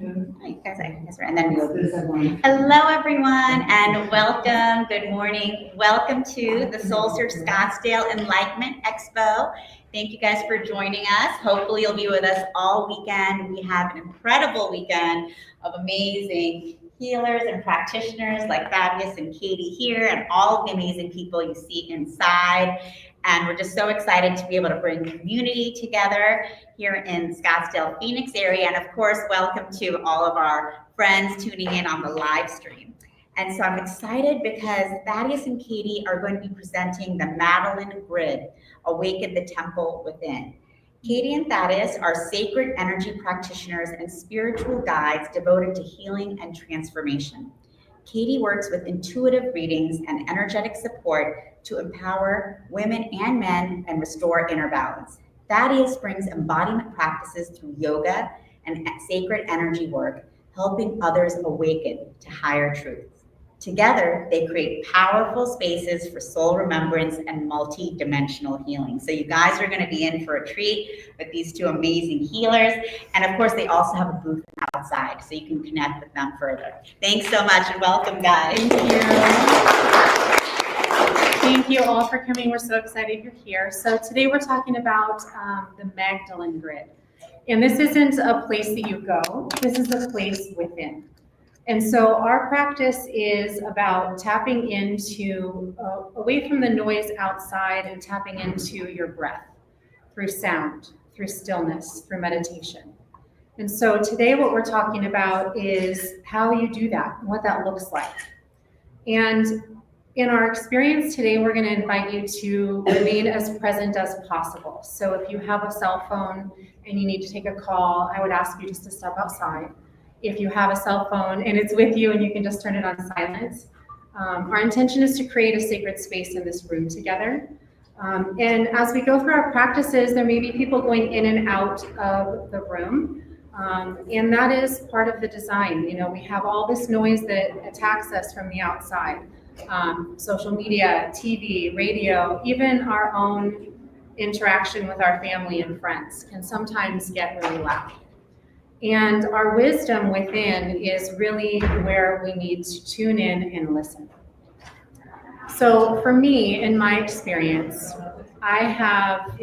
You guys, and then hello everyone and welcome. Good morning. Welcome to the SoulSearch Scottsdale Enlightenment Expo. Thank you guys for joining us. Hopefully you'll be with us all weekend. We have an incredible weekend of amazing healers and practitioners like Fabius and Katie here, and all of the amazing people you see inside. And we're just so excited to be able to bring community together here in Scottsdale, Phoenix area. And of course, welcome to all of our friends tuning in on the live stream. And so I'm excited because Thaddeus and Katie are going to be presenting the Madeline Grid, Awaken the Temple Within. Katie and Thaddeus are sacred energy practitioners and spiritual guides devoted to healing and transformation. Katie works with intuitive readings and energetic support to empower women and men and restore inner balance. Thaddeus brings embodiment practices through yoga and sacred energy work, helping others awaken to higher truths. Together, they create powerful spaces for soul remembrance and multi-dimensional healing. So you guys are going to be in for a treat with these two amazing healers. And of course, they also have a booth outside, so you can connect with them further. Thanks so much and welcome, guys. Thank you. Thank you all for coming. We're so excited you're here. So today we're talking about the Magdalene Grid. And this isn't a place that you go. This is a place within. And so our practice is about tapping into, away from the noise outside and tapping into your breath through sound, through stillness, through meditation. And so today what we're talking about is how you do that, what that looks like. And in our experience today, we're going to invite you to remain as present as possible. So if you have a cell phone and you need to take a call, I would ask you just to step outside. If you have a cell phone and it's with you and you can just turn it on silent. Our intention is to create a sacred space in this room together. And as we go through our practices, there may be people going in and out of the room. And that is part of the design. You know, we have all this noise that attacks us from the outside. Social media, TV, radio, even our own interaction with our family and friends can sometimes get really loud. And our wisdom within is really where we need to tune in and listen. So for me, in my experience, I have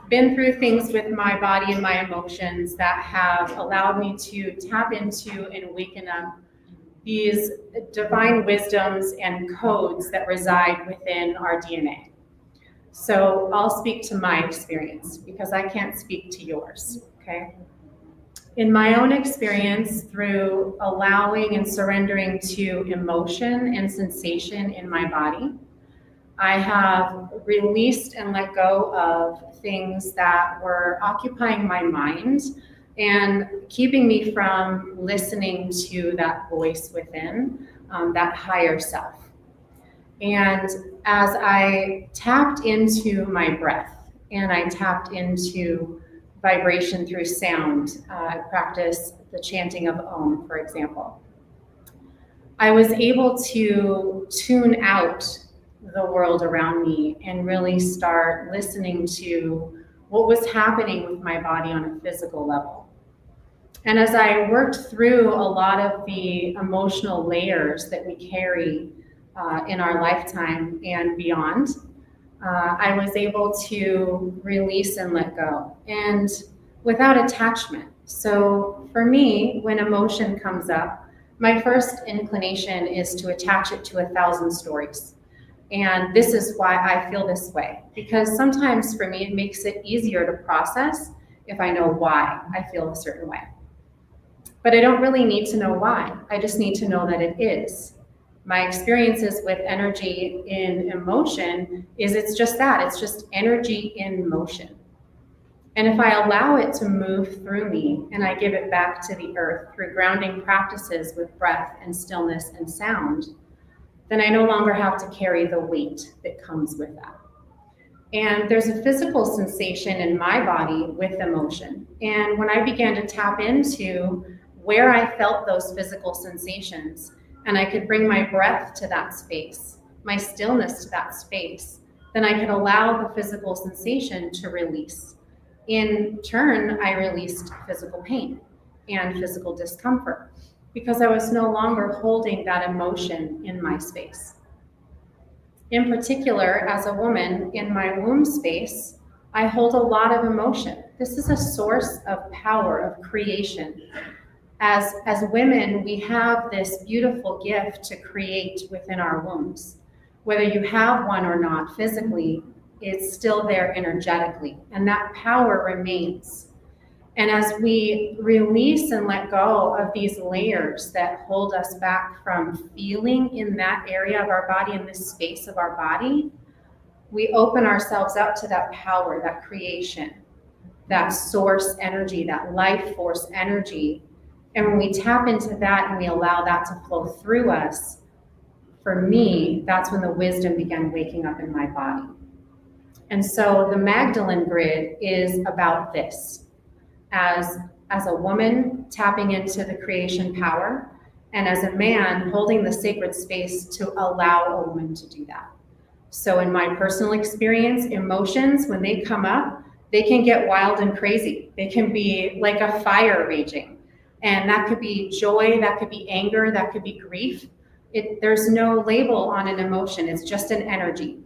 been through things with my body and my emotions that have allowed me to tap into and awaken up these divine wisdoms and codes that reside within our DNA. So I'll speak to my experience because I can't speak to yours, okay? In my own experience, through allowing and surrendering to emotion and sensation in my body, I have released and let go of things that were occupying my mind and keeping me from listening to that voice within, that higher self. And as I tapped into my breath and I tapped into vibration through sound, I practice the chanting of Om, for example, I was able to tune out the world around me and really start listening to what was happening with my body on a physical level. And as I worked through a lot of the emotional layers that we carry in our lifetime and beyond, I was able to release and let go, and without attachment. So for me, when emotion comes up, my first inclination is to attach it to 1,000 stories. And this is why I feel this way, because sometimes for me, it makes it easier to process if I know why I feel a certain way. But I don't really need to know why. I just need to know that it is. My experiences with energy in emotion is it's just that, it's just energy in motion. And if I allow it to move through me and I give it back to the earth through grounding practices with breath and stillness and sound, then I no longer have to carry the weight that comes with that. And there's a physical sensation in my body with emotion. And when I began to tap into where I felt those physical sensations, and I could bring my breath to that space, my stillness to that space, then I could allow the physical sensation to release. In turn, I released physical pain. and physical discomfort because I was no longer holding that emotion in my space. In particular, as a woman in my womb space, I hold a lot of emotion. This is a source of power, of creation. As women, we have this beautiful gift to create within our wombs. Whether you have one or not physically, it's still there energetically, and that power remains. And as we release and let go of these layers that hold us back from feeling in that area of our body, in this space of our body, we open ourselves up to that power, that creation, that source energy, that life force energy. And when we tap into that and we allow that to flow through us, for me, that's when the wisdom began waking up in my body. And so the Magdalene grid is about this. As a woman tapping into the creation power, and as a man holding the sacred space to allow a woman to do that. So in my personal experience, emotions, when they come up, they can get wild and crazy. They can be like a fire raging. And that could be joy, that could be anger, that could be grief. There's no label on an emotion, it's just an energy.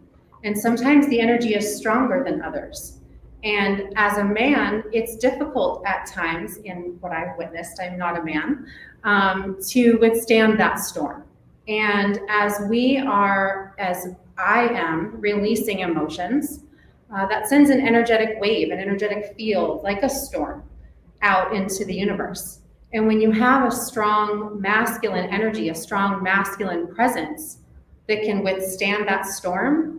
And sometimes the energy is stronger than others. And as a man, it's difficult at times, in what I've witnessed, I'm not a man, to withstand that storm. And as I am releasing emotions, that sends an energetic wave, an energetic field, like a storm, out into the universe. And when you have a strong masculine energy, a strong masculine presence that can withstand that storm,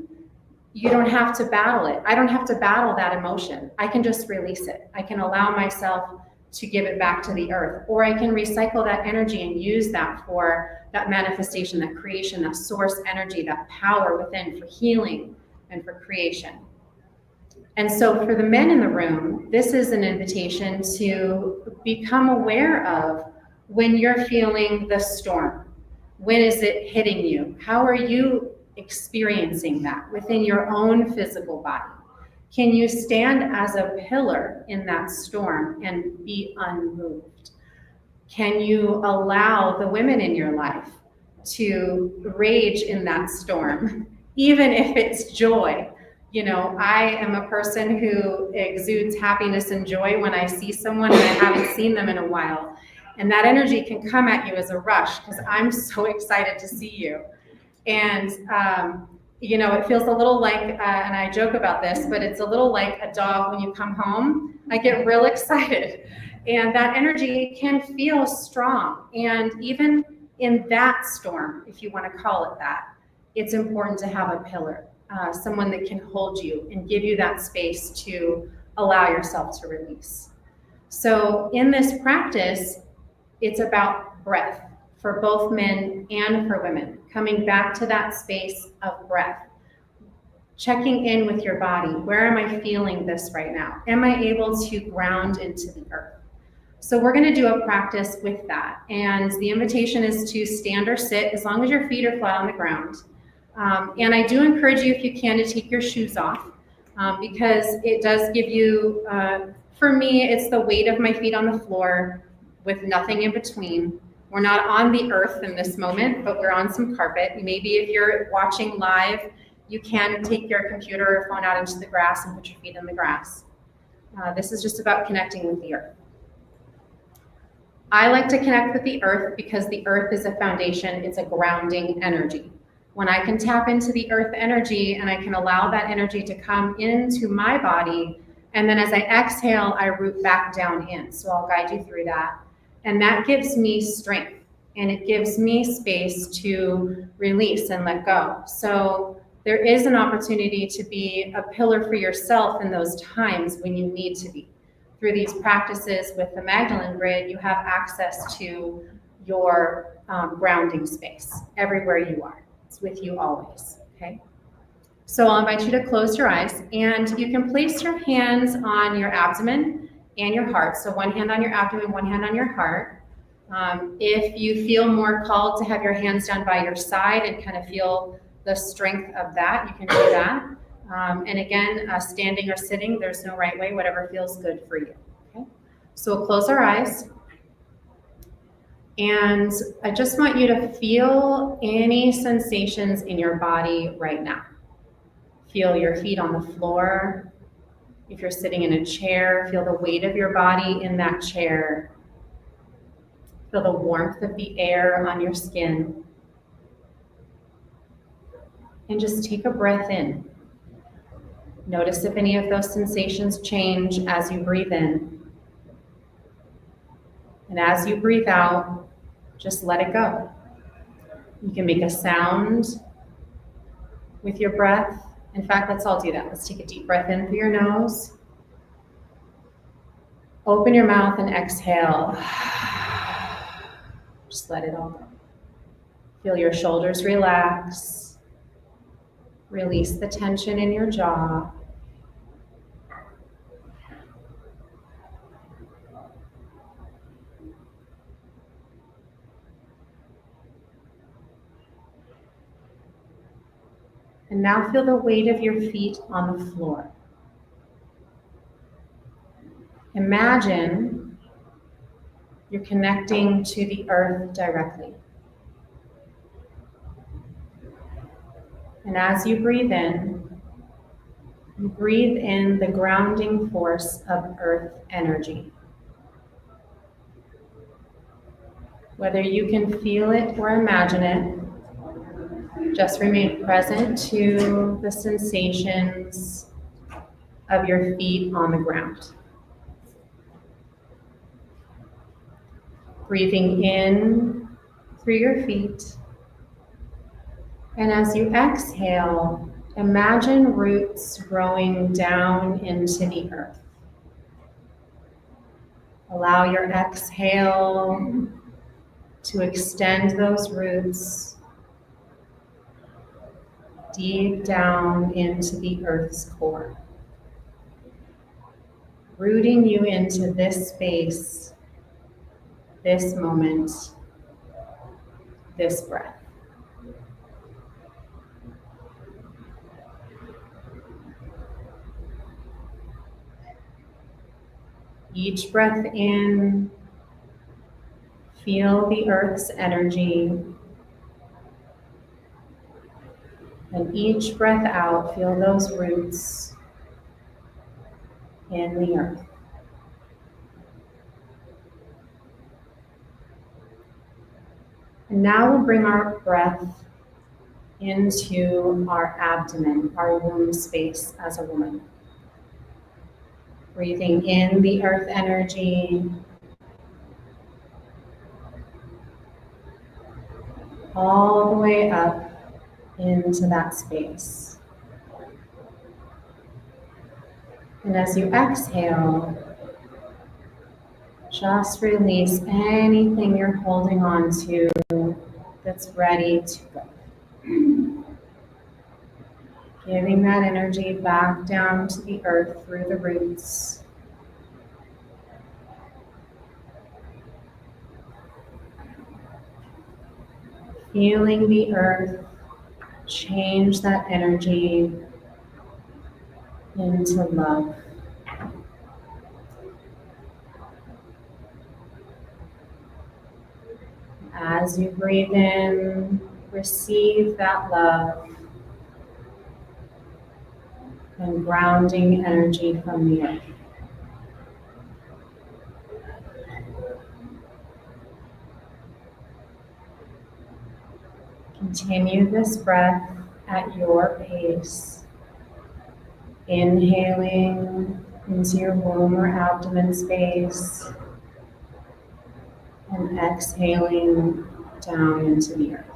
you don't have to battle it. I don't have to battle that emotion. I can just release it. I can allow myself to give it back to the earth, or I can recycle that energy and use that for that manifestation, that creation, that source energy, that power within for healing and for creation. And so for the men in the room, this is an invitation to become aware of when you're feeling the storm. When is it hitting you? How are you experiencing that within your own physical body? Can you stand as a pillar in that storm and be unmoved? Can you allow the women in your life to rage in that storm, even if it's joy? You know, I am a person who exudes happiness and joy when I see someone and I haven't seen them in a while. And that energy can come at you as a rush because I'm so excited to see you. And, you know, it feels a little like, and I joke about this, but it's a little like a dog when you come home. I get real excited. And that energy can feel strong. And even in that storm, if you want to call it that, it's important to have a pillar, someone that can hold you and give you that space to allow yourself to release. So in this practice, it's about breath for both men and for women, coming back to that space of breath, checking in with your body. Where am I feeling this right now? Am I able to ground into the earth? So we're going to do a practice with that. And the invitation is to stand or sit as long as your feet are flat on the ground. And I do encourage you, if you can, to take your shoes off because it does give you, for me, it's the weight of my feet on the floor with nothing in between. We're not on the earth in this moment, but we're on some carpet. Maybe if you're watching live, you can take your computer or phone out into the grass and put your feet in the grass. This is just about connecting with the earth. I like to connect with the earth because the earth is a foundation. It's a grounding energy. When I can tap into the earth energy and I can allow that energy to come into my body, and then as I exhale, I root back down in. So I'll guide you through that. And that gives me strength and it gives me space to release and let go. So there is an opportunity to be a pillar for yourself in those times when you need to be. Through these practices with the Magdalene grid, you have access to your grounding space everywhere you are. It's with you always, okay? So I'll invite you to close your eyes and you can place your hands on your abdomen and your heart. So one hand on your abdomen, one hand on your heart. If you feel more called to have your hands down by your side and kind of feel the strength of that, you can do that. And again, standing or sitting, there's no right way, whatever feels good for you. Okay? So we'll close our eyes And I just want you to feel any sensations in your body right now. Feel your feet on the floor. If you're sitting in a chair, feel the weight of your body in that chair. Feel the warmth of the air on your skin. And just take a breath in. Notice if any of those sensations change as you breathe in. And as you breathe out, just let it go. You can make a sound with your breath. In fact, let's all do that. Let's take a deep breath in through your nose. Open your mouth and exhale. Just let it all go. Feel your shoulders relax. Release the tension in your jaw. And now feel the weight of your feet on the floor. Imagine you're connecting to the earth directly. And as you breathe in the grounding force of earth energy. Whether you can feel it or imagine it, just remain present to the sensations of your feet on the ground. Breathing in through your feet. And as you exhale, imagine roots growing down into the earth. Allow your exhale to extend those roots deep down into the earth's core, rooting you into this space, this moment, this breath. Each breath in, feel the earth's energy. And each breath out, feel those roots in the earth. And now we'll bring our breath into our abdomen, our womb space as a woman. Breathing in the earth energy, all the way up into that space. And as you exhale, just release anything you're holding on to that's ready to go. Giving that energy back down to the earth through the roots. Feeling the earth change that energy into love. As you breathe in, receive that love and grounding energy from the earth. Continue this breath at your pace, inhaling into your womb or abdomen space and exhaling down into the earth.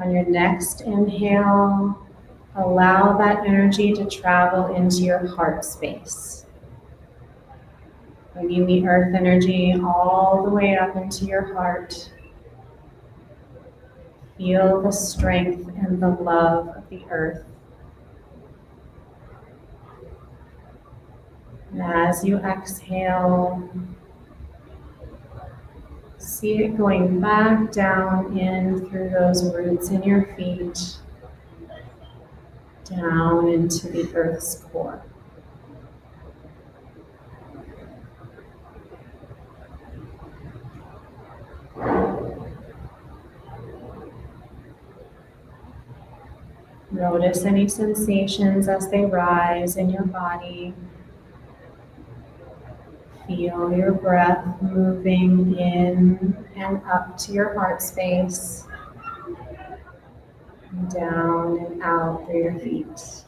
On your next inhale, allow that energy to travel into your heart space. Bringing the earth energy all the way up into your heart. Feel the strength and the love of the earth. And as you exhale, See it going back down in through those roots in your feet, down into the earth's core. Notice any sensations as they rise in your body. Feel your breath moving in and up to your heart space, and down and out through your feet.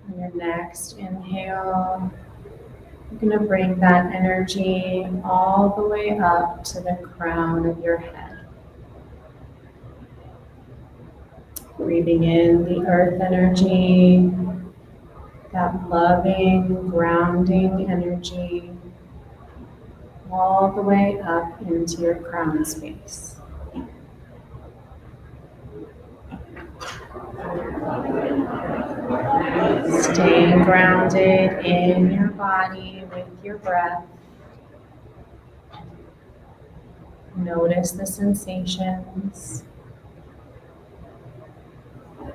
On your next inhale, you're going to bring that energy all the way up to the crown of your head. Breathing in the earth energy, that loving, grounding energy, all the way up into your crown space. Staying grounded in your body with your breath. Notice the sensations.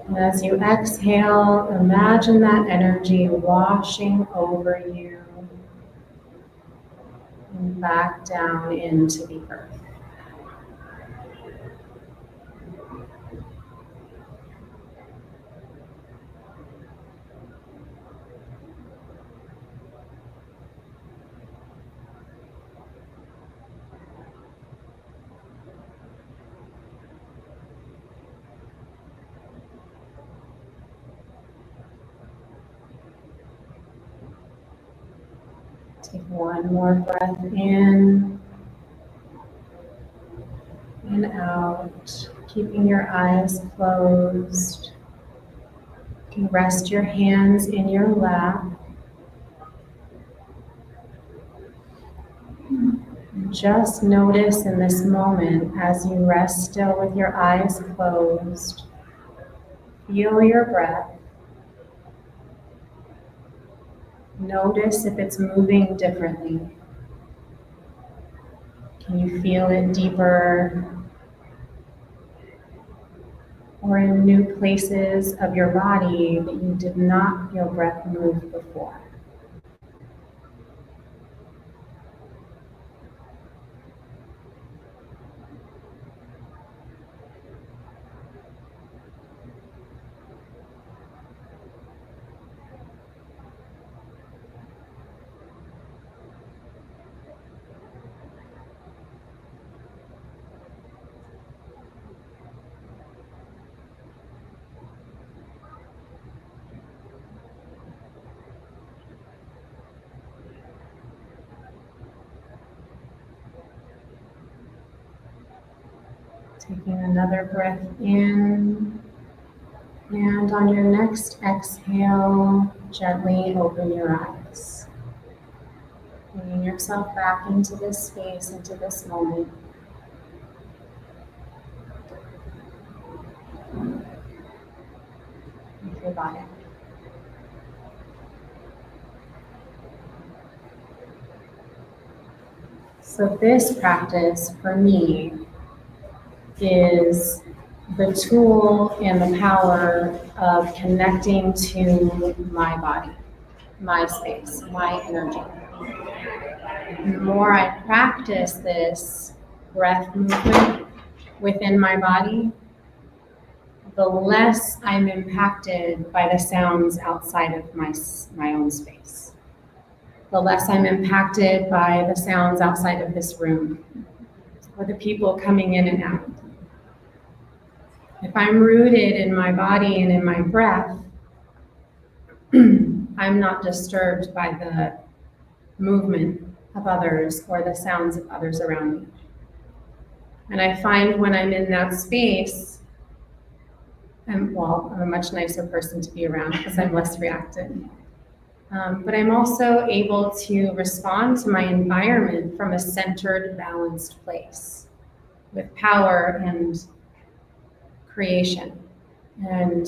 And as you exhale, imagine that energy washing over you and back down into the earth. Take one more breath in and out, keeping your eyes closed. You can rest your hands in your lap. Just notice in this moment as you rest still with your eyes closed. Feel your breath. Notice if it's moving differently. Can you feel it deeper or in new places of your body that you did not feel breath move before? Taking another breath in, and on your next exhale, gently open your eyes. Bringing yourself back into this space, into this moment. With your body. So this practice for me is the tool and the power of connecting to my body, my space, my energy. The more I practice this breath movement within my body, the less I'm impacted by the sounds outside of my own space. The less I'm impacted by the sounds outside of this room or the people coming in and out. If I'm rooted in my body and in my breath, I'm not disturbed by the movement of others or the sounds of others around me. And I find when I'm in that space, I'm a much nicer person to be around because I'm less reactive. But I'm also able to respond to my environment from a centered, balanced place with power and creation. And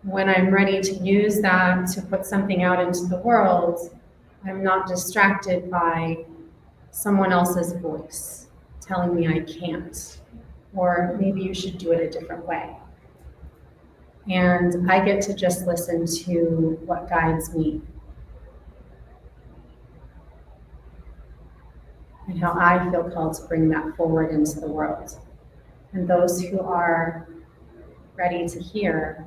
when I'm ready to use that to put something out into the world, I'm not distracted by someone else's voice telling me I can't, or maybe you should do it a different way. And I get to just listen to what guides me and how I feel called to bring that forward into the world. And those who are ready to hear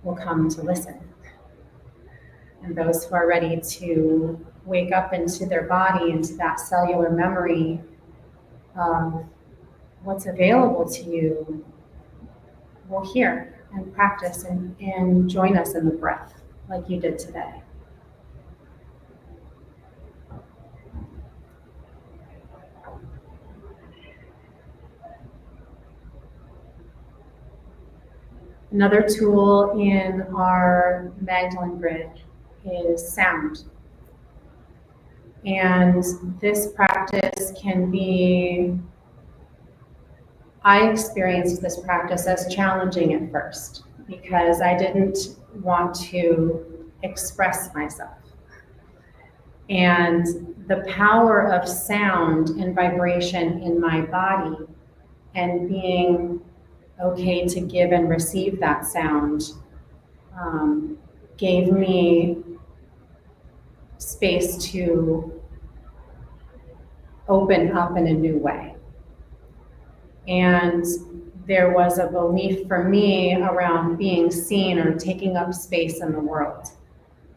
will come to listen. And those who are ready to wake up into their body, into that cellular memory of what's available to you, will hear and practice and join us in the breath like you did today. Another tool in our Magdalene grid is sound. And this practice can be, I experienced this practice as challenging at first because I didn't want to express myself. And the power of sound and vibration in my body and being okay to give and receive that sound gave me space to open up in a new way. And there was a belief for me around being seen or taking up space in the world.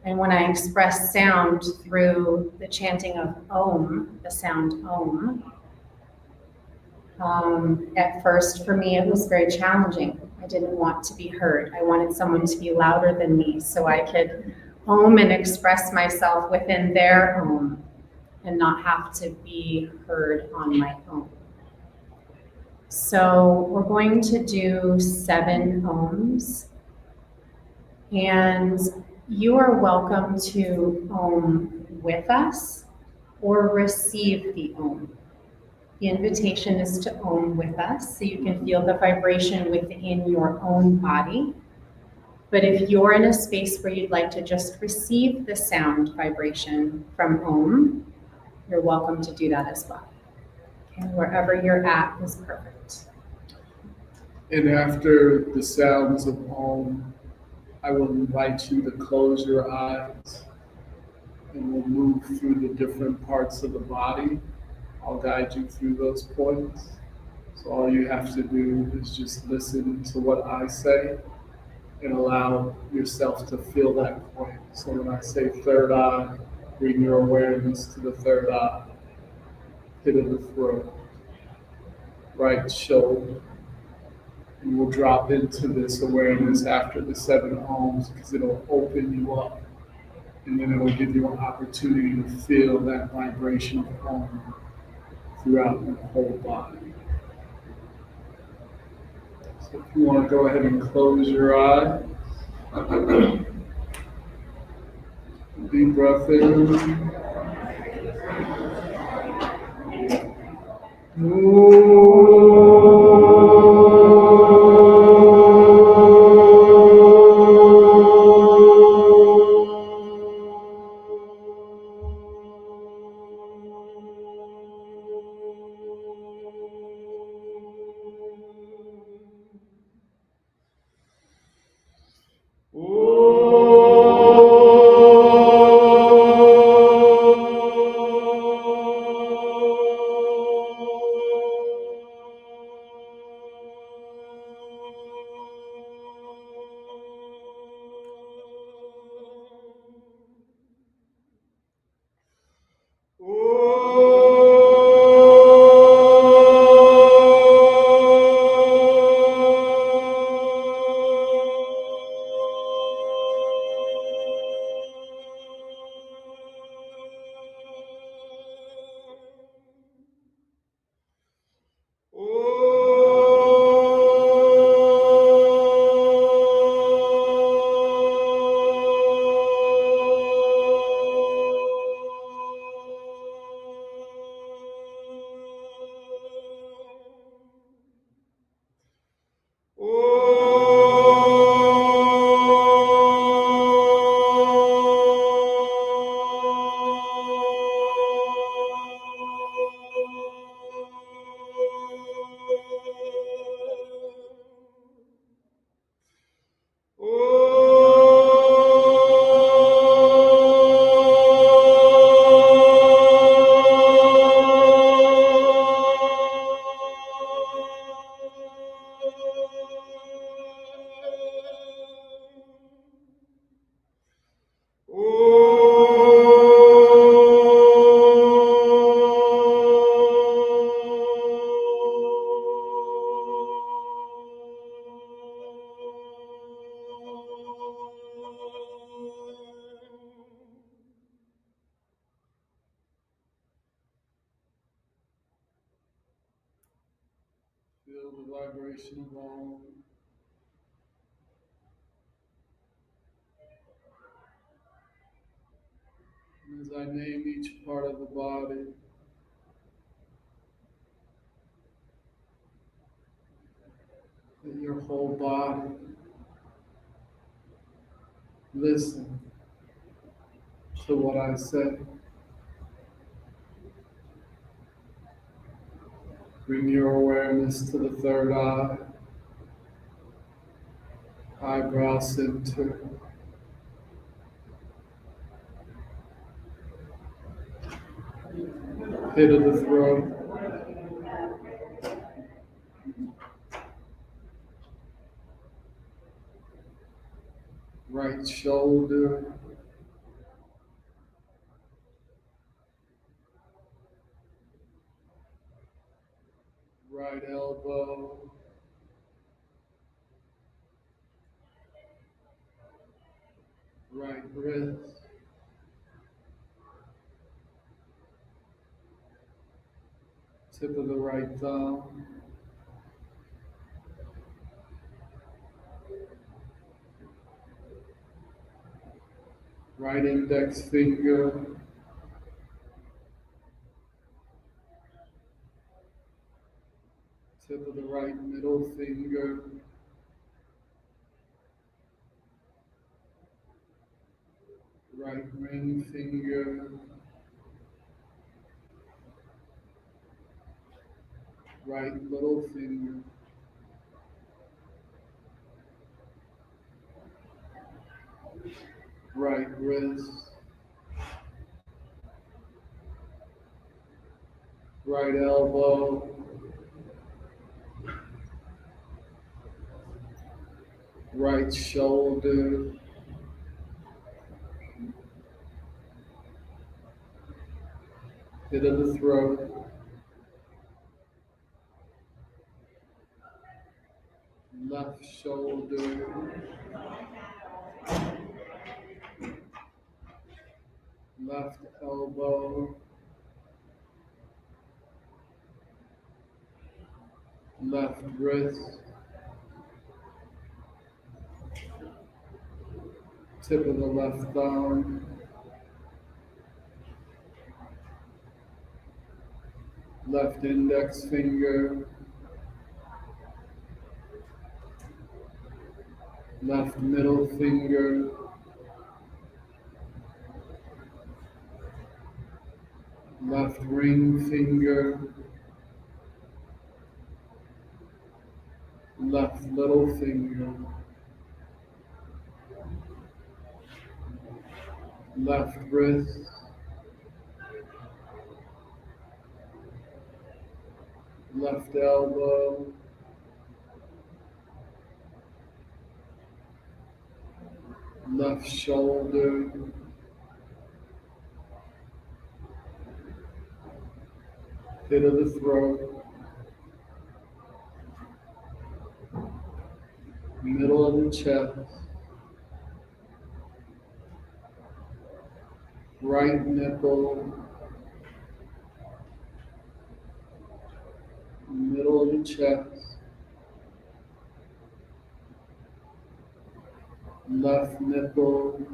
And when I expressed sound through the chanting of Om, the sound Om, at first for me it was very challenging. I didn't want to be heard. I wanted someone to be louder than me so I could Om and express myself within their Om and not have to be heard on my own. So we're going to do 7 Oms, and you are welcome to Om with us or receive the Om. The invitation is to Om with us so you can feel the vibration within your own body. But if you're in a space where you'd like to just receive the sound vibration from Om, you're welcome to do that as well. Okay, wherever you're at is perfect. And after the sounds of Om, I will invite you to close your eyes and we'll move through the different parts of the body. I'll guide you through those points. So all you have to do is just listen to what I say and allow yourself to feel that point. So when I say third eye, bring your awareness to the third eye, pit of the throat, right shoulder. And we'll drop into this awareness after the 7 Oms because it'll open you up. And then it'll give you an opportunity to feel that vibration of Om throughout your whole body. So if you want to go ahead and close your eyes. Deep breath in. vibration of Om. And as I name each part of the body, that your whole body listen to what I say. Bring your awareness to the third eye, eyebrow center, pit of the throat, right shoulder, right elbow, right wrist, tip of the right thumb, right index finger, tip of the right middle finger, right ring finger, right little finger, right wrist, right elbow, right shoulder, pit of the throat, left shoulder, left elbow, left wrist, tip of the left thumb, left index finger, left middle finger, left ring finger, left little finger, left wrist, left elbow, left shoulder, pit of the throat, middle of the chest, right nipple, middle of the chest, left nipple,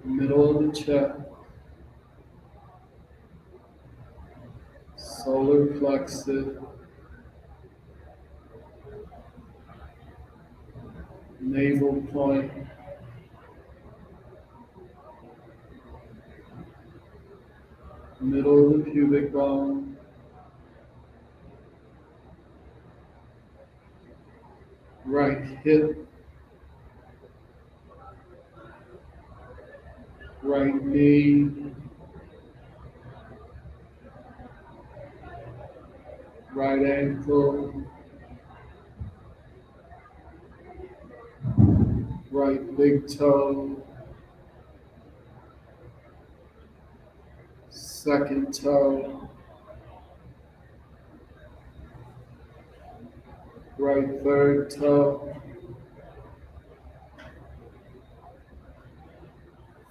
middle of the chest, solar plexus, navel point, middle of the pubic bone, right hip, right knee, right ankle, right big toe, second toe, right third toe,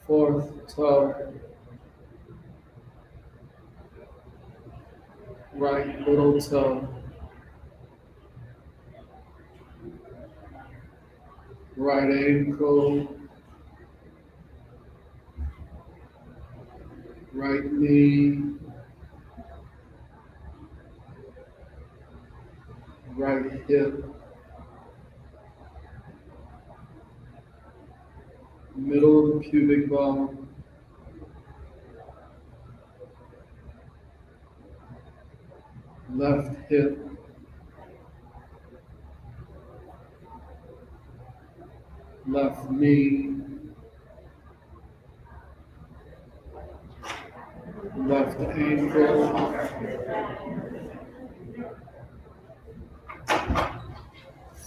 fourth toe, right little toe, right ankle, right knee, right hip, middle of the pubic bone, left hip, left knee, left ankle,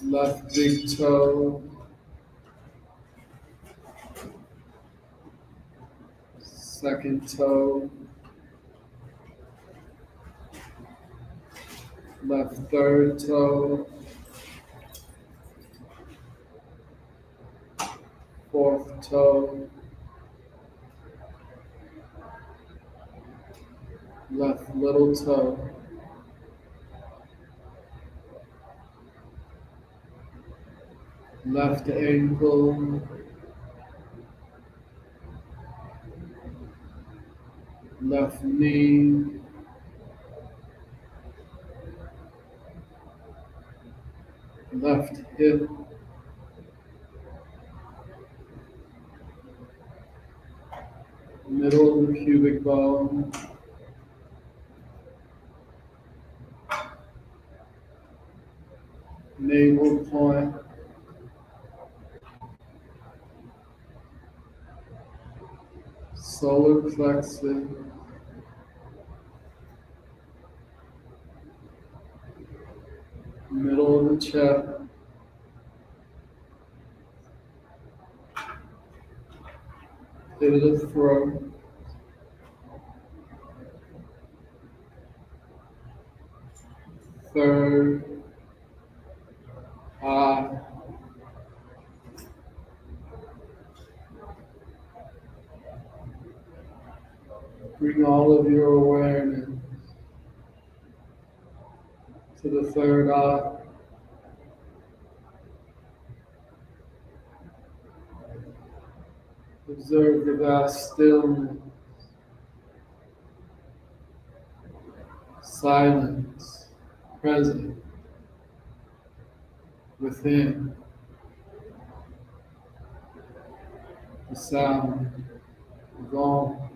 left big toe, second toe, left third toe, fourth toe, left little toe, left ankle, left knee, left hip, middle of the pubic bone, navel point, solar plexus, middle of the chest, pit of the throat, third eye, bring all of your awareness to the third eye. Observe the vast stillness, silence present within, the sound of all.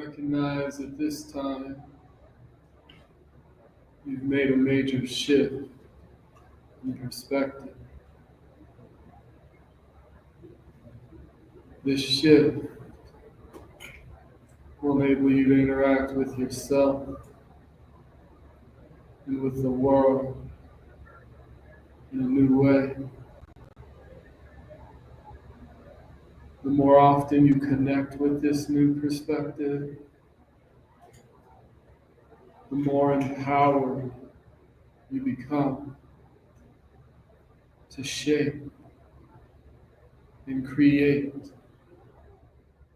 recognize at this time you've made a major shift in perspective. This shift will enable you to interact with yourself and with the world in a new way. The more often you connect with this new perspective, the more empowered you become to shape and create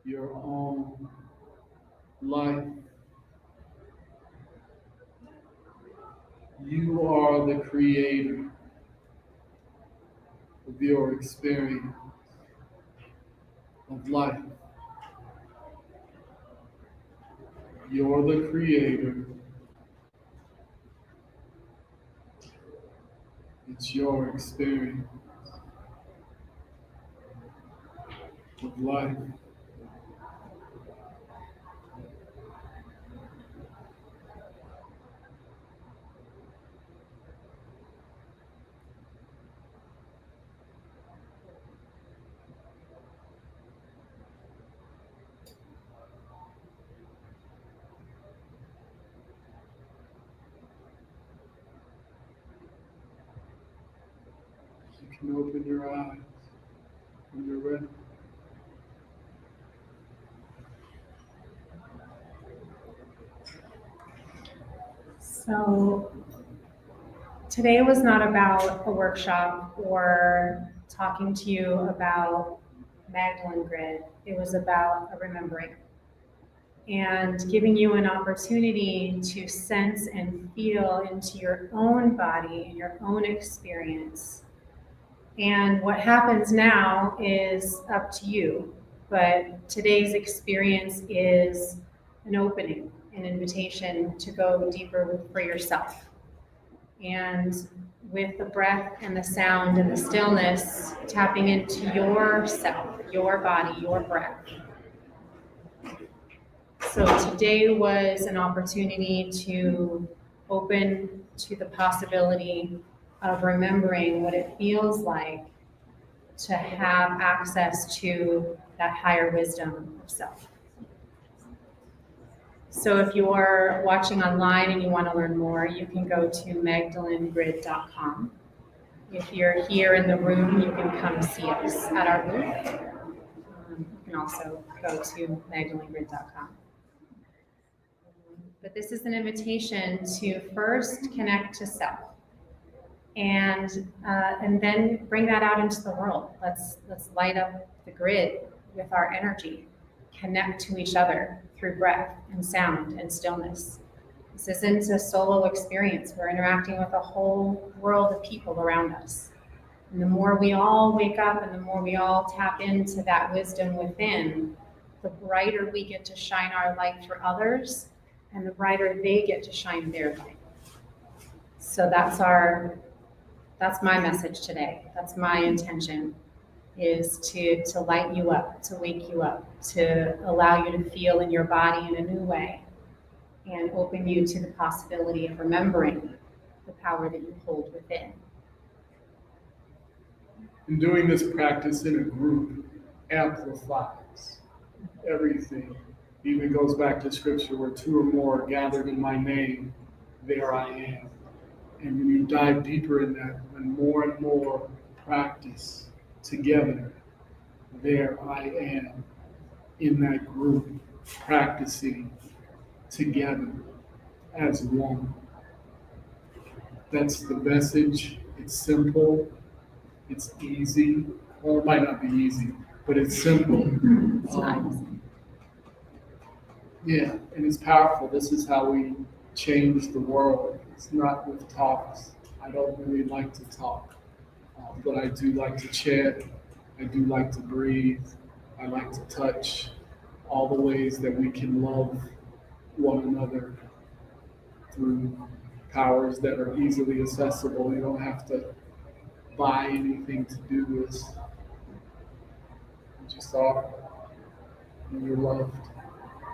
your own life. You are the creator of your experience of life. You're the creator. It's your experience of life. You can open your eyes when you're ready. So today was not about a workshop or talking to you about Magdalene Grid. It was about a remembering and giving you an opportunity to sense and feel into your own body and your own experience. And what happens now is up to you. But today's experience is an opening, an invitation to go deeper for yourself. And with the breath and the sound and the stillness, tapping into yourself, your body, your breath. So today was an opportunity to open to the possibility of remembering what it feels like to have access to that higher wisdom of self. So if you are watching online and you want to learn more, you can go to magdalenegrid.com. If you're here in the room, you can come see us at our booth. You can also go to magdalenegrid.com. But this is an invitation to first connect to self, and then bring that out into the world. Let's light up the grid with our energy, connect to each other through breath and sound and stillness. This isn't a solo experience. We're interacting with a whole world of people around us. And the more we all wake up and the more we all tap into that wisdom within, the brighter we get to shine our light for others, and the brighter they get to shine their light. So that's my message today. That's my intention, is to light you up, to wake you up, to allow you to feel in your body in a new way, and open you to the possibility of remembering the power that you hold within. And doing this practice in a group amplifies everything. It even goes back to scripture where two or more are gathered in my name, there I am. And when you dive deeper in that, when more and more practice together, there I am in that group, practicing together as one. That's the message. It's simple. It's easy. Well, it might not be easy, but it's simple. It's nice. Yeah, and it's powerful. This is how we change the world. It's not with talks. I don't really like to talk, but I do like to chant. I do like to breathe. I like to touch all the ways that we can love one another through powers that are easily accessible. You don't have to buy anything to do this. You just are, and you're loved.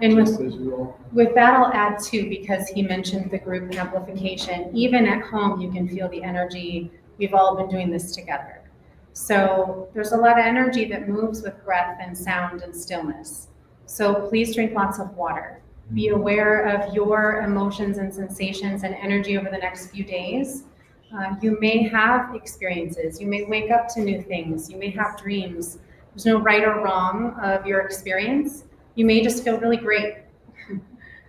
And just as you all. with that, I'll add too, because he mentioned the group amplification. Even at home, you can feel the energy. We've all been doing this together. So there's a lot of energy that moves with breath and sound and stillness. So please drink lots of water. Be aware of your emotions and sensations and energy over the next few days. You may have experiences. You may wake up to new things. You may have dreams. There's no right or wrong of your experience. You may just feel really great.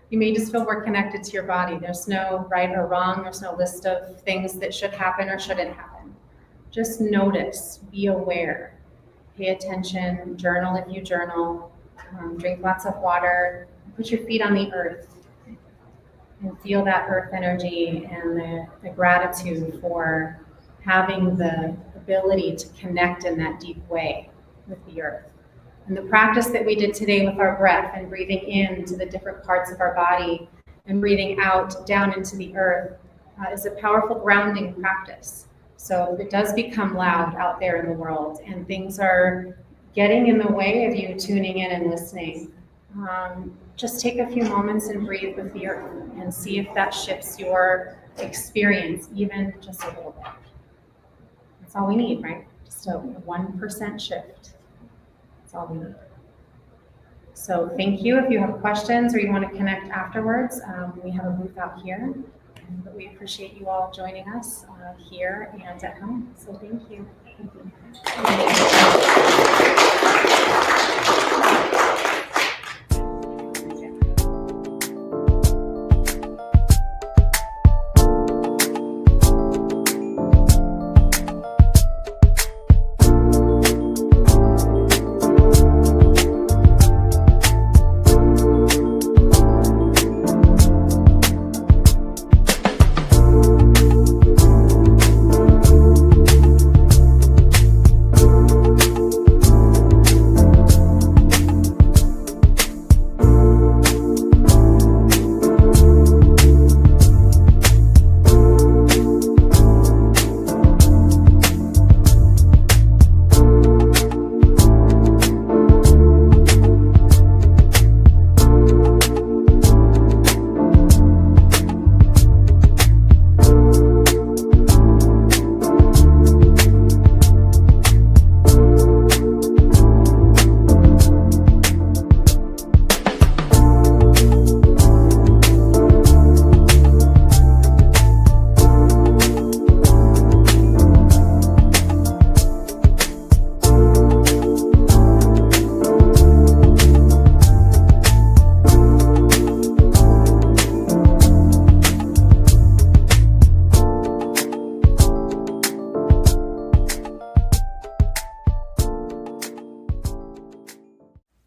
You may just feel more connected to your body. There's no right or wrong. There's no list of things that should happen or shouldn't happen. Just notice, be aware, pay attention, journal if you journal, drink lots of water, put your feet on the earth and feel that earth energy and the gratitude for having the ability to connect in that deep way with the earth. And the practice that we did today with our breath and breathing into the different parts of our body and breathing out down into the earth is a powerful grounding practice. So if it does become loud out there in the world and things are getting in the way of you tuning in and listening, just take a few moments and breathe with the earth and see if that shifts your experience even just a little bit. That's all we need, right? Just a 1% shift. That's all we need. So thank you. If you have questions or you want to connect afterwards, we have a booth out here. But we appreciate you all joining us here and at home. So thank you.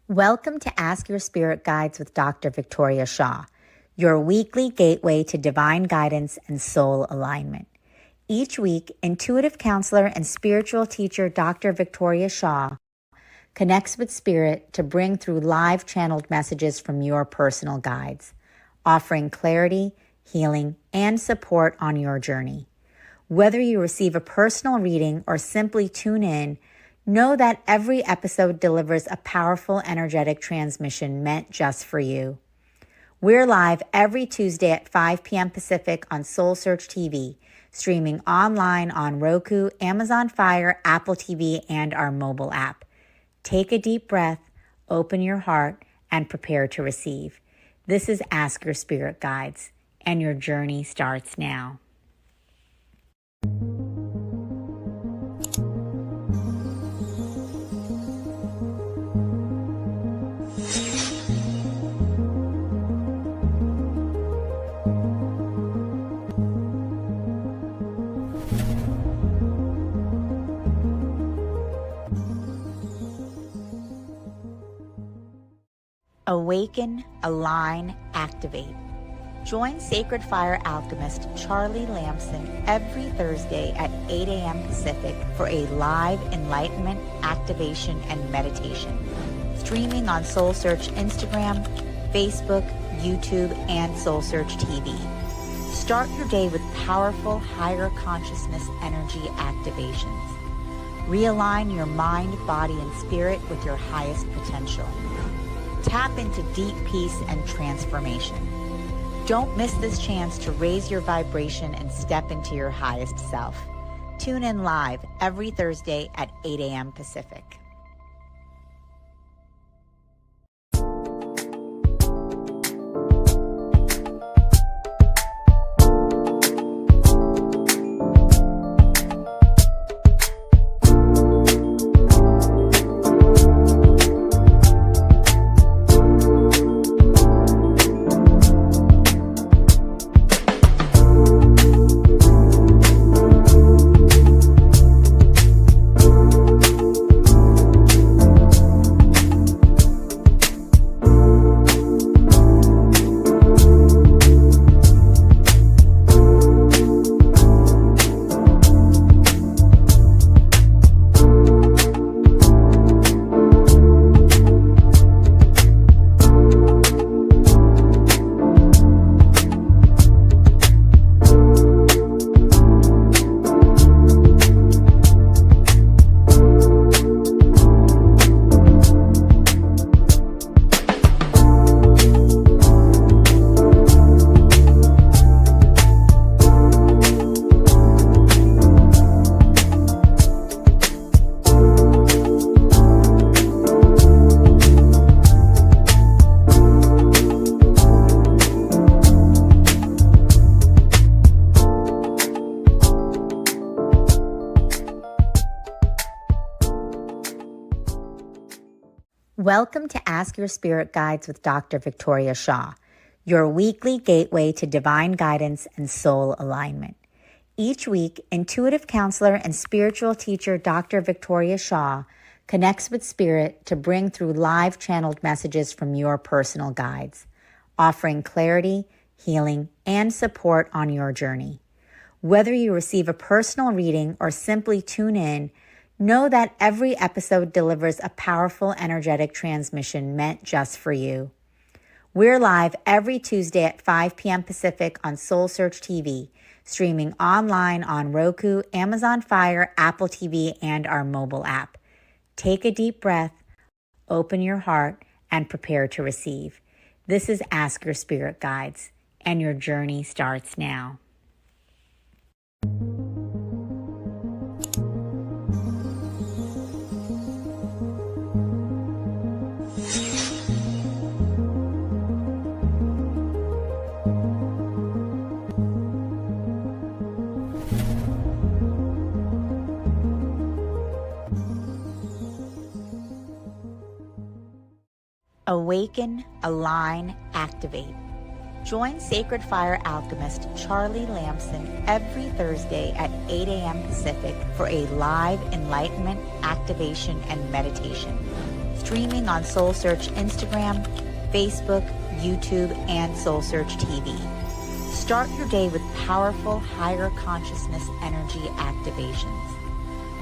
Welcome to Ask Your Spirit Guides with Dr. Victoria Shaw, your weekly gateway to divine guidance and soul alignment. Each week, intuitive counselor and spiritual teacher Dr. Victoria Shaw connects with spirit to bring through live channeled messages from your personal guides, offering clarity, healing, and support on your journey. Whether you receive a personal reading or simply tune in, know that every episode delivers a powerful energetic transmission meant just for you. We're live every Tuesday at 5 p.m. Pacific on SoulSearch TV, streaming online on Roku, Amazon Fire, Apple TV, and our mobile app. Take a deep breath, open your heart, and prepare to receive. This is Ask Your Spirit Guides, and your journey starts now. Awaken, align, activate. Join Sacred Fire alchemist Charlie Lamson every Thursday at 8 a.m. Pacific for a live enlightenment, activation, and meditation. Streaming on SoulSearch Instagram, Facebook, YouTube, and SoulSearch TV. Start your day with powerful higher consciousness energy activations. Realign your mind, body, and spirit with your highest potential. Tap into deep peace and transformation. Don't miss this chance to raise your vibration and step into your highest self. Tune in live every Thursday at 8 a.m. Pacific. Welcome to Ask Your Spirit Guides with Dr. Victoria Shaw, your weekly gateway to divine guidance and soul alignment. Each week, intuitive counselor and spiritual teacher Dr. Victoria Shaw connects with spirit to bring through live channeled messages from your personal guides, offering clarity, healing, and support on your journey. Whether you receive a personal reading or simply tune in, know that every episode delivers a powerful energetic transmission meant just for you. We're live every Tuesday at 5 p.m. Pacific on SoulSearch TV, streaming online on Roku, Amazon Fire, Apple TV, and our mobile app. Take a deep breath, open your heart, and prepare to receive. This is Ask Your Spirit Guides, and your journey starts now. Awaken, align, activate. Join Sacred Fire alchemist Charlie Lamson every Thursday at 8 a.m. Pacific for a live enlightenment, activation, and meditation. Streaming on SoulSearch Instagram, Facebook, YouTube, and SoulSearch TV. Start your day with powerful higher consciousness energy activations.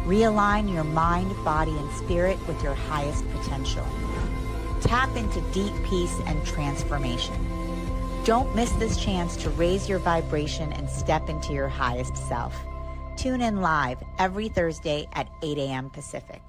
Realign your mind, body, and spirit with your highest potential. Tap into deep peace and transformation. Don't miss this chance to raise your vibration and step into your highest self. Tune in live every Thursday at 8 a.m. Pacific.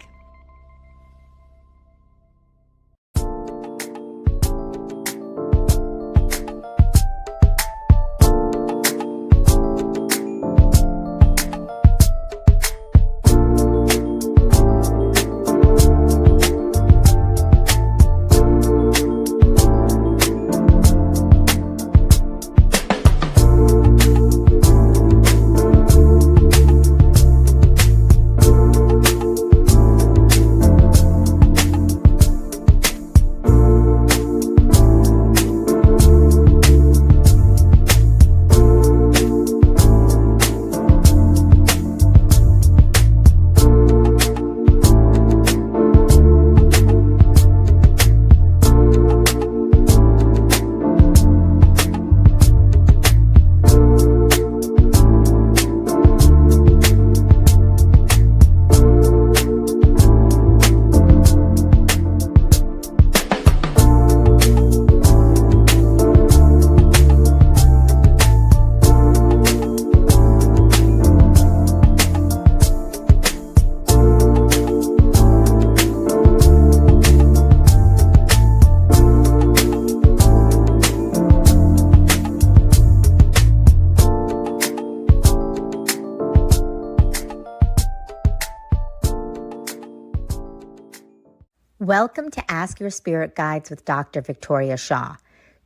Welcome to Ask Your Spirit Guides with Dr. Victoria Shaw,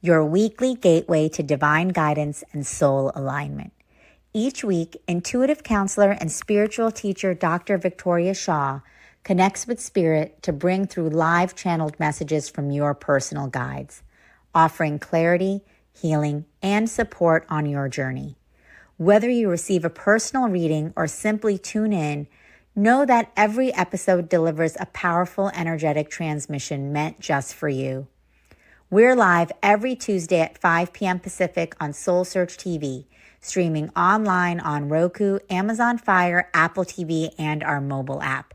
your weekly gateway to divine guidance and soul alignment. Each week, intuitive counselor and spiritual teacher Dr. Victoria Shaw connects with spirit to bring through live channeled messages from your personal guides, offering clarity, healing, and support on your journey. Whether you receive a personal reading or simply tune in, know that every episode delivers a powerful energetic transmission meant just for you. We're live every Tuesday at 5 p.m. Pacific on SoulSearch TV, streaming online on Roku, Amazon Fire, Apple TV, and our mobile app.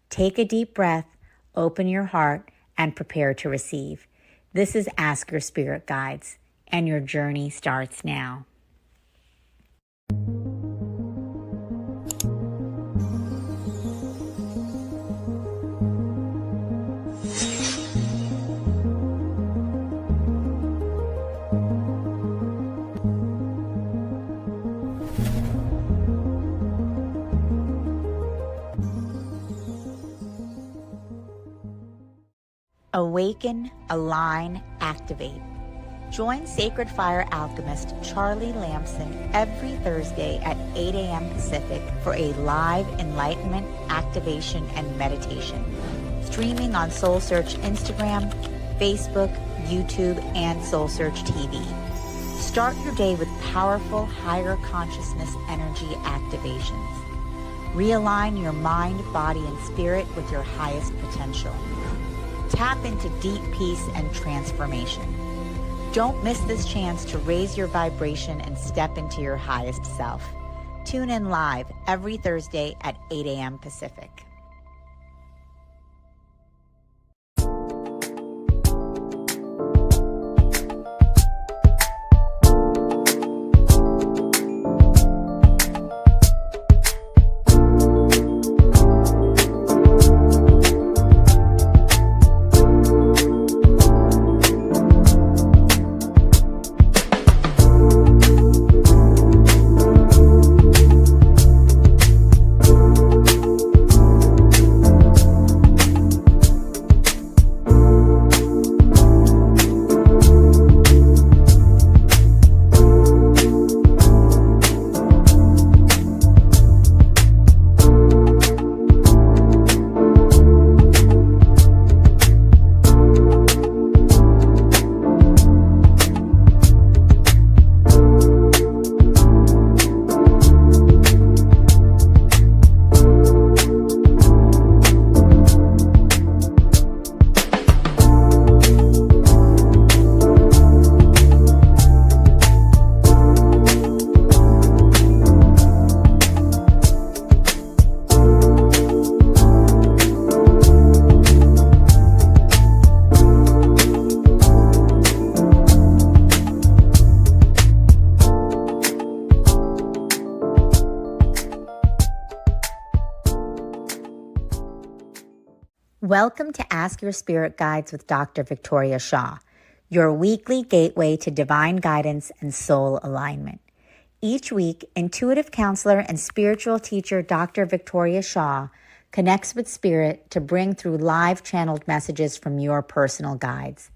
Take a deep breath, open your heart, and prepare to receive. This is Ask Your Spirit Guides, and your journey starts now. Awaken, align, activate. Join Sacred Fire alchemist Charlie Lamson every Thursday at 8 a.m. Pacific for a live enlightenment, activation, and meditation. Streaming on SoulSearch Instagram, Facebook, YouTube, and SoulSearch TV. Start your day with powerful higher consciousness energy activations. Realign your mind, body, and spirit with your highest potential. Tap into deep peace and transformation. Don't miss this chance to raise your vibration and step into your highest self. Tune in live every Thursday at 8 a.m. Pacific. Welcome to Ask Your Spirit Guides with Dr. Victoria Shaw, your weekly gateway to divine guidance and soul alignment. Each week, intuitive counselor and spiritual teacher Dr. Victoria Shaw connects with spirit to bring through live channeled messages from your personal guides,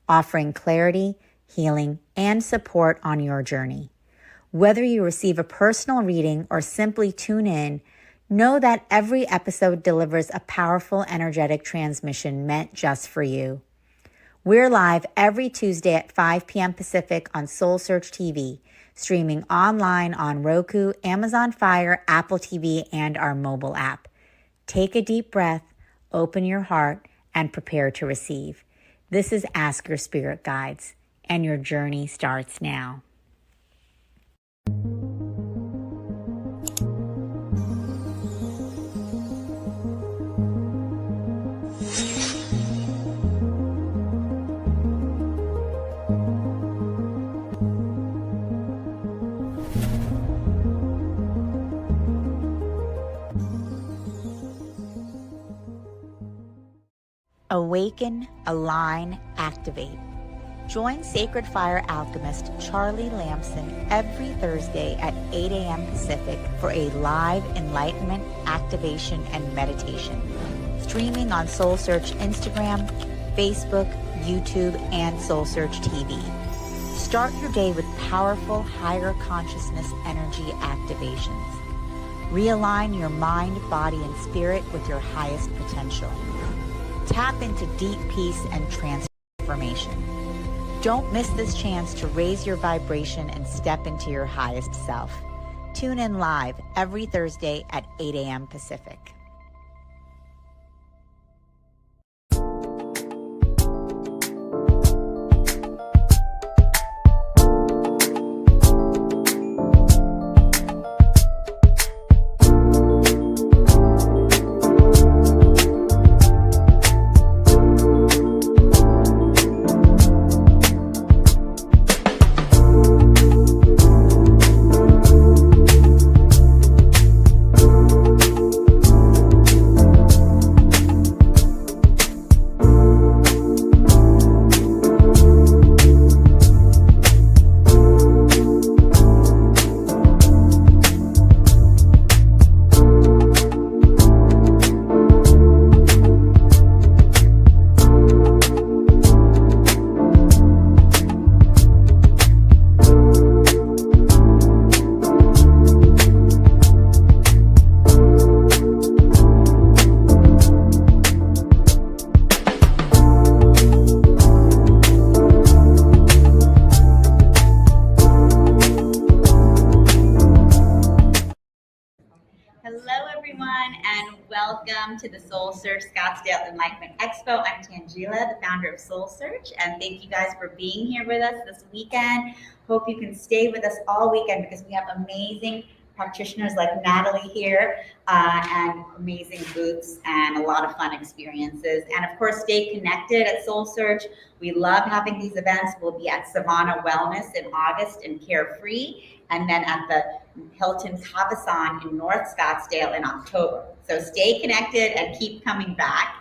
offering clarity, healing, and support on your journey. Whether you receive a personal reading or simply tune in, know that every episode delivers a powerful energetic transmission meant just for you. We're live every Tuesday at 5 p.m. Pacific on SoulSearch TV, streaming online on Roku, Amazon Fire, Apple TV, and our mobile app. Take a deep breath, open your heart, and prepare to receive. This is Ask Your Spirit Guides, and your journey starts now. Awaken, align, activate. Join Sacred Fire alchemist Charlie Lamson every Thursday at 8 a.m. Pacific for a live enlightenment, activation, and meditation. streaming on SoulSearch Instagram, Facebook, YouTube, and SoulSearch TV. Start your day with powerful higher consciousness energy activations. Realign your mind, body, and spirit with your highest potential. Tap into deep peace and transformation. Don't miss this chance to raise your vibration and step into your highest self. Tune in live every Thursday at 8 a.m. Pacific. Hello, everyone, and welcome to the SoulSearch Scottsdale Enlightenment Expo. I'm Tangela, the founder of SoulSearch, and thank you guys for being here with us this weekend. Hope you can stay with us all weekend because we have amazing practitioners like Natalie here and amazing booths and a lot of fun experiences. And of course, stay connected at SoulSearch. We love having these events. We'll be at Savannah Wellness in August and Carefree, and then at the Hilton Havasan in North Scottsdale in October. So stay connected and keep coming back.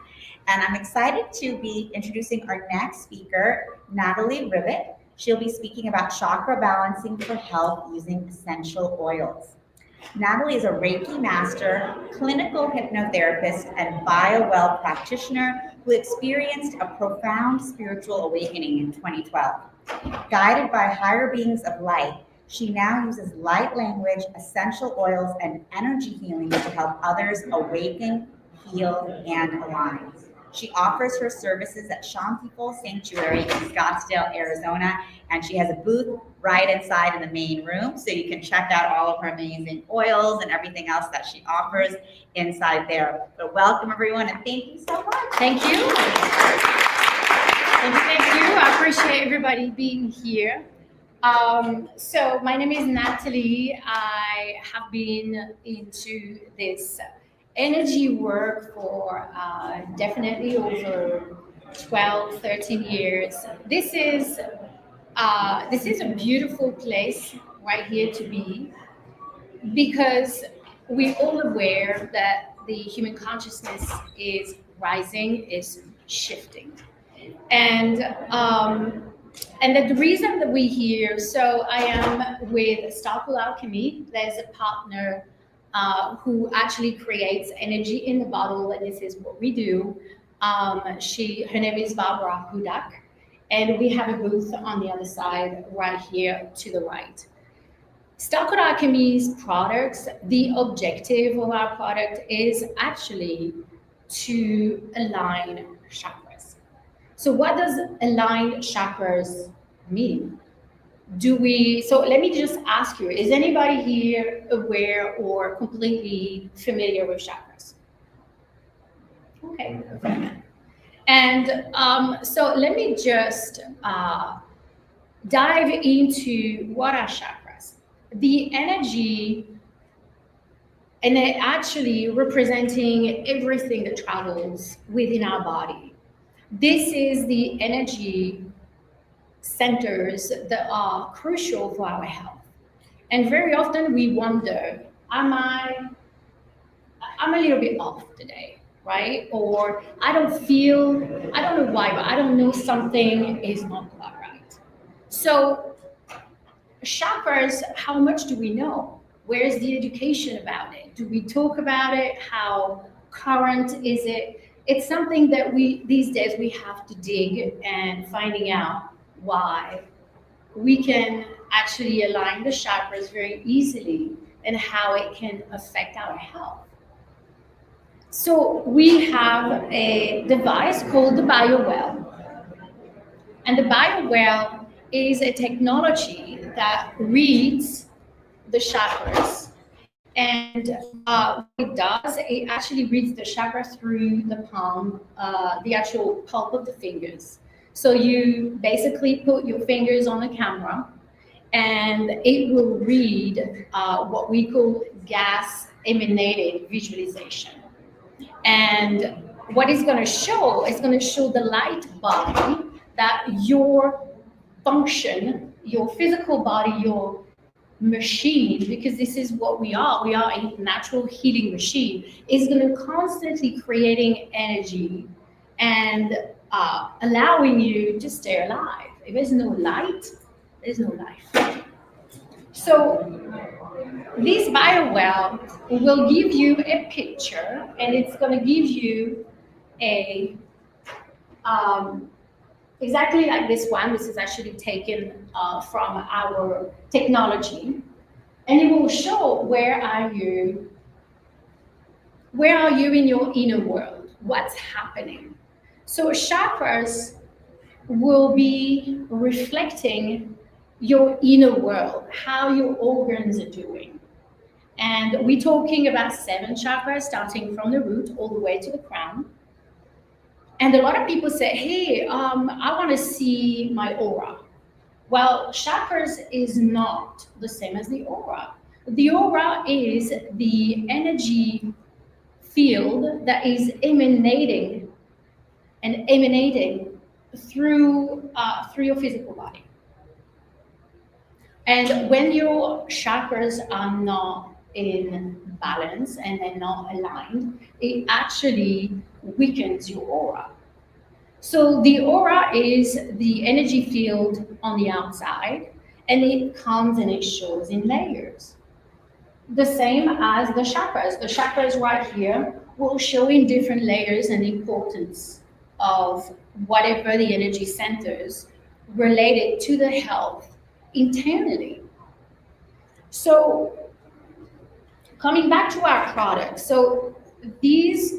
And I'm excited to be introducing our next speaker, Natalie Rivet. She'll be speaking about chakra balancing for health using essential oils. Natalie is a Reiki master, clinical hypnotherapist, and BioWell practitioner who experienced a profound spiritual awakening in 2012. Guided by higher beings of light, she now uses light language, essential oils, and energy healing to help others awaken, heal, and align. She offers her services at Shantiful Sanctuary in Scottsdale, Arizona, and she has a booth right inside in the main room, so you can check out all of her amazing oils and everything else that she offers inside there. So welcome, everyone, and thank you so much. Thank you. Thank you. I appreciate everybody being here. So my name is Natalie. I have been into this energy work for definitely over 12, 13 years. This is a beautiful place right here to be, because we're all aware that the human consciousness is rising, is shifting. And that the reason that we're here, so I am with Sparkle Alchemy. There's a partner who actually creates energy in the bottle, and this is what we do. Her name is Barbara Hudak, and we have a booth on the other side right here to the right. Sparkle Alchemy's products, the objective of our product is actually to align chakras. So what does aligned chakras mean? So let me just ask you, is anybody here aware or completely familiar with chakras? Okay. And so let me just dive into what are chakras. The energy, and they're actually representing everything that travels within our body. This is the energy centers that are crucial for our health. And very often we wonder, I'm a little bit off today, right? Or I don't know why, but I don't know, something is not quite right. So chakras, how much do we know? Where's the education about it? Do we talk about it? How current is it? it's something that these days we have to dig and finding out why we can actually align the chakras very easily and how it can affect our health. So we have a device called the BioWell. And the BioWell is a technology that reads the chakras. And what it does, it actually reads the chakra through the palm, the actual pulp of the fingers. So you basically put your fingers on the camera and it will read what we call gas emanated visualization. And what it's going to show is going to show the light body that your function, your physical body, your machine, because this is what we are a natural healing machine, is going to constantly creating energy and allowing you to stay alive. If there's no light, there's no life. So this BioWell will give you a picture, and it's going to give you a exactly like this one. This is actually taken from our technology, and it will show where are you in your inner world, what's happening. So chakras will be reflecting your inner world, how your organs are doing. And we're talking about 7 chakras, starting from the root all the way to the crown. And a lot of people say, hey, I want to see my aura. Well, chakras is not the same as the aura. The aura is the energy field that is emanating through your physical body. And when your chakras are not in balance and they're not aligned, it actually weakens your aura. So the aura is the energy field on the outside, and it comes and it shows in layers. The same as the chakras. The chakras right here will show in different layers and importance of whatever the energy centers related to the health internally. So coming back to our products, so these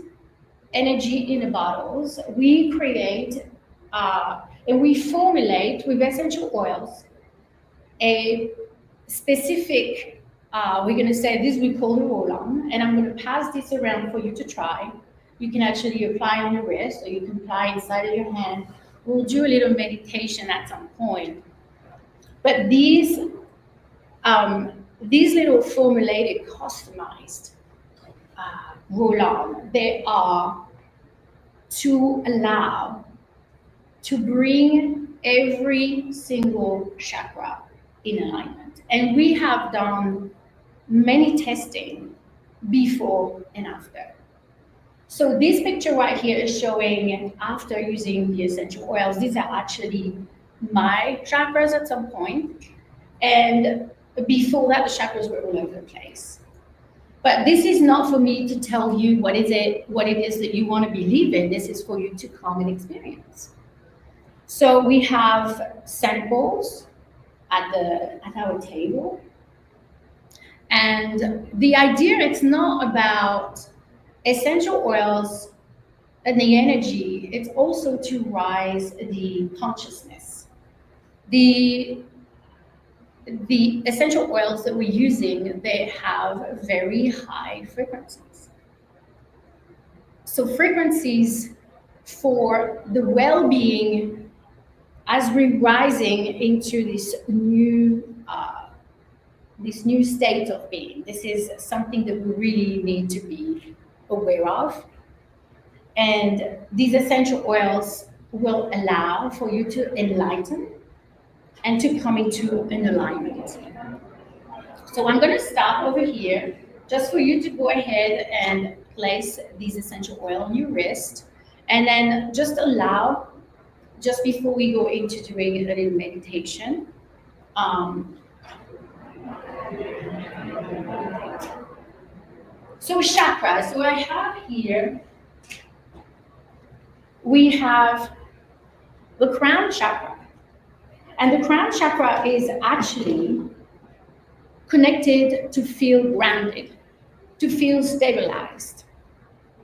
energy in the bottles, we create and we formulate with essential oils a specific, we're going to say this we call the roll-on, and I'm going to pass this around for you to try. You can actually apply on your wrist, or you can apply inside of your hand. We'll do a little meditation at some point. But these little formulated, customized roll-on, they are to allow to bring every single chakra in alignment. And we have done many testing before and after. So this picture right here is showing after using the essential oils. These are actually my chakras at some point, and before that the chakras were all over the place. But this is not for me to tell you what it is that you want to believe in. This is for you to come and experience. So we have samples at our table, and the idea, it's not about essential oils and the energy, it's also to rise the consciousness. The essential oils that we're using, they have very high frequencies. So frequencies for the well-being as we're rising into this new state of being. This is something that we really need to be aware of. And these essential oils will allow for you to enlighten and to come into an alignment. So I'm going to start over here just for you to go ahead and place these essential oil on your wrist, and then just allow, just before we go into doing a little meditation, so chakras. So I have here we have the crown chakra. And the crown chakra is actually connected to feel grounded, to feel stabilized.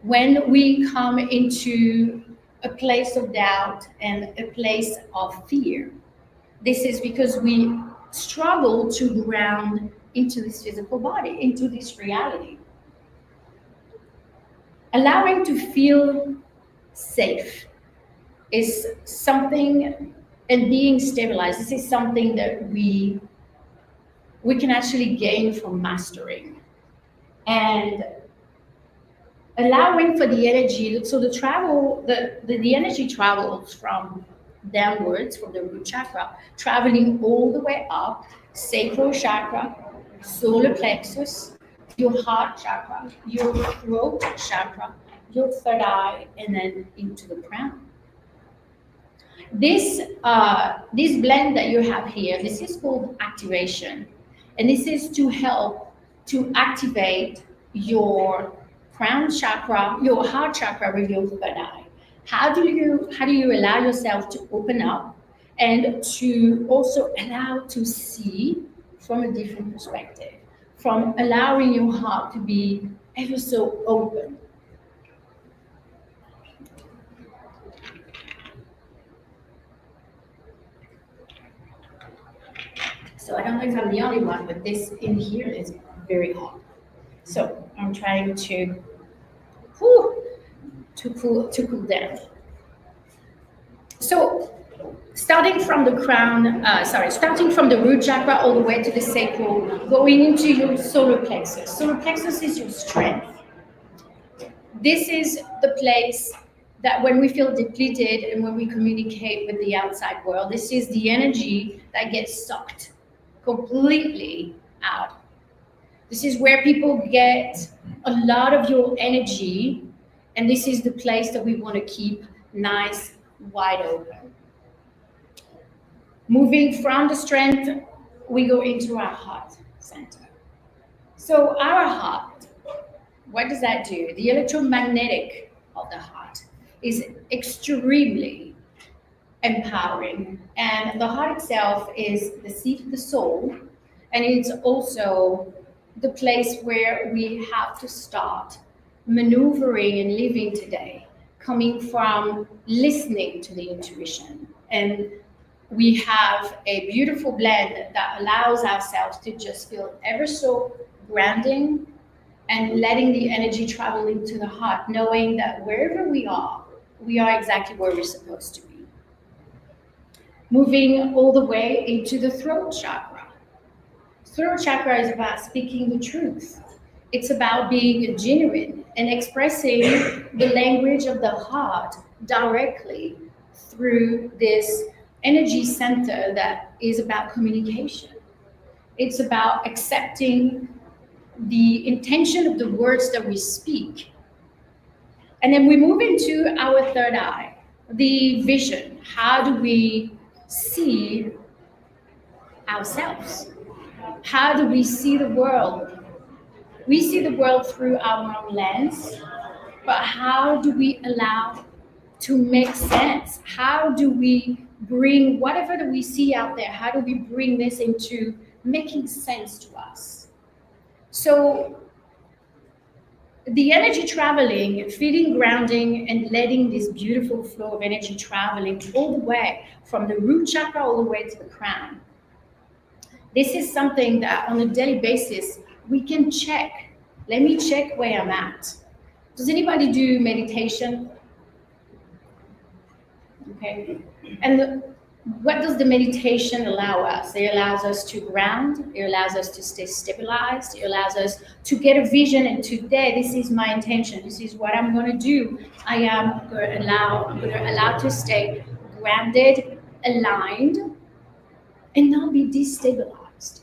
When we come into a place of doubt and a place of fear, this is because we struggle to ground into this physical body, into this reality. Allowing to feel safe is something, and being stabilized, this is something that we can actually gain from mastering. And allowing for the energy, so the energy travels from downwards, from the root chakra, traveling all the way up, sacral chakra, solar plexus, your heart chakra, your throat chakra, your third eye, and then into the crown. This blend that you have here, this is called activation, and this is to help to activate your crown chakra, your heart chakra with your third eye. How do you allow yourself to open up and to also allow to see from a different perspective, from allowing your heart to be ever so open? So I don't know if I'm the only one, but this in here is very hot. So I'm trying to cool down. So starting from the starting from the root chakra all the way to the sacral, going into your solar plexus. Solar plexus is your strength. This is the place that when we feel depleted and when we communicate with the outside world, this is the energy that gets sucked completely out. This is where people get a lot of your energy, and this is the place that we want to keep nice, wide open. Moving from the strength, we go into our heart center. So our heart, what does that do? The electromagnetic of the heart is extremely empowering, and the heart itself is the seat of the soul, and it's also the place where we have to start maneuvering and living today, coming from listening to the intuition. And we have a beautiful blend that allows ourselves to just feel ever so grounding and letting the energy travel into the heart, knowing that wherever we are exactly where we're supposed to be. Moving all the way into the throat chakra. Throat chakra is about speaking the truth. It's about being genuine and expressing the language of the heart directly through this energy center that is about communication. It's about accepting the intention of the words that we speak. And then we move into our third eye, the vision. How do we see ourselves? How do we see the world? We see the world through our own lens, but how do we allow to make sense? How do we bring whatever that we see out there, how do we bring this into making sense to us? So the energy traveling, feeling grounding, and letting this beautiful flow of energy traveling all the way from the root chakra all the way to the crown. This is something that on a daily basis we can check. Let me check where I'm at. Does anybody do meditation? Okay. And what does the meditation allow us? It allows us to ground. It allows us to stay stabilized. It allows us to get a vision. And today, this is my intention. This is what I'm going to do. I'm going to allow to stay grounded, aligned, and not be destabilized.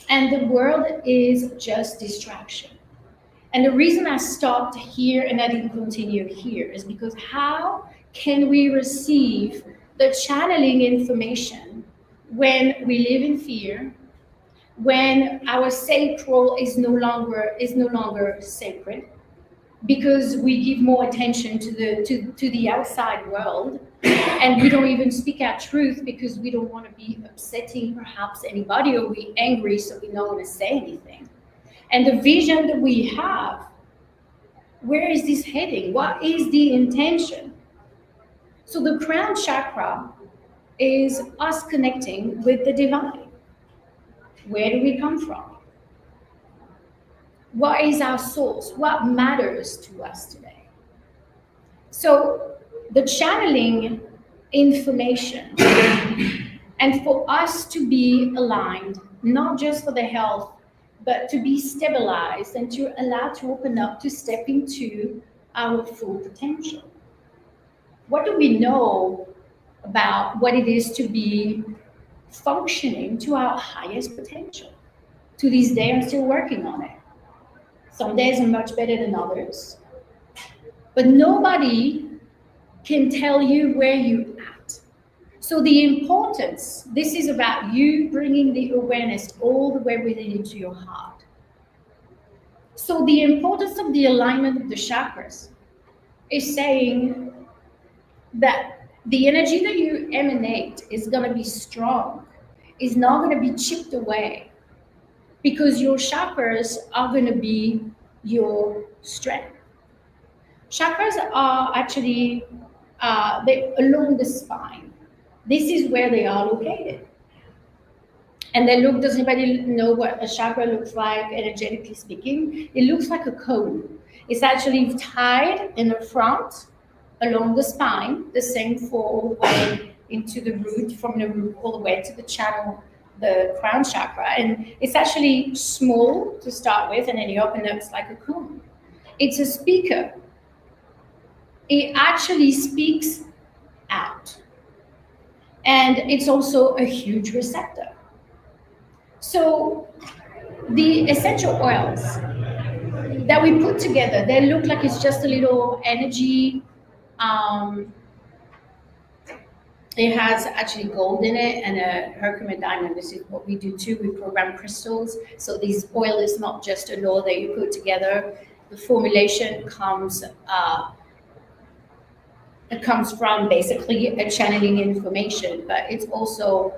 And the world is just distraction. And the reason I stopped here and I didn't continue here is because how can we receive the channeling information when we live in fear, when our sacral is no longer sacred, because we give more attention to the outside world, and we don't even speak our truth because we don't want to be upsetting perhaps anybody, or we're angry, so we're not going to say anything. And the vision that we have, where is this heading? What is the intention? So the crown chakra is us connecting with the divine. Where do we come from? What is our source? What matters to us today? So the channeling information and for us to be aligned, not just for the health, but to be stabilized and to allow to open up to step into our full potential. What do we know about what it is to be functioning to our highest potential? To this day, I'm still working on it. Some days are much better than others, but nobody can tell you where you're at. So the importance, this is about you bringing the awareness all the way within into your heart. So the importance of the alignment of the chakras is saying that the energy that you emanate is going to be strong, is not going to be chipped away, because your chakras are going to be your strength. Chakras are actually they along the spine. This is where they are located. And they look, does anybody know what a chakra looks like, energetically speaking? It looks like a cone. It's actually tied in the front along the spine, the same for all the way into the root, from the root all the way to the channel, the crown chakra. And it's actually small to start with, and then you open up, it's like a cone. It's a speaker. It actually speaks out. And it's also a huge receptor. So the essential oils that we put together, they look like it's just a little energy. It has actually gold in it and a Herkimer diamond. This is what we do too. We program crystals. So this oil is not just an oil that you put together. The formulation comes from basically a channeling information, but it's also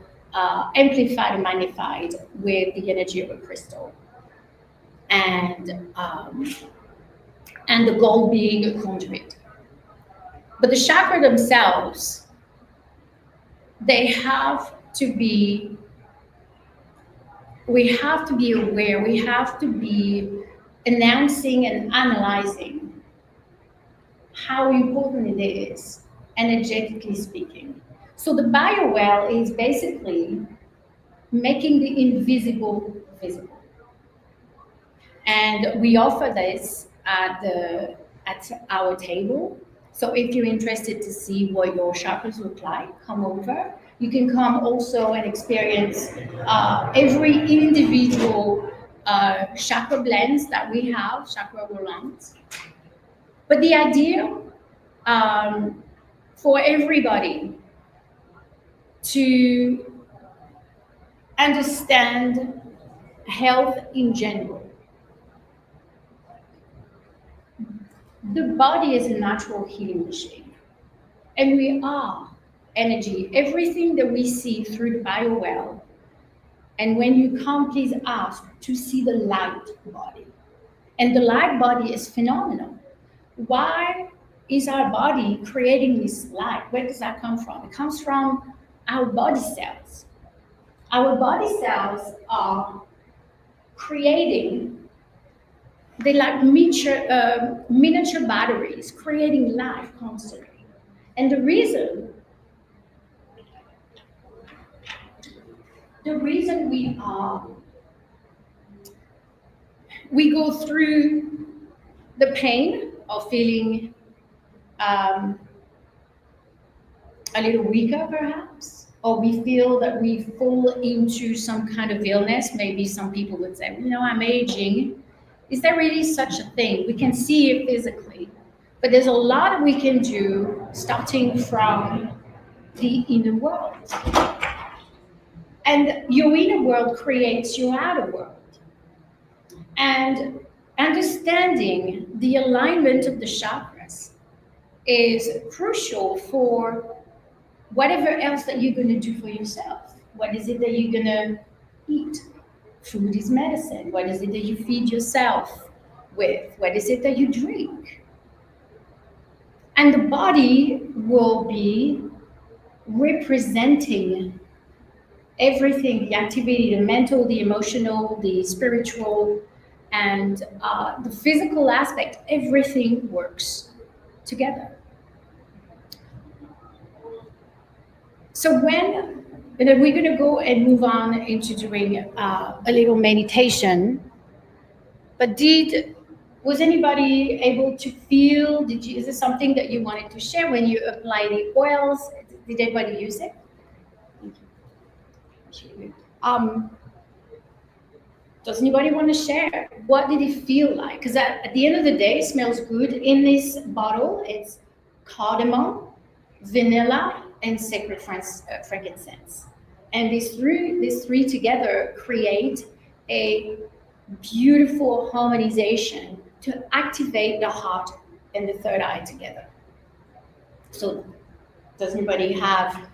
amplified and magnified with the energy of a crystal, and the gold being a conduit. But the chakra themselves, they have to be. We have to be aware. We have to be announcing and analyzing how important it is, energetically speaking. So the biowell is basically making the invisible visible. And we offer this at our table. So if you're interested to see what your chakras look like, come over. You can come also and experience every individual chakra blends that we have, chakra roulants. But the idea for everybody to understand health in general. The body is a natural healing machine, and we are energy. Everything that we see through the biowell, and when you come, please ask to see the light body. And the light body is phenomenal. Why is our body creating this light? Where does that come from? It comes from our body cells. Our body cells are creating, they like miniature batteries, creating life constantly. And the reason we go through the pain of feeling a little weaker perhaps, or we feel that we fall into some kind of illness. Maybe some people would say, I'm aging. Is there really such a thing? We can see it physically, but there's a lot we can do starting from the inner world. And your inner world creates your outer world. And understanding the alignment of the chakras is crucial for whatever else that you're going to do for yourself. What is it that you're going to eat? Food is medicine. What is it that you feed yourself with? What is it that you drink? And the body will be representing everything, the activity, the mental, the emotional, the spiritual, and the physical aspect. Everything works together. So when, and then we're going to go and move on into doing a little meditation. But was anybody able to feel? Is there something that you wanted to share when you apply the oils? Did anybody use it? Does anybody want to share? What did it feel like? Because at the end of the day, it smells good. In this bottle, it's cardamom, vanilla, and sacred frankincense. And these three together create a beautiful harmonization to activate the heart and the third eye together. So does anybody have,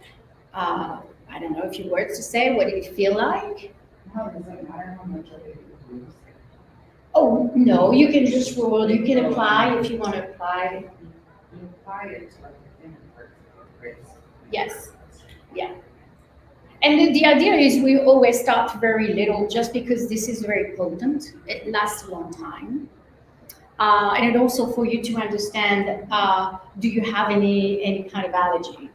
I don't know, a few words to say? What did it feel like? No, it doesn't matter how much of it you use. Oh, no, you can just roll, you can apply if you want to apply. You apply it to like the thinner parts of the face. Yes, yeah. And the idea is we always start very little just because this is very potent. It lasts a long time. And it also for you to understand, do you have any kind of allergy?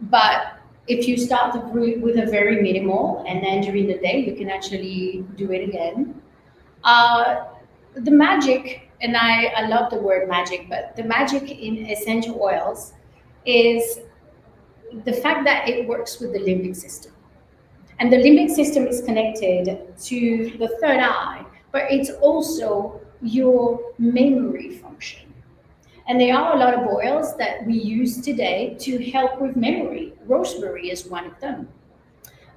But if you start with a very minimal and then during the day, you can actually do it again. The magic, and I love the word magic, but the magic in essential oils is the fact that it works with the limbic system. And the limbic system is connected to the third eye, but it's also your memory function. And there are a lot of oils that we use today to help with memory. Rosemary is one of them.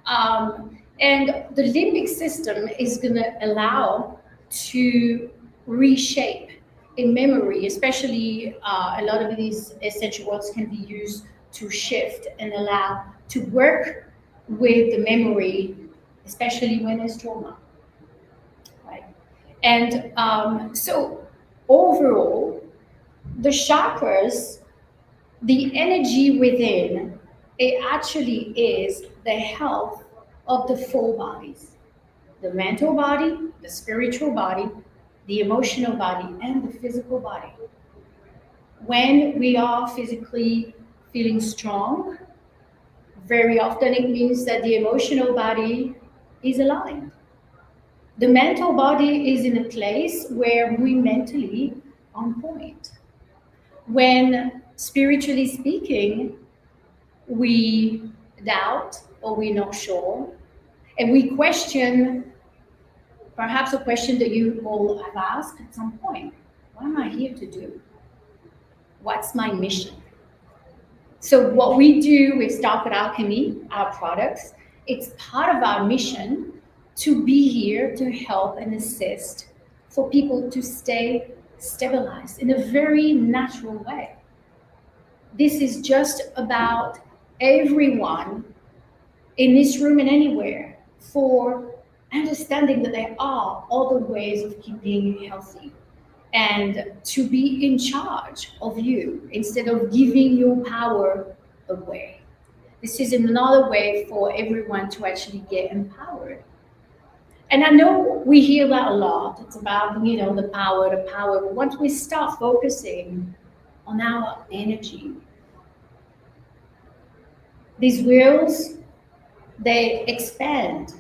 And the limbic system is going to allow to reshape a memory, especially a lot of these essential oils can be used to shift and allow to work with the memory, especially when there's trauma, right? And so overall, the chakras, the energy within, it actually is the health of the four bodies: the mental body, the spiritual body, the emotional body, and the physical body. When we are physically feeling strong, very often it means that the emotional body is aligned. The mental body is in a place where we mentally on point. When spiritually speaking, we doubt or we're not sure, and we question, perhaps a question that you all have asked at some point: what am I here to do? What's my mission? So what we do with Stark Alchemy, our products, it's part of our mission to be here to help and assist for people to stay stabilized in a very natural way. This is just about everyone in this room and anywhere for understanding that there are other ways of keeping healthy and to be in charge of you instead of giving your power away. This is another way for everyone to actually get empowered. And I know we hear that a lot. It's about, the power. But once we start focusing on our energy, these wheels, they expand.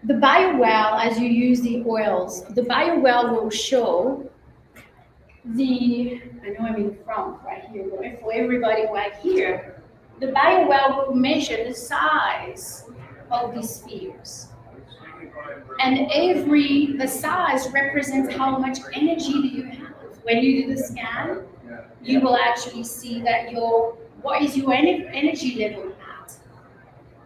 The BioWell, as you use the oils, the BioWell will show I know I'm in front right here, but for everybody right here, the BioWell will measure the size of these spheres. And the size represents how much energy do you have. When you do the scan, you will actually see that what is your energy level at?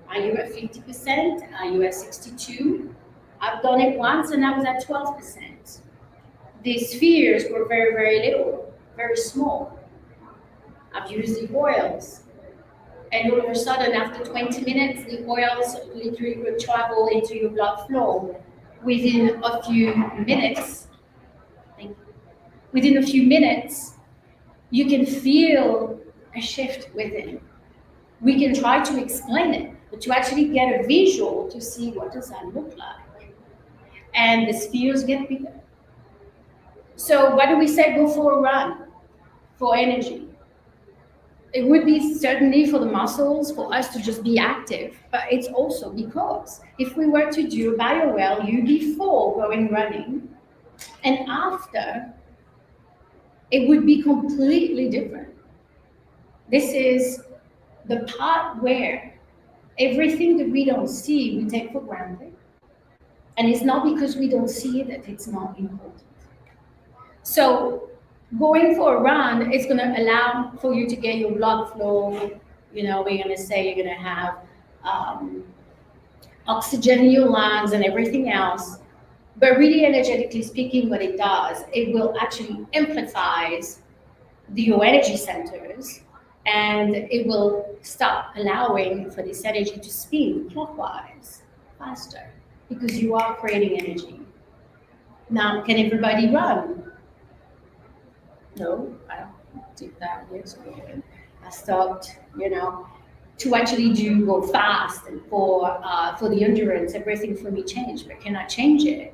Are you at 50%? Are you at 62%? I've done it once and I was at 12%. these spheres were very, very little, very small. I've used the oils. And all of a sudden, after 20 minutes, the oils literally will travel into your blood flow. Within a few minutes, you can feel a shift within. We can try to explain it, but to actually get a visual to see what does that look like. And the spheres get bigger. So what do we say? Go for a run for energy. It would be certainly for the muscles, for us to just be active, but it's also because if we were to do a biowell, you before going running and after, it would be completely different. This is the part where everything that we don't see, we take for granted. And it's not because we don't see it that it's not important. So going for a run is going to allow for you to get your blood flow. You know, we're going to say you're going to have oxygen in your lungs and everything else. But really energetically speaking, what it does, it will actually amplify your energy centers, and it will start allowing for this energy to spin clockwise faster because you are creating energy. Now, can everybody run? No, I did that years ago. I stopped, to actually go fast and for the endurance, everything for me changed. But can I change it?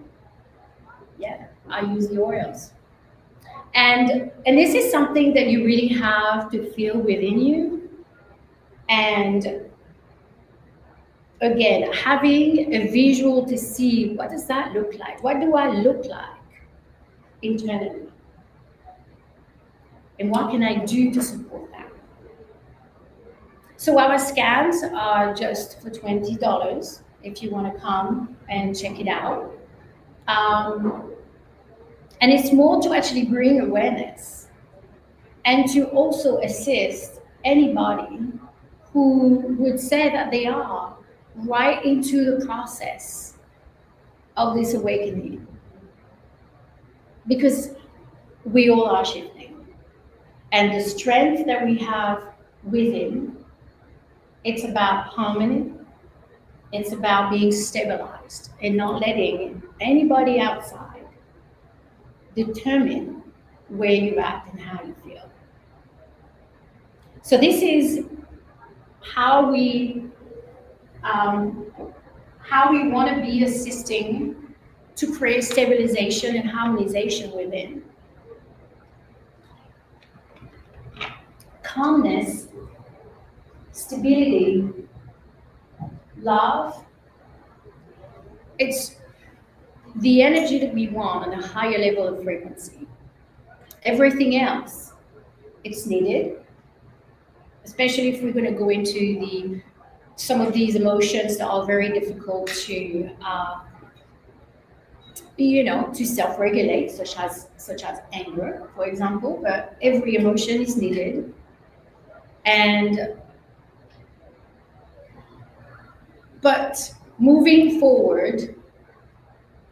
Yeah, I use the oils. And this is something that you really have to feel within you. And again, having a visual to see what does that look like? What do I look like internally? And what can I do to support that? So our scans are just for $20 if you want to come and check it out. And it's more to actually bring awareness and to also assist anybody who would say that they are right into the process of this awakening. Because we all are shifting. And the strength that we have within, it's about harmony. It's about being stabilized and not letting anybody outside determine where you act and how you feel. So this is how we want to be assisting to create stabilization and harmonization within. Calmness, stability, love, it's the energy that we want on a higher level of frequency. Everything else, it's needed, especially if we're going to go into some of these emotions that are very difficult to self-regulate, such as anger, for example. But every emotion is needed. But moving forward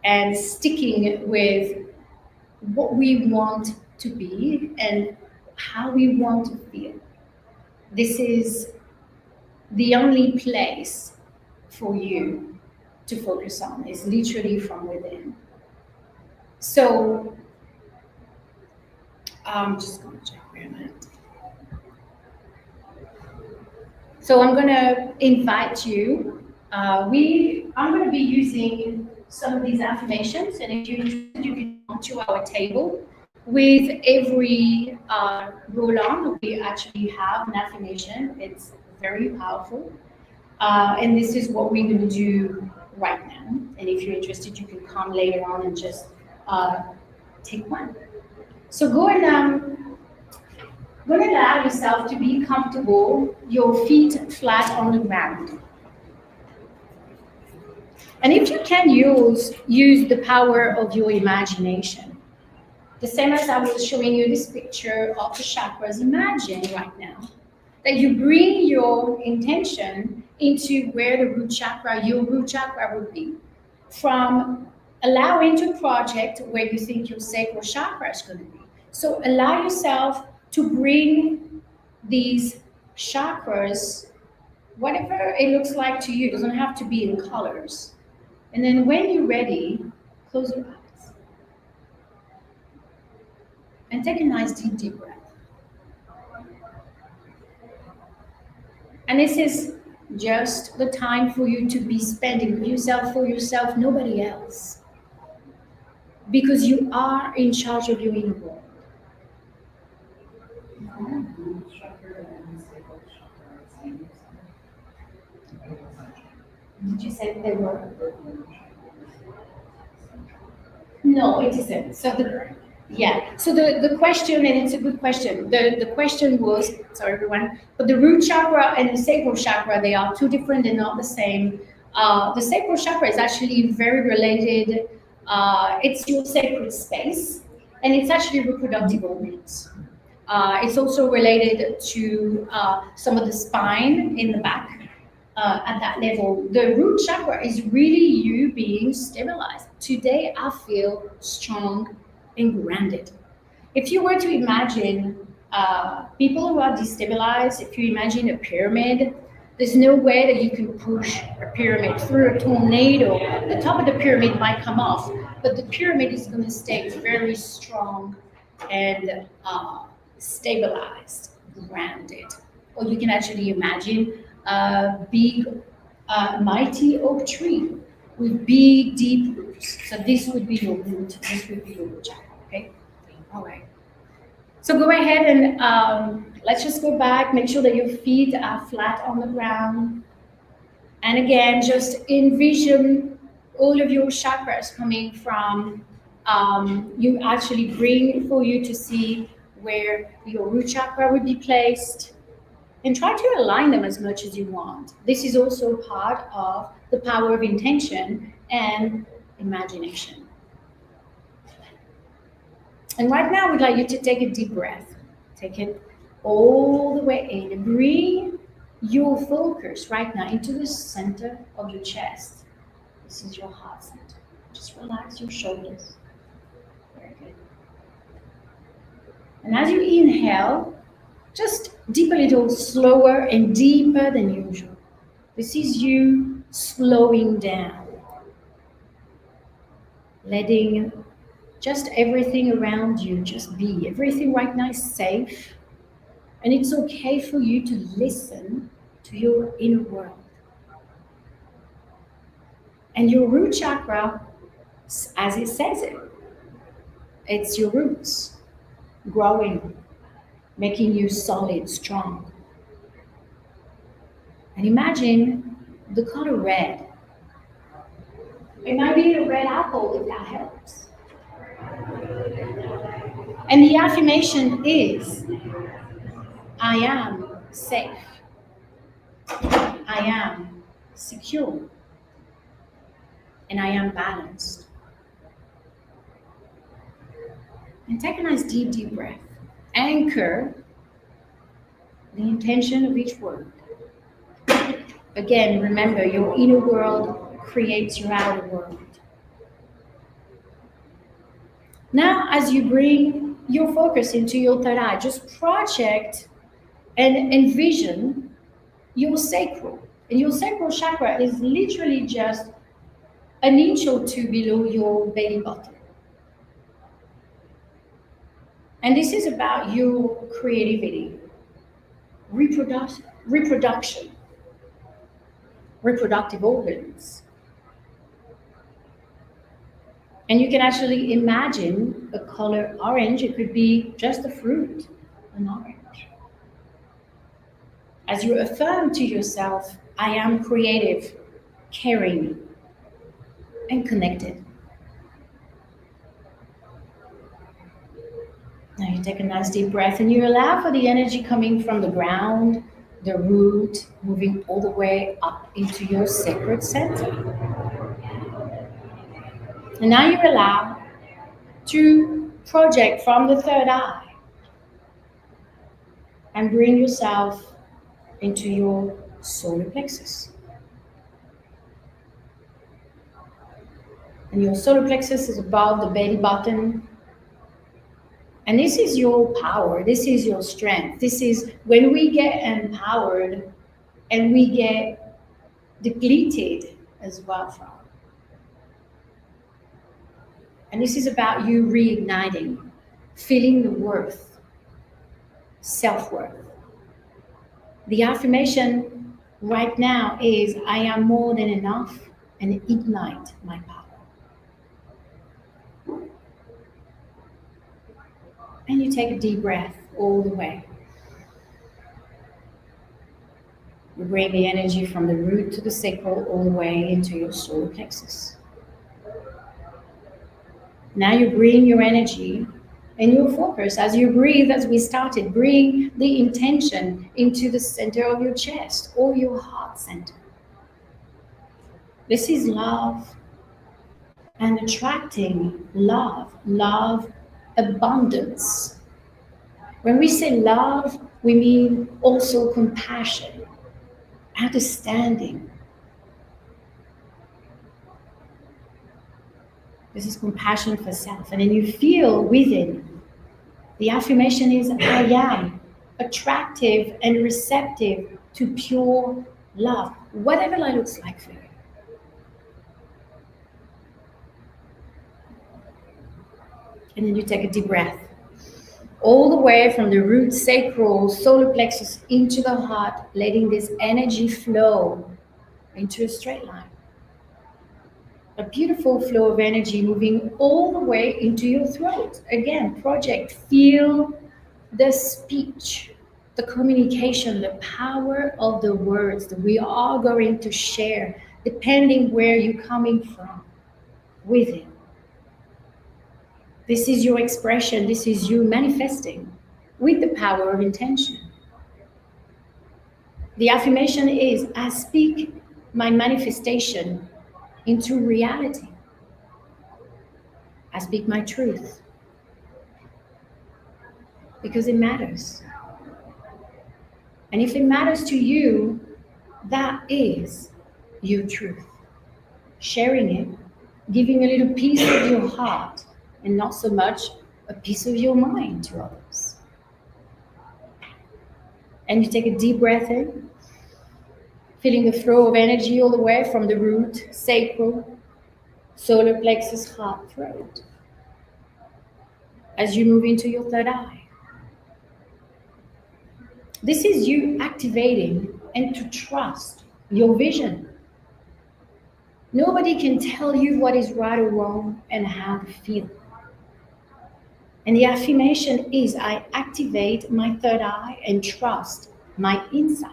and sticking with what we want to be and how we want to feel. This is the only place for you to focus on, is literally from within. So I'm just going to check for a minute. So I'm going to invite you. I'm going to be using some of these affirmations, and if you're interested, you can come to our table. With every roll-on, we actually have an affirmation. It's very powerful, and this is what we're going to do right now. And if you're interested, you can come later on and just take one. So go and allow yourself to be comfortable, your feet flat on the ground. And if you can use the power of your imagination. The same as I was showing you this picture of the chakras, imagine right now that you bring your intention into where your root chakra would be. From allow into a project where you think your sacral chakra is going to be. So allow yourself to bring these chakras, whatever it looks like to you. It doesn't have to be in colors. And then when you're ready, close your eyes and take a nice deep breath. And this is just the time for you to be spending with yourself, for yourself, nobody else. Because you are in charge of your inner world. Did you say they were? No, it isn't. So the question, and it's a good question. The question was, sorry everyone, but the root chakra and the sacral chakra, they are two different, they're not the same. The sacral chakra is actually very related. It's your sacred space, and it's actually reproductive organs. It's also related to some of the spine in the back. At that level, the root chakra is really you being stabilized. Today, I feel strong and grounded. If you were to imagine people who are destabilized, if you imagine a pyramid, there's no way that you can push a pyramid through a tornado. The top of the pyramid might come off, but the pyramid is going to stay very strong and stabilized, grounded. Or you can actually imagine a big, mighty oak tree with big, deep roots. So this would be your root. This would be your root chakra. Okay. All right. So go ahead and let's just go back. Make sure that your feet are flat on the ground. And again, just envision all of your chakras coming from. You actually bring for you to see where your root chakra would be placed. And try to align them as much as you want. This is also part of the power of intention and imagination. And right now, we'd like you to take a deep breath. Take it all the way in and bring your focus right now into the center of your chest. This is your heart center. Just relax your shoulders. Very good. And as you inhale, just deep a little slower and deeper than usual. This is you slowing down. Letting just everything around you just be. Everything right now is safe. And it's okay for you to listen to your inner world. And your root chakra, as it says it, it's your roots growing, making you solid, strong. And imagine the color red. It might be a red apple if that helps. And the affirmation is, I am safe. I am secure. And I am balanced. And take a nice deep, deep breath. Anchor the intention of each word. Again, remember, your inner world creates your outer world. Now, as you bring your focus into your third eye, just project and envision your sacral. And your sacral chakra is literally just an inch or two below your belly button. And this is about your creativity, reproduction, reproductive organs. And you can actually imagine a color orange. It could be just a fruit, an orange. As you affirm to yourself, I am creative, caring, and connected. Now you take a nice deep breath and you allow for the energy coming from the ground, the root, moving all the way up into your sacred center. And now you allow to project from the third eye and bring yourself into your solar plexus. And your solar plexus is above the belly button. And this is your power. This is your strength. This is when we get empowered and we get depleted as well from. And this is about you reigniting, feeling the worth, self-worth. The affirmation right now is, I am more than enough, and ignite my power. And you take a deep breath all the way. You bring the energy from the root to the sacral all the way into your solar plexus. Now you bring your energy and your focus. As you breathe, as we started, bring the intention into the center of your chest or your heart center. This is love and attracting love, abundance. When we say love, we mean also compassion, understanding. This is compassion for self. And then you feel within. The affirmation is, I am attractive and receptive to pure love, whatever that looks like for you. And then you take a deep breath all the way from the root, sacral, solar plexus into the heart, letting this energy flow into a straight line. A beautiful flow of energy moving all the way into your throat. Again, project, feel the speech, the communication, the power of the words that we are going to share, depending where you're coming from with it. This is your expression. This is you manifesting with the power of intention. The affirmation is, I speak my manifestation into reality. I speak my truth because it matters. And if it matters to you, that is your truth. Sharing it, giving a little piece of your heart and not so much a piece of your mind to others. And you take a deep breath in, feeling the flow of energy all the way from the root, sacral, solar plexus, heart, throat. As you move into your third eye. This is you activating and to trust your vision. Nobody can tell you what is right or wrong and how to feel. And the affirmation is, I activate my third eye and trust my insight.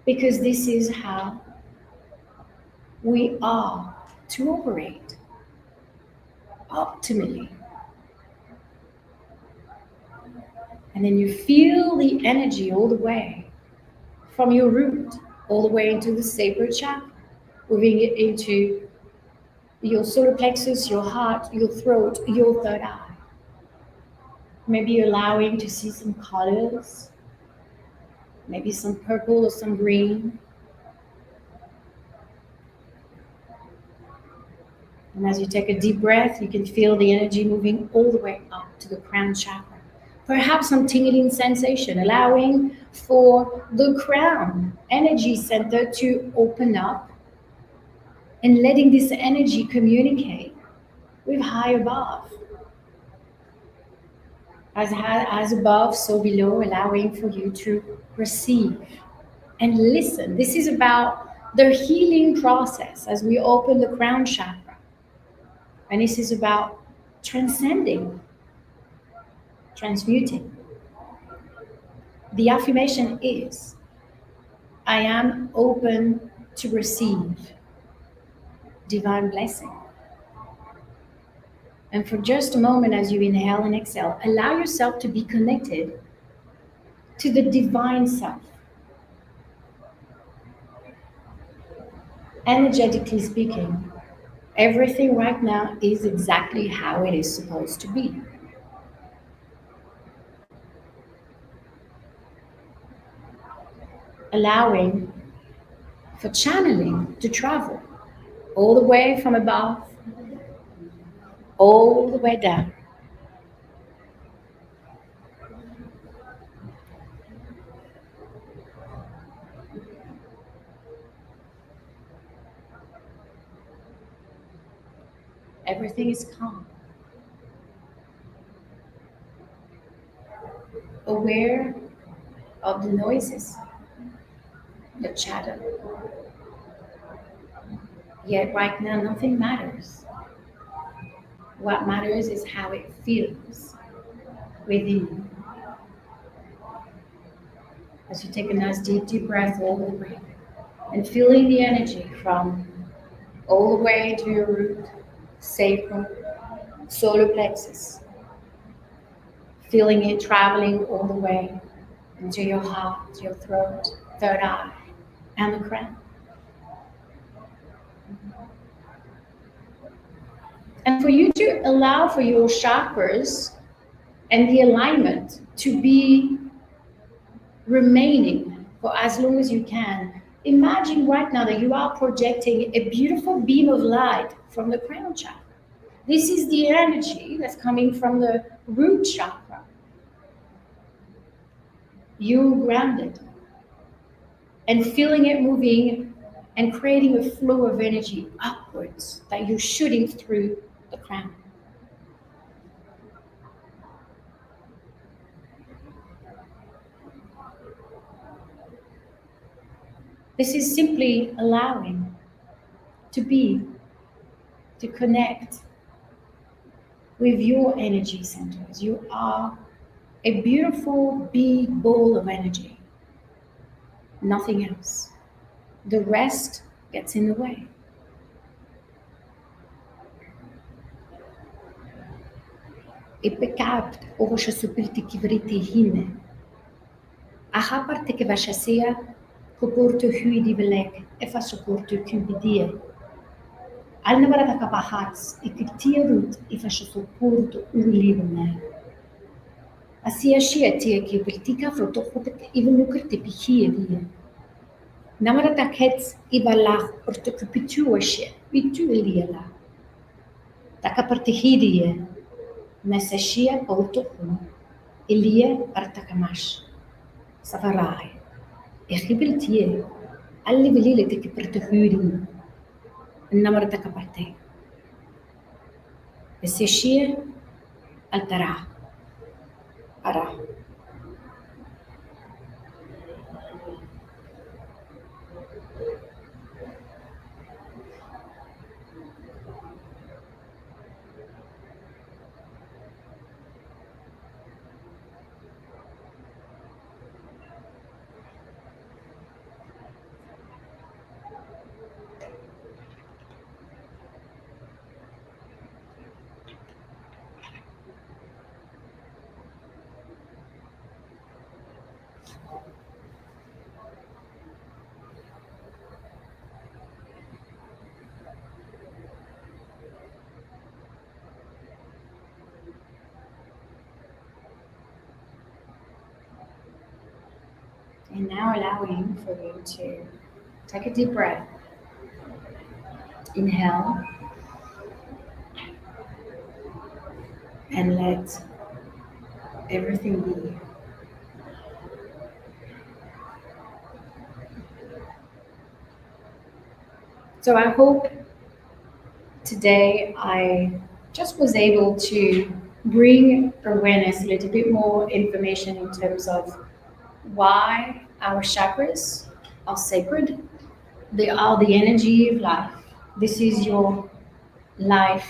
Because this is how we are to operate optimally. And then you feel the energy all the way from your root, all the way into the sacral chakra, moving it into your solar plexus, your heart, your throat, your third eye. Maybe allowing to see some colors, maybe some purple or some green. And as you take a deep breath, you can feel the energy moving all the way up to the crown chakra. Perhaps some tingling sensation, allowing for the crown energy center to open up and letting this energy communicate with high above. As above, so below, allowing for you to receive and listen. This is about the healing process as we open the crown chakra. And this is about transcending, transmuting. The affirmation is, I am open to receive divine blessing. And for just a moment, as you inhale and exhale, allow yourself to be connected to the divine self. Energetically speaking, everything right now is exactly how it is supposed to be. Allowing for channeling to travel all the way from above, all the way down. Everything is calm. Aware of the noises, the chatter. Yet right now, nothing matters. What matters is how it feels within you. As you take a nice deep breath all the way and feeling the energy from all the way to your root, sacral, solar plexus. Feeling it traveling all the way into your heart, your throat, third eye, and the crown. And for you to allow for your chakras and the alignment to be remaining for as long as you can, imagine right now that you are projecting a beautiful beam of light from the crown chakra. This is the energy that's coming from the root chakra. You're grounded and feeling it moving and creating a flow of energy upwards that you're shooting through the crown. This is simply allowing to be, to connect with your energy centers. You are a beautiful big ball of energy. Nothing else. The rest gets in the way. E pekapt over shasupilti kivriti hine. Aha parte ke vashasia kuportu hui di velek e fasuportu kubidie. Alna barata kapahats e kirtia rut e fasuportu ulibne. Asia shia tia ki viltika frotokotet even lukrti pichie die. Namarata kets ibalach portu kupitu ashe bitu eliela. Taka partihidie. Mesashia Autohun, Elia Artakamash, Savarai, Echibiltie, Alli Vilile Tiki Pertuhurin, Namartakaparte, Mesashia Altara, Ara. And now allowing for you to take a deep breath. Inhale. And let everything be. So I hope today I just was able to bring awareness, a little bit more information in terms of why our chakras are sacred. They are the energy of life. This is your life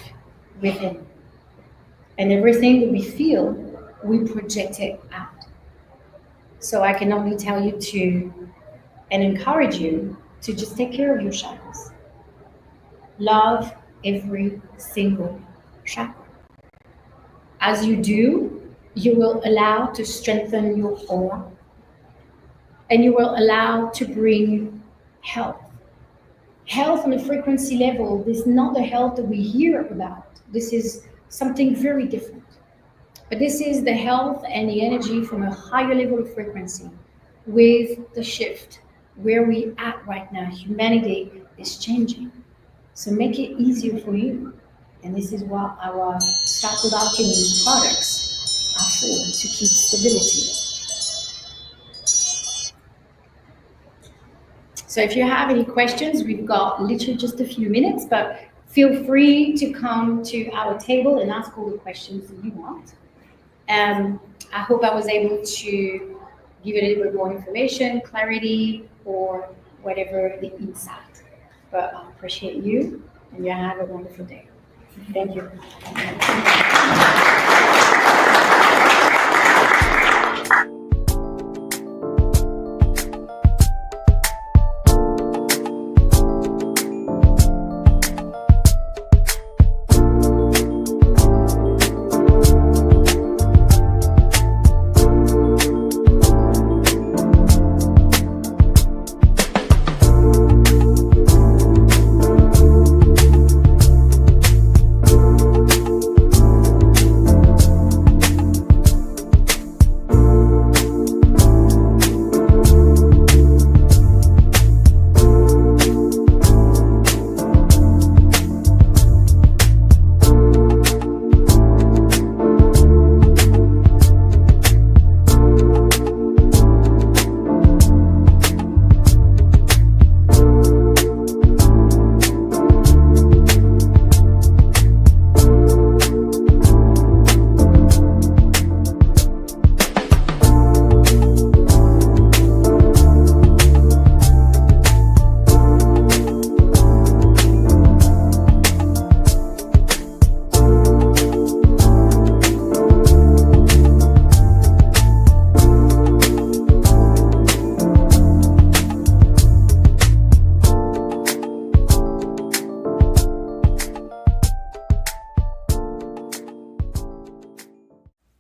within. And everything that we feel, we project it out. So I can only tell you to, and encourage you to just take care of your chakras. Love every single chakra. As you do, you will allow to strengthen your aura, and you will allow to bring health. Health on a frequency level is not the health that we hear about. This is something very different. But this is the health and the energy from a higher level of frequency with the shift where we at right now. Humanity is changing. So make it easier for you. And this is what our Start with Alchemy products are for, to keep stability. So if you have any questions, we've got literally just a few minutes, but feel free to come to our table and ask all the questions that you want. I hope I was able to give you a little bit more information, clarity, or whatever the insight. But I appreciate you, and you have a wonderful day. Thank you.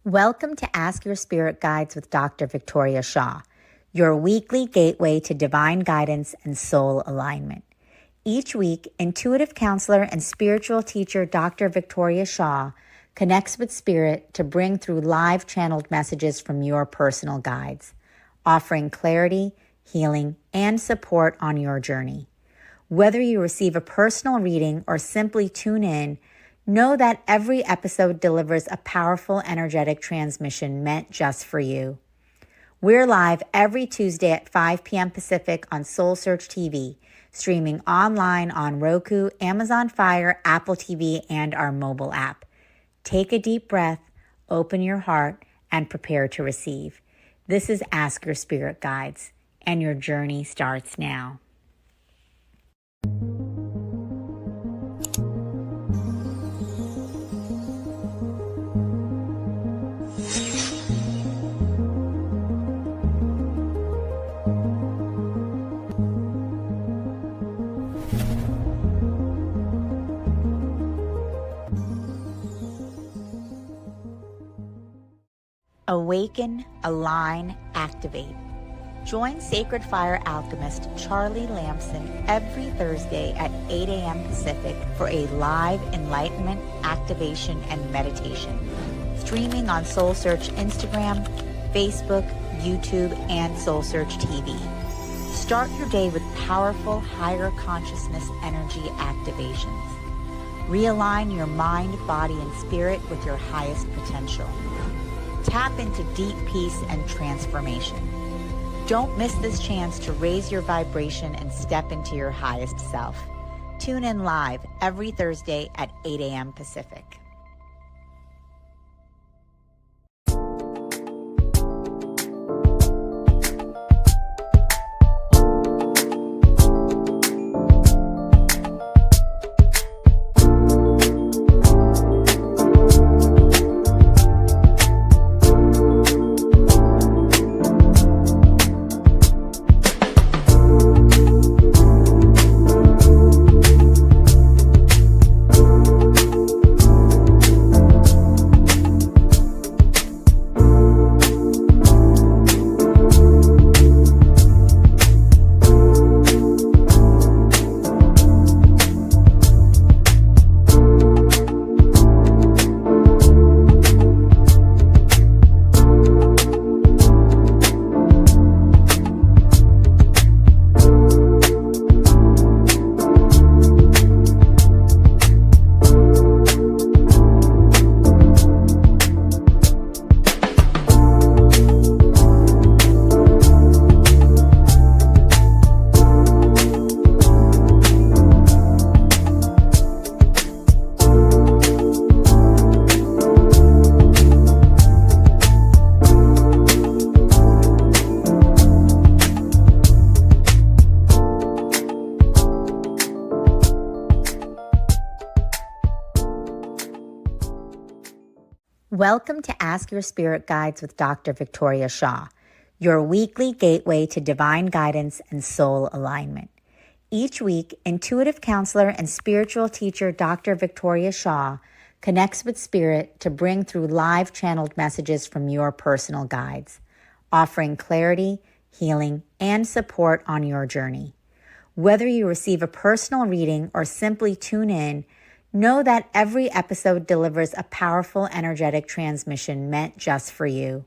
Welcome to Ask Your Spirit Guides with Dr. Victoria Shaw, your weekly gateway to divine guidance and soul alignment. Each week, intuitive counselor and spiritual teacher Dr. Victoria Shaw connects with spirit to bring through live channeled messages from your personal guides, offering clarity, healing, and support on your journey. Whether you receive a personal reading or simply tune in, know that every episode delivers a powerful energetic transmission meant just for you. We're live every Tuesday at 5 p.m. Pacific on SoulSearch TV, streaming online on Roku, Amazon Fire, Apple TV, and our mobile app. Take a deep breath, open your heart, and prepare to receive. This is Ask Your Spirit Guides, and your journey starts now. Awaken, align, activate. Join Sacred Fire alchemist Charlie Lamson every Thursday at 8 a.m. Pacific for a live enlightenment, activation, and meditation. Streaming on SoulSearch Instagram, Facebook, YouTube, and SoulSearch TV. Start your day with powerful, higher consciousness energy activations. Realign your mind, body, and spirit with your highest potential. Tap into deep peace and transformation. Don't miss this chance to raise your vibration and step into your highest self. Tune in live every Thursday at 8 a.m. Pacific. Welcome to Ask Your Spirit Guides with Dr. Victoria Shaw, your weekly gateway to divine guidance and soul alignment. Each week, intuitive counselor and spiritual teacher Dr. Victoria Shaw connects with spirit to bring through live channeled messages from your personal guides, offering clarity, healing, and support on your journey. Whether you receive a personal reading or simply tune in, know that every episode delivers a powerful energetic transmission meant just for you.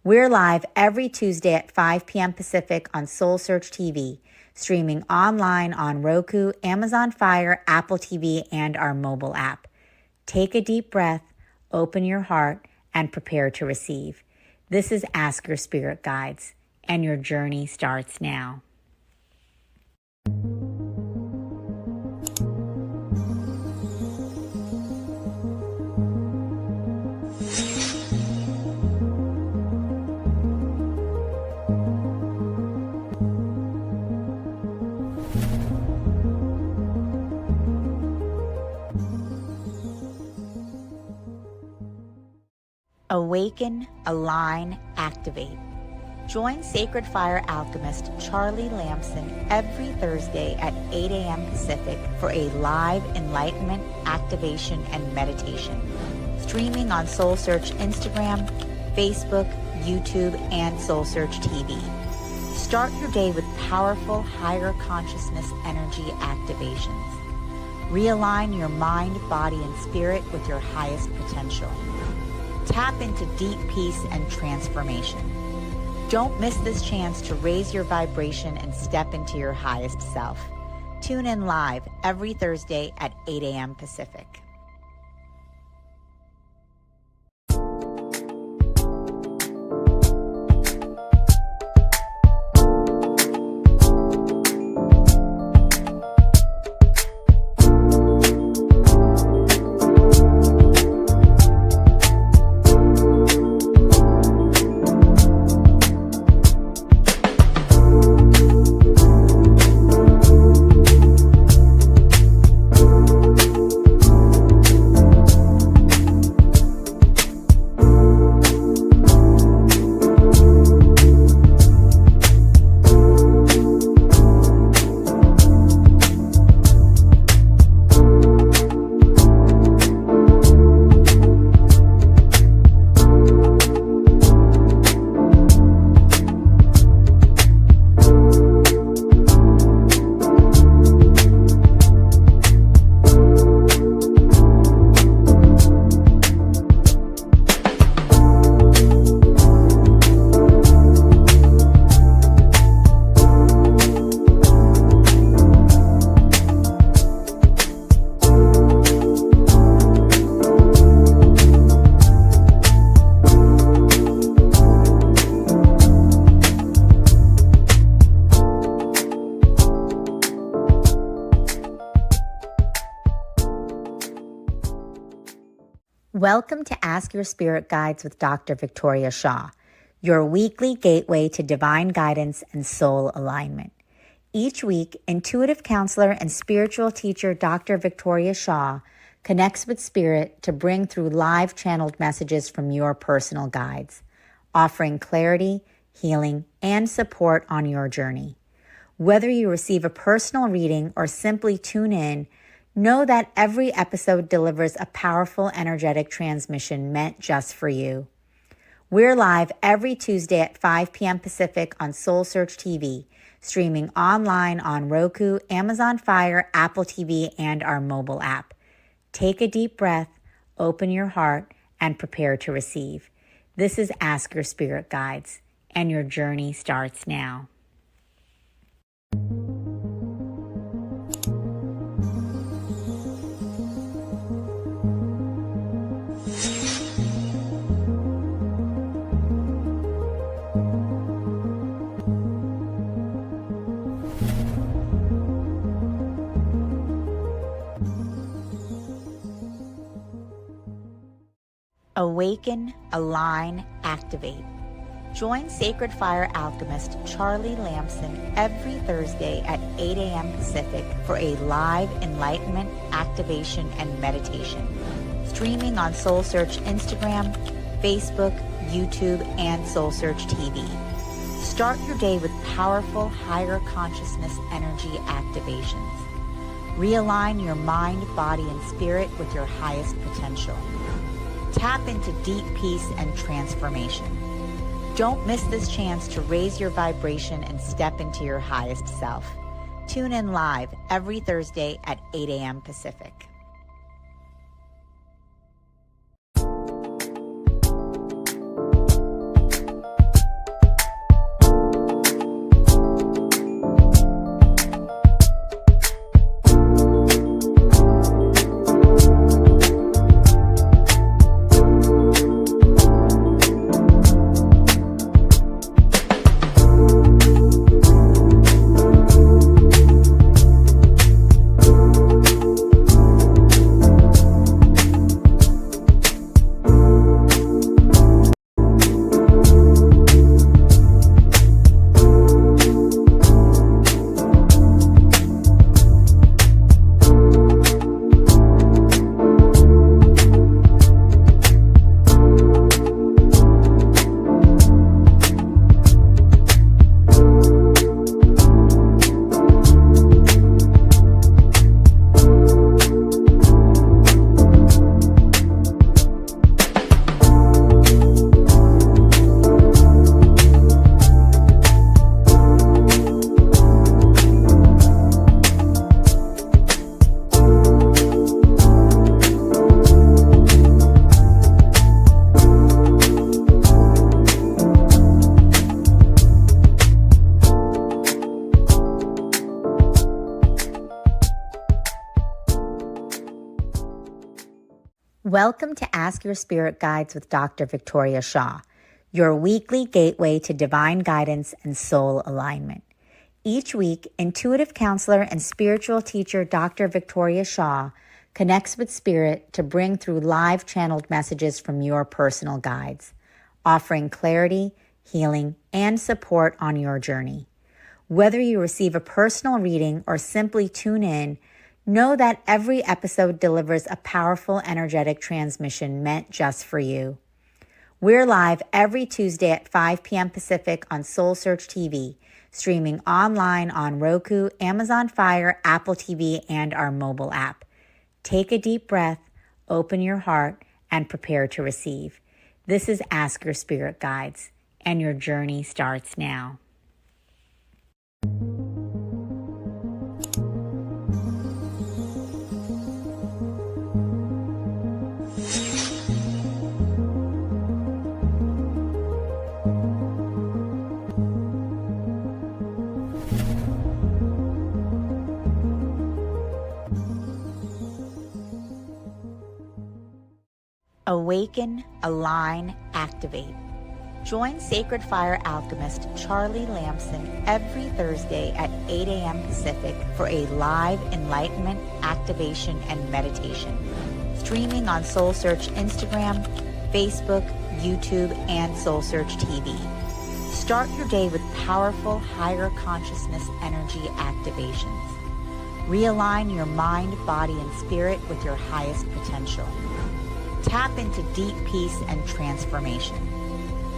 We're live every Tuesday at 5 p.m. Pacific on SoulSearch TV, streaming online on Roku, Amazon Fire, Apple TV, and our mobile app. Take a deep breath, open your heart, and prepare to receive. This is Ask Your Spirit Guides, and your journey starts now. Awaken, align, activate. Join Sacred Fire alchemist Charlie Lamson every Thursday at 8 a.m. Pacific for a live enlightenment, activation, and meditation. Streaming on SoulSearch Instagram, Facebook, YouTube, and SoulSearch TV. Start your day with powerful higher consciousness energy activations. Realign your mind, body, and spirit with your highest potential. Tap into deep peace and transformation. Don't miss this chance to raise your vibration and step into your highest self. Tune in live every Thursday at 8 a.m. Pacific. Welcome to Ask Your Spirit Guides with Dr. Victoria Shaw, your weekly gateway to divine guidance and soul alignment. Each week, intuitive counselor and spiritual teacher Dr. Victoria Shaw connects with spirit to bring through live channeled messages from your personal guides, offering clarity, healing, and support on your journey. Whether you receive a personal reading or simply tune in, know that every episode delivers a powerful energetic transmission meant just for you. We're live every Tuesday at 5 p.m. Pacific on SoulSearch TV, streaming online on Roku, Amazon Fire, Apple TV, and our mobile app. Take a deep breath, open your heart, and prepare to receive. This is Ask Your Spirit Guides, and your journey starts now. Awaken, align, activate. Join Sacred Fire alchemist Charlie Lamson every Thursday at 8 a.m. Pacific for a live enlightenment, activation, and meditation, streaming on SoulSearch Instagram, Facebook, YouTube, and SoulSearch TV. Start your day with powerful higher consciousness energy activations. Realign your mind, body, and spirit with your highest potential. Tap into deep peace and transformation. Don't miss this chance to raise your vibration and step into your highest self. Tune in live every Thursday at 8 a.m. Pacific. Welcome to Ask Your Spirit Guides with Dr. Victoria Shaw, your weekly gateway to divine guidance and soul alignment. Each week, intuitive counselor and spiritual teacher Dr. Victoria Shaw connects with spirit to bring through live channeled messages from your personal guides, offering clarity, healing, and support on your journey. Whether you receive a personal reading or simply tune in, know that every episode delivers a powerful energetic transmission meant just for you. We're live every Tuesday at 5 p.m. Pacific on SoulSearch TV, streaming online on Roku, Amazon Fire, Apple TV, and our mobile app. Take a deep breath, open your heart, and prepare to receive. This is Ask Your Spirit Guides, and your journey starts now. Awaken, align, activate. Join Sacred Fire alchemist Charlie Lamson every Thursday at 8 a.m. Pacific for a live enlightenment, activation, and meditation, streaming on SoulSearch Instagram, Facebook, YouTube, and SoulSearch TV. Start your day with powerful higher consciousness energy activations. Realign your mind, body, and spirit with your highest potential. Tap into deep peace and transformation.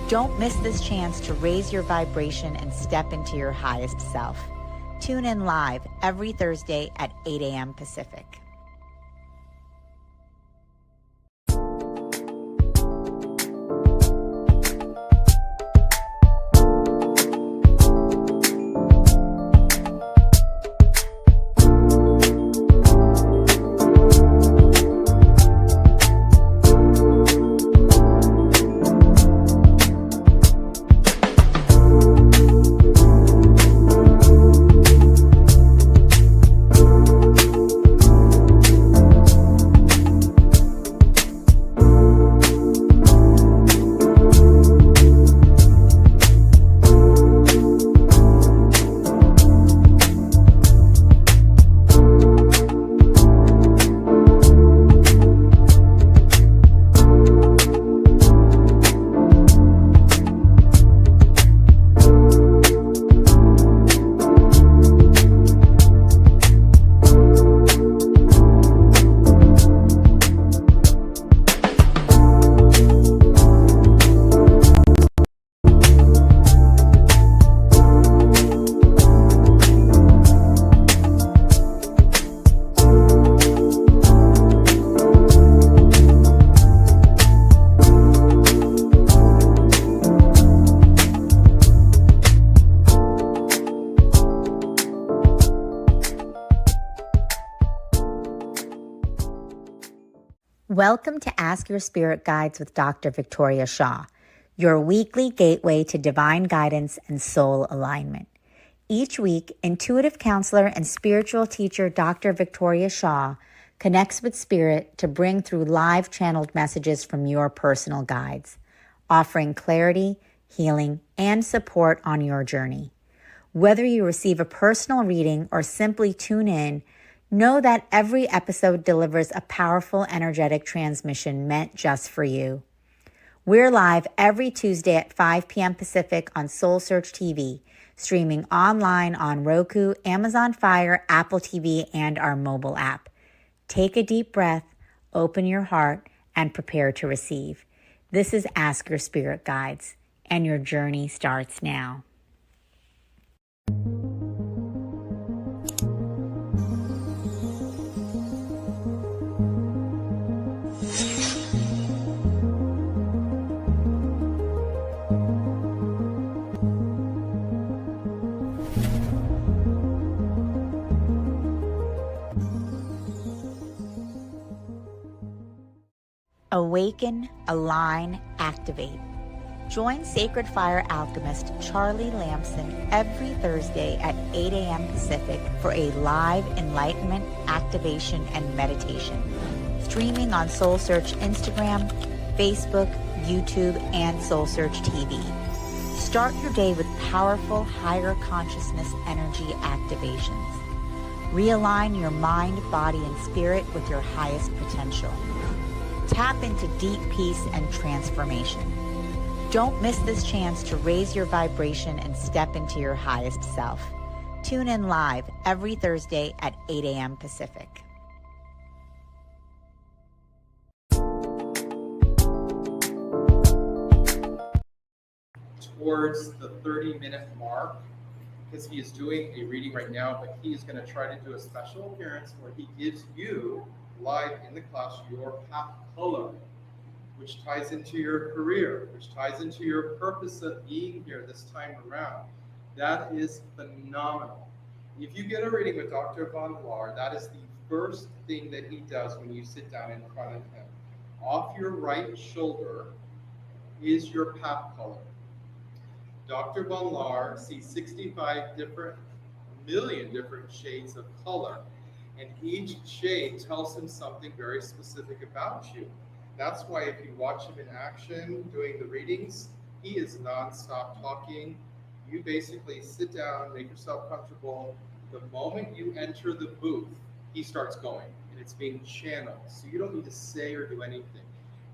Don't miss this chance to raise your vibration and step into your highest self. Tune in live every Thursday at 8 a.m. Pacific. Welcome to Ask Your Spirit Guides with Dr. Victoria Shaw, your weekly gateway to divine guidance and soul alignment. Each week, intuitive counselor and spiritual teacher Dr. Victoria Shaw connects with spirit to bring through live channeled messages from your personal guides, offering clarity, healing, and support on your journey. Whether you receive a personal reading or simply tune in, know that every episode delivers a powerful energetic transmission meant just for you. We're live every Tuesday at 5 p.m. Pacific on SoulSearch TV, streaming online on Roku, Amazon Fire, Apple TV, and our mobile app. Take a deep breath, open your heart, and prepare to receive. This is Ask Your Spirit Guides, and your journey starts now. Awaken, align, activate. Join Sacred Fire alchemist Charlie Lamson every Thursday at 8 a.m. Pacific for a live enlightenment, activation, and meditation. Streaming on SoulSearch Instagram, Facebook, YouTube, and SoulSearch TV. Start your day with powerful higher consciousness energy activations. Realign your mind, body, and spirit with your highest potential. Tap into deep peace and transformation. Don't miss this chance to raise your vibration and step into your highest self. Tune in live every Thursday at 8 a.m. Pacific. Towards the 30-minute mark, because he is doing a reading right now, but he is going to try to do a special appearance where he gives you live in the class your path color, which ties into your career, which ties into your purpose of being here this time around. That is phenomenal. If you get a reading with Dr. Von Lahr, that is the first thing that he does when you sit down in front of him. Off your right shoulder is your path color. Dr. Von Lahr sees 65 million different shades of color, and each shade tells him something very specific about you. That's why if you watch him in action doing the readings, he is nonstop talking. You basically sit down, make yourself comfortable. The moment you enter the booth, he starts going, and it's being channeled. So you don't need to say or do anything.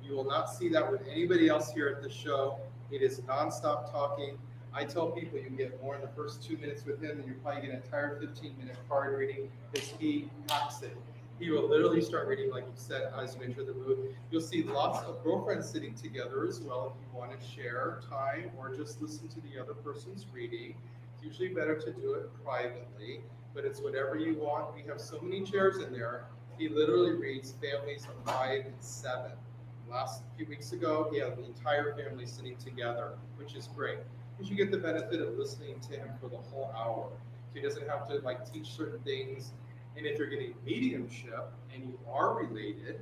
You will not see that with anybody else here at the show. It is nonstop talking. I tell people you get more in the first 2 minutes with him than you probably get an entire 15-minute card reading, because he packs it. He will literally start reading, like you said, as you enter the booth. You'll see lots of girlfriends sitting together as well if you want to share time or just listen to the other person's reading. It's usually better to do it privately, but it's whatever you want. We have so many chairs in there. He literally reads families of 5 and 7. Last few weeks ago, he had the entire family sitting together, which is great, because you get the benefit of listening to him for the whole hour. So he doesn't have to teach certain things. And if you're getting mediumship and you are related,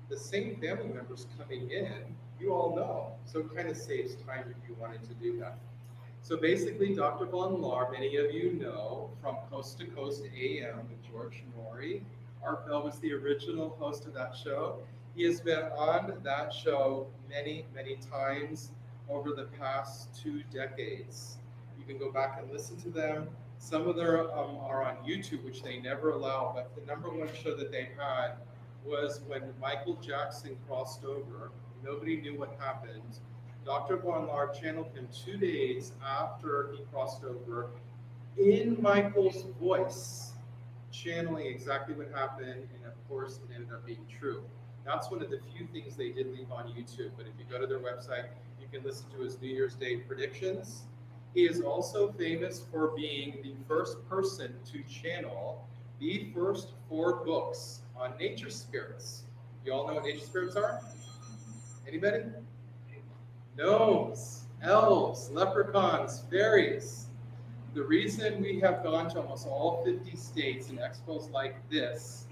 the same family members coming in, you all know. So it kind of saves time if you wanted to do that. So basically, Dr. Von Lahr, many of you know from Coast to Coast AM with George Norrie. Art Bell was the original host of that show. He has been on that show many, many times over the past 2 decades. You can go back and listen to them. Some of them are on YouTube, which they never allow, but the #1 show that they had was when Michael Jackson crossed over. Nobody knew what happened. Dr. Von Lahr channeled him 2 days after he crossed over in Michael's voice, channeling exactly what happened, and of course it ended up being true. That's one of the few things they did leave on YouTube, but if you go to their website, you can listen to his New Year's Day predictions. He is also famous for being the first person to channel the first 4 books on nature spirits. You all know what nature spirits are? Anybody? Gnomes, elves, leprechauns, fairies. The reason we have gone to almost all 50 states in expos like this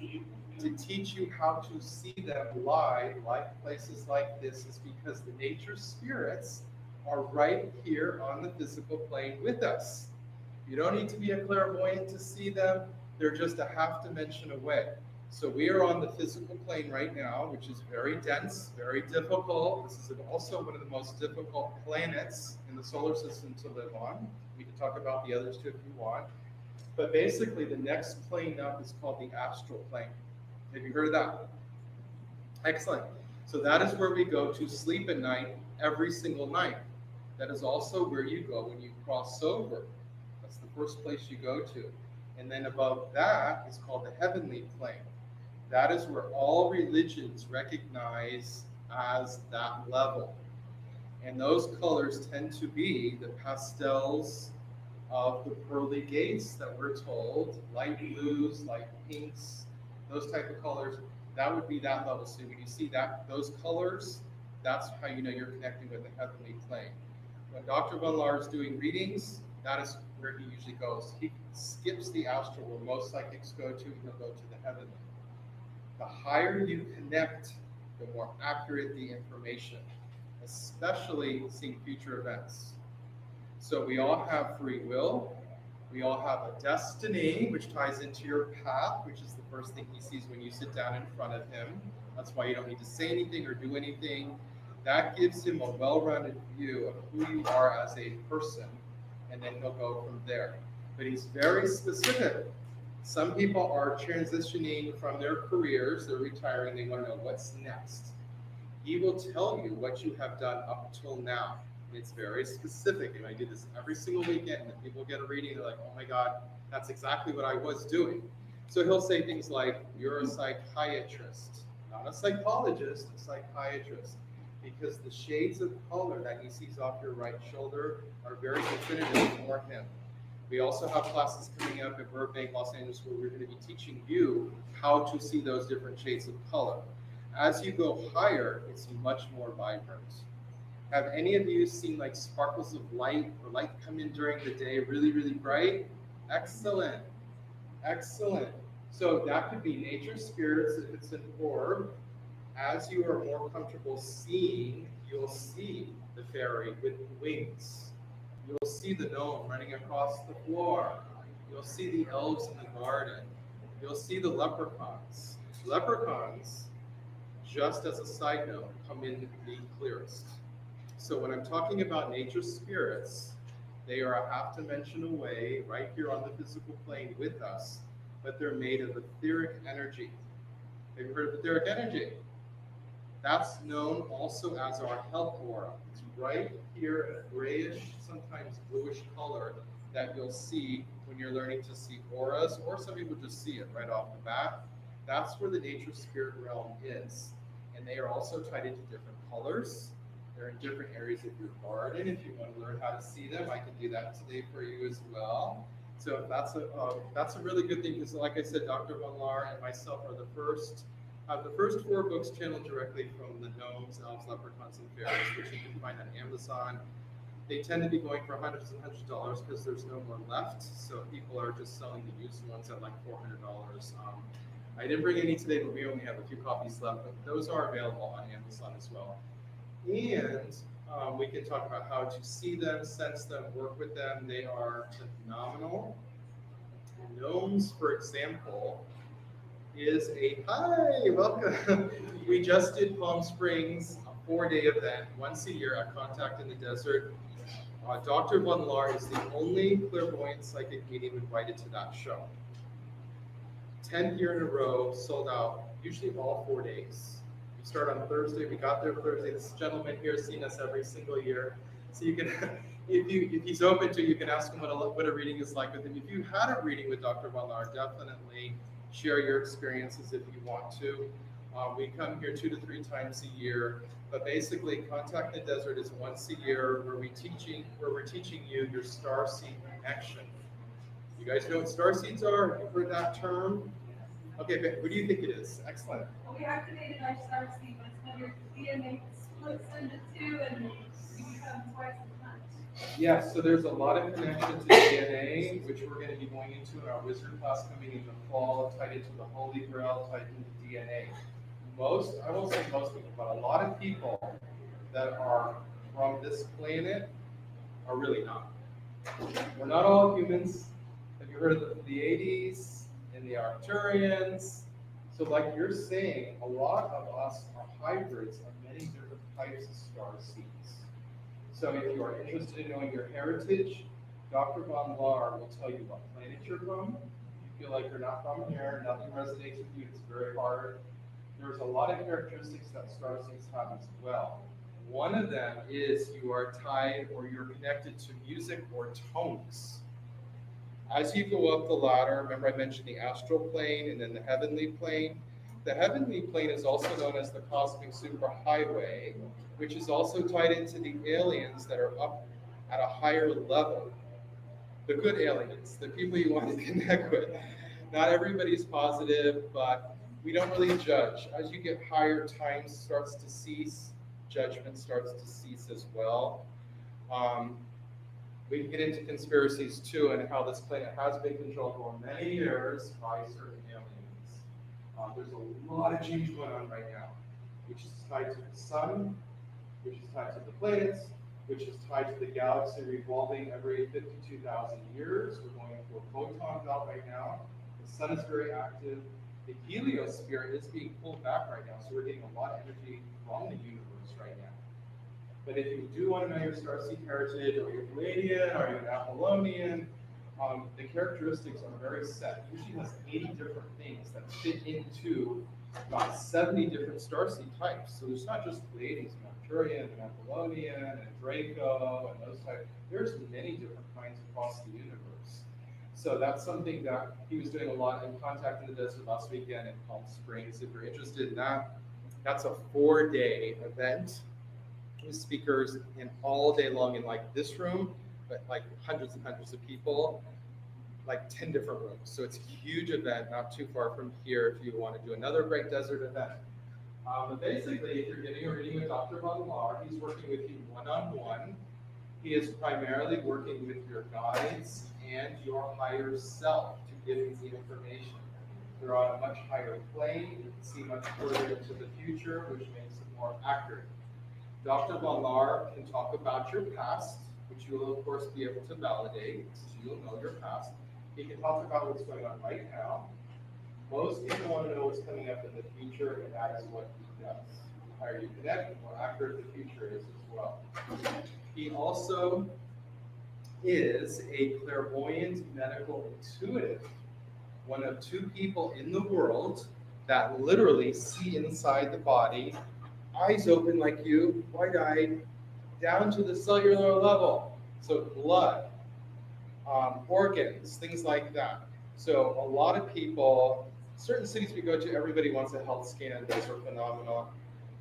to teach you how to see them live, like places like this, is because the nature spirits are right here on the physical plane with us. You don't need to be a clairvoyant to see them. They're just a half dimension away. So we are on the physical plane right now, which is very dense, very difficult. This is also one of the most difficult planets in the solar system to live on. We can talk about the others too if you want. But basically, the next plane up is called the astral plane. Have you heard of that? Excellent. So that is where we go to sleep at night every single night. That is also where you go when you cross over. That's the first place you go to. And then above that is called the heavenly plane. That is where all religions recognize as that level. And those colors tend to be the pastels of the pearly gates that we're told, light blues, light pinks, those type of colors. That would be that level. So when you see that those colors, that's how you know you're connecting with the heavenly plane. When Dr. Von Lahr is doing readings, that is where he usually goes. He skips the astral where most psychics go to, and he'll go to the heavenly. The higher you connect, the more accurate the information, especially seeing future events. So we all have free will. We all have a destiny, which ties into your path, which is the first thing he sees when you sit down in front of him. That's why you don't need to say anything or do anything. That gives him a well-rounded view of who you are as a person, and then he'll go from there. But he's very specific. Some people are transitioning from their careers, they're retiring, they want to know what's next. He will tell you what you have done up till now. It's very specific, and I do this every single weekend, and people get a reading, they're like, oh my God, that's exactly what I was doing. So he'll say things like, you're a psychiatrist, not a psychologist, a psychiatrist, because the shades of color that he sees off your right shoulder are very definitive for him. We also have classes coming up at Burbank, Los Angeles, where we're going to be teaching you how to see those different shades of color. As you go higher, it's much more vibrant. Have any of you seen like sparkles of light or light come in during the day really, really bright? Excellent. Excellent. So that could be nature spirits if it's an orb. As you are more comfortable seeing, you'll see the fairy with wings. You'll see the gnome running across the floor. You'll see the elves in the garden. You'll see the leprechauns. Leprechauns, just as a side note, come in the clearest. So when I'm talking about nature spirits, they are a half dimension away, right here on the physical plane with us, but they're made of etheric energy. Have you heard of etheric energy? That's known also as our health aura. It's right here in a grayish, sometimes bluish color that you'll see when you're learning to see auras, or some people just see it right off the bat. That's where the nature spirit realm is. And they are also tied into different colors. They're in different areas of your garden. If you want to learn how to see them, I can do that today for you as well. So that's a really good thing, because like I said, Dr. Von Lahr and myself are the first 4 books channeled directly from the gnomes, elves, leprechauns, and fairies, which you can find on Amazon. They tend to be going for hundreds and hundreds of dollars because there's no more left. So people are just selling the used ones at like $400. I didn't bring any today, but we only have a few copies left. But those are available on Amazon as well. And we can talk about how to see them, sense them, work with them. They are phenomenal. Gnomes, for example, is hi, welcome. We just did Palm Springs, a 4-day event, once a year at Contact in the Desert. Dr. Von Lahr is the only clairvoyant psychic medium invited to that show. 10th year in a row, sold out, usually all 4 days. We start on Thursday, we got there Thursday. This gentleman here has seen us every single year. So you can, if he's open to, you can ask him what a reading is like with him. If you had a reading with Dr. Von Lahr, definitely share your experiences if you want to. We come here 2 to 3 times a year, but basically Contact in the Desert is once a year where we're teaching you your starseed connection. You guys know what starseeds are? Have you heard that term? Okay, but what do you think it is? Excellent. Well, we activated our starseed when your DNA splits into 2 and you become twice as much. Yes, so there's a lot of connection to DNA, which we're going to be going into in our wizard class coming in the fall, tied into the Holy Grail, tied into DNA. I won't say most people, but a lot of people that are from this planet are really not. We're not all humans. Have you heard of the 80s and the Arcturians? So like you're saying, a lot of us are hybrids of many different types of star seeds. So if you are interested in knowing your heritage, Dr. Von Lahr will tell you what planet you're from. If you feel like you're not from here, nothing resonates with you, it's very hard. There's a lot of characteristics that star seeds have as well. One of them is you are tied or you're connected to music or tones. As you go up the ladder, remember I mentioned the astral plane and then the heavenly plane. The heavenly plane is also known as the cosmic superhighway, which is also tied into the aliens that are up at a higher level. The good aliens, the people you want to connect with. Not everybody's positive, but we don't really judge. As you get higher, time starts to cease, judgment starts to cease as well. We can get into conspiracies too, and how this planet has been controlled for many years by certain aliens. There's a lot of change going on right now, which is tied to the sun, which is tied to the planets, which is tied to the galaxy revolving every 52,000 years. We're going through a photon belt right now. The sun is very active. The heliosphere is being pulled back right now, so we're getting a lot of energy from the universe right now. But if you do want to know your starseed heritage, or you're Palladian, or you're an Apollonian, the characteristics are very set. It usually has 80 different things that fit into about 70 different starseed types. So there's not just Pleiadians and Arcturian and Apollonian and Draco and those types. There's many different kinds across the universe. So that's something that he was doing a lot in Contact in the Desert last weekend in Palm Springs. If you're interested in that, that's a 4-day event with speakers in all day long in like this room, but like hundreds and hundreds of people, like 10 different rooms. So it's a huge event, not too far from here if you want to do another great desert event. But basically, if you're getting a reading with Dr. Von Lahr, he's working with you one-on-one. He is primarily working with your guides and your higher self to give you the information. They're on a much higher plane. You can see much further into the future, which makes it more accurate. Dr. Von Lahr can talk about your past, which you will of course be able to validate, so you'll know your past. He can talk about what's going on right now. Most people want to know what's coming up in the future, and that is what he does. The higher you connect, the more accurate the future is as well. He also is a clairvoyant medical intuitive, one of 2 people in the world that literally see inside the body, eyes open like you, wide-eyed, down to the cellular level. So blood, organs, things like that. So a lot of people, certain cities we go to, everybody wants a health scan, those are phenomenal.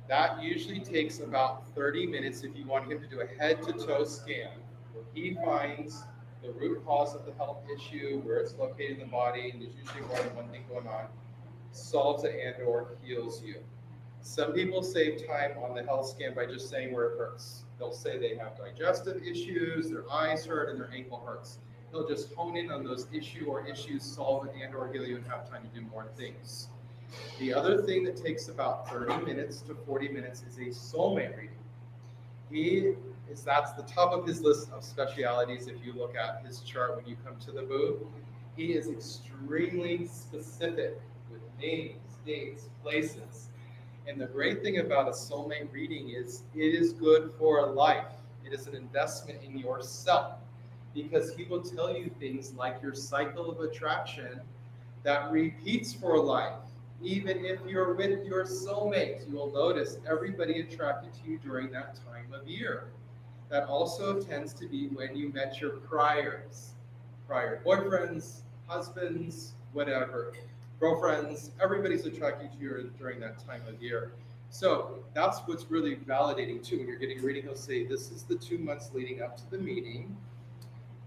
That usually takes about 30 minutes if you want him to do a head-to-toe scan, where he finds the root cause of the health issue, where it's located in the body, and there's usually more than one thing going on, solves it and or heals you. Some people save time on the health scan by just saying where it hurts. They'll say they have digestive issues, their eyes hurt, and their ankle hurts. They'll just hone in on those issues, solve it, and or heal you, and have time to do more things. The other thing that takes about 30 minutes to 40 minutes is a soulmate reading. That's the top of his list of specialities if you look at his chart when you come to the booth. He is extremely specific with names, dates, places. And the great thing about a soulmate reading is it is good for life. It is an investment in yourself, because he will tell you things like your cycle of attraction that repeats for life. Even if you're with your soulmate, you will notice everybody attracted to you during that time of year. That also tends to be when you met your prior boyfriends, husbands, whatever, girlfriends. Everybody's attracted to you during that time of year. So that's what's really validating too. When you're getting a reading, he'll say, this is the 2 months leading up to the meeting.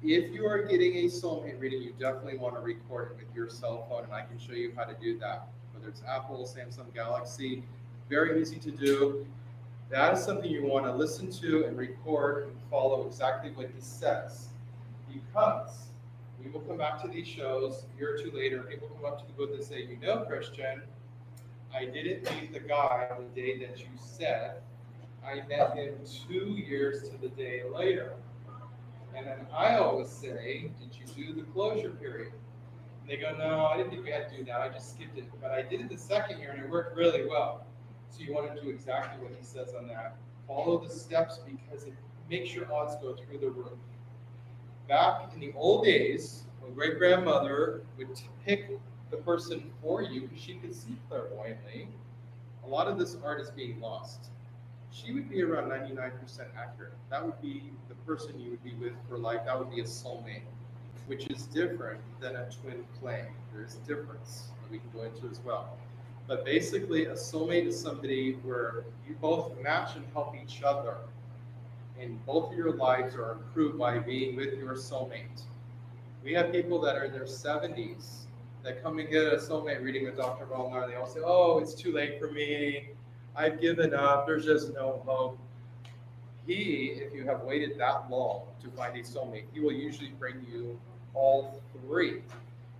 If you are getting a soulmate reading, you definitely want to record it with your cell phone, and I can show you how to do that. Whether it's Apple, Samsung, Galaxy, very easy to do. That is something you want to listen to and record and follow exactly what he says. Because we will come back to these shows a year or two later, people come up to the booth and say, you know, Christian, I didn't meet the guy the day that you said. I met him 2 years to the day later. And then I always say, did you do the closure period? And they go, no, I didn't think we had to do that. I just skipped it. But I did it the second year and it worked really well. So you want to do exactly what he says on that. Follow the steps because it makes your odds go through the roof. Back in the old days, when great-grandmother would pick the person for you because she could see clairvoyantly, a lot of this art is being lost. She would be around 99% accurate. That would be the person you would be with for life. That would be a soulmate, which is different than a twin flame. There's a difference that we can go into as well. But basically, a soulmate is somebody where you both match and help each other. And both of your lives are improved by being with your soulmate. We have people that are in their 70s that come and get a soulmate reading with Dr. Valnar. They all say, oh, it's too late for me. I've given up. There's just no hope. If you have waited that long to find a soulmate, he will usually bring you all three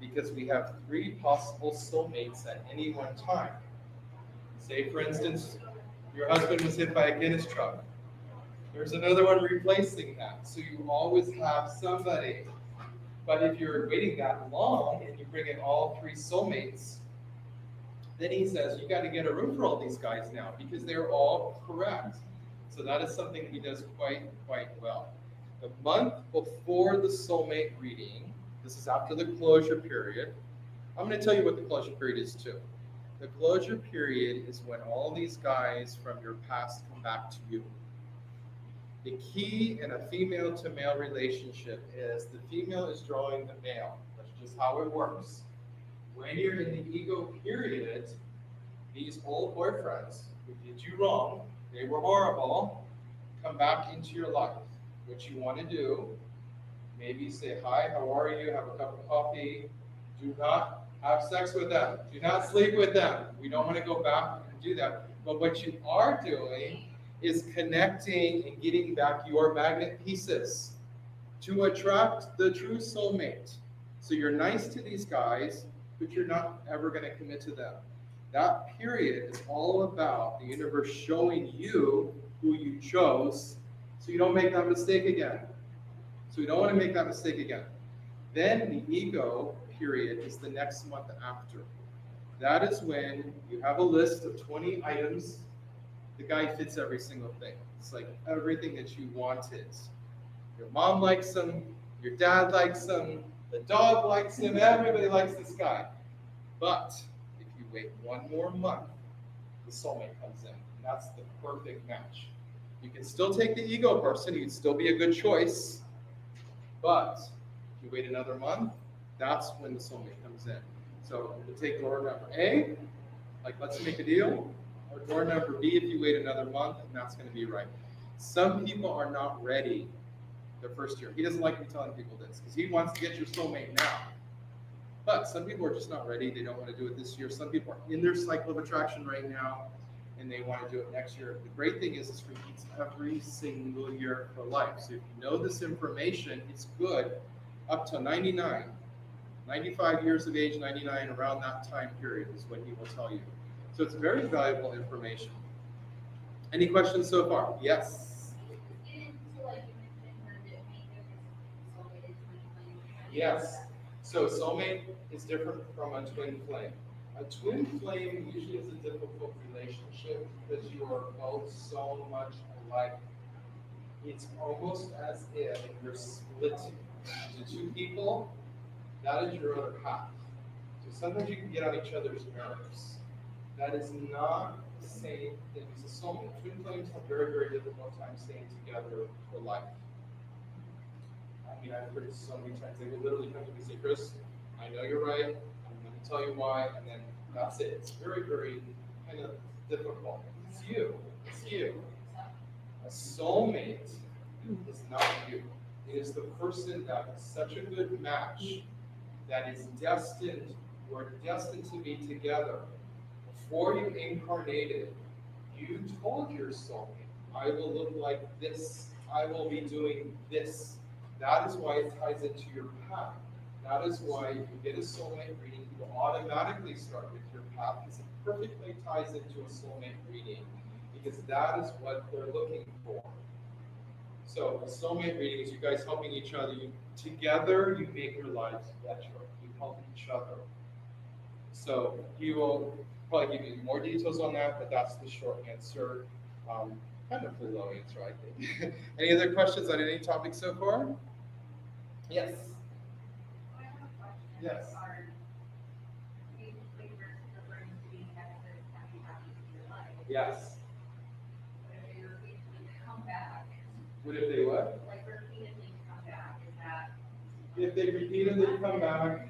because we have 3 possible soulmates at any one time. Say, for instance, your husband was hit by a Guinness truck. There's another one replacing that. So you always have somebody. But if you're waiting that long and you bring in all 3 soulmates, then he says, you got to get a room for all these guys now because they're all correct. So that is something he does quite well. The month before the soulmate reading, this is after the closure period. I'm going to tell you what the closure period is too. The closure period is when all these guys from your past come back to you. The key in a female to male relationship is the female is drawing the male. That's just how it works. When you're in the ego period, these old boyfriends who did you wrong, they were horrible, come back into your life. What you want to do, maybe say, hi, how are you? Have a cup of coffee. Do not have sex with them. Do not sleep with them. We don't want to go back and do that. But what you are doing is connecting and getting back your magnet pieces to attract the true soulmate. So you're nice to these guys, but you're not ever going to commit to them. That period is all about the universe showing you who you chose so you don't make that mistake again. So we don't want to make that mistake again. Then the ego period is the next month after. That is when you have a list of 20 items. The guy fits every single thing. It's like everything that you wanted. Your mom likes him, your dad likes him, the dog likes him, everybody likes this guy. But if you wait one more month, the soulmate comes in. And that's the perfect match. You can still take the ego person, he'd still be a good choice. But if you wait another month, that's when the soulmate comes in. So we'll take door number A, like let's make a deal, or door number B if you wait another month, and that's going to be right. Some people are not ready their first year. He doesn't like me telling people this because he wants to get your soulmate now. But some people are just not ready. They don't want to do it this year. Some people are in their cycle of attraction right now, and they want to do it next year. The great thing is this repeats every single year for life. So if you know this information, it's good up to 99. 95 years of age, 99, around that time period is what he will tell you. So it's very valuable information. Any questions so far? Yes. Yes. So soulmate is different from a twin flame. A twin flame usually is a difficult relationship because you are both so much alike. It's almost as if you're split into 2 people. That is your other half. So sometimes you can get on each other's nerves. That is not the same thing as a soulmate. Twin flames have very, very difficult time staying together for life. I mean, I've heard it so many times. They will literally come to me and say, Chris, I know you're right. I'm going to tell you why. And then that's it. It's very, very kind of difficult. It's you. It's you. A soulmate is not you. It is the person that is such a good match that is destined, you are destined to be together. Before you incarnated, you told your soulmate, I will look like this, I will be doing this. That is why it ties into your path. That is why if you get a soulmate reading, you will automatically start with your path because it perfectly ties into a soulmate reading because that is what they're looking for. So a soulmate reading is you guys helping each other. Together, you make your lives better. You help each other. So he will probably give you more details on that, but that's the short answer. Kind of the low answer, I think. Any other questions on any topic so far? Yes. I have a question. Yes. Are these flavors referring to being exits that you have in your life? Yes. But if they repeatedly come back, What if they what? like repeatedly come back, is that? If they repeatedly come back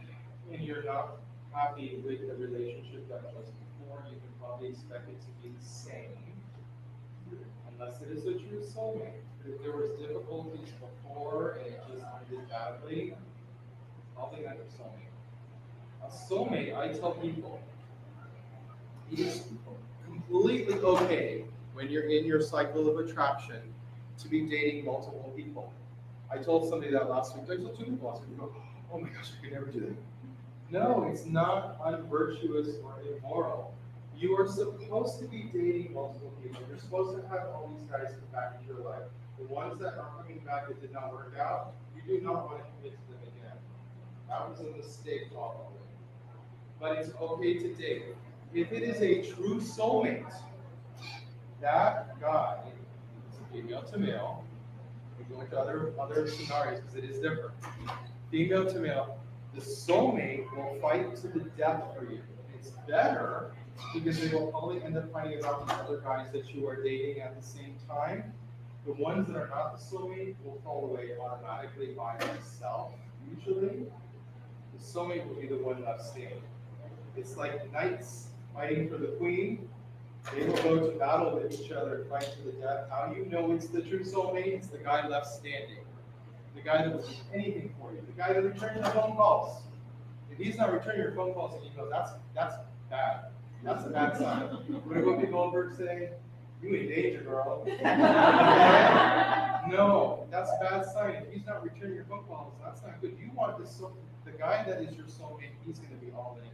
and you're not happy with the relationship that was before, you can probably expect it to be the same. Unless it is a true soulmate. But if there was difficulties before and it just ended badly, probably not your soulmate. A soulmate, I tell people, it is completely okay when you're in your cycle of attraction to be dating multiple people. I told somebody that last week. I told 2 people last week. Go, oh my gosh, I could never do that. No, it's not unvirtuous or immoral. You are supposed to be dating multiple people. You're supposed to have all these guys come back into your life. The ones that are coming back that did not work out, you do not want to commit to them again. That was a mistake, probably. But it's okay to date. If it is a true soulmate, that guy is female to male. We go into other scenarios because it is different. Female to male, the soulmate will fight to the death for you. It's better because they will probably end up finding out the other guys that you are dating at the same time. The ones that are not the soulmate will fall away automatically by themselves, usually. The soulmate will be the one left standing. It's like knights fighting for the queen. They will go to battle with each other and fight to the death. How do you know it's the true soulmate? It's the guy left standing. The guy that will do anything for you. The guy that returns your phone calls. If he's not returning your phone calls and emails, that's bad. That's a bad sign. What did Whoopi Goldberg say? You in danger, girl. No, that's a bad sign. If he's not returning your phone calls, that's not good. You want the guy that is your soulmate, he's going to be all in.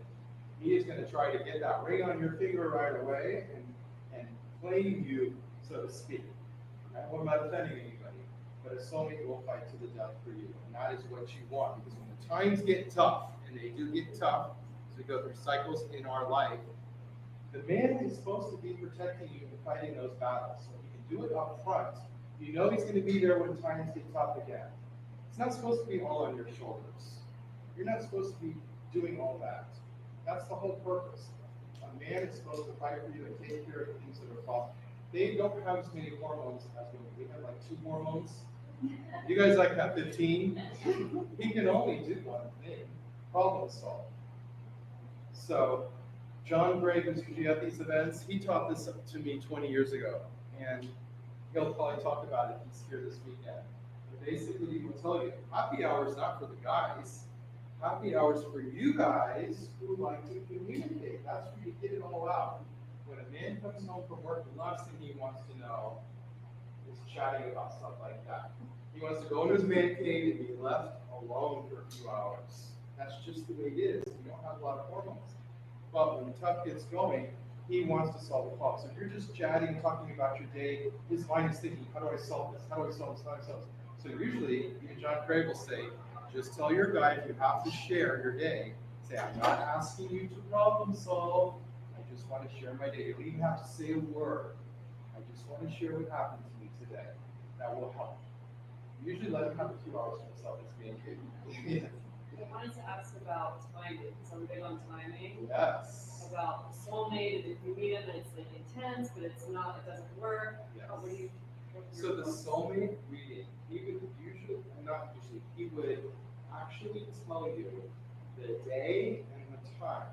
He is going to try to get that ring on your finger right away and claim you, so to speak. I don't want to offending anybody, but a soulmate will fight to the death for you, and that is what you want. Because when the times get tough, and they do get tough, as we go through cycles in our life, the man is supposed to be protecting you and fighting those battles. So he can do it up front. You know he's going to be there when times get tough again. It's not supposed to be all on your shoulders. You're not supposed to be doing all that. That's the whole purpose. A man is supposed to fight for you and take care of the things that are possible. They don't have as many hormones as women. We have like 2 hormones. You guys like have 15? He can only do one thing. Problem solved. So, John Gray, who's usually at these events, he taught this to me 20 years ago. And he'll probably talk about it. He's here this weekend. But basically, he will tell you, happy hour is not for the guys. Happy hours for you guys who like to communicate. That's where you get it all out. When a man comes home from work, the last thing he wants to know is chatting about stuff like that. He wants to go into his man cave and be left alone for a few hours. That's just the way it is. You don't have a lot of hormones. But when the tough gets going, he wants to solve the problem. So if you're just chatting and talking about your day, his mind is thinking, how do I solve this? How do I solve this? How do I solve this? So usually, even John Gray will say, just tell your guy if you have to share your day, say, I'm not asking you to problem solve. I just want to share my day. You don't even have to say a word. I just want to share what happened to me today. That will help. Usually let him have a few hours to himself. It's being good. I wanted to ask about timing, because I'm big on timing. Yes. About soulmate, and if you meet him and it's like intense, but it's not, it doesn't work. Yes. What do you? So the soulmate reading, he would usually, not usually, he would actually tell you the day and the time.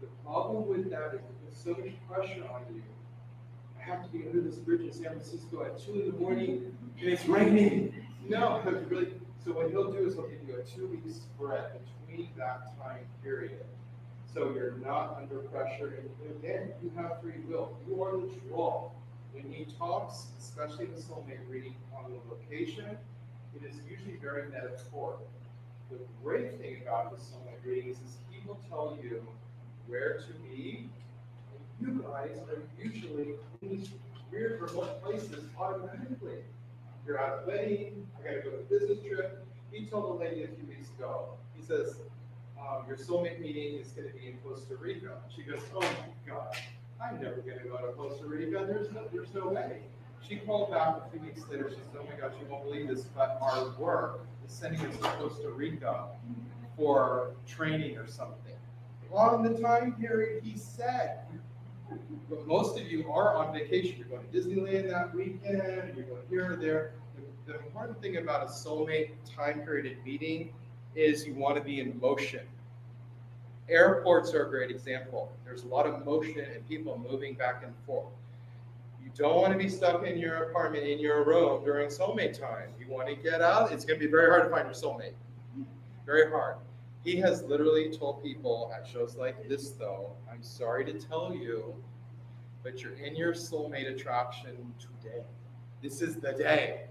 The problem with that is there's so much pressure on you. I have to be under this bridge in San Francisco at 2 in the morning and it's raining. No, really. So what he'll do is he'll give you a 2-week spread between that time period. So you're not under pressure, and again, you have free will. You are the draw. When he talks, especially in the soulmate reading on the location, it is usually very metaphorical. The great thing about the soulmate readings is he will tell you where to be. And you guys are usually in these weird remote places automatically. You're at a wedding, I gotta go to a business trip. He told a lady a few weeks ago, he says, your soulmate meeting is gonna be in Costa Rica. She goes, oh my God, I'm never gonna go to Costa Rica, there's no way. She called back a few weeks later, she said, oh my gosh, you won't believe this, but our work is sending us to Costa Rica for training or something. On the time period he said. But most of you are on vacation. You're going to Disneyland that weekend, you're going here or there. The important thing about a soulmate time period meeting is you want to be in motion. Airports are a great example. There's a lot of motion and people moving back and forth. You don't want to be stuck in your apartment, in your room during soulmate time. You want to get out. It's going to be very hard to find your soulmate. Very hard. He has literally told people at shows like this, though, I'm sorry to tell you, but you're in your soulmate attraction today. This is the day.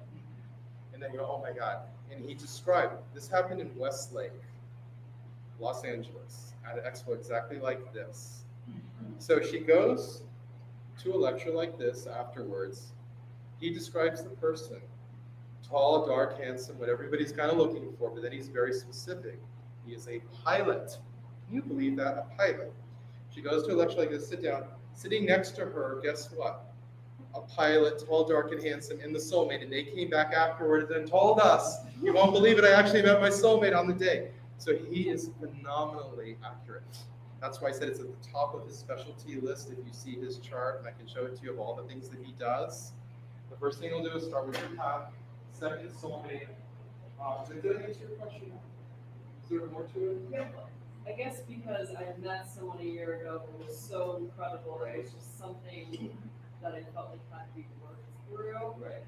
And then you go, oh my God. And he described, this happened in Westlake, Los Angeles, at an expo exactly like this. So she goes to a lecture like this afterwards. He describes the person, tall, dark, handsome, what everybody's kind of looking for, but then he's very specific. He is a pilot. Can you believe that? A pilot. She goes to a lecture like this, sit down. Sitting next to her, guess what? A pilot, tall, dark, and handsome, in the soulmate, and they came back afterwards and told us, you won't believe it, I actually met my soulmate on the day. So he is phenomenally accurate. That's why I said it's at the top of his specialty list. If you see his chart, and I can show it to you of all the things that he does. The first thing he'll do is start with your path. Second, soulmate. Did I answer your question? Is there more to it? Yeah. I guess because I met someone a year ago who was so incredible, it was just something that I felt like had to be worked through. Right.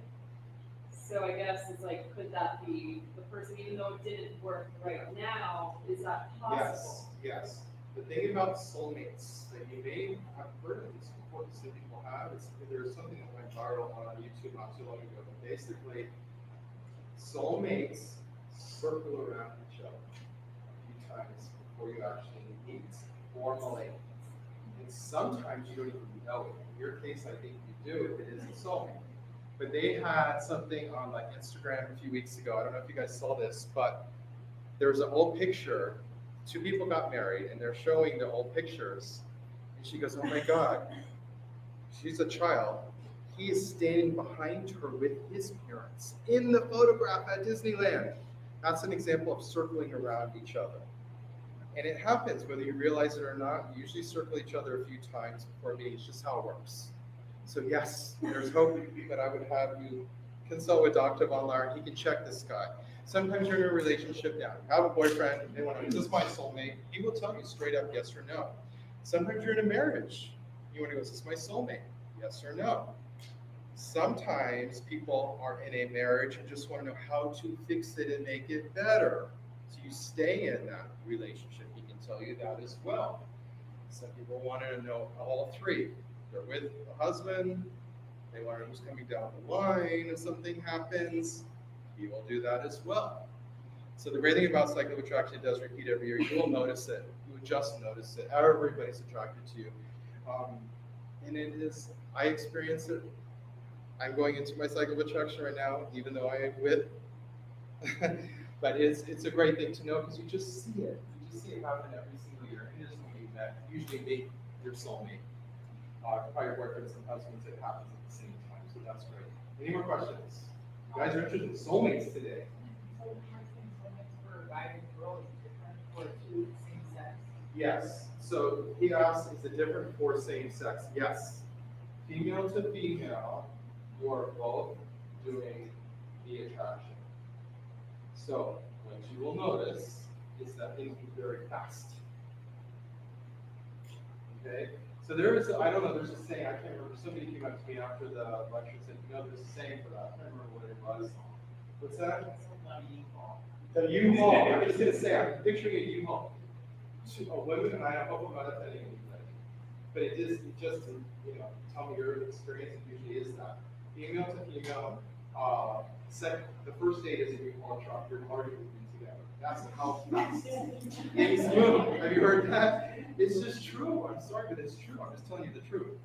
So I guess it's like, could that be the person, even though it didn't work right now, is that possible? Yes. The thing about soulmates that you may have heard of this before, some people have, is there's something that went viral on YouTube not too long ago. But basically, soulmates circle around each other a few times before you actually meet formally. And sometimes you don't even know it. In your case, I think you do if it is a soulmate. But they had something on like Instagram a few weeks ago. I don't know if you guys saw this, but there was an old picture. Two people got married and they're showing the old pictures. And she goes, oh my God, she's a child. He is standing behind her with his parents in the photograph at Disneyland. That's an example of circling around each other. And it happens whether you realize it or not. You usually circle each other a few times before meeting. It's just how it works. So yes, there's hope that I would have you consult with Dr. Von Lahr. He can check this guy. Sometimes you're in a relationship now. You have a boyfriend. They want to, is this my soulmate? He will tell you straight up yes or no. Sometimes you're in a marriage. You want to go, is this my soulmate? Yes or no. Sometimes people are in a marriage and just want to know how to fix it and make it better. So you stay in that relationship. He can tell you that as well. Some people want to know all three. They're with the husband. They want to know who's coming down the line if something happens. He will do that as well. So the great thing about cycle of attraction, it does repeat every year. You will notice it. You will just notice it. Everybody's attracted to you. And it is, I experience it. I'm going into my cycle of attraction right now, even though I am with. But it's a great thing to know because you just see it. You just see it happen every single year. And it is when you met, usually meet your soulmate. Probably your boyfriends and husbands, it happens at the same time. So that's great. Any more questions? You guys are interested in soulmates today. Yes. So he asks, is it different for same sex? Yes. Female to female, you are both doing the attraction. So what you will notice is that things move very fast. Okay? So there is, I don't know, there's a saying, I can't remember, somebody came up to me after the lecture and said, you know, there's a saying for that. I can't remember what it was. What's that? The U-Haul. I'm just going to say, I'm picturing a U-Haul. A women, and I hope I'm not offending anybody. But it just to, tell me your experience, it usually is that. Female to female, the first date is if you call a truck, you're already moving together. That's how fast things move. Have you heard that? It's just true. I'm sorry, but it's true. I'm just telling you the truth.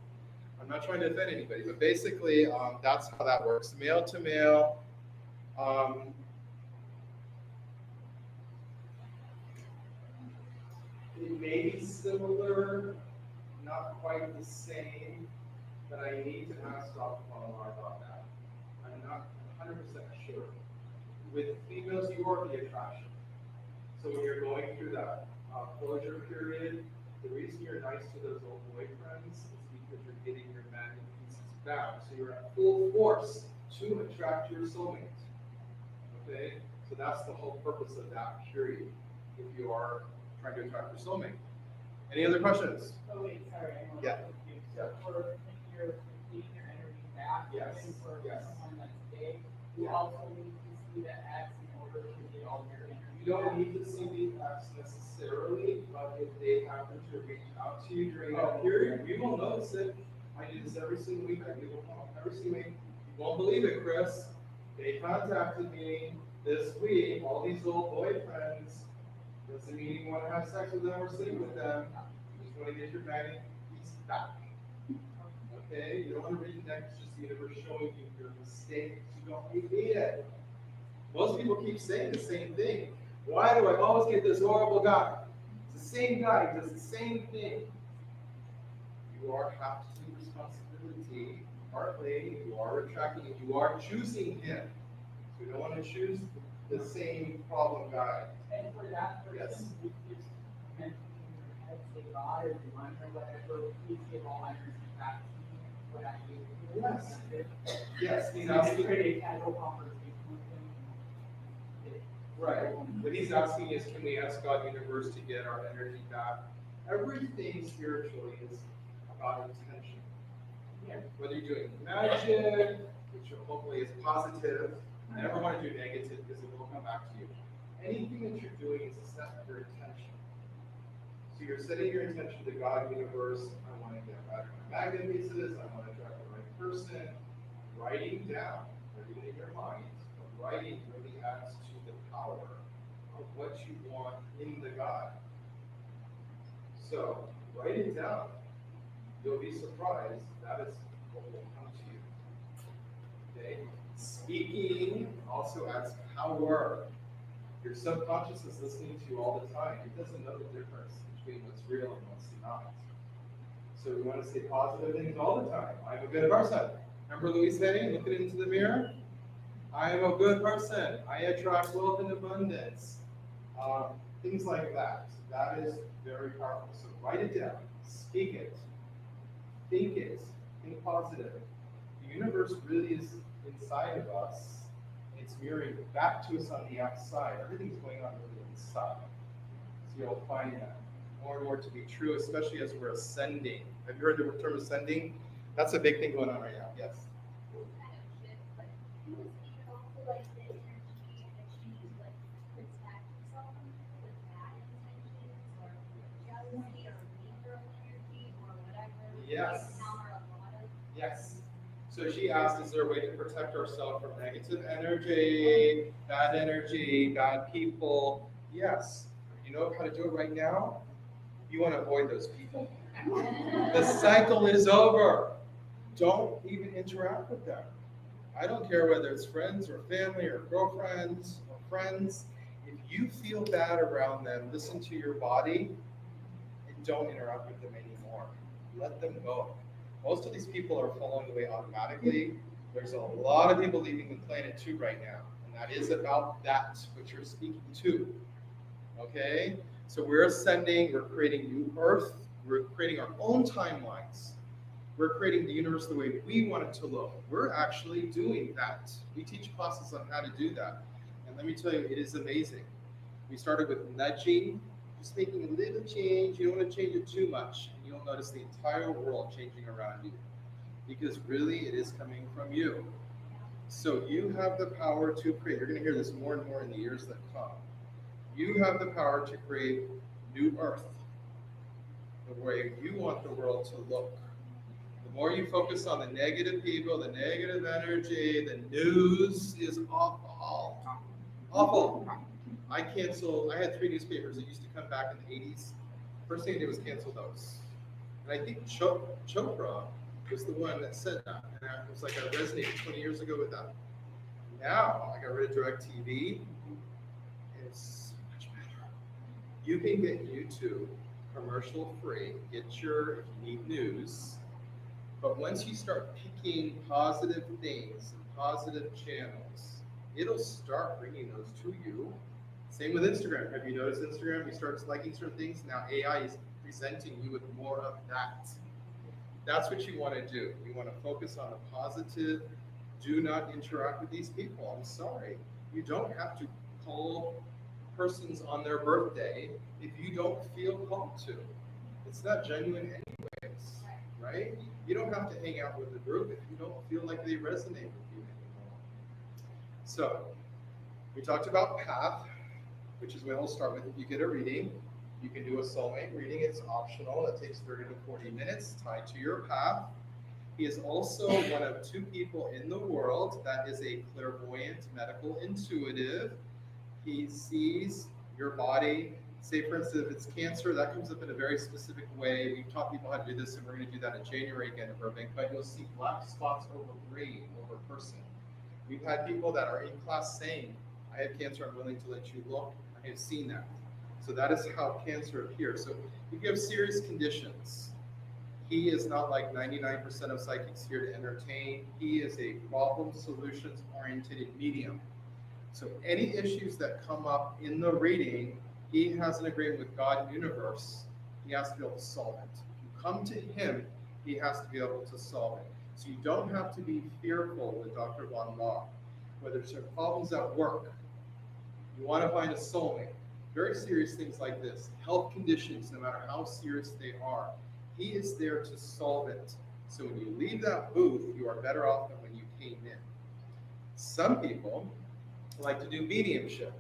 I'm not trying to offend anybody, but basically, that's how that works. Male to male. It may be similar, not quite the same, but I need to ask Dr. Palomar about that. I'm not 100% sure. With females, you are the attraction. So when you're going through that closure period, the reason you're nice to those old boyfriends is because you're getting your magnet pieces back. So you're at full force to attract your soulmate. Okay? So that's the whole purpose of that period, if you are trying to attract your soulmate. Any other questions? Oh wait, sorry, I'm Yeah. confused. So for you're completing your energy back, Yes, and for yes. someone that's big, you also need to see the X in order to get all your energy. You don't need to see the X necessarily, but if they happen to reach out to you during that period, we will notice it. I do this every single week. I do it every single week. You won't believe it, Chris. They contacted me this week, all these old boyfriends. Doesn't mean you want to have sex with them or sleep with them. You just want to get your magnet piece back. Okay? You don't want to reconnect. It's just the universe showing you your mistakes. You don't need it. Most people keep saying the same thing. Why do I always get this horrible guy? It's the same guy. He does the same thing. You have to take responsibility. Partly, you are attracting it. You are choosing him. So you don't want to choose the same problem guy. And for that person, Yes. you just mention in your head, say God or divine or whatever, please give all energy back to me when I give it. Yes. Yes, he's So just asking. create a casual conversation with him. Right. What he's asking is, can we ask God Universe to get our energy back? Everything spiritually is about intention. Yeah. Whether you're doing magic, which hopefully is positive, you never want to do negative because it will come back to you. Anything that you're doing is to set your intention. So you're setting your intention to God, Universe. I want to get back my magnet pieces. I want to attract the right person. Writing down, or even in your mind, but writing really adds to the power of what you want in the God. So write it down. You'll be surprised. That is what will come to you. Okay? Speaking also adds power. Your subconscious is listening to you all the time. It doesn't know the difference between what's real and what's not. So we want to say positive things all the time. I'm a good person. Remember Louise Hay, looking into the mirror? I am a good person. I attract wealth and abundance. Things like that. That is very powerful. So write it down. Speak it. Think it. Think positive. The universe really is inside of us. It's mirroring back to us on the outside. Everything's going on really inside. So you'll find that more and more to be true, especially as we're ascending. Have you heard the term ascending? That's a big thing going on right now. Yes. Yes. Yes. So she asked, is there a way to protect ourselves from negative energy, bad people? Yes. You know how to do it right now? You want to avoid those people. The cycle is over. Don't even interact with them. I don't care whether it's friends or family or girlfriends or friends. If you feel bad around them, listen to your body and don't interact with them anymore. Let them go. Most of these people are falling away automatically. There's a lot of people leaving the planet too right now, and that is about that, which you're speaking to. Okay? So we're ascending, we're creating new Earth, we're creating our own timelines. We're creating the universe the way we want it to look. We're actually doing that. We teach classes on how to do that. And let me tell you, it is amazing. We started with nudging, just making a little change. You don't want to change it too much. And you'll notice the entire world changing around you. Because really, it is coming from you. So you have the power to create. You're going to hear this more and more in the years that come. You have the power to create new Earth the way you want the world to look. more you focus on the negative people, the negative energy, the news is awful. Awful. I had 3 newspapers that used to come back in the 80s. First thing I did was cancel those. And I think Chakra was the one that said that. And I was like, I resonated 20 years ago with that. Now, I got rid of DirecTV. It's so much better. You can get YouTube commercial free, if you need news. But once you start picking positive things and positive channels, it'll start bringing those to you. Same with Instagram. Have you noticed Instagram? You start liking certain things. Now AI is presenting you with more of that. That's what you want to do. You want to focus on the positive. Do not interact with these people. I'm sorry. You don't have to call persons on their birthday if you don't feel called to. It's not genuine anyways, right? You don't have to hang out with the group if you don't feel like they resonate with you anymore. So, we talked about path, which is when we'll start with. If you get a reading, you can do a soulmate reading. It's optional. It takes 30 to 40 minutes tied to your path. He is also one of 2 people in the world that is a clairvoyant medical intuitive. He sees your body. Say, for instance, if it's cancer, that comes up in a very specific way. We've taught people how to do this, and we're going to do that in January again in Burbank. But you'll see black spots over green over a person. We've had people that are in class saying, I have cancer, I'm willing to let you look. I have seen that. So that is how cancer appears. So if you have serious conditions, he is not like 99% of psychics here to entertain. He is a problem solutions oriented medium. So any issues that come up in the reading, he has an agreement with God and universe. He has to be able to solve it. If you come to him, he has to be able to solve it. So you don't have to be fearful with Dr. Von Law. Whether it's your problems at work, you want to find a soulmate, very serious things like this, health conditions, no matter how serious they are, he is there to solve it. So when you leave that booth, you are better off than when you came in. Some people like to do mediumship.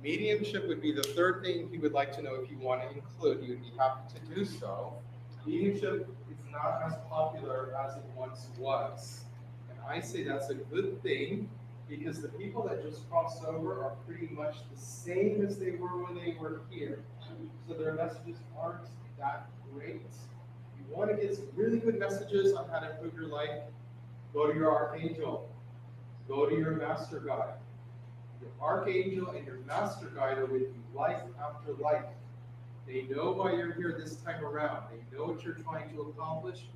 Mediumship would be the third thing he would like to know if you want to include. He would be happy to do so. Mediumship is not as popular as it once was. And I say that's a good thing because the people that just cross over are pretty much the same as they were when they were here. So their messages aren't that great. You want to get some really good messages on how to improve your life, go to your archangel, go to your master guide. Your archangel and your master guide are with you life after life. They know why you're here this time around. They know what you're trying to accomplish.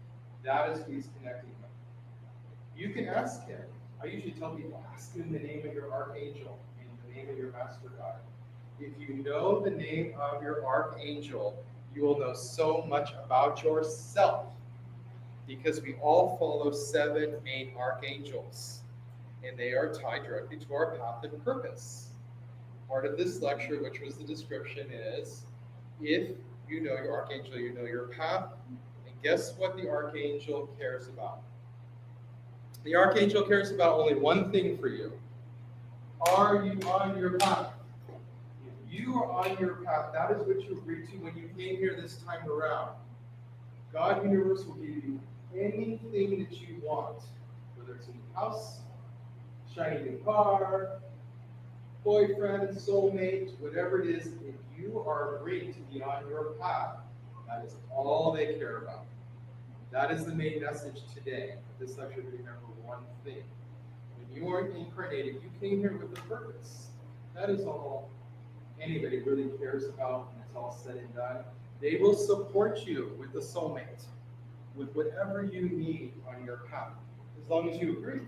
That is who he's connecting with. You can ask him. I usually tell people, ask him the name of your archangel and the name of your master guide. If you know the name of your archangel, you will know so much about yourself because we all follow 7 main archangels and they are tied directly to our path and purpose. Part of this lecture, which was the description, is if you know your archangel, you know your path, and guess what the archangel cares about? The archangel cares about only one thing for you. Are you on your path? If you are on your path, that is what you agreed to when you came here this time around. God, universe will give you anything that you want, whether it's a new house, shiny new car, boyfriend, soulmate, whatever it is. If you are agreeing to be on your path, that is all they care about. That is the main message today. This lecture, remember one thing. When you are incarnated, you came here with a purpose. That is all anybody really cares about when it's all said and done. They will support you with the soulmate, with whatever you need on your path, as long as you agree.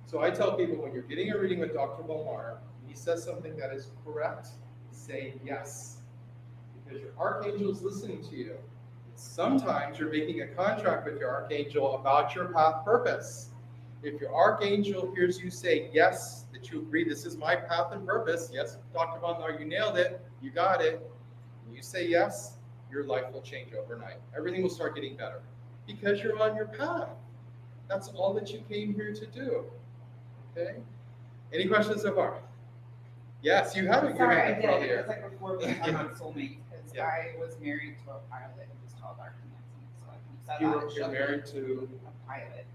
So I tell people when you're getting a reading with Dr. Bomar, he says something that is correct, say yes. Because your archangel is listening to you. Sometimes you're making a contract with your archangel about your path purpose. If your archangel hears you say yes, that you agree, this is my path and purpose, yes, Dr. Bondar, you nailed it, you got it. When you say yes, your life will change overnight. Everything will start getting better because you're on your path. That's all that you came here to do. Okay? Any questions so far? Yes, you have it. Sorry, I did. It was like before we were talking about soulmates, because Yeah. I was married to a pilot who was called Argonite, so I can So I You thought were, it you're showed married me to, a pilot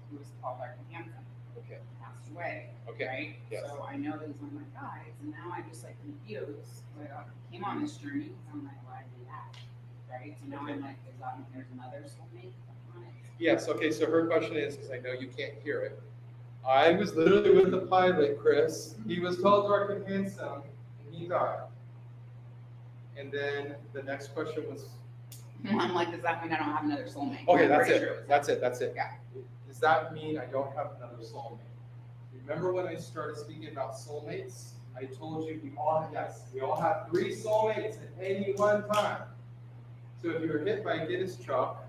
who was tall, dark, and handsome, okay, passed away, okay, right? yes. So I know that he's one of my guides, and now I'm just like confused. So I came on this journey because I'm like, why did that? Right? So now I'm like, does that mean there's another soulmate on it? Yes, okay, so her question is, because I know you can't hear it. I was literally with the pilot, Chris. He was tall, dark, and handsome, and he died. And then the next question was, I'm like, does that mean I don't have another soulmate? okay, I'm that's pretty it, sure was that's it, that's it. Yeah. Does that mean I don't have another soulmate? Remember when I started speaking about soulmates? I told you we all have 3 soulmates at any one time. So if you were hit by a Guinness truck,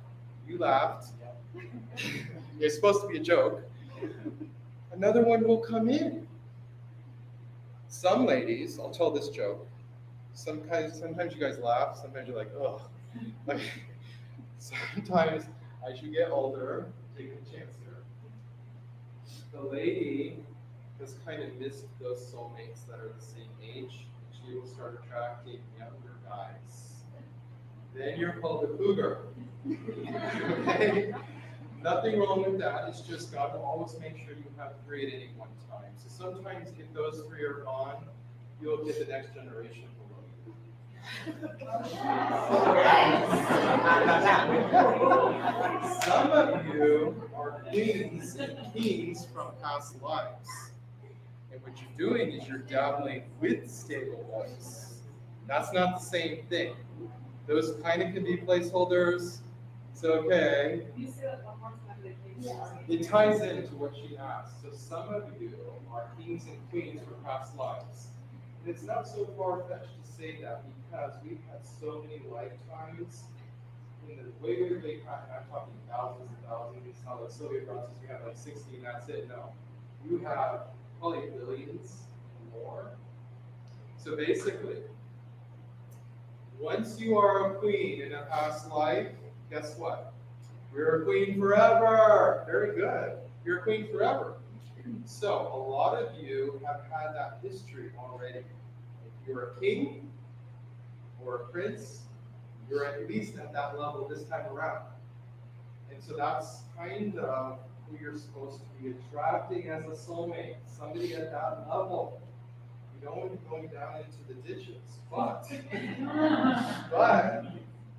you laughed. It's supposed to be a joke. Another one will come in. Some ladies, I'll tell this joke. Sometimes you guys laugh, sometimes you're like, ugh. Like, sometimes as you get older, take a chance here. The lady has kind of missed those soulmates that are the same age, and she will start attracting younger guys. Then you're called a cougar. Okay? Nothing wrong with that. It's just God will always make sure you have 3 at any one time. So sometimes if those 3 are gone, you'll get the next generation below you. Some of you are queens and kings from past lives. And what you're doing is you're dabbling with stable ones. That's not the same thing. Those kind of can be placeholders. It's okay. Can you say that one more time? It ties into what she asked. So some of you are kings and queens from past lives. And it's not so far-fetched to say that because we've had so many lifetimes in the way back, and I'm talking thousands and thousands. It's not like Sylvia Francis, you have like 60 and that's it. No. You have probably billions and more. So basically, once you are a queen in a past life, guess what? You're a queen forever. Very good. You're a queen forever. So a lot of you have had that history already. If you're a king or a prince, you're at least at that level this time around. And so that's kind of who you're supposed to be attracting as a soulmate, somebody at that level. You don't want to be going down into the ditches, but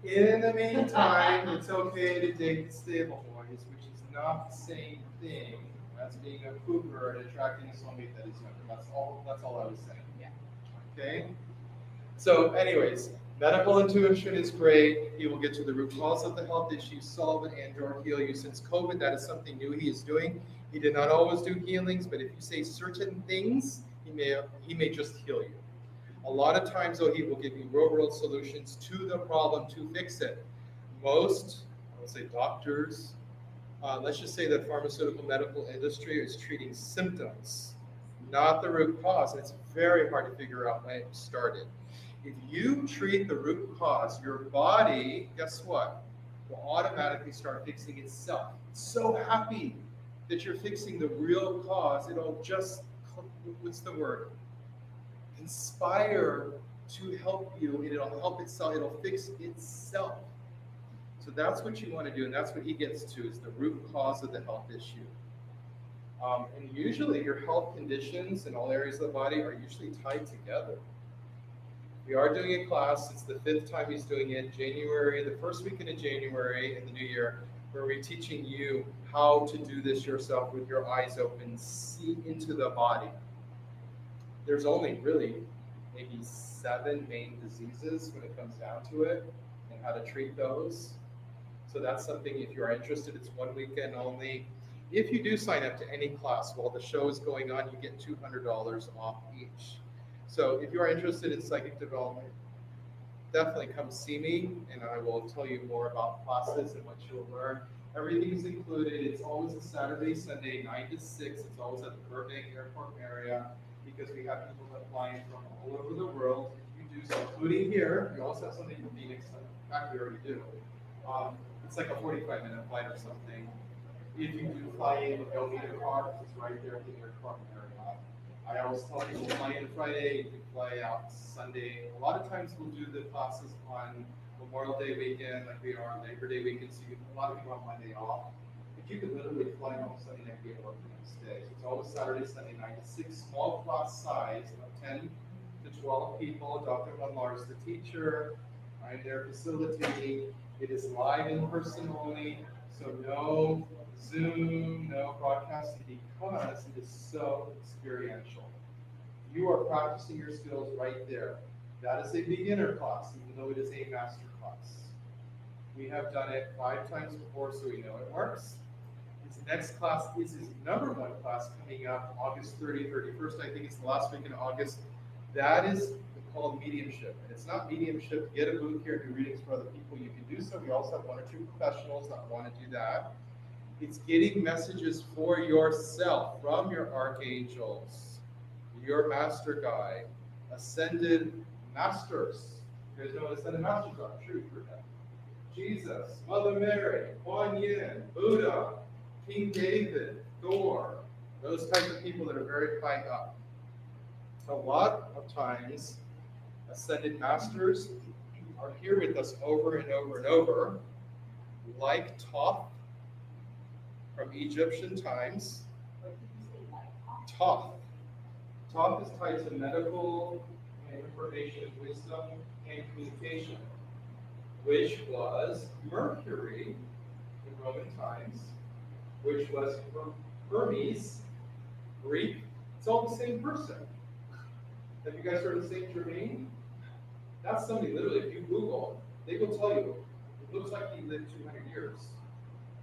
in the meantime, it's okay to date the stable boys, which is not the same thing as being a cougar and attracting a soulmate that is younger. That's all I was saying. Yeah. Okay? So anyways, medical intuition is great. He will get to the root cause of the health issue, solve it, and or heal you. Since COVID, that is something new he is doing. He did not always do healings, but if you say certain things, he may just heal you. A lot of times, though, he will give you real-world solutions to the problem to fix it. Most, I would say doctors, let's just say the pharmaceutical medical industry is treating symptoms, not the root cause. And it's very hard to figure out when it started. If you treat the root cause, your body, guess what, will automatically start fixing itself. It's so happy that you're fixing the real cause. It'll just, what's the word? Inspire to help you. It'll help itself. It'll fix itself. So that's what you want to do, and that's what he gets to, is the root cause of the health issue. And usually your health conditions in all areas of the body are usually tied together. We are doing a class. It's the 5th time he's doing it. January, the first weekend of January in the new year, where we're teaching you how to do this yourself with your eyes open, see into the body. There's only really maybe 7 main diseases when it comes down to it, and how to treat those. So that's something, if you're interested, it's 1 weekend only. If you do sign up to any class while the show is going on, you get $200 off each. So if you are interested in psychic development, definitely come see me, and I will tell you more about classes and what you'll learn. Everything is included. It's always a Saturday, Sunday, 9 to 6. It's always at the Burbank Airport area, because we have people that fly in from all over the world. You do so, including here. We also have something in Phoenix. In fact, we already do. It's like a 45-minute flight or something. If you do fly in, you don't need a car, because it's right there at the airport area. I always tell people fly in Friday, you can fly out Sunday. A lot of times we'll do the classes on Memorial Day weekend, like we are on Labor Day weekend, so you get a lot of people on Monday off. But you could literally fly home Sunday night and be at work the next day. So it's always Saturday, Sunday night. 6 small class size of 10 to 12 people. Dr. Munlar is the teacher. I'm there facilitating. It is live in person only, so no Zoom, no broadcasting, because it is so experiential. You are practicing your skills right there. That is a beginner class, even though it is a master class. We have done it 5 times before, so we know it works. His next class is his #1 class coming up August 30th, 31st. I think it's the last week in August. That is called mediumship. And it's not mediumship to get a booth here and do readings for other people. You can do so. We also have 1 or 2 professionals that want to do that. It's getting messages for yourself from your archangels, your master guide, ascended masters. You guys know what ascended masters are? I'm sure you've heard that. Jesus, Mother Mary, Kuan Yin, Buddha, King David, Thor, those types of people that are very high up. A lot of times, ascended masters are here with us over and over and over, like Thoth from Egyptian times. Thoth. Thoth is tied to medical and information, wisdom, and communication, which was Mercury in Roman times, which was Hermes, Greek. It's all the same person. Have you guys heard of Saint Germain? That's somebody, literally, if you Google, they will tell you, it looks like he lived 200 years.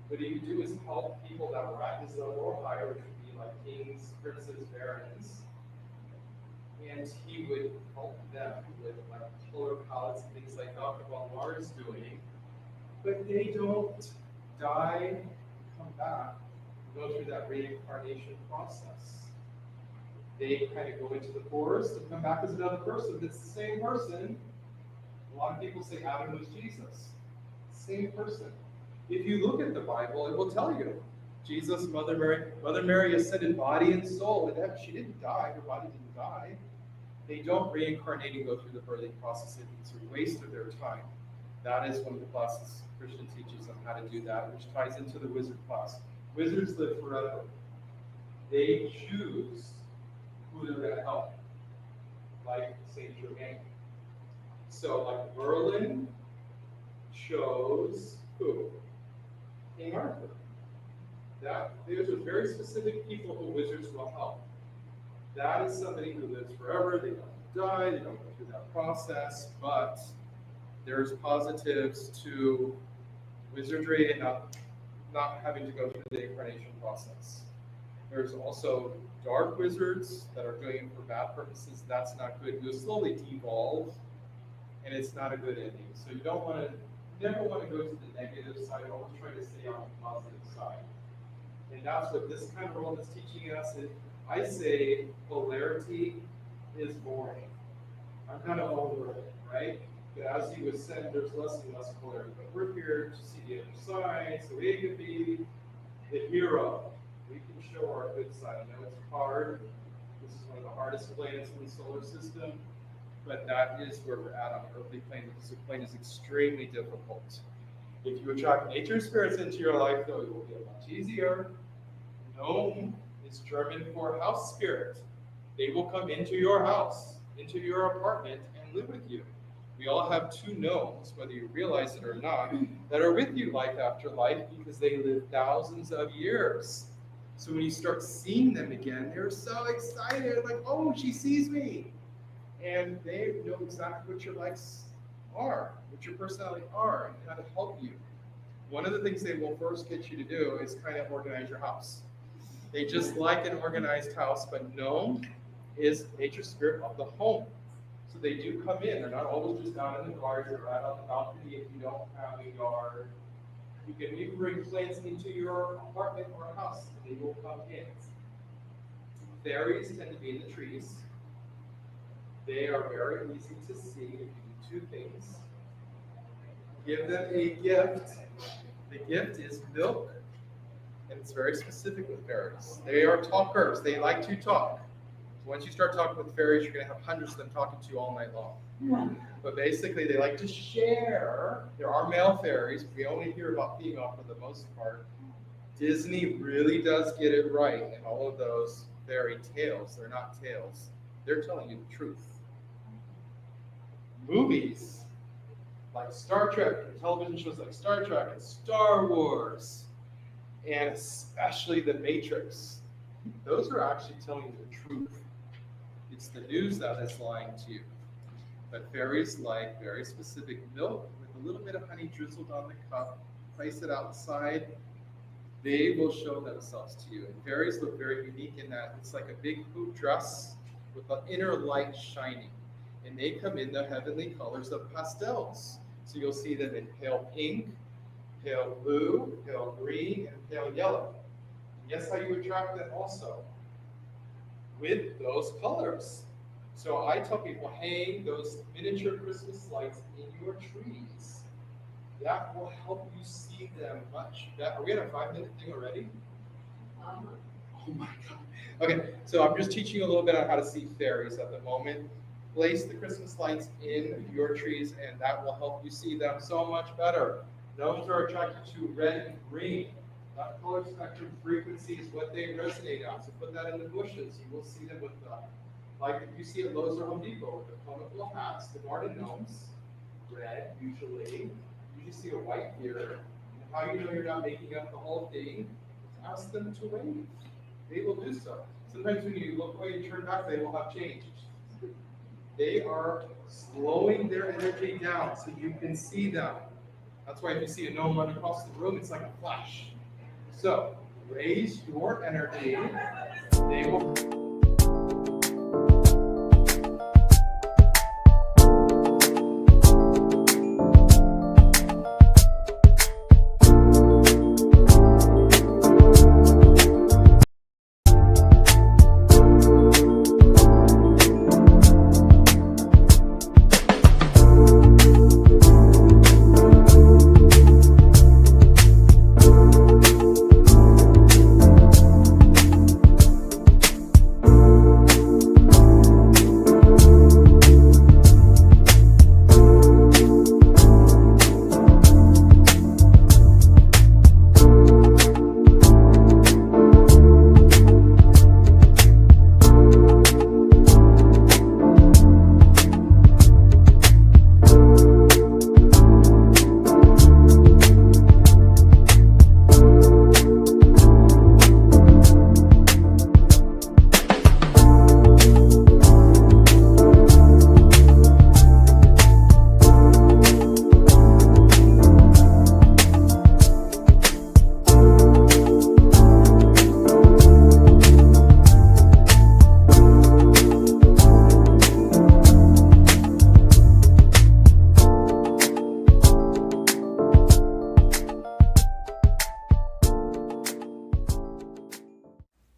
What he would do is help people that were at his level or higher, which would be like kings, princes, barons. And he would help them with like color palettes and things like Dr. Balmar is doing. But they don't die, come back, go through that reincarnation process. They kind of go into the forest and come back as another person. It's the same person. A lot of people say Adam was Jesus. Same person. If you look at the Bible, it will tell you. Jesus, Mother Mary ascended body and soul. And she didn't die. Her body didn't die. They don't reincarnate and go through the birthing process. It's a waste of their time. That is one of the classes Christian teaches them how to do that, which ties into the wizard class. Wizards live forever. They choose who they're going to help, like Saint Germain. So, like Merlin chose who? King Arthur. Those are very specific people who wizards will help. That is somebody who lives forever. They don't die. They don't go through that process. But there's positives to wizardry and not having to go through the incarnation process. There's also dark wizards that are doing it for bad purposes. That's not good. You'll slowly devolve, and it's not a good ending. So you never want to go to the negative side. Always try to stay on the positive side. And that's what this kind of world is teaching us. I say polarity is boring. I'm kind of over it, right? But as you ascend, there's less and less polarity. But we're here to see the other side, so we can be the hero. We can show our good side. I know it's hard. This is one of the hardest planets in the solar system, but that is where we're at on the earthly plane. The physical plane is extremely difficult. If you attract nature spirits into your life, though, it will be a much easier. Gnome is German for house spirit. They will come into your house, into your apartment, and live with you. We all have 2 gnomes, whether you realize it or not, that are with you life after life because they live thousands of years. So when you start seeing them again, they're so excited, like, oh, she sees me. And they know exactly what your likes are, what your personality are, and how to help you. One of the things they will first get you to do is kind of organize your house. They just like an organized house, but gnome is nature spirit of the home. So they do come in. They're not always just down in the garden. They're right on the balcony if you don't have a yard. You can even bring plants into your apartment or house. They will come in. Fairies tend to be in the trees. They are very easy to see if you do 2 things. Give them a gift. The gift is milk, and it's very specific with fairies. They are talkers. They like to talk. So once you start talking with fairies, you're going to have hundreds of them talking to you all night long. But basically, they like to share. There are male fairies. We only hear about female for the most part. Disney really does get it right in all of those fairy tales. They're not tales. They're telling you the truth. Movies like Star Trek, and television shows like Star Trek and Star Wars, and especially The Matrix, those are actually telling you the truth. It's the news that is lying to you. But fairies like very specific milk with a little bit of honey drizzled on the cup, place it outside, they will show themselves to you. And fairies look very unique in that it's like a big hoop dress with the inner light shining. And they come in the heavenly colors of pastels. So you'll see them in pale pink, pale blue, pale green, and pale yellow. And guess how you attract them also? With those colors. So I tell people, hang those miniature Christmas lights in your trees. That will help you see them much better. Are we at a 5-minute thing already? Oh my God. Okay, so I'm just teaching you a little bit on how to see fairies at the moment. Place the Christmas lights in your trees, and that will help you see them so much better. Those are attracted to red and green. That color spectrum frequency is what they resonate on. So put that in the bushes. You will see them with like if you see at Lowe's or Home Depot with the conical hats, the garden gnomes, red usually. You just see a white here. And how you know you're not making up the whole thing is ask them to wave. They will do so. Sometimes when you look away and turn back, they will have changed. They are slowing their energy down so you can see them. That's why if you see a gnome run across the room, it's like a flash. So raise your energy. They will.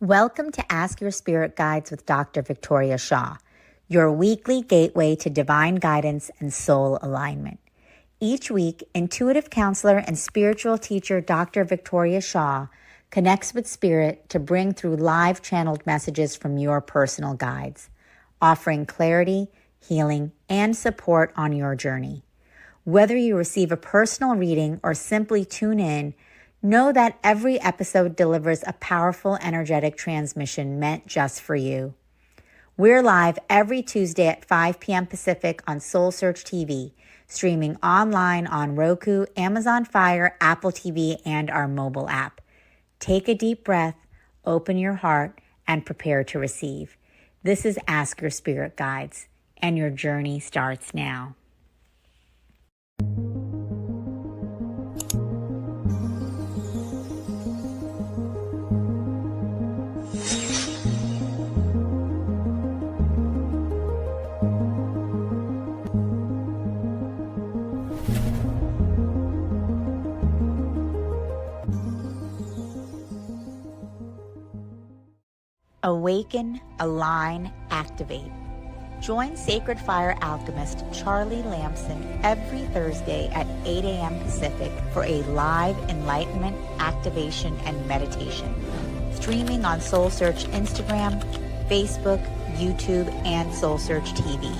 Welcome to Ask Your Spirit Guides with Dr. Victoria Shaw, your weekly gateway to divine guidance and soul alignment. Each week, intuitive counselor and spiritual teacher Dr. Victoria Shaw connects with spirit to bring through live channeled messages from your personal guides, offering clarity, healing, and support on your journey. Whether you receive a personal reading or simply tune in, know that every episode delivers a powerful energetic transmission meant just for you. We're live every Tuesday at 5 p.m. Pacific on SoulSearch TV, streaming online on Roku, Amazon Fire, Apple TV, and our mobile app. Take a deep breath, open your heart, and prepare to receive. This is Ask Your Spirit Guides, and your journey starts now. Awaken, align, activate. Join Sacred Fire alchemist Charlie Lamson every Thursday at 8 a.m. Pacific for a live enlightenment, activation, and meditation. Streaming on SoulSearch Instagram, Facebook, YouTube, and SoulSearch TV.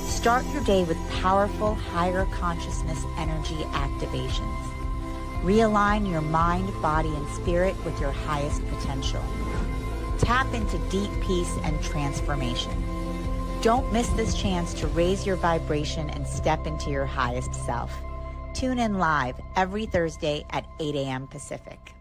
Start your day with powerful higher consciousness energy activations. Realign your mind, body, and spirit with your highest potential. Tap into deep peace and transformation. Don't miss this chance to raise your vibration and step into your highest self. Tune in live every Thursday at 8 a.m. Pacific.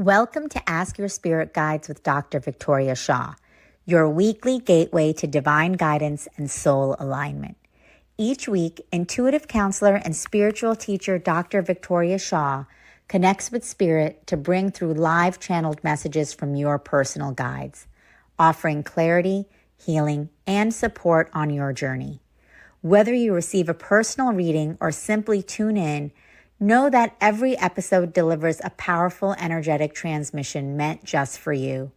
Welcome to Ask Your Spirit Guides with Dr. Victoria Shaw, your weekly gateway to divine guidance and soul alignment. Each week, intuitive counselor and spiritual teacher Dr. Victoria Shaw connects with spirit to bring through live channeled messages from your personal guides, offering clarity, healing, and support on your journey. Whether you receive a personal reading or simply tune in, know that every episode delivers a powerful energetic transmission meant just for you.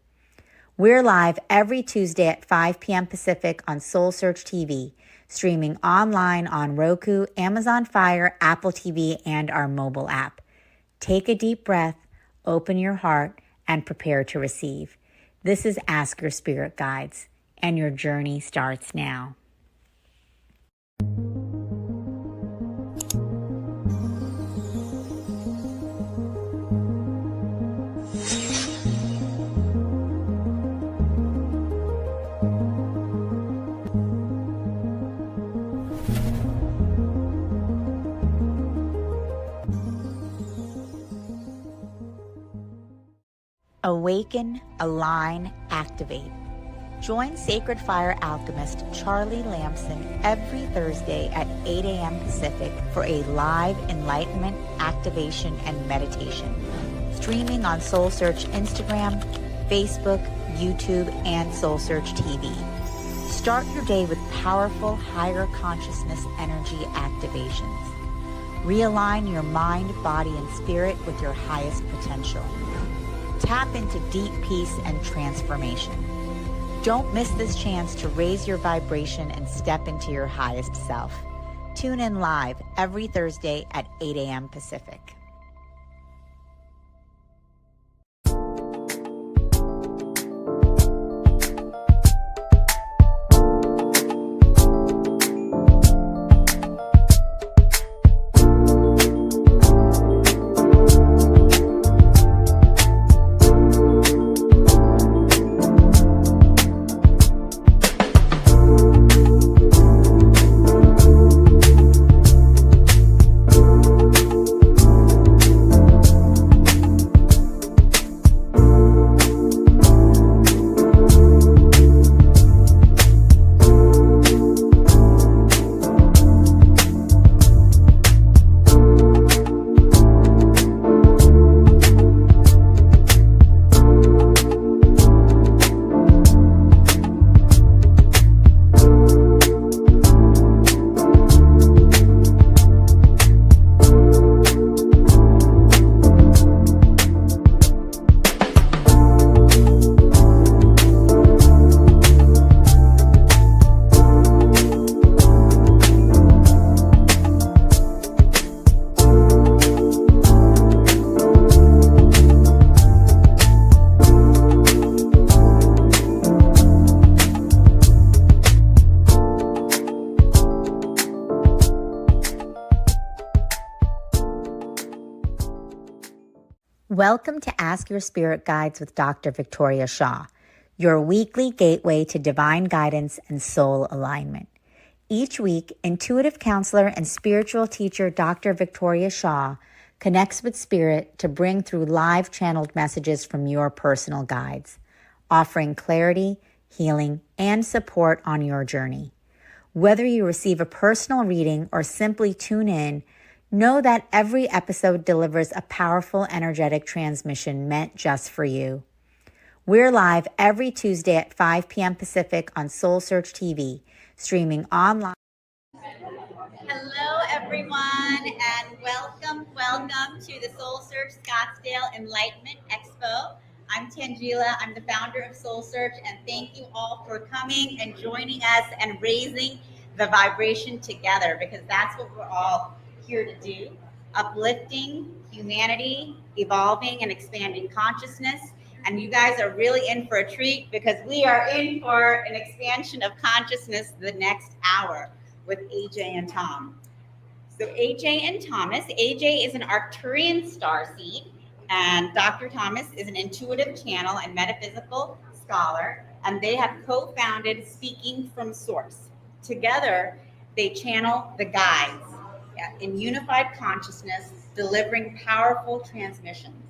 We're live every Tuesday at 5 p.m. Pacific on SoulSearch TV, streaming online on Roku, Amazon Fire, Apple TV, and our mobile app. Take a deep breath, open your heart, and prepare to receive. This is Ask Your Spirit Guides, and your journey starts now. Awaken, align, activate. Join Sacred Fire alchemist Charlie Lamson every Thursday at 8 a.m. Pacific for a live enlightenment, activation, and meditation. Streaming on SoulSearch Instagram, Facebook, YouTube, and SoulSearch TV. Start your day with powerful higher consciousness energy activations. Realign your mind, body, and spirit with your highest potential. Tap into deep peace and transformation. Don't miss this chance to raise your vibration and step into your highest self. Tune in live every Thursday at 8 a.m. Pacific. Welcome to Ask Your Spirit Guides with Dr. Victoria Shaw, your weekly gateway to divine guidance and soul alignment. Each week, intuitive counselor and spiritual teacher Dr. Victoria Shaw connects with spirit to bring through live channeled messages from your personal guides, offering clarity, healing, and support on your journey. Whether you receive a personal reading or simply tune in, know that every episode delivers a powerful energetic transmission meant just for you. We're live every Tuesday at 5 p.m. Pacific on SoulSearch TV, streaming online. Hello, everyone, and welcome to the SoulSearch Scottsdale Enlightenment Expo. I'm Tangela. I'm the founder of SoulSearch, and thank you all for coming and joining us and raising the vibration together, because that's what we're all here to do: uplifting humanity, evolving and expanding consciousness. And you guys are really in for a treat, because we are in for an expansion of consciousness the next hour with AJ and Tom. So AJ and Thomas, AJ is an Arcturian starseed, and Dr. Thomas is an intuitive channel and metaphysical scholar, and they have co-founded Speaking from Source. Together, they channel the guides in unified consciousness, delivering powerful transmissions.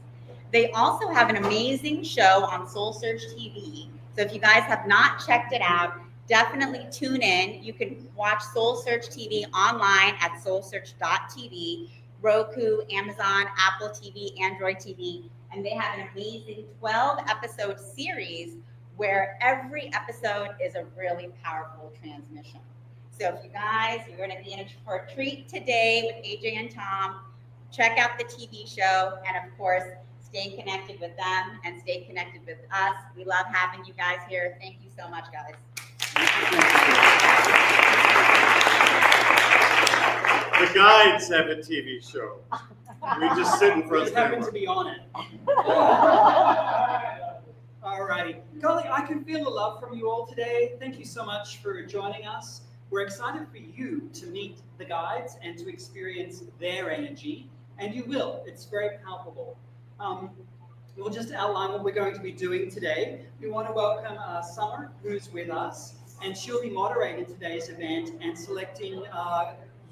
They also have an amazing show on SoulSearch TV. So if you guys have not checked it out, definitely tune in. You can watch SoulSearch TV online at soulsearch.tv, Roku, Amazon, Apple TV, Android TV, and they have an amazing 12-episode series where every episode is a really powerful transmission. So if you guys, you're going to be in for a treat today with AJ and Tom. Check out the TV show, and of course, stay connected with them and stay connected with us. We love having you guys here. Thank you so much, guys. The guides have a TV show. We just sit in front of We happen them. to be on it. All righty. Golly, I can feel the love from you all today. Thank you so much for joining us. We're excited for you to meet the guides and to experience their energy, and you will. It's very palpable. We'll just outline what we're going to be doing today. We want to welcome Summer, who's with us, and she'll be moderating today's event and selecting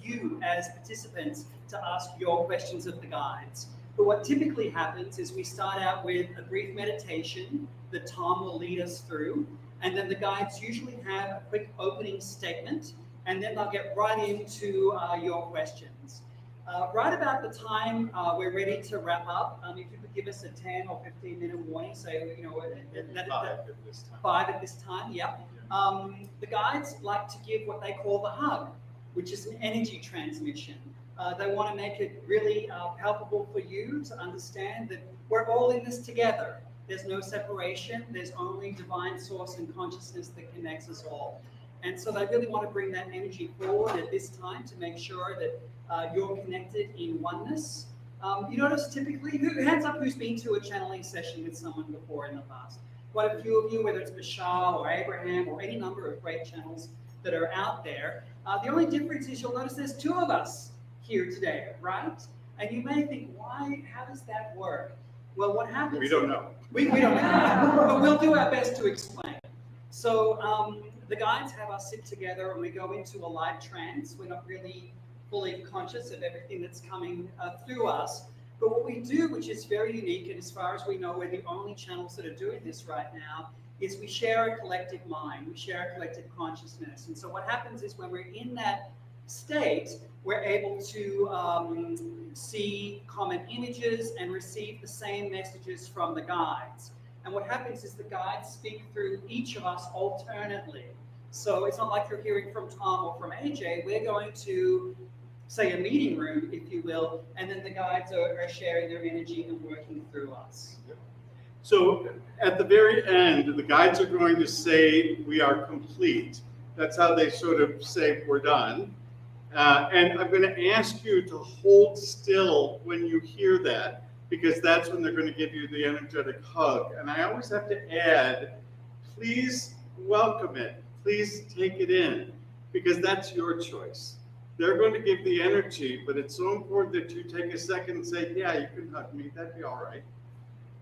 you as participants to ask your questions of the guides. But what typically happens is we start out with a brief meditation that Tom will lead us through, and then the guides usually have a quick opening statement, and then they'll get right into your questions. Right about the time we're ready to wrap up, if you could give us a 10 or 15-minute warning, say, five at this time, yeah. The guides like to give what they call the hug, which is an energy transmission. They want to make it really palpable for you to understand that we're all in this together. There's no separation. There's only divine source and consciousness that connects us all. And so they really want to bring that energy forward at this time to make sure that you're connected in oneness. You notice typically, hands up who's been to a channeling session with someone before in the past? Quite a few of you, whether it's Bashar or Abraham or any number of great channels that are out there. The only difference is you'll notice there's two of us here today, right? And you may think, how does that work? Well, what happens? We don't know. We don't know, but we'll do our best to explain. So the guides have us sit together and we go into a light trance. We're not really fully conscious of everything that's coming through us. But what we do, which is very unique, and as far as we know, we're the only channels that are doing this right now, is we share a collective mind. We share a collective consciousness. And so what happens is when we're in that state, we're able to see common images and receive the same messages from the guides. And what happens is the guides speak through each of us alternately. So it's not like you're hearing from Tom or from AJ. We're going to, say, a meeting room, if you will, and then the guides are sharing their energy and working through us. So at the very end, the guides are going to say we are complete. That's how they sort of say we're done. And I'm going to ask you to hold still when you hear that, because that's when they're going to give you the energetic hug. And I always have to add, please welcome it. Please take it in, because that's your choice. They're going to give the energy, but it's so important that you take a second and say, yeah, you can hug me. That'd be all right.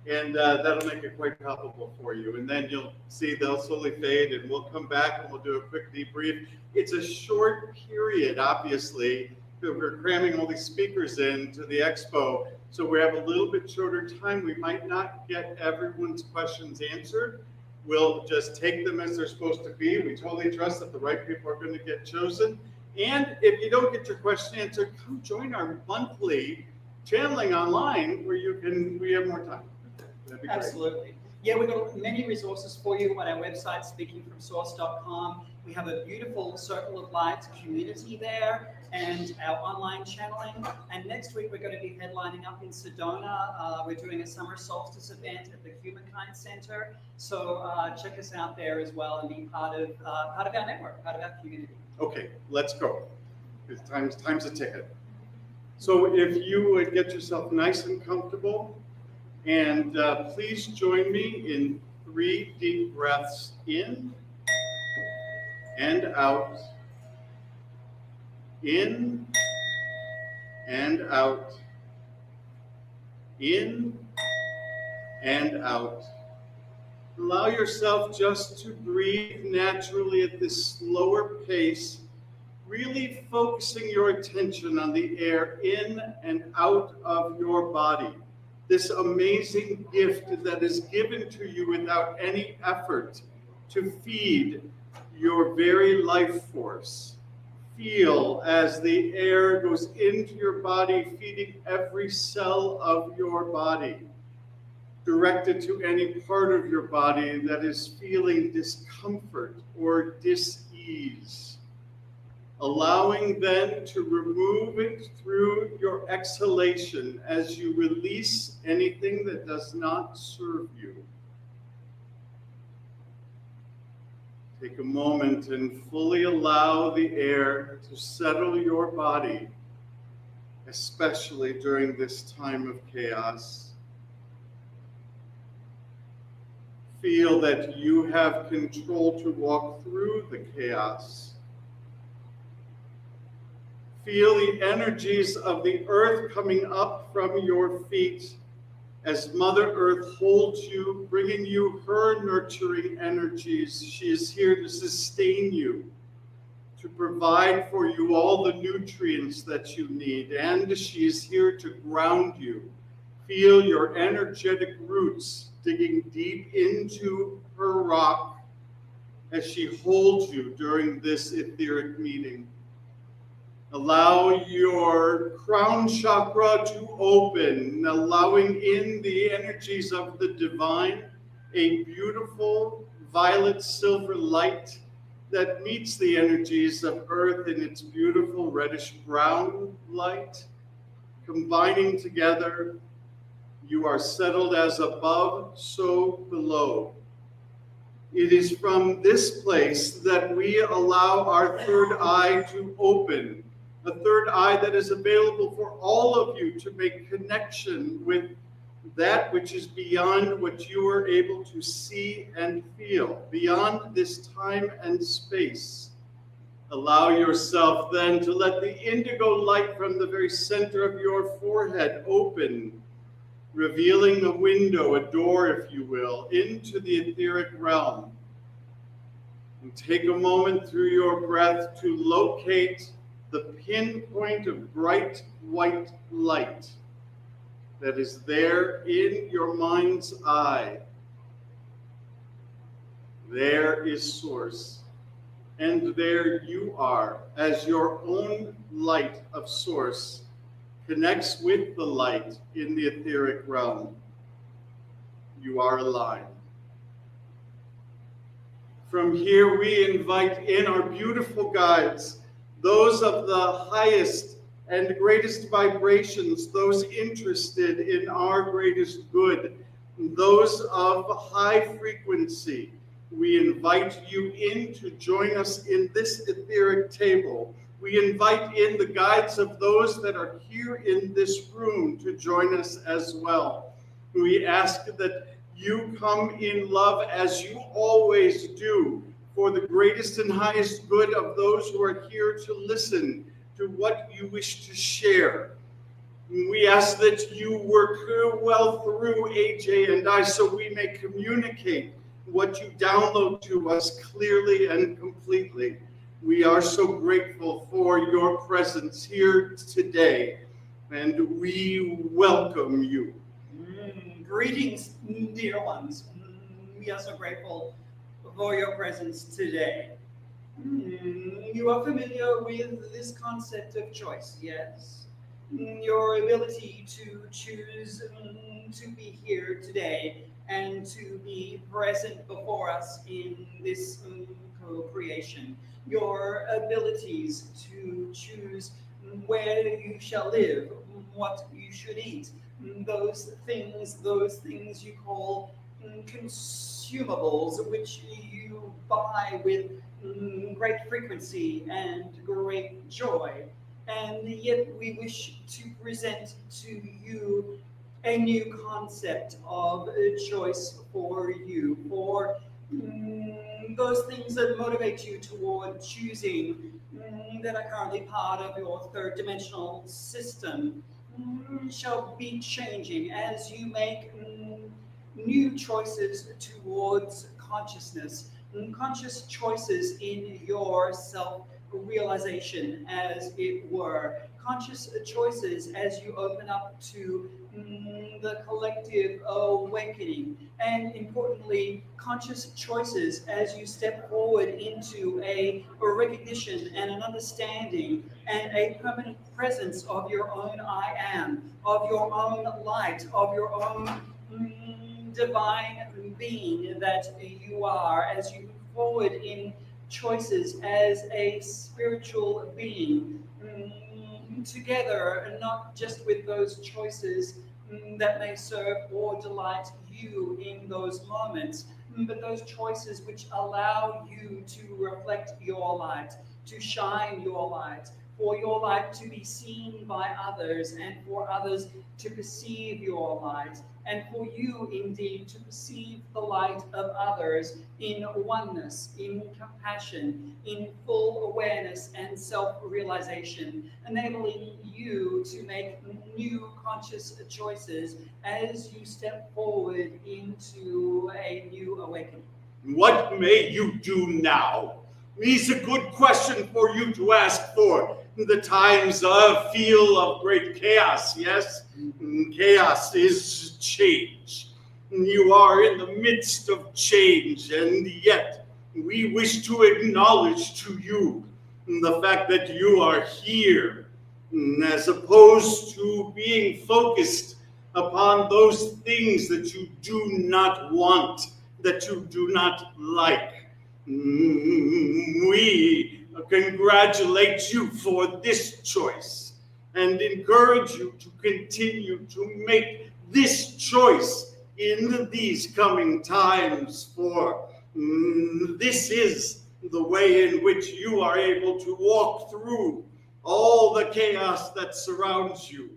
And that'll make it quite palpable for you. And then you'll see they'll slowly fade, and we'll come back and we'll do a quick debrief. It's a short period, obviously, because we're cramming all these speakers into the expo. So we have a little bit shorter time. We might not get everyone's questions answered. We'll just take them as they're supposed to be. We totally trust that the right people are going to get chosen. And if you don't get your question answered, come join our monthly channeling online where we have more time. That'd be great. Absolutely. Yeah, we've got many resources for you on our website, speakingfromsource.com. We have a beautiful Circle of Light community there and our online channeling. And next week, we're going to be headlining up in Sedona. We're doing a summer solstice event at the Humankind Center. So check us out there as well and be part of our network, part of our community. Okay, let's go. Because time's a ticket. So if you would get yourself nice and comfortable, and please join me in 3 deep breaths in and out, in and out, in and out. Allow yourself just to breathe naturally at this slower pace, really focusing your attention on the air in and out of your body. This amazing gift that is given to you without any effort to feed your very life force. Feel as the air goes into your body, feeding every cell of your body, directed to any part of your body that is feeling discomfort or dis-ease. Allowing then to remove it through your exhalation as you release anything that does not serve you. Take a moment and fully allow the air to settle your body, especially during this time of chaos. Feel that you have control to walk through the chaos. Feel the energies of the earth coming up from your feet as Mother Earth holds you, bringing you her nurturing energies. She is here to sustain you, to provide for you all the nutrients that you need, and she is here to ground you. Feel your energetic roots digging deep into her rock as she holds you during this etheric meeting. Allow your crown chakra to open, allowing in the energies of the divine, a beautiful violet silver light that meets the energies of earth in its beautiful reddish brown light. Combining together, you are settled as above, so below. It is from this place that we allow our third eye to open. A third eye that is available for all of you to make connection with that which is beyond what you are able to see and feel, beyond this time and space. Allow yourself then to let the indigo light from the very center of your forehead open, revealing a window, a door, if you will, into the etheric realm. And take a moment through your breath to locate the pinpoint of bright white light that is there in your mind's eye. There is Source, and there you are as your own light of Source connects with the light in the etheric realm. You are aligned. From here, we invite in our beautiful guides, those of the highest and greatest vibrations, those interested in our greatest good, those of high frequency. We invite you in to join us in this etheric table. We invite in the guides of those that are here in this room to join us as well. We ask that you come in love as you always do, for the greatest and highest good of those who are here to listen to what you wish to share. We ask that you work well through AJ and I so we may communicate what you download to us clearly and completely. We are so grateful for your presence here today, and we welcome you. Greetings, dear ones. We are so grateful for your presence today. You are familiar with this concept of choice, yes? Your ability to choose to be here today and to be present before us in this co-creation. Your abilities to choose where you shall live, what you should eat, those things you call consumables, which you buy with great frequency and great joy. And yet we wish to present to you a new concept of choice for you, for those things that motivate you toward choosing, that are currently part of your third dimensional system, shall be changing as you make new choices towards consciousness, conscious choices in your self-realization, as it were, conscious choices as you open up to the collective awakening, and importantly, conscious choices as you step forward into a recognition and an understanding and a permanent presence of your own I am, of your own light, of your own divine being that you are, as you move forward in choices as a spiritual being, together, and not just with those choices that may serve or delight you in those moments, but those choices which allow you to reflect your light, to shine your light, for your light to be seen by others, and for others to perceive your light, and for you indeed to perceive the light of others in oneness, in compassion, in full awareness and self-realization, enabling you to make new conscious choices as you step forward into a new awakening. What may you do now? Is a good question for you to ask for the times of feel of great chaos, yes? Chaos is change. You are in the midst of change, and yet we wish to acknowledge to you the fact that you are here, as opposed to being focused upon those things that you do not want, that you do not like. We congratulate you for this choice and encourage you to continue to make this choice in these coming times, for this is the way in which you are able to walk through all the chaos that surrounds you.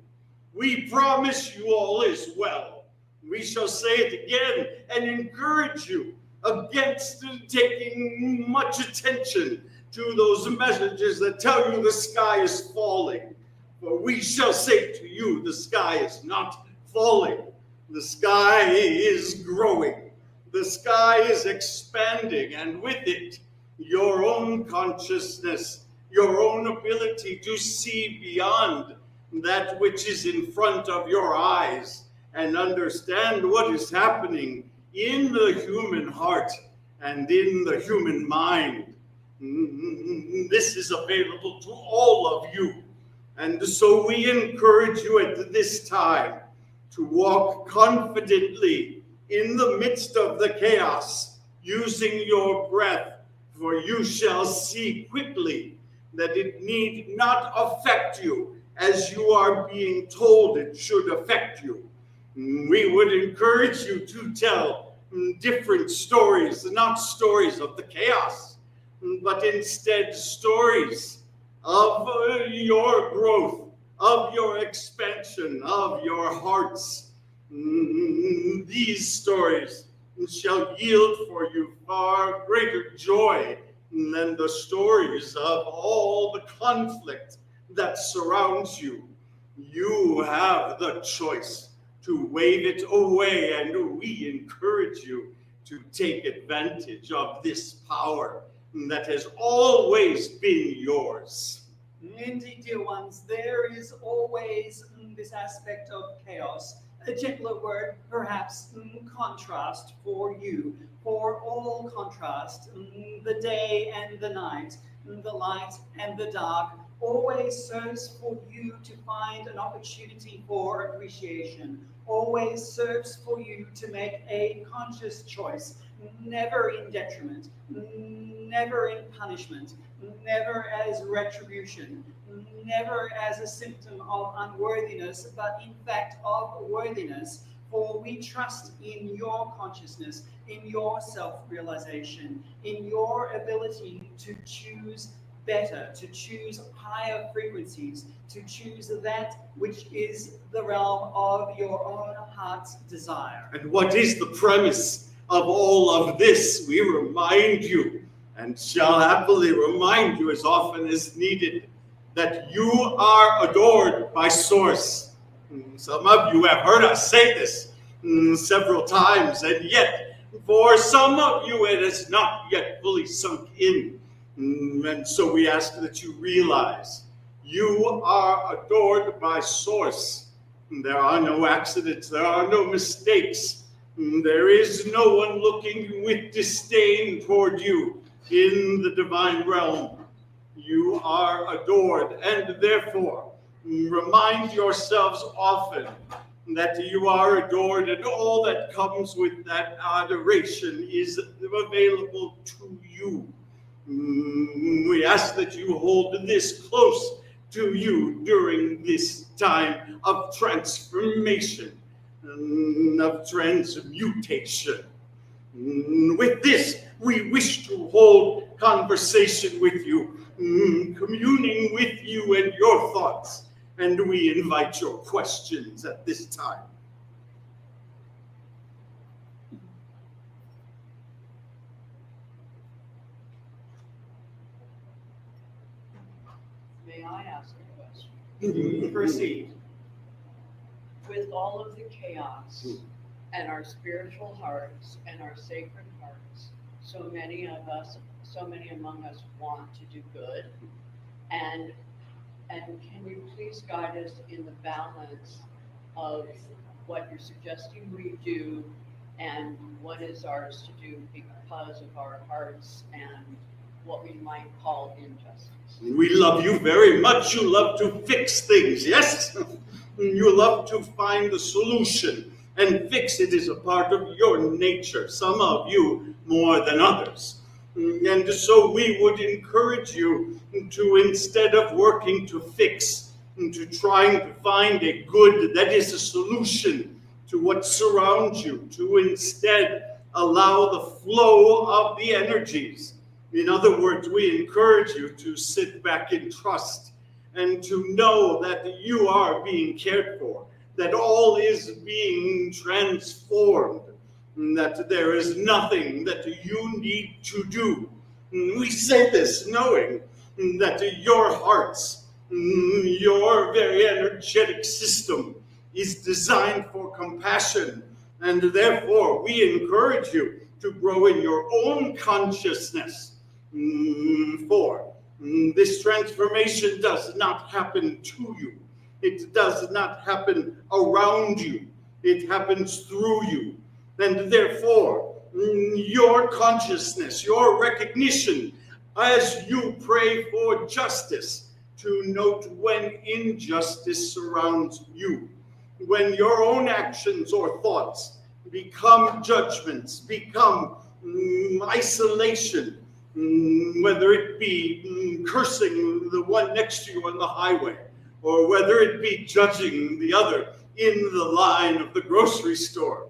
We promise you all is well. We shall say it again and encourage you against taking much attention to those messages that tell you the sky is falling. For we shall say to you, the sky is not falling. The sky is growing. The sky is expanding, and with it, your own consciousness, your own ability to see beyond that which is in front of your eyes and understand what is happening in the human heart and in the human mind. This is available to all of you. And so we encourage you at this time to walk confidently in the midst of the chaos, using your breath, for you shall see quickly that it need not affect you as you are being told it should affect you. We would encourage you to tell different stories, not stories of the chaos, but instead stories of your growth, of your expansion, of your hearts. These stories shall yield for you far greater joy than the stories of all the conflict that surrounds you. You have the choice to wave it away, and we encourage you to take advantage of this power that has always been yours. Indeed, dear ones, there is always this aspect of chaos. A gentler word, perhaps, contrast for you, for all contrast, the day and the night, the light and the dark, always serves for you to find an opportunity for appreciation, always serves for you to make a conscious choice, never in detriment, never in punishment, never as retribution, never as a symptom of unworthiness, but in fact of worthiness. For we trust in your consciousness, in your self-realization, in your ability to choose better, to choose higher frequencies, to choose that which is the realm of your own heart's desire. And what is the premise of all of this? We remind you, and shall happily remind you as often as needed, that you are adored by Source. Some of you have heard us say this several times, and yet for some of you it has not yet fully sunk in. And so we ask that you realize you are adored by Source. There are no accidents, there are no mistakes. There is no one looking with disdain toward you in the divine realm. You are adored, and therefore remind yourselves often that you are adored, and all that comes with that adoration is available to you. We ask that you hold this close to you during this time of transformation, of transmutation. With this, we wish to hold conversation with you, communing with you and your thoughts, and we invite your questions at this time. May I ask a question? Proceed. With all of the chaos and our spiritual hearts and our sacred hearts, so many among us want to do good, and can you please guide us in the balance of what you're suggesting we do and what is ours to do because of our hearts and what we might call injustice? We love you very much. You love to fix things, yes? You love to find the solution, and fix it is a part of your nature, some of you more than others. And so we would encourage you to, instead of working to fix, to trying to find a good that is a solution to what surrounds you, to instead allow the flow of the energies. In other words, we encourage you to sit back in trust and to know that you are being cared for, that all is being transformed, that there is nothing that you need to do. We say this knowing that your hearts, your very energetic system is designed for compassion, and therefore we encourage you to grow in your own consciousness. For this transformation does not happen to you. It does not happen around you. It happens through you. And therefore, your consciousness, your recognition, as you pray for justice, to note when injustice surrounds you, when your own actions or thoughts become judgments, become isolation, whether it be cursing the one next to you on the highway, or whether it be judging the other in the line of the grocery store.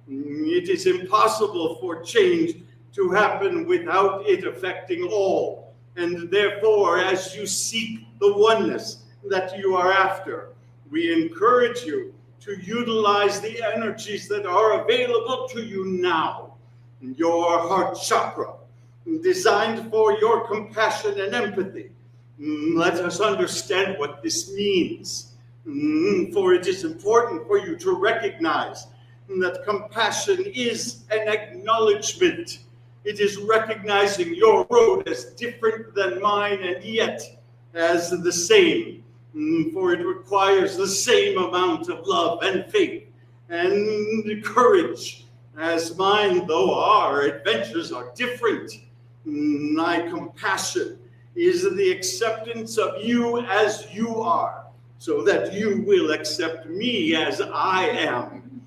It is impossible for change to happen without it affecting all. And therefore, as you seek the oneness that you are after, we encourage you to utilize the energies that are available to you now. Your heart chakra, designed for your compassion and empathy. Let us understand what this means. For it is important for you to recognize that compassion is an acknowledgement. It is recognizing your road as different than mine and yet as the same. For it requires the same amount of love and faith and courage as mine, though our adventures are different. My compassion is the acceptance of you as you are, so that you will accept me as I am.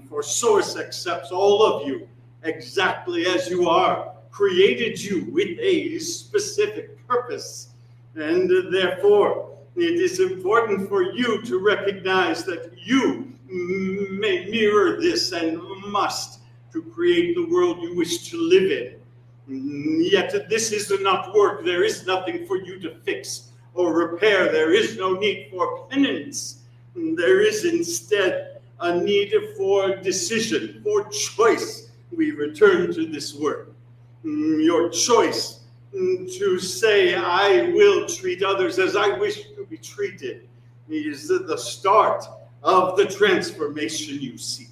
For Source accepts all of you exactly as you are, created you with a specific purpose, and therefore it is important for you to recognize that you may mirror this and must to create the world you wish to live in. Yet this is not work. There is nothing for you to fix or repair. There is no need for penance. There is instead a need for decision, for choice. We return to this word. Your choice to say, I will treat others as I wish to be treated, is the start of the transformation you seek.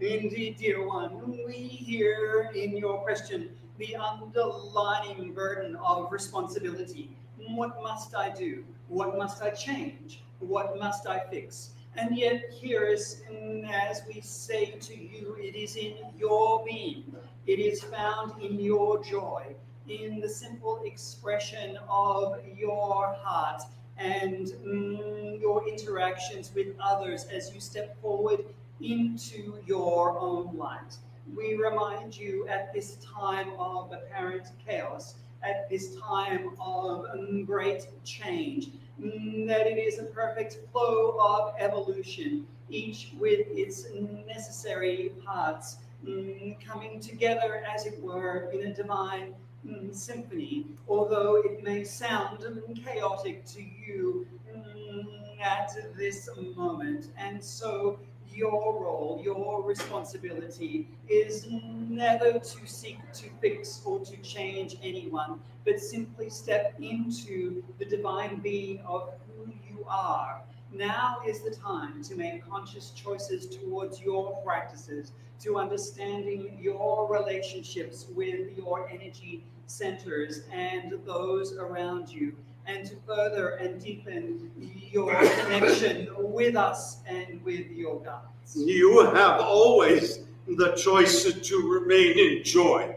Indeed, dear one, we hear in your question the underlying burden of responsibility. What must I do? What must I change? What must I fix? And yet here is, as we say to you, it is in your being. It is found in your joy, in the simple expression of your heart and your interactions with others as you step forward into your own light. We remind you at this time of apparent chaos, at this time of great change, that it is a perfect flow of evolution, each with its necessary parts, coming together, as it were, in a divine symphony, although it may sound chaotic to you at this moment. And so your role, your responsibility is never to seek to fix or to change anyone, but simply step into the divine being of who you are. Now is the time to make conscious choices towards your practices, to understanding your relationships with your energy centers and those around you, and to further and deepen your connection with us and with your guides. You have always the choice to remain in joy,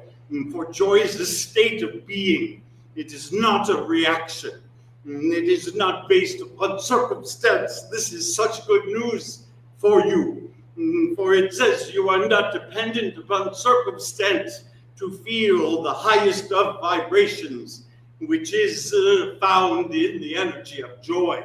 for joy is a state of being. It is not a reaction. It is not based upon circumstance. This is such good news for you, for it says you are not dependent upon circumstance to feel the highest of vibrations, which is found in the energy of joy.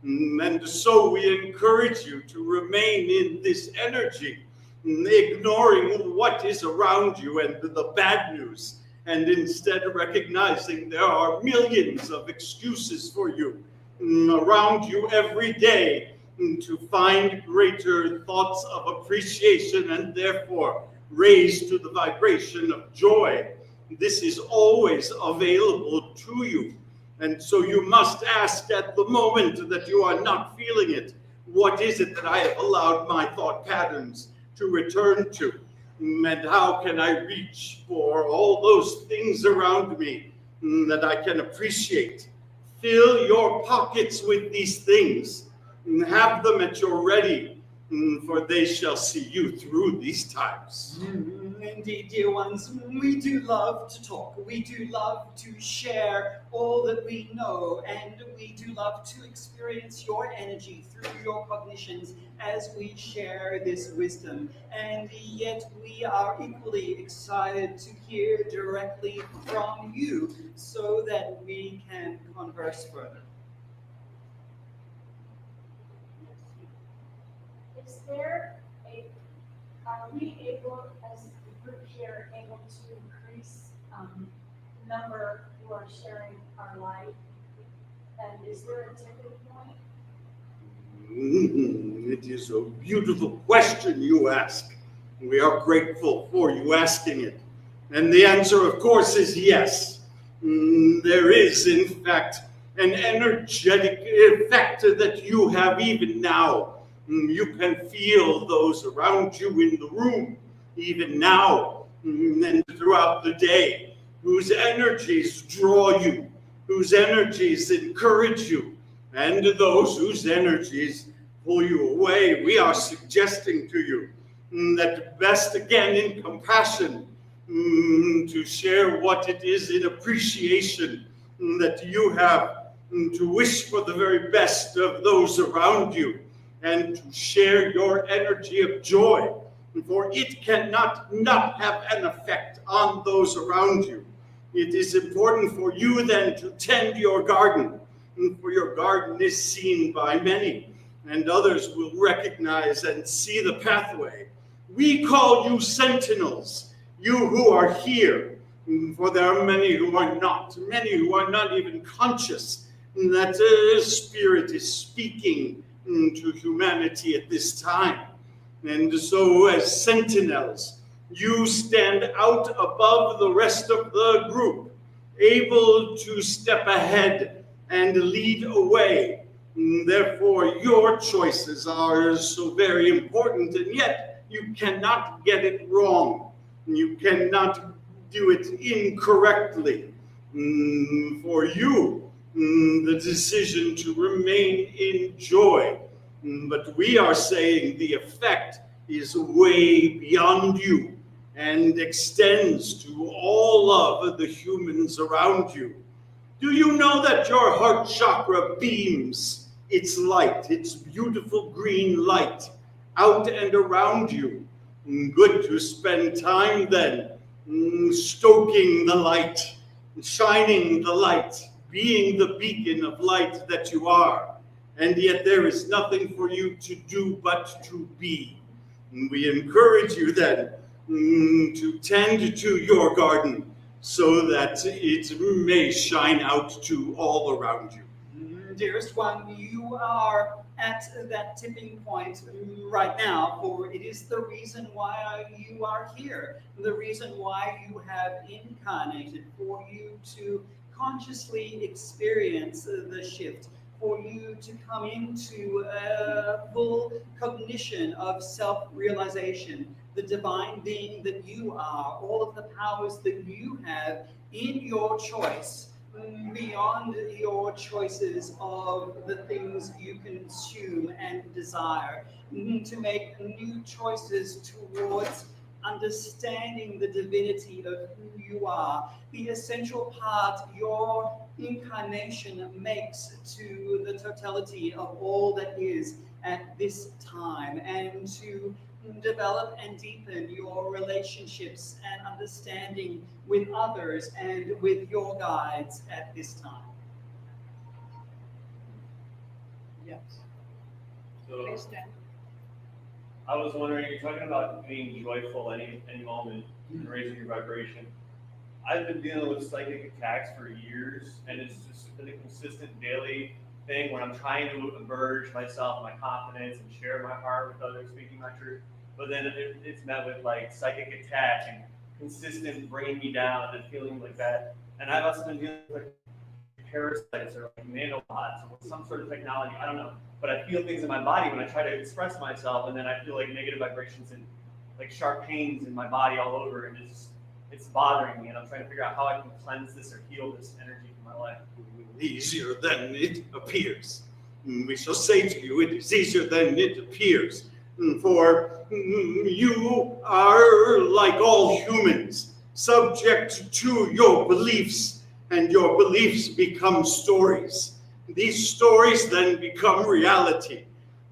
And so we encourage you to remain in this energy, ignoring what is around you and the bad news, and instead recognizing there are millions of excuses for you around you every day to find greater thoughts of appreciation and therefore raise to the vibration of joy. This is always available to you. And so you must ask at the moment that you are not feeling it, what is it that I have allowed my thought patterns to return to? And how can I reach for all those things around me that I can appreciate? Fill your pockets with these things and have them at your ready, for they shall see you through these times. Indeed, dear ones, we do love to talk. We do love to share all that we know, and we do love to experience your energy through your cognitions as we share this wisdom. And yet we are equally excited to hear directly from you so that we can converse further. Is there are we able, as the group here, able to increase number who are sharing our light? And is there a tipping point? It is a beautiful question you ask. We are grateful for you asking it. And the answer, of course, is yes. There is, in fact, an energetic effect that you have even now. You can feel those around you in the room, even now and throughout the day, whose energies draw you, whose energies encourage you, and those whose energies pull you away. We are suggesting to you that best again in compassion, to share what it is in appreciation that you have, to wish for the very best of those around you, and to share your energy of joy, for it cannot not have an effect on those around you. It is important for you then to tend your garden, for your garden is seen by many, and others will recognize and see the pathway. We call you sentinels, you who are here, for there are many who are not even conscious that spirit is speaking to humanity at this time. And so as sentinels, you stand out above the rest of the group, able to step ahead and lead away. Therefore, your choices are so very important, and yet you cannot get it wrong. You cannot do it incorrectly. For you, the decision to remain in joy. But we are saying the effect is way beyond you and extends to all of the humans around you. Do you know that your heart chakra beams its light, its beautiful green light, out and around you? Good to spend time then stoking the light, shining the light, being the beacon of light that you are. And yet there is nothing for you to do but to be. And we encourage you then to tend to your garden so that it may shine out to all around you. Dearest one, you are at that tipping point right now, for it is the reason why you are here, the reason why you have incarnated, for you to consciously experience the shift, for you to come into a full cognition of self-realization, the divine being that you are, all of the powers that you have in your choice, beyond your choices of the things you consume and desire, to make new choices towards understanding the divinity of who you are, the essential part your incarnation makes to the totality of all that is at this time, and to develop and deepen your relationships and understanding with others and with your guides at this time. Yes. So Please stand. I was wondering, you're talking about being joyful any moment and raising your vibration. I've been dealing with psychic attacks for years, and it's just been a consistent daily thing when I'm trying to emerge myself, my confidence, and share my heart with others, speaking my truth. But then it's met with like psychic attack and consistent bringing me down and feeling like that. And I've also been dealing with like parasites or like nanobots or some sort of technology, I don't know. But I feel things in my body when I try to express myself, and then I feel like negative vibrations and like sharp pains in my body all over, and it's bothering me, and I'm trying to figure out how I can cleanse this or heal this energy from my life. Easier than it appears. We shall say to you, it is easier than it appears. For you are, like all humans, subject to your beliefs, and your beliefs become stories. These stories then become reality.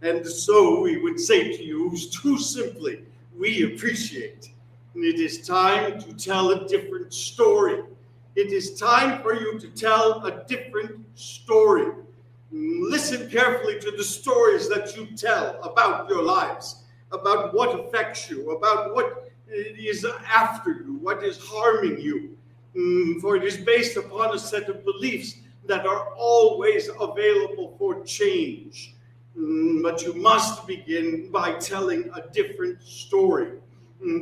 And so we would say to you, too simply, we appreciate. It is time to tell a different story. It is time for you to tell a different story. Listen carefully to the stories that you tell about your lives, about what affects you, about what is after you, what is harming you. For it is based upon a set of beliefs that are always available for change. But you must begin by telling a different story.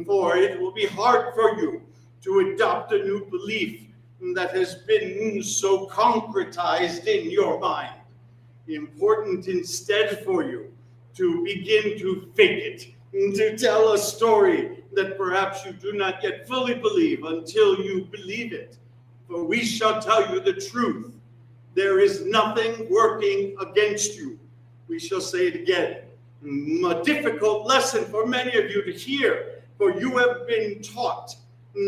For it will be hard for you to adopt a new belief that has been so concretized in your mind. Important instead for you to begin to fake it, to tell a story that perhaps you do not yet fully believe until you believe it. For we shall tell you the truth. There is nothing working against you. We shall say it again. A difficult lesson for many of you to hear, for you have been taught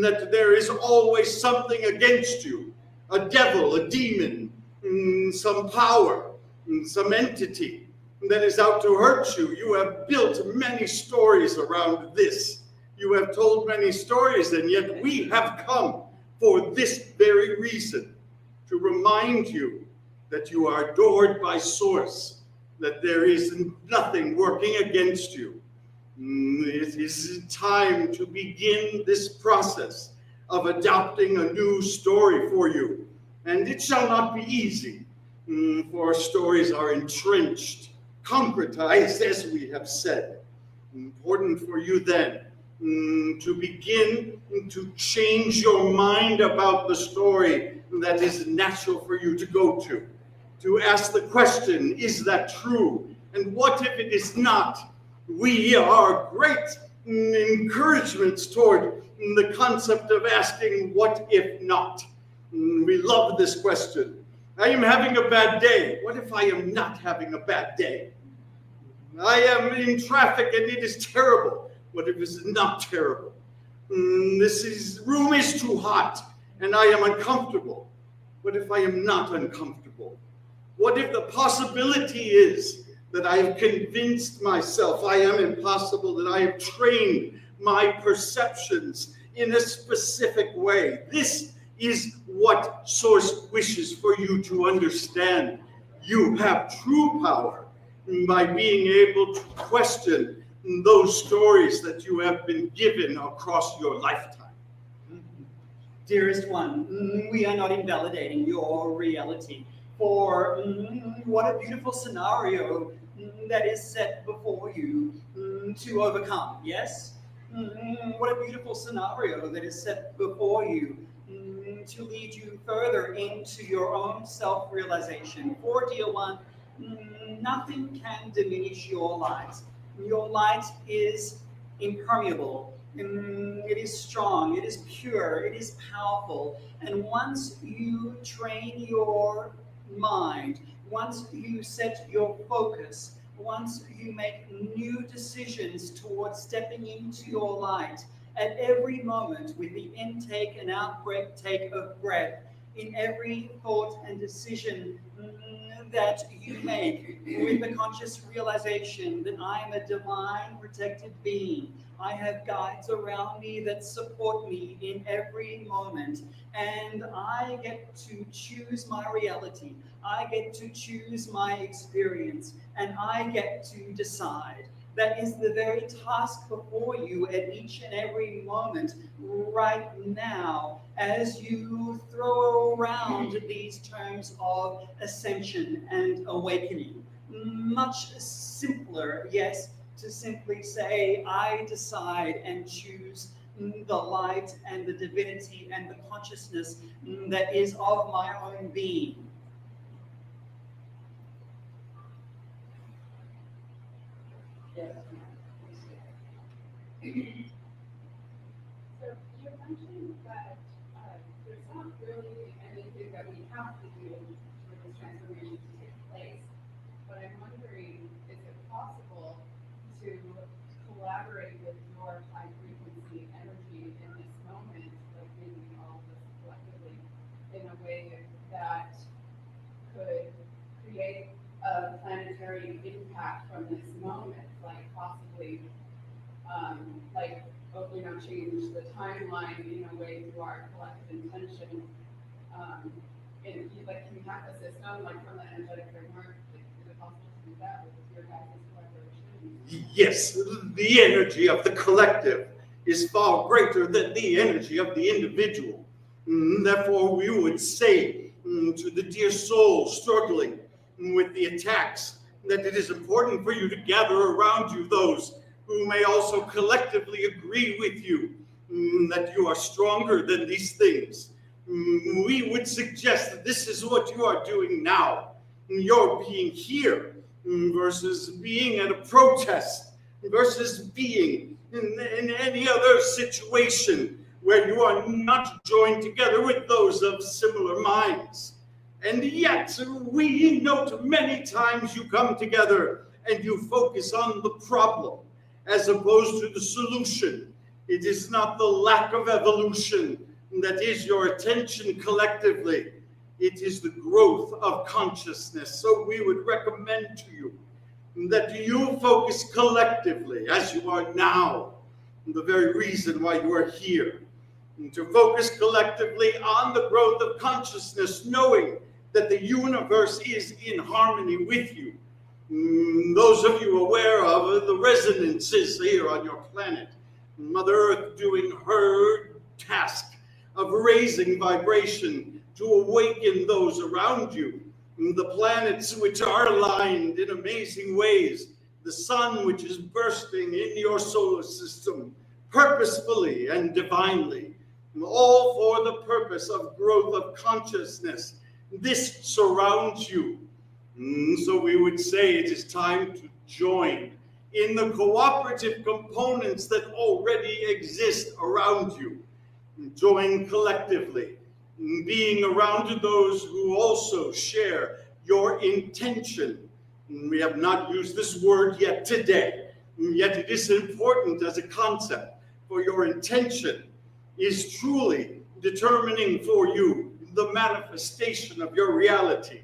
that there is always something against you, a devil, a demon, some power, some entity that is out to hurt you. You have built many stories around this. You have told many stories, and yet we have come for this very reason, to remind you that you are adored by Source, that there is nothing working against you. It is time to begin this process of adopting a new story for you. And it shall not be easy, for stories are entrenched, concretized, as we have said. Important for you then to begin to change your mind about the story that is natural for you to go to ask the question, is that true? And what if it is not? We are great encouragements toward the concept of asking, what if not? We love this question. I am having a bad day. What if I am not having a bad day? I am in traffic and it is terrible. What if it's not terrible? This room is too hot and I am uncomfortable. What if I am not uncomfortable? What if the possibility is that I have convinced myself I am impossible, that I have trained my perceptions in a specific way? This is what Source wishes for you to understand. You have true power by being able to question those stories that you have been given across your lifetime. Dearest one, we are not invalidating your reality. For what a beautiful scenario that is set before you to overcome, yes? What a beautiful scenario that is set before you to lead you further into your own self-realization. For, dear one, nothing can diminish your light. Your light is impermeable. It is strong, it is pure, it is powerful. And once you train your mind, once you set your focus, once you make new decisions towards stepping into your light, at every moment with the intake and outtake of breath, in every thought and decision that you make, with the conscious realization that I am a divine protected being. I have guides around me that support me in every moment, and I get to choose my reality. I get to choose my experience, and I get to decide. That is the very task before you at each and every moment right now, as you throw around these terms of ascension and awakening. Much simpler, yes, to simply say, I decide and choose the light and the divinity and the consciousness that is of my own being. Yes. So you mentioned that there's not really anything that we have to do for this transformation to take place, but I'm wondering, is it possible to collaborate with your high frequency energy in this moment, like maybe all of us collectively, in a way that could create a planetary impact from this moment, like possibly change the timeline in a way through our collective intention. And like, can we have a system like from the energetic framework? Like, is it possible to do that with your guys' collaboration? Yes, the energy of the collective is far greater than the energy of the individual. Therefore, we would say to the dear soul struggling with the attacks that it is important for you to gather around you those who may also collectively agree with you that you are stronger than these things, we would suggest that this is what you are doing now. You're being here versus being at a protest versus being in any other situation where you are not joined together with those of similar minds. And yet, we note many times you come together and you focus on the problem as opposed to the solution. It is not the lack of evolution that is your attention collectively. It is the growth of consciousness. So we would recommend to you that you focus collectively as you are now, the very reason why you are here, and to focus collectively on the growth of consciousness, knowing that the universe is in harmony with you. Those of you aware of the resonances here on your planet, Mother Earth doing her task of raising vibration to awaken those around you. The planets which are aligned in amazing ways, the sun which is bursting in your solar system purposefully and divinely, all for the purpose of growth of consciousness. This surrounds you. So we would say it is time to join in the cooperative components that already exist around you. Join collectively, being around those who also share your intention. We have not used this word yet today, yet it is important as a concept, for your intention is truly determining for you the manifestation of your reality.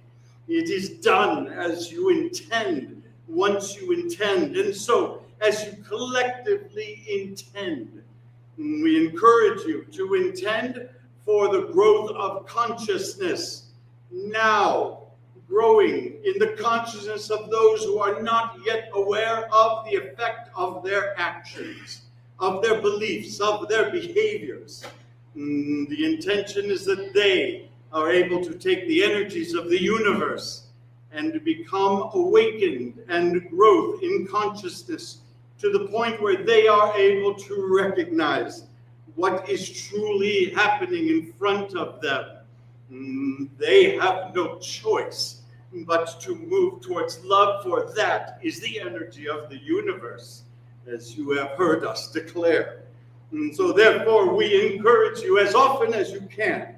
It is done as you intend, once you intend. And so, as you collectively intend, we encourage you to intend for the growth of consciousness now, growing in the consciousness of those who are not yet aware of the effect of their actions, of their beliefs, of their behaviors. The intention is that they are able to take the energies of the universe and to become awakened and growth in consciousness to the point where they are able to recognize what is truly happening in front of them. They have no choice but to move towards love, for that is the energy of the universe, as you have heard us declare. So therefore, we encourage you as often as you can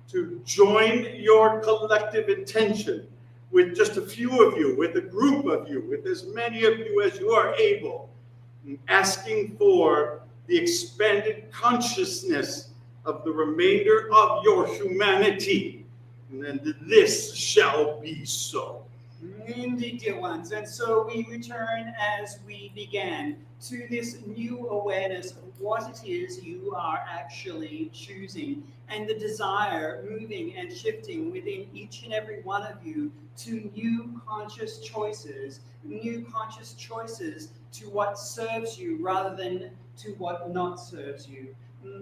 to join your collective intention with just a few of you, with a group of you, with as many of you as you are able, asking for the expanded consciousness of the remainder of your humanity. And this shall be so. Indeed, dear ones. And so we return as we began to this new awareness of what it is you are actually choosing, and the desire moving and shifting within each and every one of you to new conscious choices to what serves you rather than to what not serves you,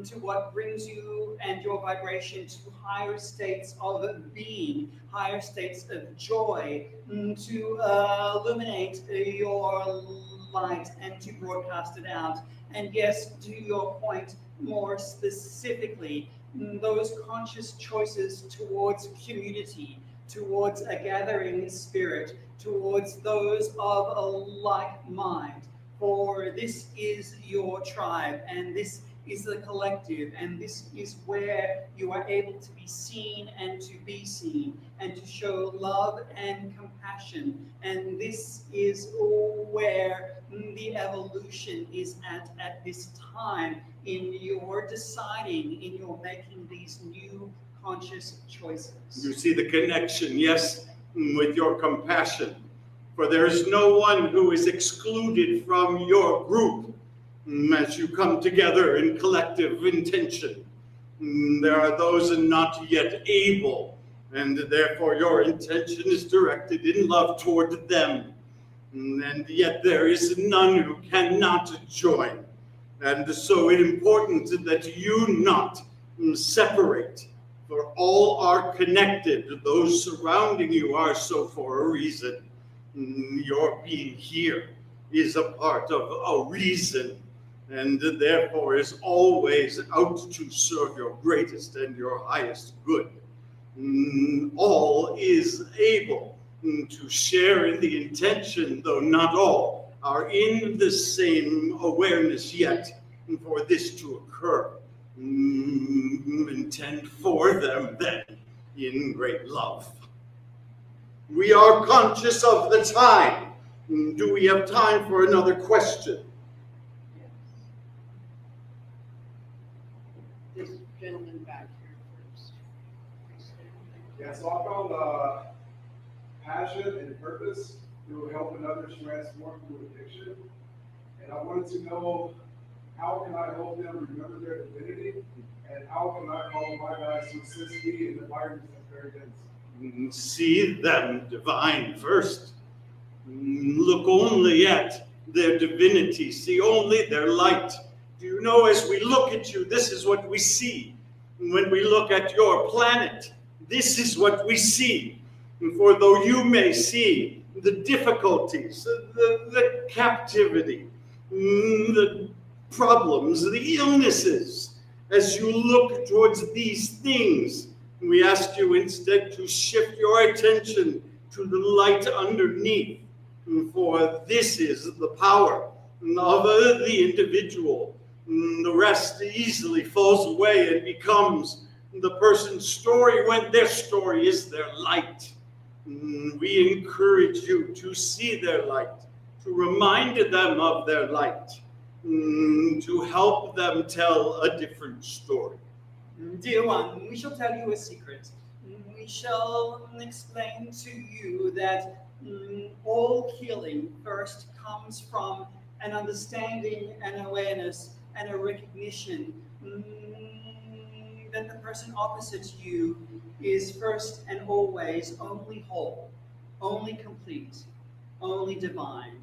to what brings you and your vibration to higher states of being, higher states of joy, to illuminate your light and to broadcast it out. And yes, to your point, more specifically, those conscious choices towards community, towards a gathering spirit, towards those of a like mind. For this is your tribe, and this is the collective, and this is where you are able to be seen and to be seen, and to show love and compassion. And this is where the evolution is at this time in your deciding, in your making these new conscious choices. You see the connection, yes, with your compassion. For there is no one who is excluded from your group as you come together in collective intention. There are those not yet able, and therefore your intention is directed in love toward them. And yet there is none who cannot join. And so it is important that you not separate, for all are connected. Those surrounding you are so for a reason. Your being here is a part of a reason. and therefore is always out to serve your greatest and your highest good. All is able to share in the intention, though not all are in the same awareness yet for this to occur. Intend for them then in great love. We are conscious of the time. Do we have time for another question? This gentleman back here first. Yeah, so I found passion and purpose through helping others transform through addiction. And I wanted to know, how can I help them remember their divinity? And how can I call my guys to assist me in the environments that's very dense? See them divine first. Look only at their divinity. See only their light. Do you know, as we look at you, this is what we see. When we look at your planet, this is what we see. And for though you may see the difficulties, the captivity, the problems, the illnesses, as you look towards these things, we ask you instead to shift your attention to the light underneath, for this is the power of the individual. The rest easily falls away and becomes the person's story when their story is their light. We encourage you to see their light, to remind them of their light, to help them tell a different story. Dear one, we shall tell you a secret. We shall explain to you that all healing first comes from an understanding, an awareness, and a recognition that the person opposite you is first and always only whole, only complete, only divine.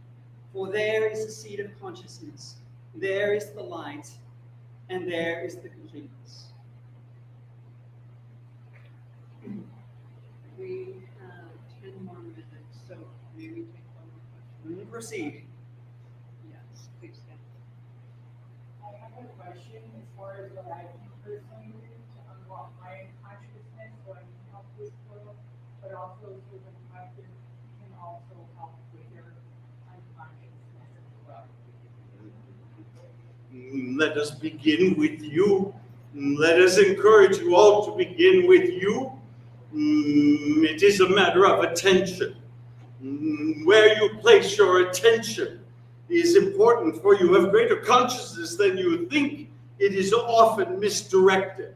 For there is the seed of consciousness, there is the light, and there is the completeness. We have 10 more minutes, so maybe take one more question. Proceed. Yes, please. I have a question as far as what I can personally do to unlock my consciousness so I can help this world, but also so that I can also help with your unconsciousness as well. Let us begin with you. Let us encourage you all to begin with you. It is a matter of attention. Where you place your attention is important, for you have greater consciousness than you think. It is often misdirected,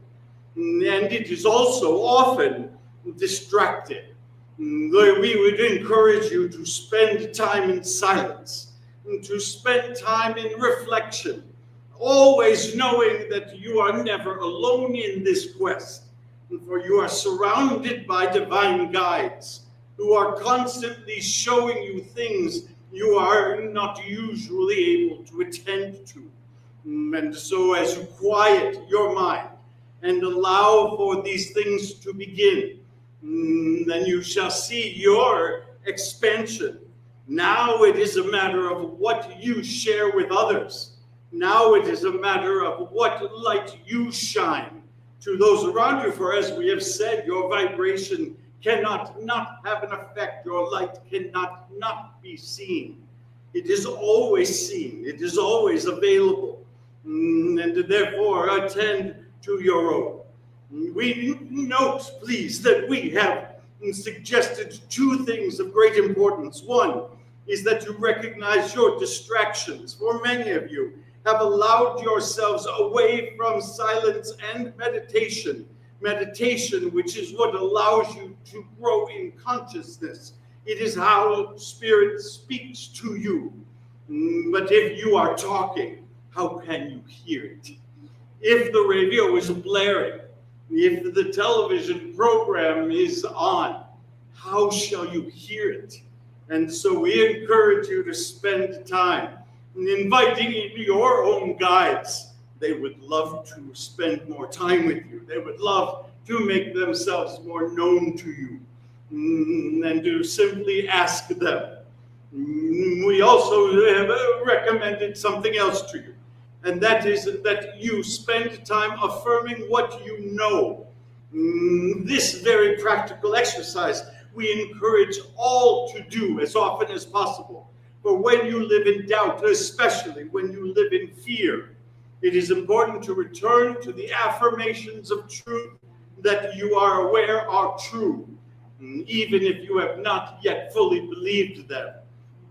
and it is also often distracted. We would encourage you to spend time in silence, to spend time in reflection, always knowing that you are never alone in this quest, for you are surrounded by divine guides who are constantly showing you things you are not usually able to attend to. And so as you quiet your mind and allow for these things to begin, then you shall see your expansion. Now it is a matter of what you share with others. Now it is a matter of what light you shine to those around you. For as we have said, your vibration cannot not have an effect. Your light cannot not be seen. It is always seen. It is always available. And therefore attend to your own. We note, please, that we have suggested 2 things of great importance. One is that you recognize your distractions. For many of you have allowed yourselves away from silence and meditation. Meditation, which is what allows you to grow in consciousness. It is how Spirit speaks to you. But if you are talking, how can you hear it? If the radio is blaring, if the television program is on, how shall you hear it? And so we encourage you to spend time inviting in your own guides. They would love to spend more time with you. They would love to make themselves more known to you, and to simply ask them. We also have recommended something else to you. and that is that you spend time affirming what you know. This very practical exercise we encourage all to do as often as possible. For when you live in doubt, especially when you live in fear, it is important to return to the affirmations of truth that you are aware are true, even if you have not yet fully believed them.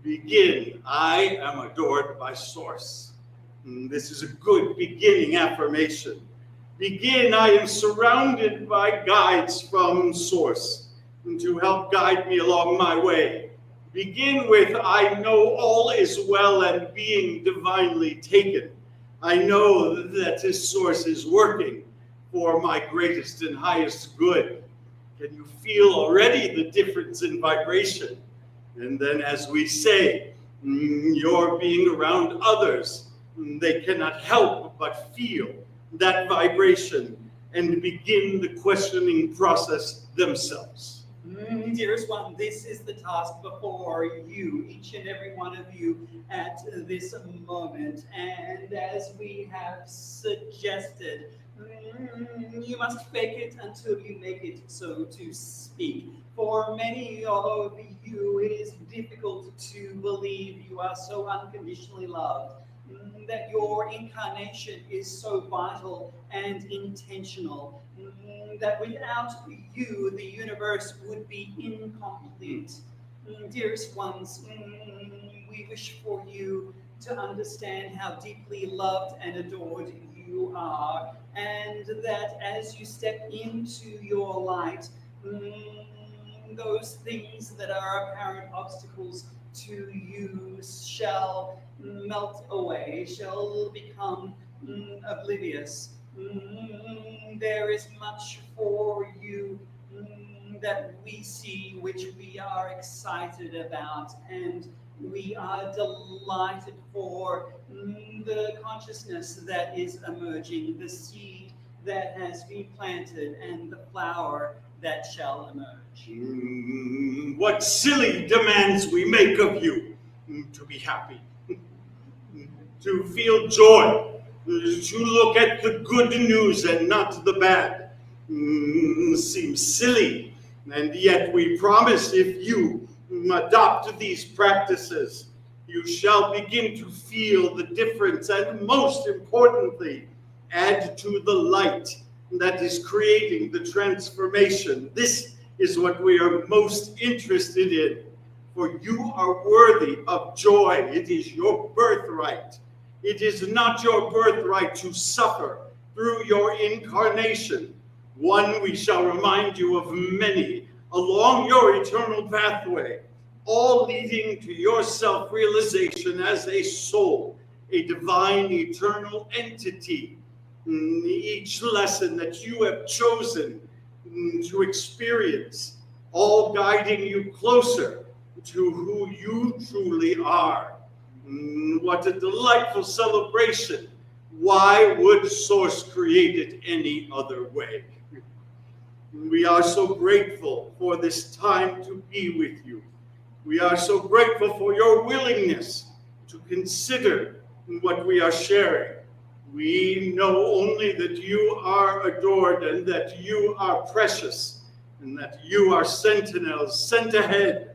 Begin, I am adored by Source. This is a good beginning affirmation. Begin, I am surrounded by guides from Source to help guide me along my way. Begin with, I know all is well and being divinely taken. I know that this Source is working for my greatest and highest good. Can you feel already the difference in vibration? And then as we say, you're being around others, they cannot help but feel that vibration and begin the questioning process themselves. Dearest one, this is the task before you, each and every one of you at this moment. And as we have suggested, you must fake it until you make it, so to speak. For many of you, it is difficult to believe you are so unconditionally loved, that your incarnation is so vital and intentional, that without you, the universe would be incomplete. Dearest ones, we wish for you to understand how deeply loved and adored you are, and that as you step into your light, those things that are apparent obstacles to you shall melt away, shall become oblivious. There is much for you that we see, which we are excited about, and we are delighted for the consciousness that is emerging, the seed that has been planted, and the flower that shall emerge. What silly demands we make of you to be happy, to feel joy, to look at the good news and not the bad. Seems silly, and yet we promise if you adopt these practices, you shall begin to feel the difference, and most importantly, add to the light that is creating the transformation. This is what we are most interested in, for you are worthy of joy. It is your birthright. It is not your birthright to suffer through your incarnation. One we shall remind you of many along your eternal pathway, all leading to your self-realization as a soul, a divine eternal entity. Each lesson that you have chosen to experience, all guiding you closer to who you truly are. What a delightful celebration. Why would Source create it any other way? We are so grateful for this time to be with you. We are so grateful for your willingness to consider what we are sharing. We know only that you are adored and that you are precious and that you are sentinels sent ahead.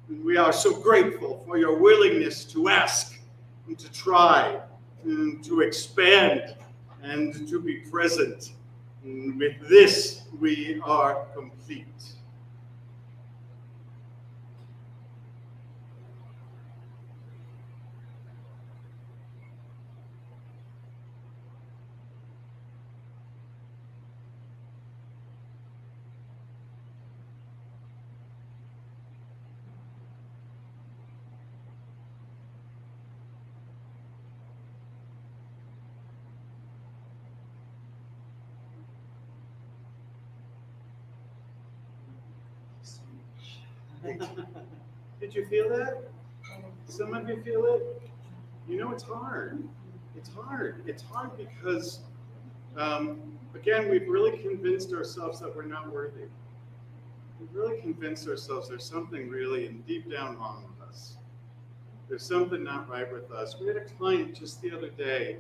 And we are so grateful for your willingness to ask and to try and to expand and to be present. And with this, we are complete. Did you feel that? Some of you feel it? You know, it's hard. It's hard. It's hard because, again, we've really convinced ourselves that we're not worthy. We've really convinced ourselves there's something really deep down wrong with us. There's something not right with us. We had a client just the other day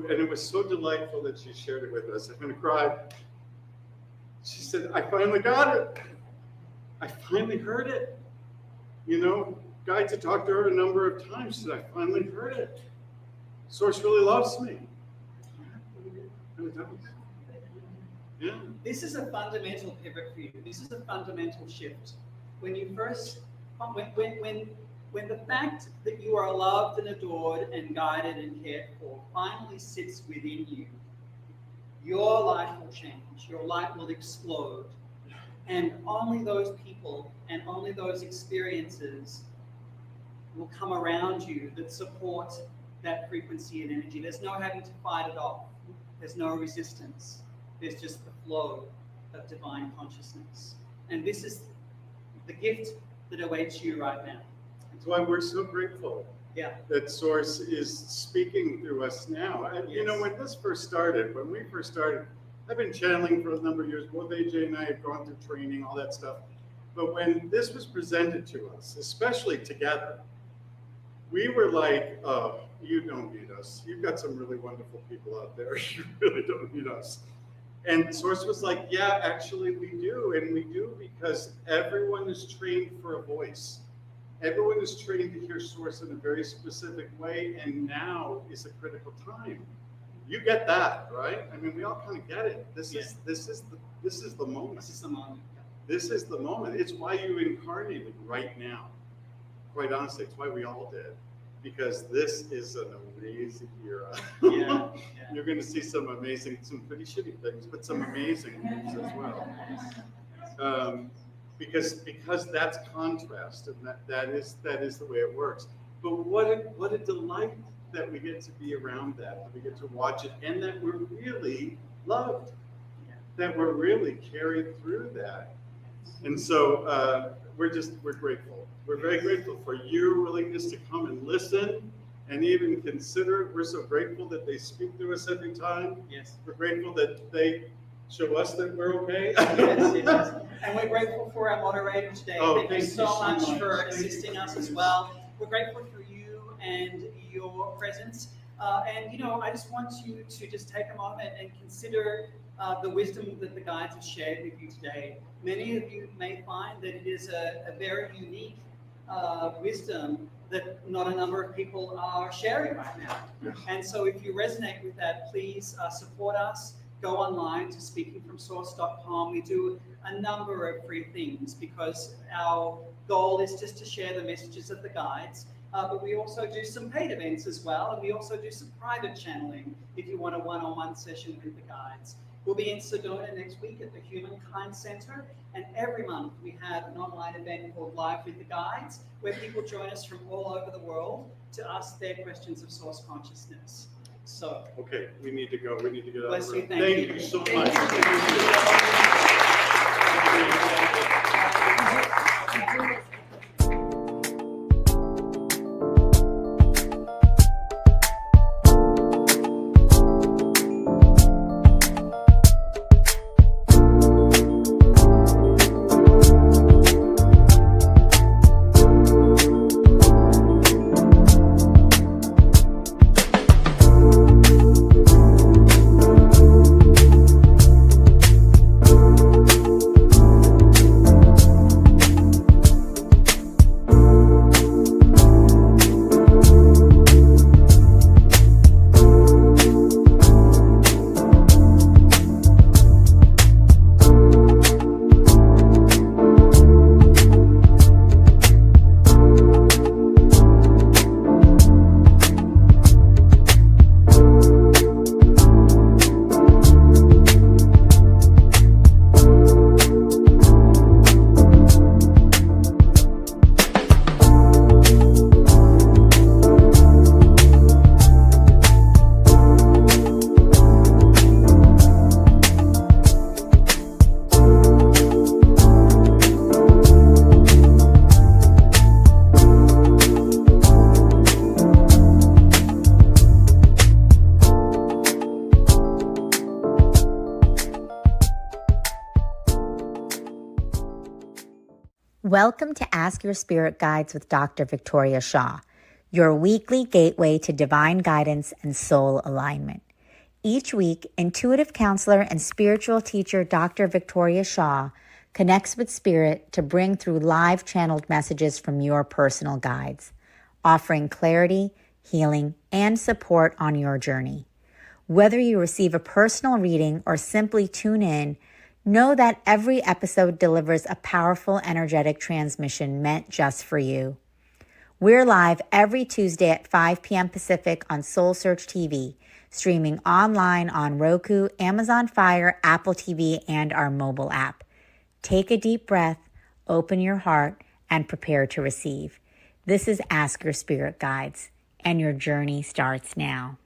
and it was so delightful that she shared it with us. I'm going to cry. She said, I finally got it. I finally heard it. You know, guides had talked to her a number of times. Said, I finally heard it. Source really loves me. It does. Yeah. This is a fundamental pivot for you. This is a fundamental shift. When you first, when the fact that you are loved and adored and guided and cared for finally sits within you, your life will change. Your light will explode. And only those people and only those experiences will come around you that support that frequency and energy. There's no having to fight it off. There's no resistance. There's just the flow of divine consciousness. And this is the gift that awaits you right now. That's why we're so grateful that Source is speaking through us now. And you know, when we first started, I've been channeling for a number of years. Both AJ and I have gone through training, all that stuff. But when this was presented to us, especially together, we were like, oh, you don't need us. You've got some really wonderful people out there. You really don't need us. And Source was like, yeah, actually we do. And we do because everyone is trained for a voice. Everyone is trained to hear Source in a very specific way. And now is a critical time. You get that, right? I mean, we all kind of get it. This is the moment. This is the moment. This is the moment. It's why you incarnated right now. Quite honestly, it's why we all did. Because this is an amazing era. You're going to see some pretty shitty things, but some amazing things as well. Because that's contrast, and that is the way it works. But what a delight that we get to be around that we get to watch it, and that we're really loved, that we're really carried through that. And so we're grateful. We're very grateful for your willingness to come and listen and even consider. We're so grateful that they speak to us every time. Yes. We're grateful that they show us that we're okay. Yes. And we're grateful for our moderator today. Oh, thank you so much for assisting us as well. We're grateful for you and your presence. And you know, I just want you to just take a moment and consider the wisdom that the guides have shared with you today. Many of you may find that it is a very unique wisdom that not a number of people are sharing right now. And so if you resonate with that, please support us. Go online to speakingfromsource.com. We do a number of free things because our goal is just to share the messages of the guides. But we also do some paid events as well, and we also do some private channeling if you want a one-on-one session with the guides. We'll be in Sedona next week at the Humankind Center, and every month we have an online event called Live with the Guides, where people join us from all over the world to ask their questions of source consciousness. So, okay, we need to go. We need to get out of the room. Thank you so much. Welcome to Ask Your Spirit Guides with Dr. Victoria Shaw. your weekly gateway to divine guidance and soul alignment. Each week, intuitive counselor and spiritual teacher Dr. Victoria Shaw connects with spirit to bring through live channeled messages from your personal guides, offering clarity, healing, and support on your journey. Whether you receive a personal reading or simply tune in, know that every episode delivers a powerful energetic transmission meant just for you. We're live every Tuesday at 5 p.m. Pacific on SoulSearch TV, streaming online on Roku, Amazon Fire, Apple TV, and our mobile app. Take a deep breath, open your heart, and prepare to receive. This is Ask Your Spirit Guides, and your journey starts now.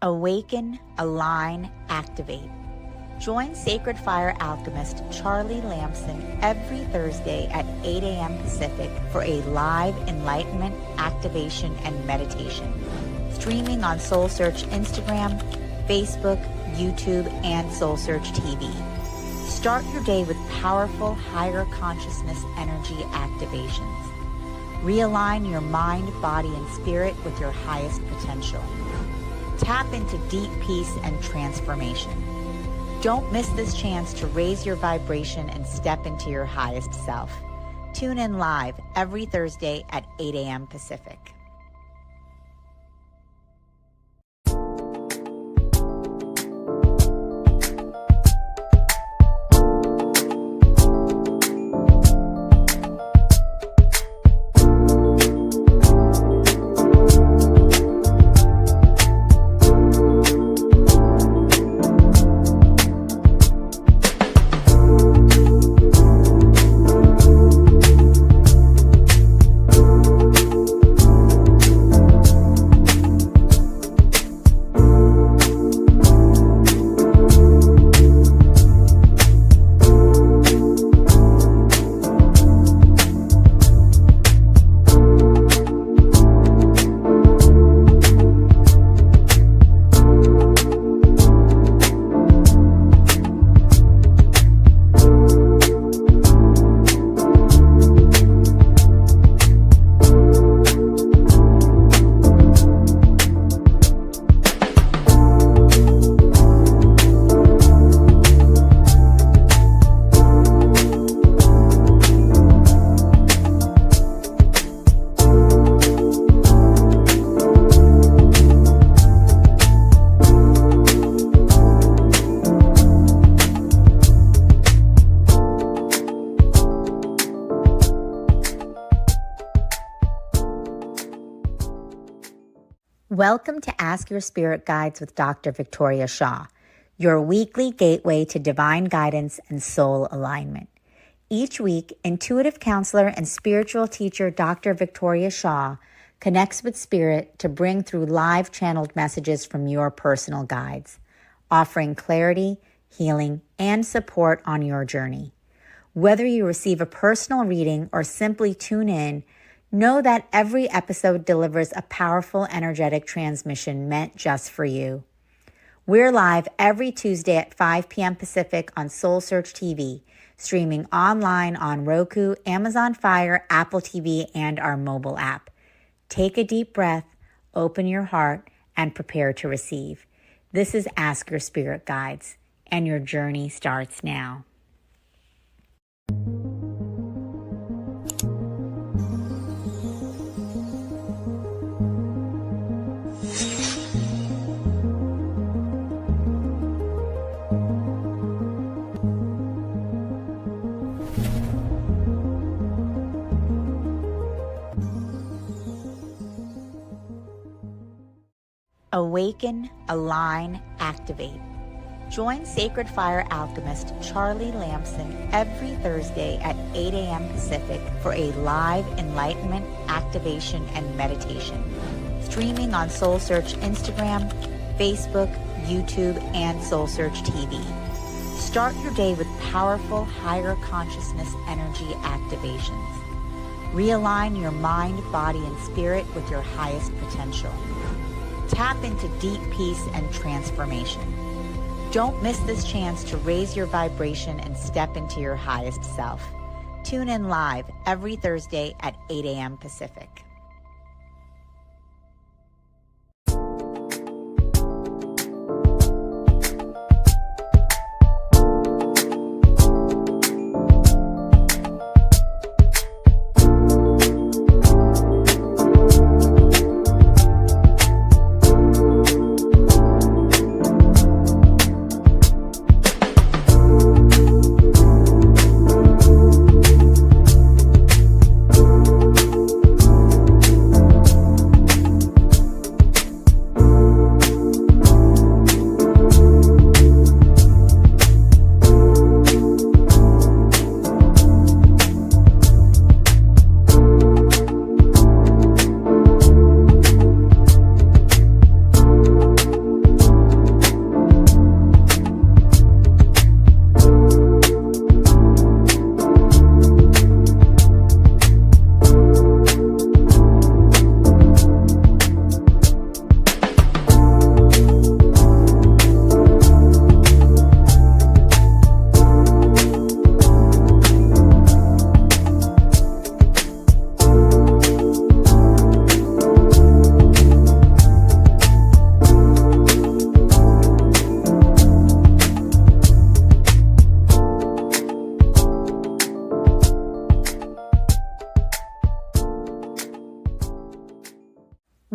Awaken, align, activate. Join Sacred Fire alchemist Charlie Lamson every Thursday at 8 a.m. Pacific for a live enlightenment, activation, and meditation. Streaming on SoulSearch Instagram, Facebook, YouTube, and SoulSearch TV. Start your day with powerful higher consciousness energy activations. Realign your mind, body, and spirit with your highest potential. Tap into deep peace and transformation. Don't miss this chance to raise your vibration and step into your highest self. Tune in live every Thursday at 8 a.m. Pacific. Welcome to Ask Your Spirit Guides with Dr. Victoria Shaw, your weekly gateway to divine guidance and soul alignment. Each week, intuitive counselor and spiritual teacher Dr. Victoria Shaw connects with spirit to bring through live channeled messages from your personal guides, offering clarity, healing, and support on your journey. Whether you receive a personal reading or simply tune in, know that every episode delivers a powerful energetic transmission meant just for you. We're live every Tuesday at 5 p.m. Pacific on SoulSearch TV, streaming online on Roku, Amazon Fire, Apple TV, and our mobile app. Take a deep breath, open your heart, and prepare to receive. This is Ask Your Spirit Guides, and your journey starts now. Awaken, align, activate. Join Sacred Fire alchemist Charlie Lamson every Thursday at 8 a.m. Pacific for a live enlightenment, activation, and meditation. Streaming on SoulSearch Instagram, Facebook, YouTube, and SoulSearch TV. Start your day with powerful higher consciousness energy activations. Realign your mind, body, and spirit with your highest potential. Tap into deep peace and transformation. Don't miss this chance to raise your vibration and step into your highest self. Tune in live every Thursday at 8 a.m. Pacific.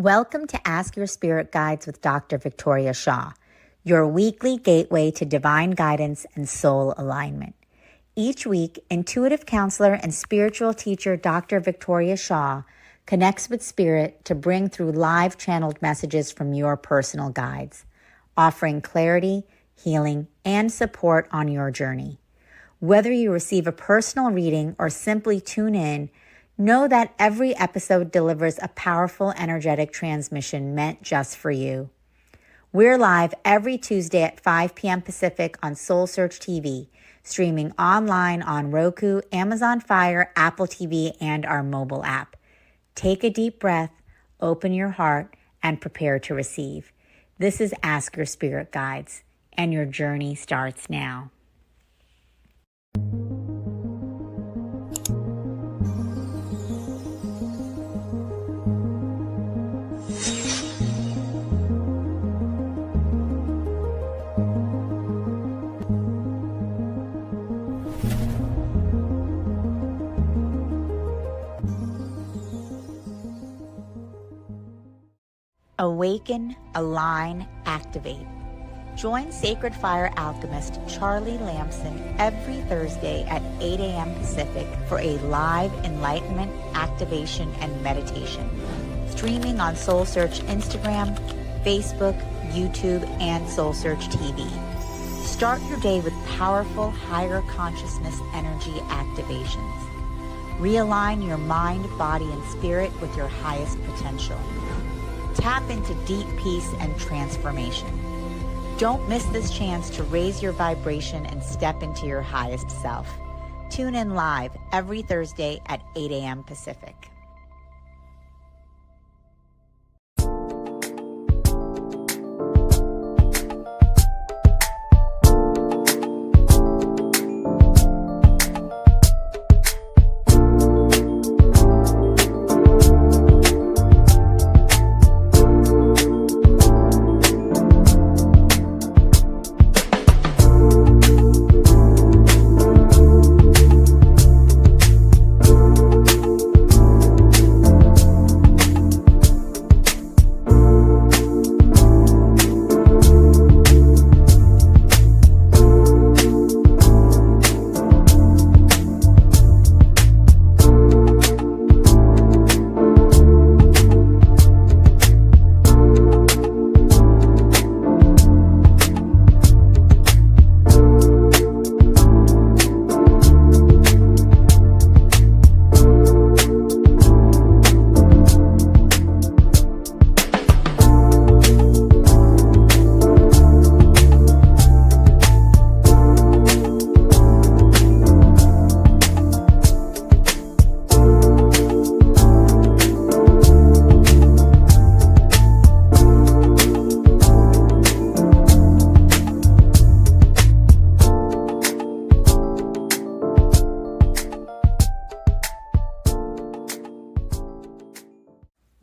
Welcome to Ask Your Spirit Guides with Dr. Victoria Shaw, your weekly gateway to divine guidance and soul alignment. Each week, intuitive counselor and spiritual teacher Dr. Victoria Shaw connects with spirit to bring through live channeled messages from your personal guides, offering clarity, healing, and support on your journey. Whether you receive a personal reading or simply tune in, know that every episode delivers a powerful energetic transmission meant just for you. We're live every Tuesday at 5 p.m. Pacific on SoulSearch TV, streaming online on Roku, Amazon Fire, Apple TV, and our mobile app. Take a deep breath, open your heart, and prepare to receive. This is Ask Your Spirit Guides, and your journey starts now. Awaken, align, activate. Join Sacred Fire alchemist Charlie Lamson every Thursday at 8 a.m. Pacific for a live enlightenment, activation, and meditation. Streaming on SoulSearch Instagram, Facebook, YouTube, and SoulSearch TV. Start your day with powerful higher consciousness energy activations. Realign your mind, body, and spirit with your highest potential. Tap into deep peace and transformation. Don't miss this chance to raise your vibration and step into your highest self. Tune in live every Thursday at 8 a.m. Pacific.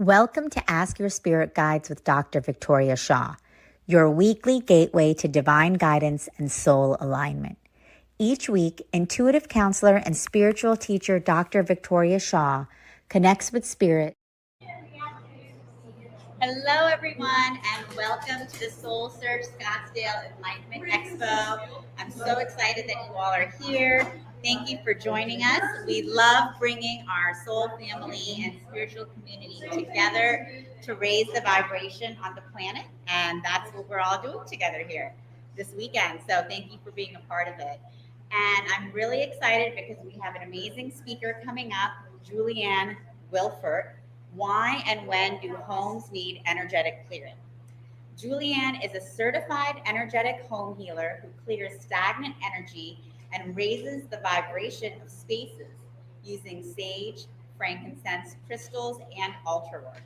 Welcome to Ask Your Spirit Guides with Dr. Victoria Shaw, your weekly gateway to divine guidance and soul alignment. Each week, intuitive counselor and spiritual teacher Dr. Victoria Shaw connects with spirit. Hello, everyone, and welcome to the SoulSearch Scottsdale Enlightenment Expo. I'm so excited that you all are here. Thank you for joining us. We love bringing our soul family and spiritual community together to raise the vibration on the planet, and that's what we're all doing together here this weekend. So thank you for being a part of it. And I'm really excited because we have an amazing speaker coming up, Julianne Wilford. Why and when do homes need energetic clearing? Julianne is a certified energetic home healer who clears stagnant energy and raises the vibration of spaces using sage, frankincense, crystals, and altar work.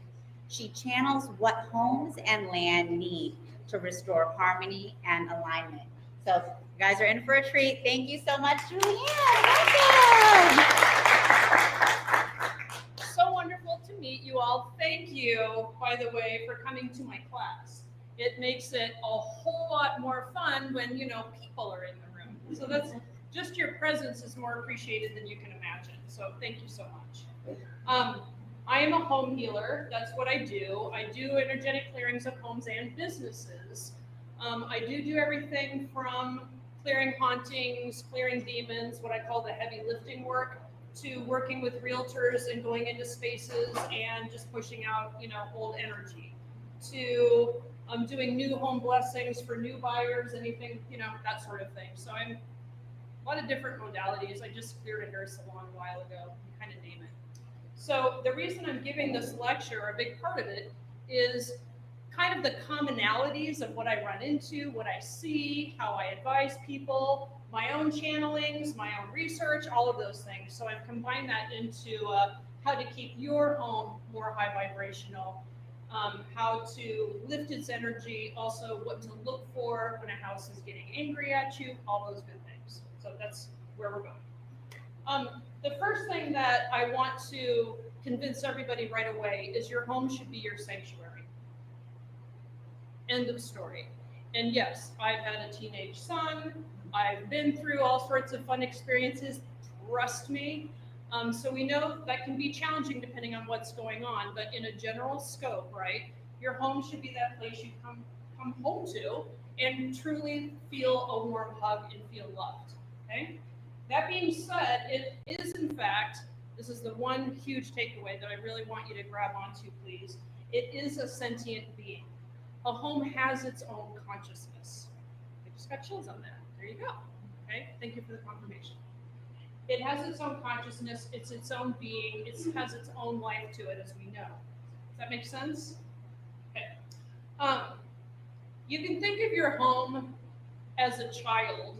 She channels what homes and land need to restore harmony and alignment. So you guys are in for a treat. Thank you so much, Julianne. Welcome. So wonderful to meet you all. Thank you, by the way, for coming to my class. It makes it a whole lot more fun when, people are in the room. So that's just your presence is more appreciated than you can imagine. So thank you so much. I am a home healer. That's what I do. I do energetic clearings of homes and businesses. I do everything from clearing hauntings, clearing demons, what I call the heavy lifting work, to working with realtors and going into spaces and just pushing out, old energy, to doing new home blessings for new buyers, anything, that sort of thing. So I'm a lot of different modalities. I just cleared a hair salon a while ago, you kind of name it. So the reason I'm giving this lecture, a big part of it, is kind of the commonalities of what I run into, what I see, how I advise people, my own channelings, my own research, all of those things. So I've combined that into how to keep your home more high vibrational, how to lift its energy, also what to look for when a house is getting angry at you, all those good things. So that's where we're going. The first thing that I want to convince everybody right away is your home should be your sanctuary. End of story. And yes, I've had a teenage son. I've been through all sorts of fun experiences, trust me. So we know that can be challenging depending on what's going on, but in a general scope, right? Your home should be that place you come home to and truly feel a warm hug and feel loved, okay? That being said, it is in fact, this is the one huge takeaway that I really want you to grab onto, please. It is a sentient being. A home has its own consciousness. I just got chills on that. There you go. Okay, thank you for the confirmation. It has its own consciousness. It's its own being. It has its own life to it, as we know. Does that make sense? Okay. You can think of your home as a child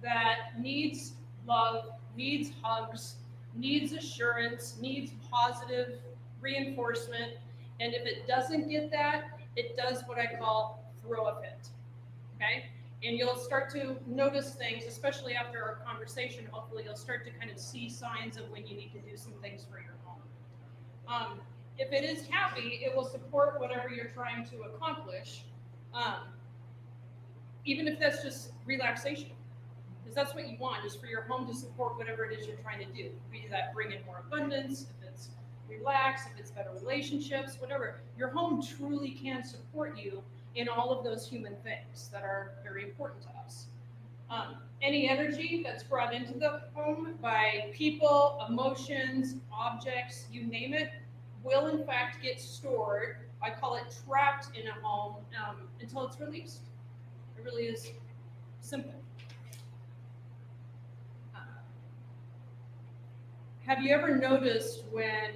that needs love, needs hugs, needs assurance, needs positive reinforcement, and if it doesn't get that, it does what I call throw a fit, okay? And you'll start to notice things, especially after our conversation, hopefully you'll start to kind of see signs of when you need to do some things for your home. If it is happy, it will support whatever you're trying to accomplish, even if that's just relaxation, because that's what you want, is for your home to support whatever it is you're trying to do. Be that bring in more abundance, if it's relax, if it's better relationships, whatever. Your home truly can support you in all of those human things that are very important to us. Any energy that's brought into the home by people, emotions, objects, you name it, will in fact get stored. I call it trapped in a home until it's released. It really is simple. Have you ever noticed when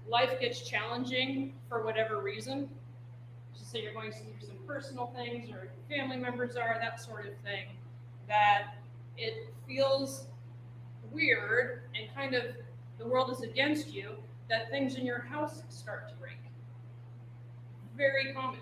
life gets challenging for whatever reason? Just say you're going through some personal things or family members are, that sort of thing, that it feels weird and kind of the world is against you, that things in your house start to break. Very common.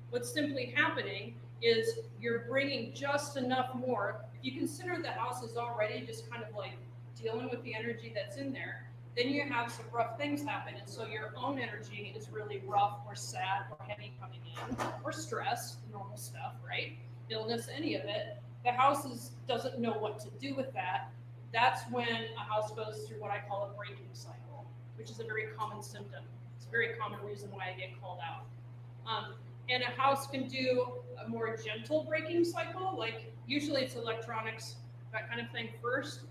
What's simply happening is you're bringing just enough more. If you consider the house is already just kind of like dealing with the energy that's in there, then you have some rough things happen. And so your own energy is really rough or sad or heavy coming in, or stress, the normal stuff, right? Illness, any of it. The house doesn't know what to do with that. That's when a house goes through what I call a breaking cycle, which is a very common symptom. It's a very common reason why I get called out. And a house can do a more gentle breaking cycle, like usually it's electronics, that kind of thing first,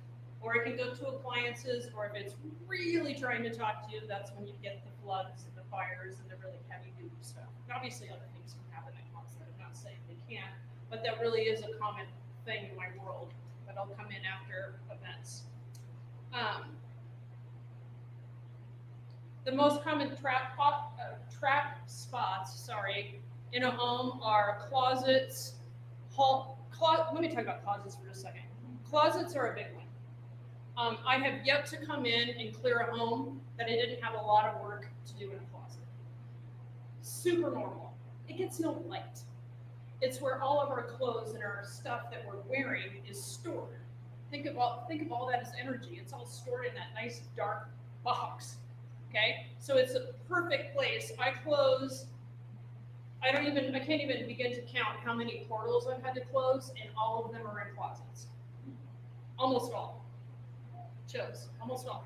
or it can go to appliances, or if it's really trying to talk to you, that's when you get the floods and the fires and the really heavy duty stuff. And obviously other things can happen that cause that. I'm not saying they can't, but that really is a common thing in my world that'll come in after events. The most common trap spots, in a home are closets. Let me talk about closets for just a second. Closets are a big one. I have yet to come in and clear a home that I didn't have a lot of work to do in a closet. Super normal. It gets no light. It's where all of our clothes and our stuff that we're wearing is stored. Think of all that as energy. It's all stored in that nice dark box. Okay, so it's a perfect place. I can't even begin to count how many portals I've had to close, and all of them are in closets. Almost all. Chills, almost all.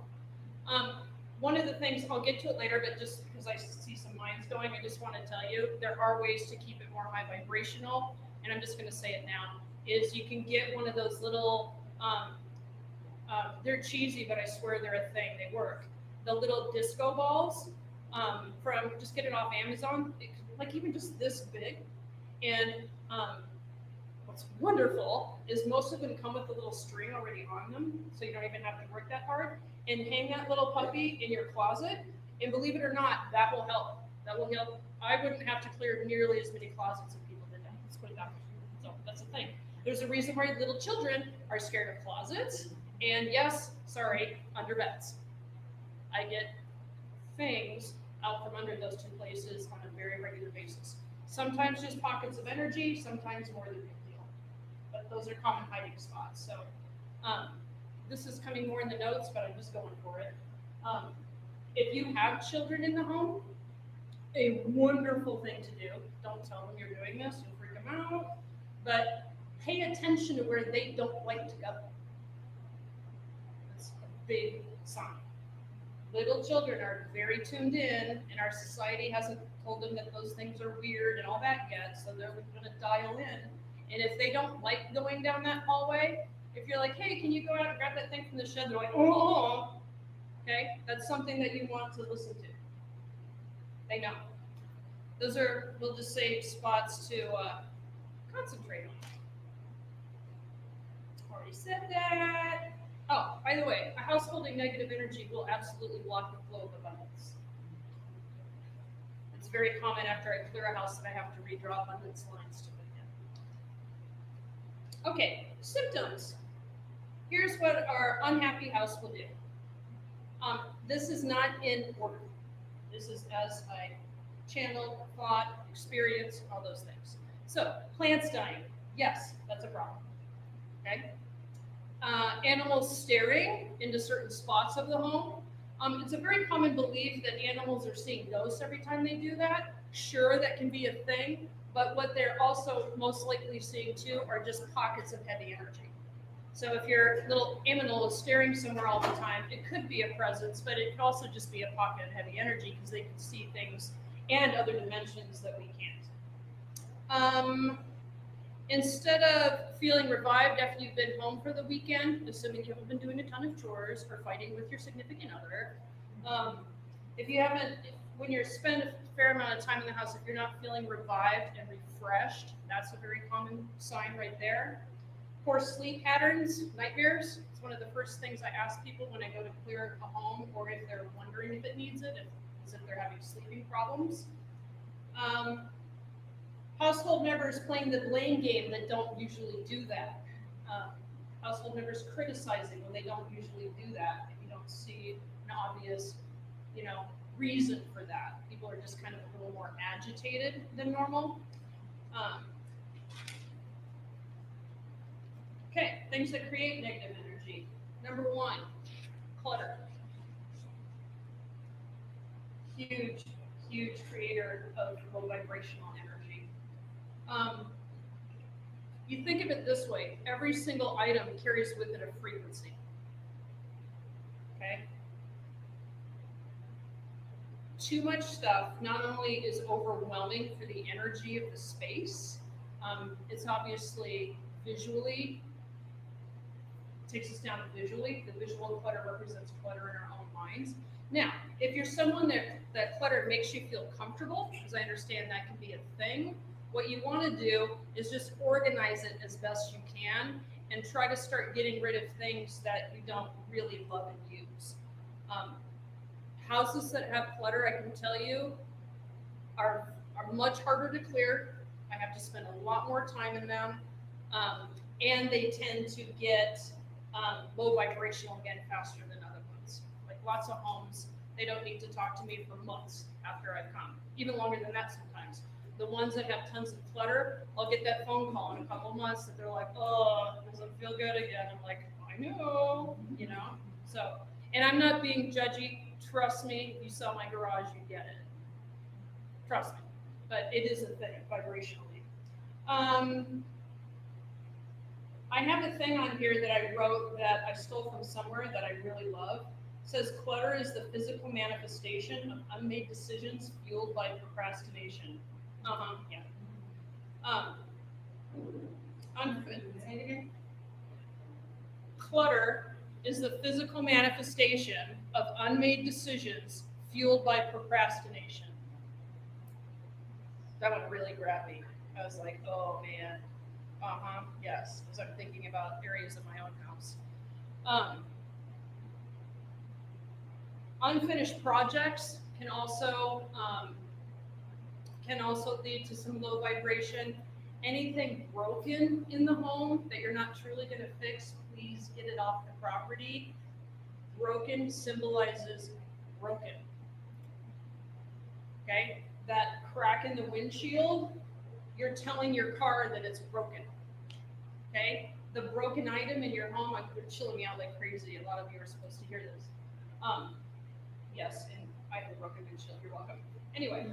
One of the things, I'll get to it later, but just because I see some minds going, I just want to tell you, there are ways to keep it more high vibrational, and I'm just going to say it now, is you can get one of those little, they're cheesy, but I swear they're a thing, they work. The little disco balls, just get it off Amazon, like even just this big. And what's wonderful is most of them come with a little string already on them, so you don't even have to work that hard. And hang that little puppy in your closet, and believe it or not, that will help. That will help. I wouldn't have to clear nearly as many closets if people did that. Let's put it that way. So that's the thing. There's a reason why little children are scared of closets, and yes, sorry, under beds. I get things out from under those two places on a very regular basis. Sometimes just pockets of energy, sometimes more than a big deal. But those are common hiding spots. So this is coming more in the notes, but I'm just going for it. If you have children in the home, a wonderful thing to do, don't tell them you're doing this, you'll freak them out, but pay attention to where they don't like to go. That's a big sign. Little children are very tuned in, and our society hasn't told them that those things are weird and all that yet, so they're going to dial in. And if they don't like going down that hallway, if you're like, hey, can you go out and grab that thing from the shed? They're like, oh, okay? That's something that you want to listen to. They know. Those are, we'll just say, spots to concentrate on. Already said that. Oh, by the way, a house holding negative energy will absolutely block the flow of abundance. It's very common after I clear a house that I have to redraw abundance lines to it again. Okay, symptoms. Here's what our unhappy house will do. This is not in order. This is as I channel, thought, experience, all those things. So, plants dying. Yes, that's a problem. Okay? Animals staring into certain spots of the home. It's a very common belief that animals are seeing ghosts every time they do that. Sure, that can be a thing, but what they're also most likely seeing too are just pockets of heavy energy. So if your little animal is staring somewhere all the time, it could be a presence, but it could also just be a pocket of heavy energy because they can see things and other dimensions that we can't. Instead of feeling revived after you've been home for the weekend, assuming you haven't been doing a ton of chores or fighting with your significant other, if you haven't, when you're spend a fair amount of time in the house, if you're not feeling revived and refreshed, that's a very common sign right there. Poor sleep patterns, nightmares. It's one of the first things I ask people when I go to clear a home, or if they're wondering if it needs it, if they're having sleeping problems. Household members playing the blame game that don't usually do that. Household members criticizing when they don't usually do that. If you don't see an obvious, reason for that. People are just kind of a little more agitated than normal. Okay, things that create negative energy. Number one, clutter. huge, huge creator of low vibrational energy. You think of it this way, every single item carries with it a frequency. Okay? Too much stuff not only is overwhelming for the energy of the space, it's obviously visually, takes us down visually. The visual clutter represents clutter in our own minds. Now, if you're someone that clutter makes you feel comfortable, because I understand that can be a thing, what you want to do is just organize it as best you can and try to start getting rid of things that you don't really love and use. Houses that have clutter, I can tell you, are much harder to clear. I have to spend a lot more time in them. And they tend to get low vibrational again faster than other ones. Like lots of homes, they don't need to talk to me for months after I've come, even longer than that sometimes. The ones that have tons of clutter, I'll get that phone call in a couple months that they're like, oh, it doesn't feel good again. I'm like, I know, you know? So, and I'm not being judgy. Trust me, if you saw my garage, you get it. Trust me. But it is a thing, vibrationally. I have a thing on here that I wrote that I stole from somewhere that I really love. It says, clutter is the physical manifestation of unmade decisions fueled by procrastination. Yeah. Clutter is the physical manifestation of unmade decisions fueled by procrastination. That one really grabbed me. I was like, oh man. Yes, as I'm thinking about areas of my own house. Unfinished projects can also lead to some low vibration. Anything broken in the home that you're not truly going to fix, please get it off the property. Broken symbolizes broken. Okay? That crack in the windshield, you're telling your car that it's broken. Okay? The broken item in your home, you're chilling me out like crazy. A lot of you are supposed to hear this. Yes, and I have a broken windshield. You're welcome. Anyway,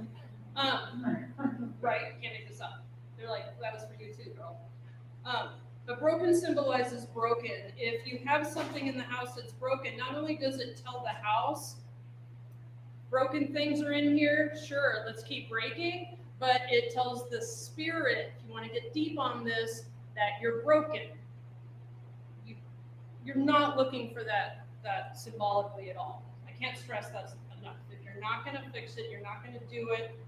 right? Can't make this up. They're like, that was for you too, girl. But broken symbolizes broken. If you have something in the house that's broken, not only does it tell the house, broken things are in here, sure, let's keep breaking, but it tells the spirit, if you want to get deep on this, that you're broken. You're not looking for that symbolically at all. I can't stress that enough. If you're not going to fix it, you're not going to do it,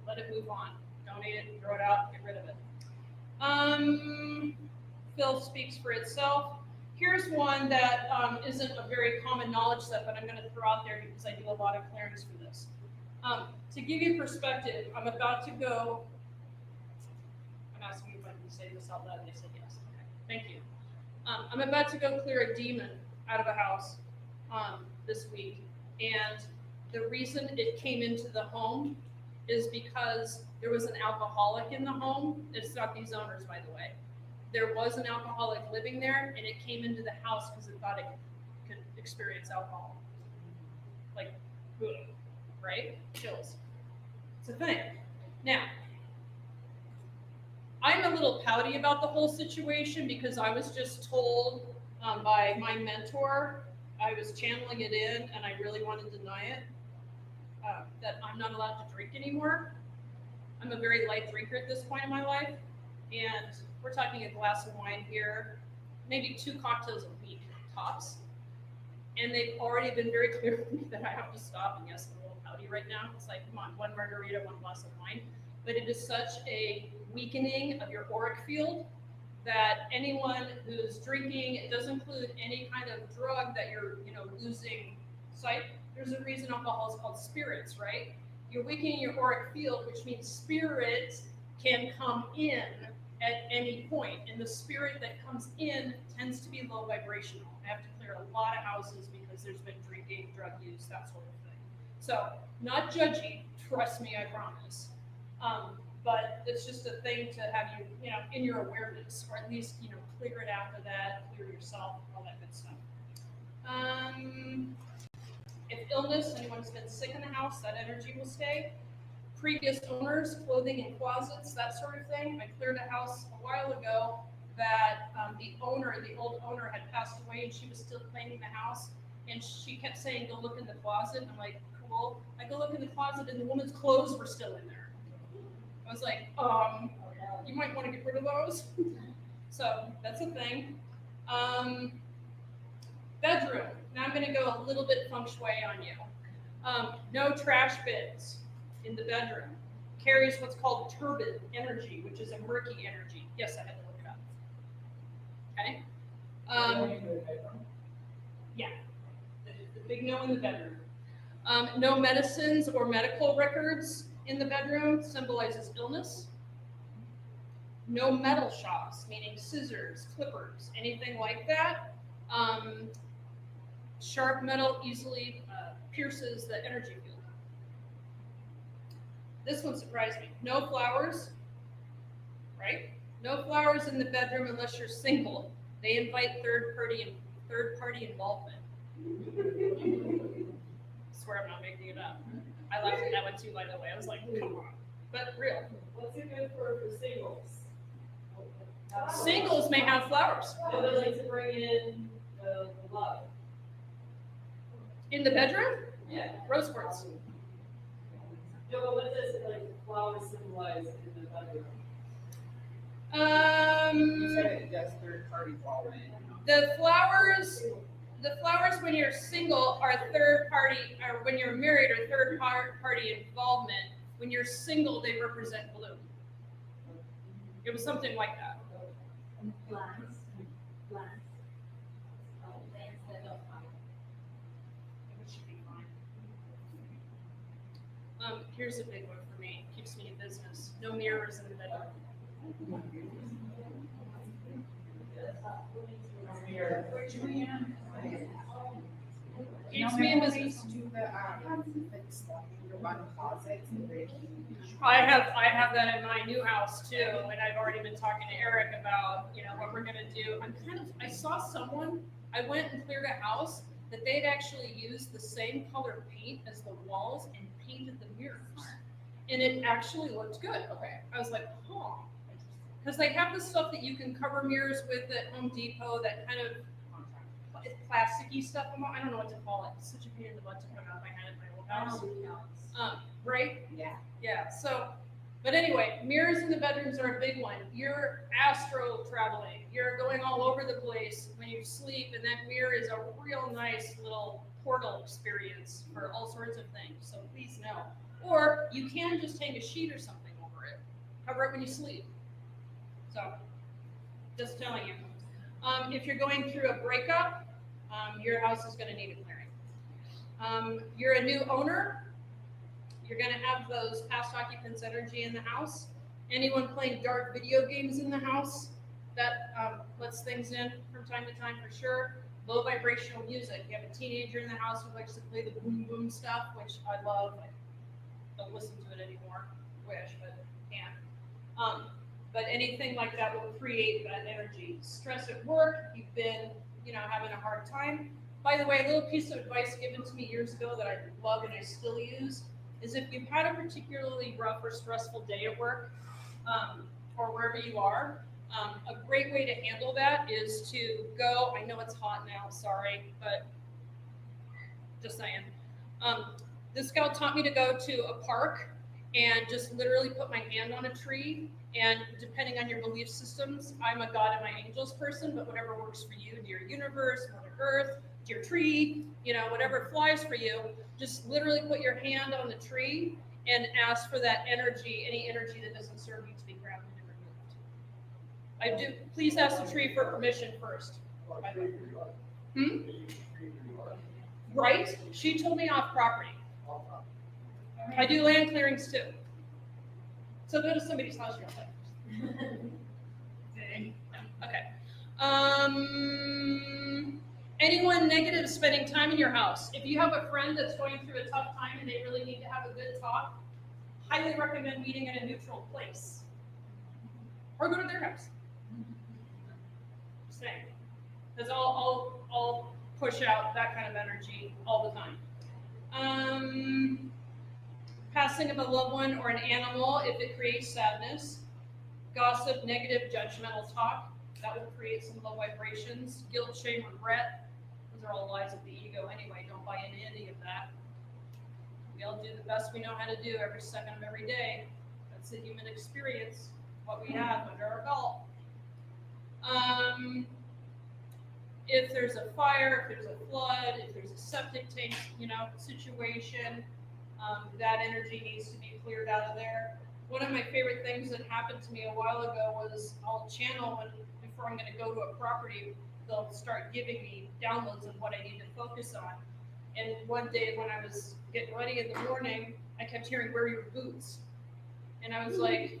let it move on. Donate it, throw it out, get rid of it. Phil speaks for itself. Here's one that isn't a very common knowledge set, but I'm going to throw out there because I do a lot of clearance for this. To give you perspective, I'm about to go. I'm asking if I can say this out loud, and they said yes. Okay, thank you. I'm about to go clear a demon out of a house this week, and the reason it came into the home is because there was an alcoholic in the home. It's not these owners, by the way. There was an alcoholic living there, and it came into the house because it thought it could experience alcohol. Like, right? Chills. It's a thing. Now, I'm a little pouty about the whole situation because I was just told by my mentor, I was channeling it in, and I really want to deny it, that I'm not allowed to drink anymore. I'm a very light drinker at this point in my life, and we're talking a glass of wine here, maybe 2 cocktails a week, tops. And they've already been very clear with me that I have to stop, and yes, I'm a little pouty right now. It's like, come on, 1 margarita, 1 glass of wine. But it is such a weakening of your auric field that anyone who's drinking, it does include any kind of drug that you're, losing sight. There's a reason alcohol is called spirits, right? You're weakening your auric field, which means spirit can come in at any point. And the spirit that comes in tends to be low vibrational. I have to clear a lot of houses because there's been drinking, drug use, that sort of thing. So, not judgy, trust me, I promise. But it's just a thing to have you, in your awareness, or at least, clear it after that, clear yourself, all that good stuff. If illness, anyone's been sick in the house, that energy will stay. Previous owners, clothing in closets, that sort of thing. I cleared a house a while ago that the old owner had passed away and she was still cleaning the house. And she kept saying, go look in the closet. And I'm like, cool. I go look in the closet and the woman's clothes were still in there. I was like, you might want to get rid of those. So that's a thing. Bedroom. Now I'm going to go a little bit feng shui on you. No trash bins in the bedroom. Carries what's called turbid energy, which is a murky energy. Yes, I had to look it up. Okay. Yeah. The big no in the bedroom. No medicines or medical records in the bedroom, symbolizes illness. No metal shops, meaning scissors, clippers, anything like that. Sharp metal easily pierces the energy field. This one surprised me. No flowers, right? No flowers in the bedroom unless you're single. They invite third party involvement. I swear I'm not making it up. I laughed at that one too, by the way. I was like, come on. But real. What's it good for singles? Singles may have flowers. They would like to bring in the love. In the bedroom? Yeah. Rose quartz. Yeah, but what does flowers symbolize in the bedroom? You said it does third party involvement. The flowers when you're single are third party, or when you're married are third party involvement. When you're single, they represent bloom. It was something like that. Plants. It should be fine. Here's a big one for me. Keeps me in business. No mirrors in the bedroom. Keeps me in business. I have that in my new house too, and I've already been talking to Eric about what we're gonna do. I saw someone. I went and cleared a house that they'd actually used the same color paint as the walls and painted the mirrors, and it actually looked good. Okay, I was like, huh. Because they have the stuff that you can cover mirrors with at Home Depot, that kind of plasticky stuff. I don't know what to call it. It's such a pain in the butt to put out my hand at my old house. Right? Yeah. Yeah. So, but anyway, mirrors in the bedrooms are a big one. You're astro traveling. You're going all over the place when you sleep, and that mirror is a real nice little portal experience for all sorts of things. So please know. Or you can just hang a sheet or something over it. Cover it when you sleep. So, just telling you. If you're going through a breakup, your house is going to need a clearing. You're a new owner, you're going to have those past occupants' energy in the house. Anyone playing dark video games in the house, that lets things in from time to time for sure. Low vibrational music. You have a teenager in the house who likes to play the boom boom stuff, which I love. I don't listen to it anymore. Wish, but can't. But anything like that will create that energy. Stress at work, you've been, having a hard time. By the way, a little piece of advice given to me years ago that I love and I still use is if you've had a particularly rough or stressful day at work, or wherever you are, a great way to handle that is to go, I know it's hot now, sorry, but just saying. This gal taught me to go to a park and just literally put my hand on a tree. And depending on your belief systems, I'm a God and my angels person, but whatever works for you, dear universe, Mother Earth, dear tree, whatever flies for you, just literally put your hand on the tree and ask for that energy, any energy that doesn't serve you, to be grounded and removed. Please ask the tree for permission first. Right? She told me off property. I do land clearings too. So go to somebody's house real quick. Okay. Anyone negative spending time in your house? If you have a friend that's going through a tough time and they really need to have a good talk, highly recommend meeting at a neutral place. Or go to their house. Just saying. Because I'll push out that kind of energy all the time. Passing of a loved one or an animal if it creates sadness. Gossip, negative, judgmental talk, that will create some low vibrations. Guilt, shame, regret, those are all lies of the ego anyway. Don't buy into any of that. We all do the best we know how to do every second of every day. That's the human experience, what we have under our belt. If there's a fire, if there's a flood, if there's a septic tank, situation, that energy needs to be cleared out of there. One of my favorite things that happened to me a while ago was I'll channel before I'm going to go to a property, they'll start giving me downloads of what I need to focus on. And one day when I was getting ready in the morning, I kept hearing, "Wear your boots." And I was like,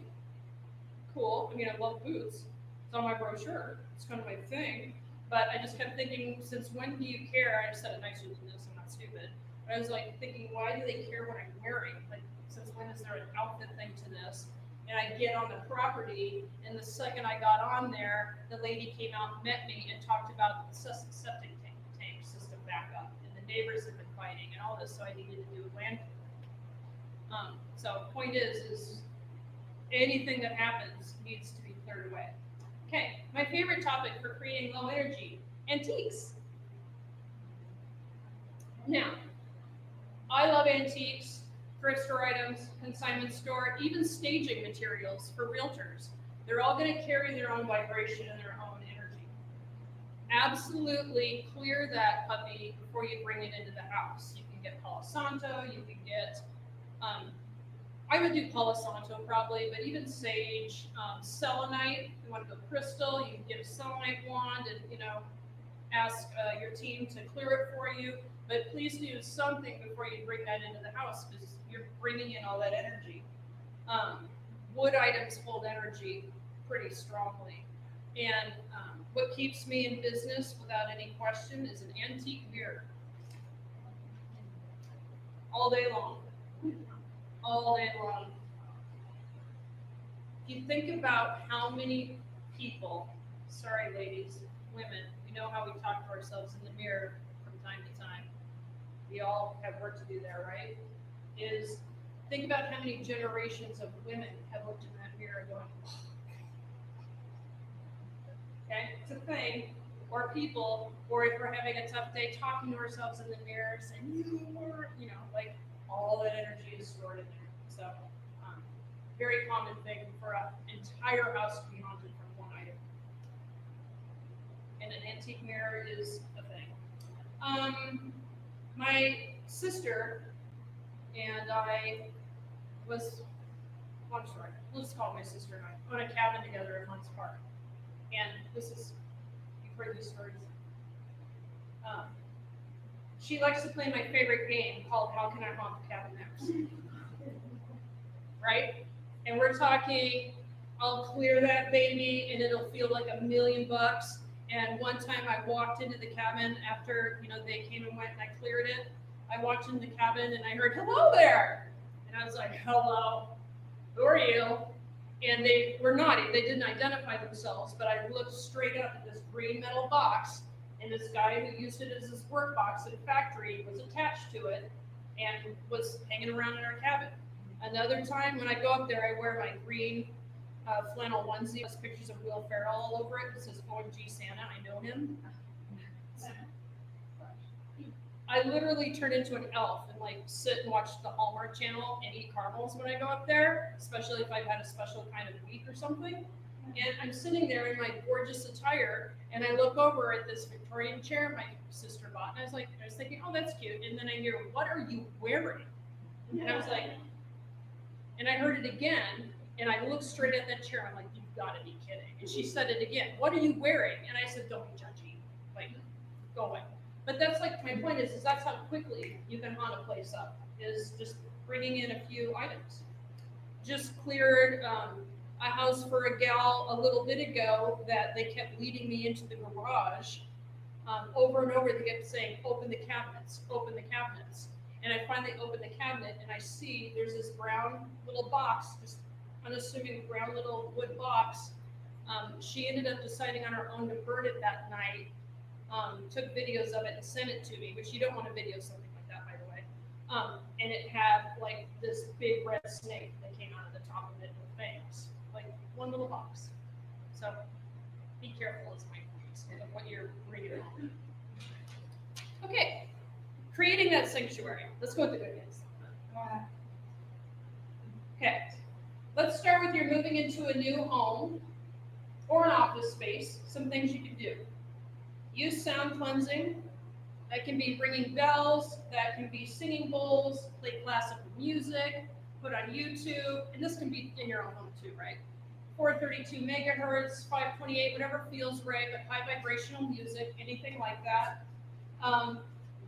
cool. I mean, I love boots. It's on my brochure. It's kind of my thing. But I just kept thinking, since when do you care? I said it nicer than this. I'm not stupid. But I was like thinking, why do they care what I'm wearing? Like, since when is there an outfit thing to this? And I get on the property, and the second I got on there, the lady came out and met me and talked about the septic tank system backup. And the neighbors have been fighting and all this, so I needed to do a land. So point is anything that happens needs to be cleared away. Okay, my favorite topic for creating low energy, antiques. Now, I love antiques, thrift store items, consignment store, even staging materials for realtors. They're all going to carry their own vibration and their own energy. Absolutely clear that puppy before you bring it into the house. You can get Palo Santo, you can get, I would do Palo Santo probably, but even sage, selenite. If you want to go crystal, you can get a selenite wand and ask your team to clear it for you. But please do something before you bring that into the house because you're bringing in all that energy. Wood items hold energy pretty strongly. And what keeps me in business without any question is an antique mirror. All day long. All day long. If you think about how many people, sorry ladies, women, we know how we talk to ourselves in the mirror from time to time. We all have work to do there, right? Think about how many generations of women have looked in that mirror going, oh, okay, it's a thing. Or people, or if we're having a tough day talking to ourselves in the mirror, saying, you were, like all that energy is stored in there. So, very common thing for an entire house to be haunted from one item. And an antique mirror is a thing. My sister and I was, long story, let's call my sister and I, on a cabin together in Munts Park. And this is, you've heard these stories. She likes to play my favorite game called How Can I Haunt the Cabin Next? Right? And we're talking, I'll clear that baby and it'll feel like $1 million. And one time I walked into the cabin after, they came and went and I cleared it. I walked into the cabin and I heard, hello there. And I was like, hello, who are you? And they were naughty. They didn't identify themselves, but I looked straight up at this green metal box, and this guy who used it as his work box at a factory was attached to it and was hanging around in our cabin. Another time when I go up there, I wear my green flannel onesie with pictures of Will Ferrell all over it. It says OMG Santa, I know him. I literally turn into an elf and sit and watch the Hallmark Channel and eat caramels when I go up there, especially if I've had a special kind of week or something. And I'm sitting there in my gorgeous attire, and I look over at this Victorian chair my sister bought, and I was thinking, oh, that's cute. And then I hear, what are you wearing? And I was like, and I heard it again, and I looked straight at that chair. I'm like, you've got to be kidding. And she said it again. What are you wearing? And I said, don't be judgy. Go away. But that's my point is that's how quickly you can haunt a place up, is just bringing in a few items. Just cleared a house for a gal a little bit ago that they kept leading me into the garage over and over. They kept saying, open the cabinets, open the cabinets. And I finally opened the cabinet and I see there's this brown little box, just unassuming brown little wood box. She ended up deciding on her own to burn it that night. Took videos of it and sent it to me, which you don't want to video something like that, by the way. And it had like this big red snake that came out of the top of it with fangs, like one little box. So be careful is my point of what you're bringing home. Okay, creating that sanctuary. Let's go with the good news. Okay, let's start with you're moving into a new home or an office space. Some things you can do. Use sound cleansing. That can be ringing bells, that can be singing bowls, play classical music, put on YouTube, and this can be in your own home too, right? 432 megahertz, 528, whatever feels right, but high vibrational music, anything like that.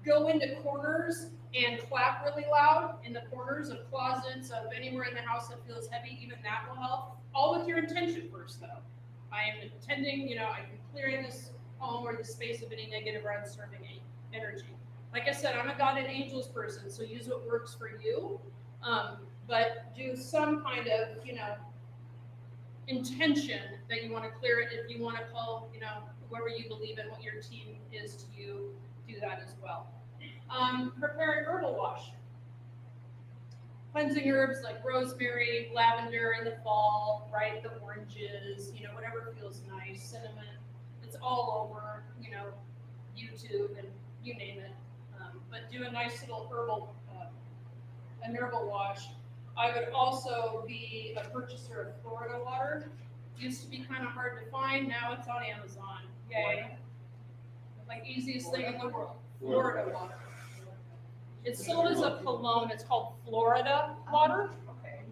Go into corners and clap really loud in the corners of closets, of anywhere in the house that feels heavy, even that will help. All with your intention first though. I am intending, I'm clearing this home or the space of any negative or unserving energy. Like I said, I'm a God and angels person, so use what works for you. But do some kind of, intention that you want to clear it. If you want to call, whoever you believe in, what your team is to you, do that as well. Prepare an herbal wash. Cleansing herbs like rosemary, lavender in the fall, right? The oranges, whatever feels nice, cinnamon. It's all over, YouTube and you name it. But do a nice little an herbal wash. I would also be a purchaser of Florida water. Used to be kind of hard to find. Now it's on Amazon. Yay. Like easiest thing in the world. Florida water. It's sold as a cologne. It's called Florida water.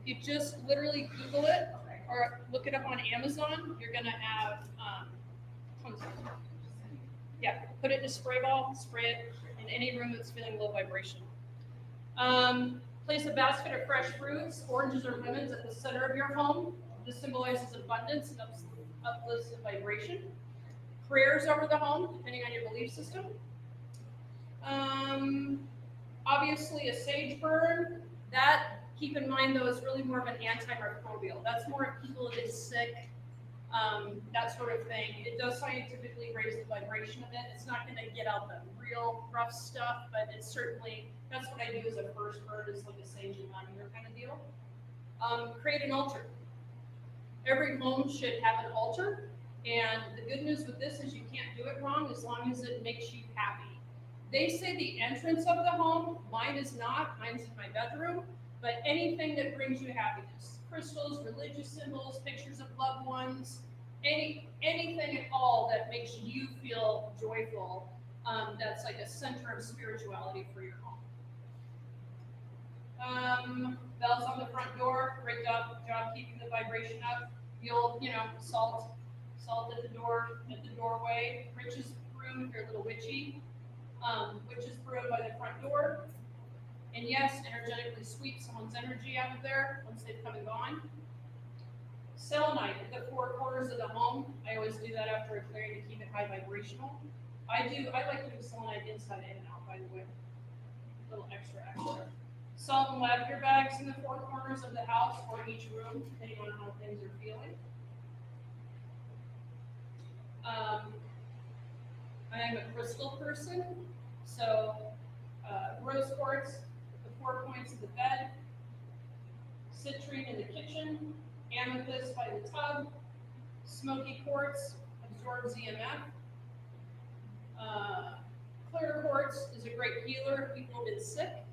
You just literally Google it or look it up on Amazon. You're going to have tons of it. Yeah, put it in a spray ball, spray it in any room that's feeling low vibration. Place a basket of fresh fruits, oranges or lemons at the center of your home. This symbolizes abundance and uplifts the vibration. Prayers over the home, depending on your belief system. Obviously a sage burn. That, keep in mind though, is really more of an antimicrobial. That's more if people get sick, that sort of thing. It does scientifically raise the vibration of it. It's not going to get out the real rough stuff, but it's certainly, that's what I do as a first burn, is like a sage and lavender kind of deal. Create an altar. Every home should have an altar, and the good news with this is you can't do it wrong as long as it makes you happy. They say the entrance of the home, mine is not, mine's in my bedroom, but anything that brings you happiness. Crystals, religious symbols, pictures of loved ones, anything at all that makes you feel joyful, that's like a center of spirituality for your home. Bells on the front door, great job keeping the vibration up. You'll, salt at the doorway. Witch's broom if you're a little witchy. Witch's broom by the front door. And yes, energetically sweep someone's energy out of there once they've come and gone. Selenite at the four corners of the home. I always do that after a clearing to keep it high vibrational. I like to do selenite inside and out, by the way. A little extra. Salt and lavender bags in the four corners of the house or each room, depending on how things are feeling. I am a crystal person, so rose quartz at the 4 points of the bed, citrine in the kitchen, amethyst by the tub, smoky quartz absorbs EMF. Clear quartz is a great healer if people have been sick.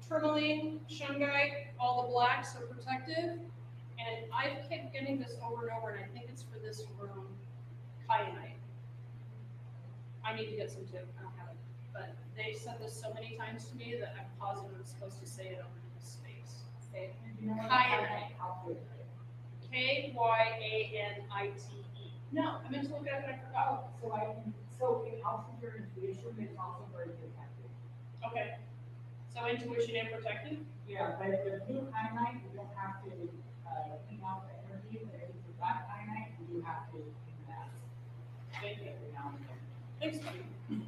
Tourmaline, shungite, all the blacks are protective. And I've kept getting this over and over, and I think it's for this room, kyanite. I need to get some too. I don't have it. But they said this so many times to me that I'm positive I'm supposed to say it over this space. Okay? Kyanite. K-Y-A-N-I-T-E. No, I meant to look it up and I forgot. So it helps with your intuition, but it's also very protective. Okay. So intuition and protective? Yeah, but the blue kyanite, you don't have to clean out the energy, but if it's the black kyanite, you do have to clean that. Thank you. Every now and then. Thanks, buddy. You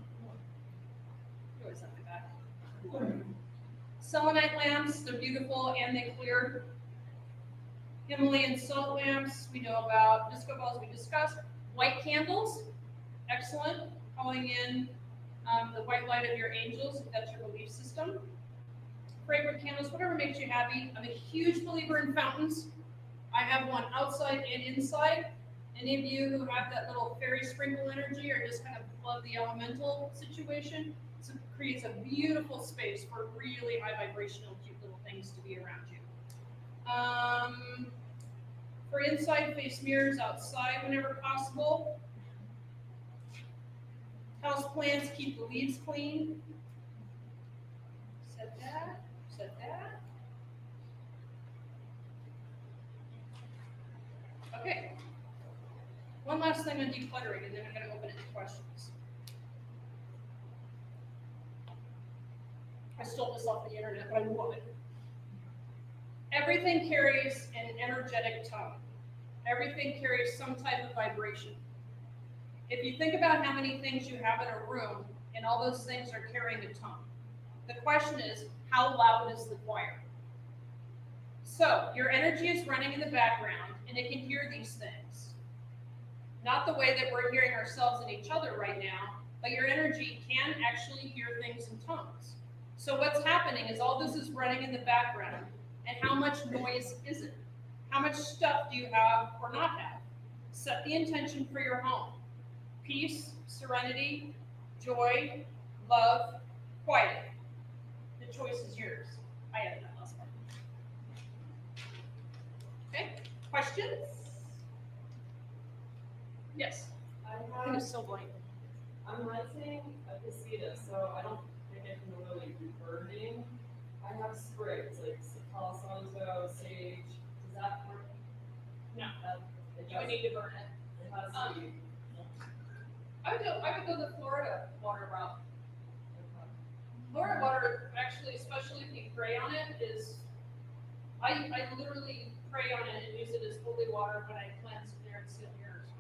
always have my back. Selenite lamps, they're beautiful and they clear. Himalayan salt lamps, we know about. Disco balls, we discussed. White candles, excellent. Calling in The white light of your angels, if that's your belief system. Fragrant candles, whatever makes you happy. I'm a huge believer in fountains. I have one outside and inside. Any of you who have that little fairy sprinkle energy or just kind of love the elemental situation, so it creates a beautiful space for really high vibrational, cute little things to be around you. For inside, face mirrors outside whenever possible. House plants, keep the leaves clean. Said that, said that. Okay. One last thing on decluttering, and then I'm going to open it to questions. I stole this off the internet, but I love it. Everything carries an energetic tone. Everything carries some type of vibration. If you think about how many things you have in a room, and all those things are carrying a tone, the question is, how loud is the choir? So your energy is running in the background, and it can hear these things. Not the way that we're hearing ourselves and each other right now, but your energy can actually hear things in tones. So what's happening is all this is running in the background, and how much noise is it? How much stuff do you have or not have? Set the intention for your home. Peace, serenity, joy, love, quiet. The choice is yours. I added that last part. Okay, questions? Yes. I It is so blank. I'm renting a casita, so I don't think I can really do burning. I have sprigs like Palo Santo, sage. Does that work? No. You would need to burn it. It has to be. I would go the Florida water route. Florida water, actually, especially if you pray on it, is I literally pray on it and use it as holy water when I cleanse there and seal mirrors.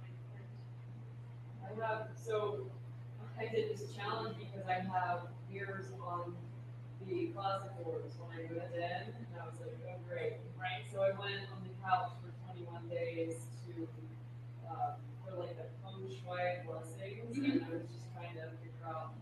I did this challenge because I have mirrors on the closet doors when I moved in, and I was like, oh great, right? So I went on the couch for 21 days to for like the feng shui blessings, and I was just trying to figure out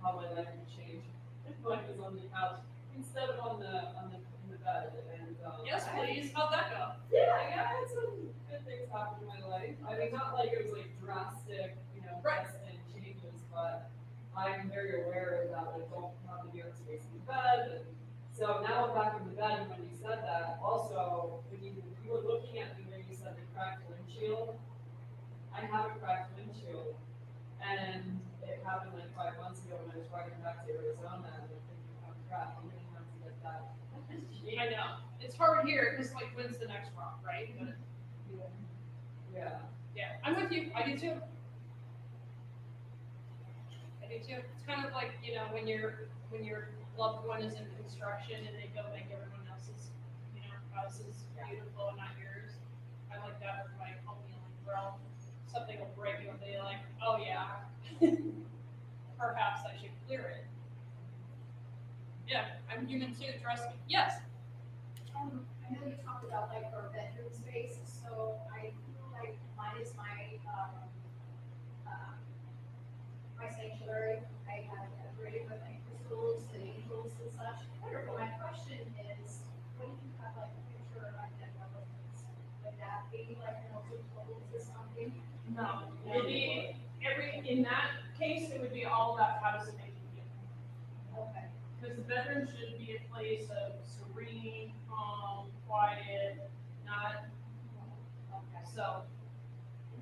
how my life would change if I was on the couch instead of in the bed. And Yes, please. How'd that go? Yeah, I had some good things happen in my life. I mean, not like it was like drastic, drastic changes, but I'm very aware that I don't have the mirrors facing the bed. And so now I'm back in the bed, and when you said that, also, when you were looking at me when you said the cracked windshield, I have a cracked windshield, and it happened like 5 months ago when I was riding back to Arizona, and I'm thinking, oh crap, I'm gonna have to get that. I know. It's hard here because like when's the next rock, right? But, Yeah. yeah, I'm with you. I do too. I do too. It's kind of like, when your loved one is in construction and they go make everyone else's, houses beautiful and not yours. I like that with my home healing realm. Something will break you and be like, oh yeah, perhaps I should clear it. Yeah, I'm human too, trust me. Yes. I know you talked about like our bedroom space, so I feel like mine is my my sanctuary. I have decorated with like crystals and angels and such. Wonderful. My question is, when you have like a picture of like dead relatives, would that be like an also total to something? No, it'd be in that case, it would be all about how does it make you feel. Okay. Because the bedroom should be a place of serene, calm, quiet, not. Okay. So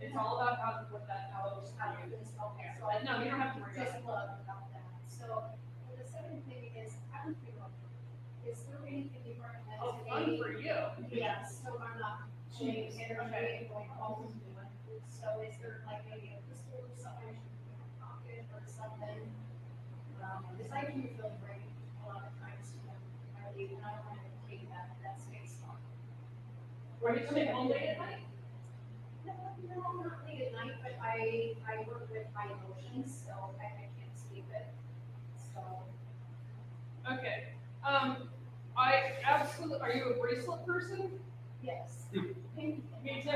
it's all about how it looks to you. Okay. So No, you don't have to worry just about it. love about that. So the second thing is, I would feel, is there anything you recommend? Oh, to fun me? for you. Yes, so I'm not changing energy and going all into doing. So is there like maybe a crystal or something I should put in my pocket or something? Because I do feel great a lot of times, I leave and I don't want to take that space on. Are you staying home late at night? No, not late at night, but I work with high emotions, so I can't sleep it. So. Okay. I absolutely. Are you a bracelet person? Yes. Me too.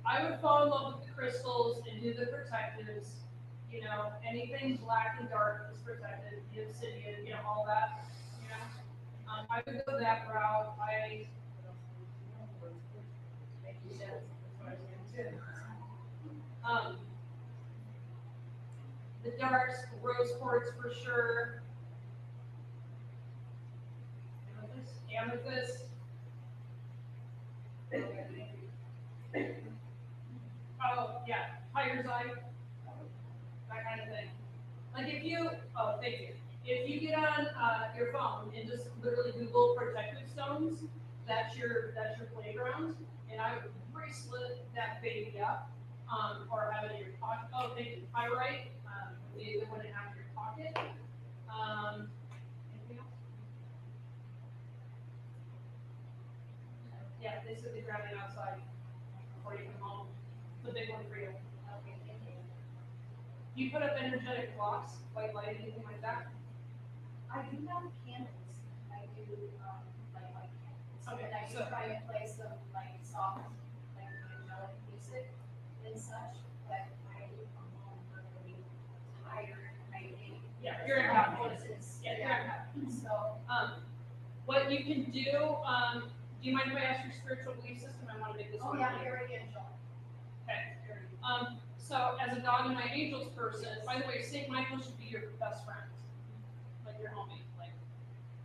I would fall in love with the crystals and do the protectives. You know, anything black and dark is protected, the obsidian, you know, all that, you know. I would go that route. The darks, rose quartz for sure. Amethyst. Oh, yeah, tiger's eye, that kind of thing. Like if you, oh, thank you. If you get on your phone and just literally Google protective stones, that's your playground. And I would bracelet that baby up, or have it in your pocket. Oh, thank you. Pyrite, the one to have in your pocket. Anything else? Yeah, they said they grab it outside before you come home. It's a big one for you. Okay, thank you. You put up energetic blocks, white light, anything like that? I do have candles. I do like candles. Okay, And I do so- try to play some like soft, like angelic music and such, but I do come home really tired. Yeah, you're in half voices. Yeah, you're in half. So What you can do you mind if I ask your spiritual belief system? I want to make this one. very angelic. Okay. So as a God and my angels person, by the way, Saint Michael should be your best friend, like your homie, like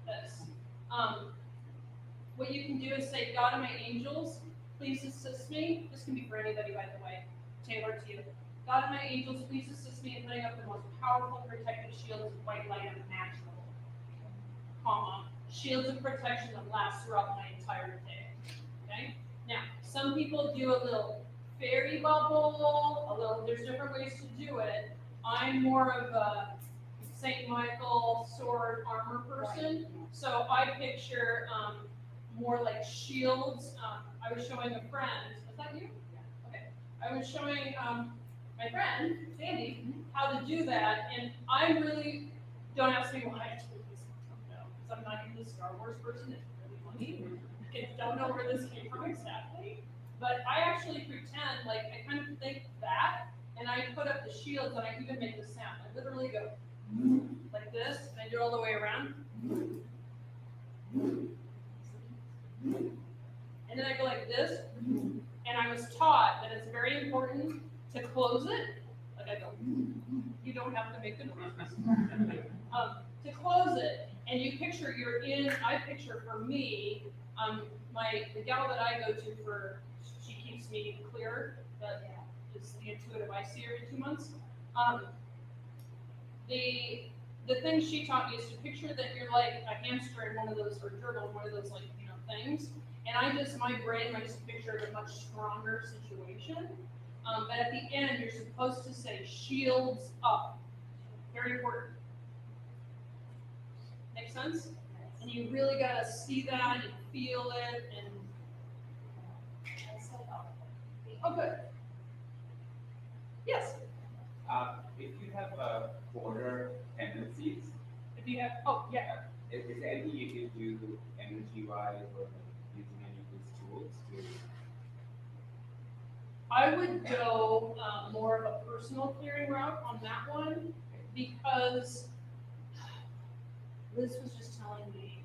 this. What you can do is say, God and my angels, please assist me. This can be for anybody, by the way, tailored to you. God and my angels, please assist me in putting up the most powerful protective shields of white light imaginable, comma, shields of protection that last throughout my entire day. Okay? Now, some people do a little fairy bubble, there's different ways to do it. I'm more of a Saint Michael sword armor person, so I picture more like shields. I was showing a friend, is that you? Okay. I was showing my friend, Sandy, how to do that, and I really, don't ask me why I do this, because I'm not even a Star Wars person, it's really funny. I don't know where this came from exactly, but I actually pretend, like, I kind of think that, and I put up the shields, and I even make the sound. I literally go like this, and I do it all the way around. And then I go like this, and I was taught that it's very important to close it. Like I go, you don't have to make the noise. To close it, and you picture you're in, I picture for me, the gal that I go to for, she keeps me clear, that is the intuitive I see every 2 months. The thing she taught me is to picture that you're like a hamster in one of those, or turtle in one of those, like, you know, things. And my brain, I just pictured a much stronger situation. But at the end, you're supposed to say shields up. Very important. Make sense? And you really gotta see that and feel it and. Oh, good. Yes. If you have border tendencies, If you have, oh yeah. is there anything you can do energy-wise or using any of these tools to? I would go more of a personal clearing route on that one, because Liz was just telling me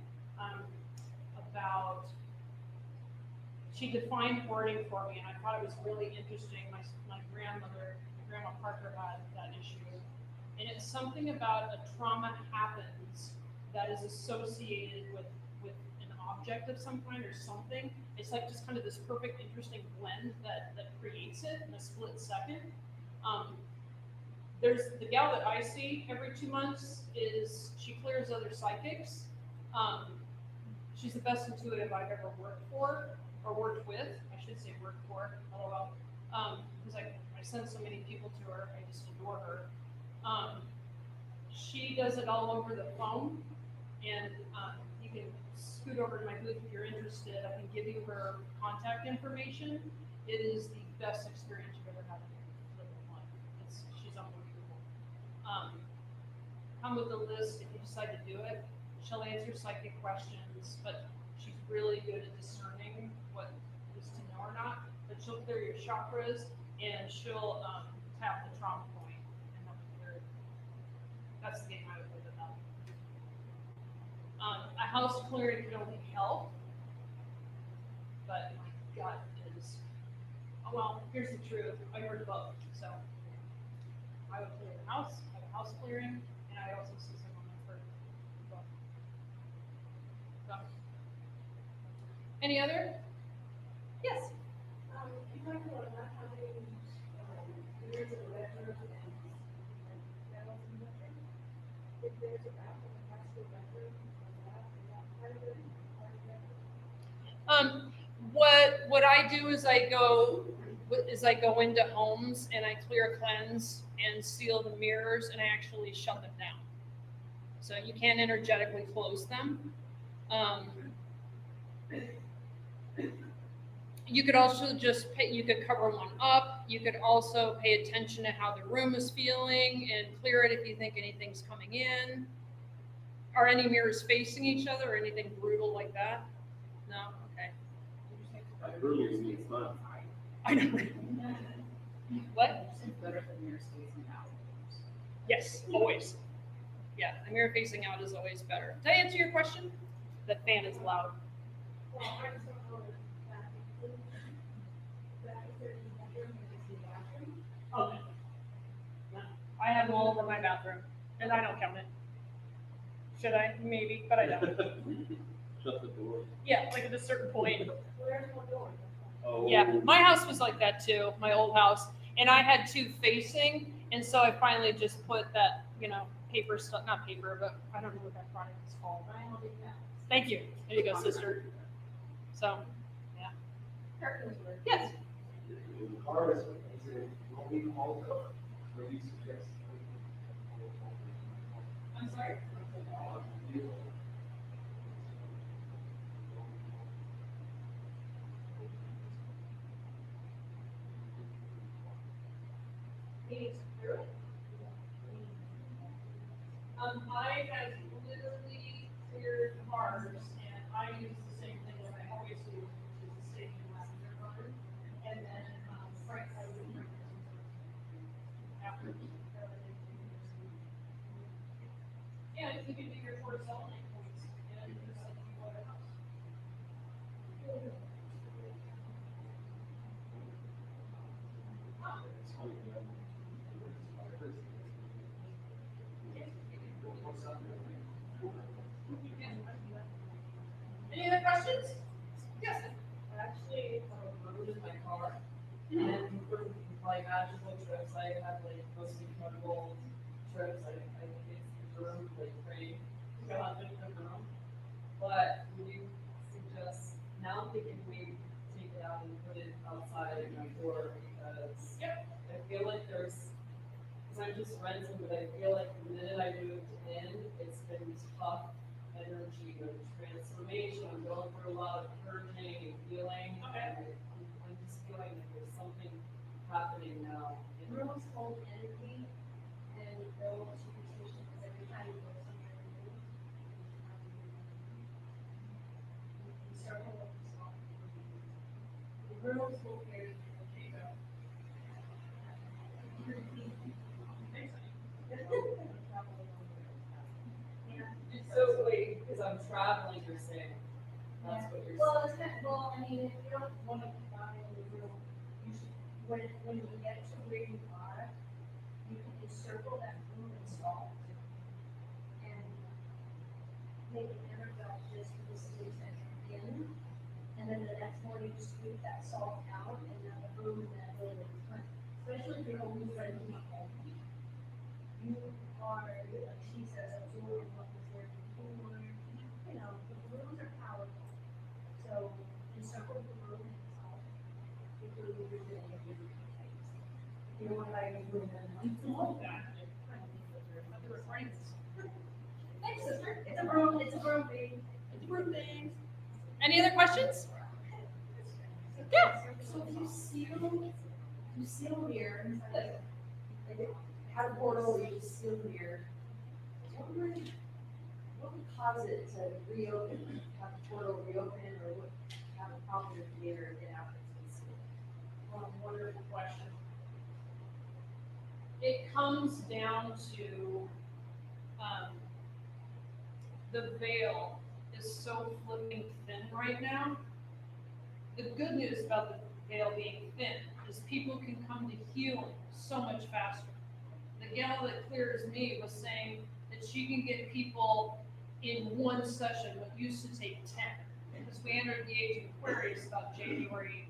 about, she defined hoarding for me, and I thought it was really interesting. My Grandma Parker had that issue. And it's something about a trauma happens that is associated with an object of some kind or something. It's like just kind of this perfect, interesting blend that creates it in a split second. There's the gal that I see every 2 months she clears other psychics. She's the best intuitive I've ever worked for, or worked with. I should say worked for, LOL. Because I send so many people to her, I just adore her. She does it all over the phone, and you can scoot over to my booth if you're interested. I can give you her contact information. It is the best experience you've ever had in living life. She's unbelievable. Come with a list if you decide to do it. She'll answer psychic questions, but she's really good at discerning what is to know or not. But she'll clear your chakras, and she'll tap the trauma point and help you That's the game I would play with them. A house clearing can only help, but my gut is, oh, well, here's the truth. I heard both, so I would clear the house, have a house clearing, and I also see someone for both. So, any other? Yes. You talked about not having mirrors in the bedroom and panels in the bedroom. If there's a bathroom attached to a bedroom, is that part of it? What I do is I go into homes and I clear, cleanse, and seal the mirrors, and I actually shut them down. So you can't energetically close them. You could also you could cover one up. You could also pay attention to how the room is feeling and clear it if you think anything's coming in. Are any mirrors facing each other or anything brutal like that? No? Okay. Brutal means fun. I know. What? It's better than mirrors facing out. Yes, always. Yeah, the mirror facing out is always better. Did I answer your question? The fan is loud. Well, I just don't know that if there's a bedroom, if it's a bathroom. Okay. No, I have them all over my bathroom, and I don't count it. Should I? Maybe, but I don't. Shut the door. Yeah, like at a certain point. Where's my door? Oh. Yeah, my house was like that too, my old house. And I had two facing, and so I finally just put that, paper stuff, not paper, but I don't know what that product is called. Thank you. There you go, sister. So, yeah. Yes. The car is it what we call the, what do you suggest? I'm sorry? I have literally cleared cars, and I use the same thing that I always do, which is the safety messenger button, and then Frank has the after. Yeah, you can do your cortisol points, and just like you go to the house. Any other questions? Yes. Actually, I in my car, and for like magical trips, I have like most incredible trips. I think it's the room, like frame, the room. But would you suggest, now I'm thinking we take it out and put it outside in my door, because I feel like because I'm just renting, but I feel like the minute I moved in, it's been tough energy of transformation. I'm going through a lot of purging and healing. And I'm just feeling like there's something happening now. Rooms hold energy and go to position because every time you go somewhere new, you circle with the song. The rooms will carry you. So wait, because I'm traveling, you're saying? That's what you're Well, saying. it's kind of, well, I mean, if you don't want to buy in the room, you should, when you get to where you are, you can encircle that room in salt. And make an energize just for the space that you're in. And then the next morning, you scoop that salt out and then the room and that building is clean. Especially if you're only renting a home. You are, like she says, absorbing what was there before. You know, the rooms are powerful. So encircle the room in salt. If you're doing everything. You don't want to buy a room and thanks, sister. It's a broom thing. It's a broom thing. Any other questions? Yeah. So if you seal mirrors, like have a portal where you seal the mirror, what would cause it to reopen, have the portal reopen, or what have a problem with the mirror and get out and seal? Wonderful question. It comes down to the veil is so flipping thin right now. The good news about the veil being thin is people can come to healing so much faster. The gal that clears me was saying that she can get people in one session what used to take 10, because we entered the age of Aquarius about January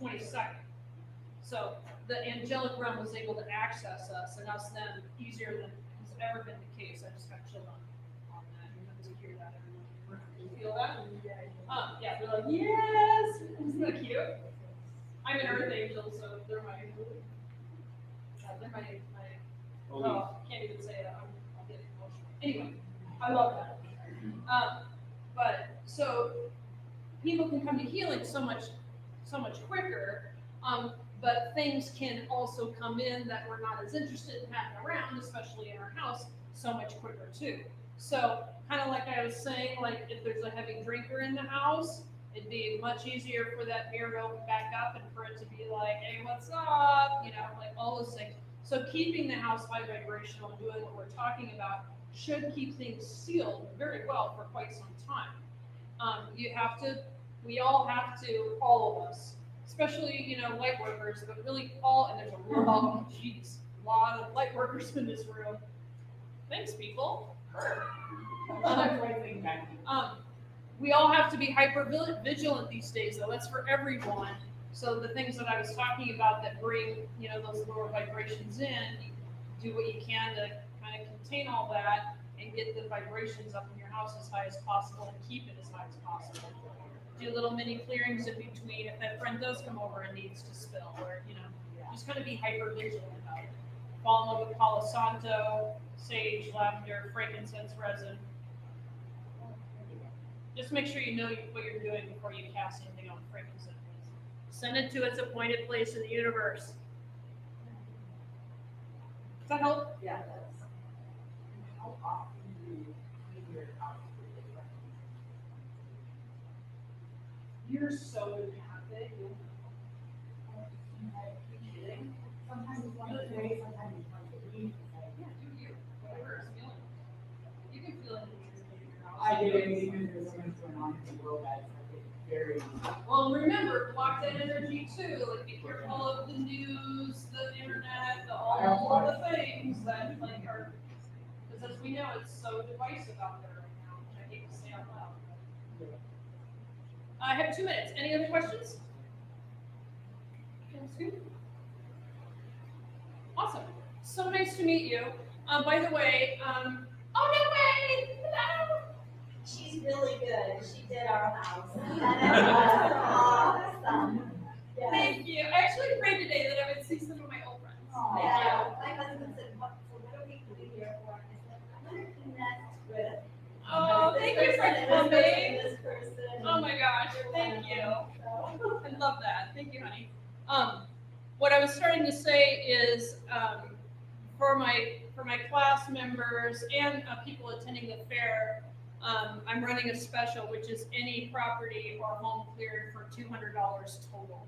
22nd. So the angelic realm was able to access us and us them easier than has ever been the case. I just got chilled on that. You have to hear that, everyone. You feel that? Yeah, they're like, yes! Isn't that cute? I'm an earth angel, so they're my oh, can't even say it. I'll get emotional. Anyway, I love that. But so people can come to healing so much quicker. But things can also come in that we're not as interested in having around, especially in our house, so much quicker too. So kind of like I was saying, like if there's a heavy drinker in the house, it'd be much easier for that mirror to open back up and for it to be like, hey, what's up? You know, like all those things. So keeping the house high vibrational and doing what we're talking about should keep things sealed very well for quite some time. We all have to, all of us, especially, you know, light workers, but really all, and there's a lot of light workers in this room. Thanks, people. We all have to be hyper vigilant these days, though. That's for everyone. So the things that I was talking about that bring, you know, those lower vibrations in, you do what you can to kind of contain all that and get the vibrations up in your house as high as possible and keep it as high as possible. Do little mini clearings in between if that friend does come over and needs to spill, or, you know, just kind of be hyper vigilant about it. Fall in love with Palo Santo, sage, lavender, frankincense, resin. Just make sure you know what you're doing before you cast anything on frankincense. Send it to its appointed place in the universe. Does that help? Yeah, it does. How often do you clean your house? You're so empathic. Sometimes it's one of the days, sometimes it's one of the weeks. Yeah, do you. Whatever is feeling. You can feel it in your house. I do, even there's so much going on in the world, guys. I get very. Well, remember, block that energy too. Like, be careful of the news, the internet, all the things that like are, because as we know, it's so divisive out there right now, which I hate to say out loud. I have 2 minutes. Any other questions? Awesome. So nice to meet you. By the way, oh no way! Hello. She's really good. She did our house. That was awesome. Yes. Thank you. I actually prayed today that I would see some of my old friends. Oh, yeah. My husband said, what are we here for? I said, I'm going to connect with. Oh, thank you for coming. This person. Oh my gosh, thank you. I love that. Thank you, honey. What I was starting to say is for my class members and people attending the fair, I'm running a special, which is any property or home cleared for $200 total.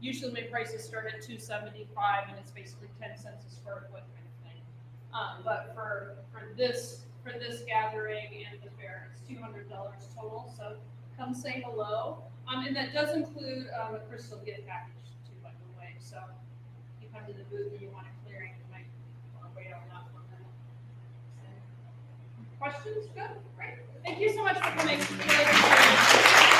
Usually my prices start at $275, and it's basically 10 cents a square foot kind of thing. But for this gathering and the fair, it's $200 total. So come say hello. And that does include a crystal gift package too, by the way. So if you come to the booth and you want a clearing, you might want to wait on that one. Questions? Good. Great. Thank you so much for coming. Really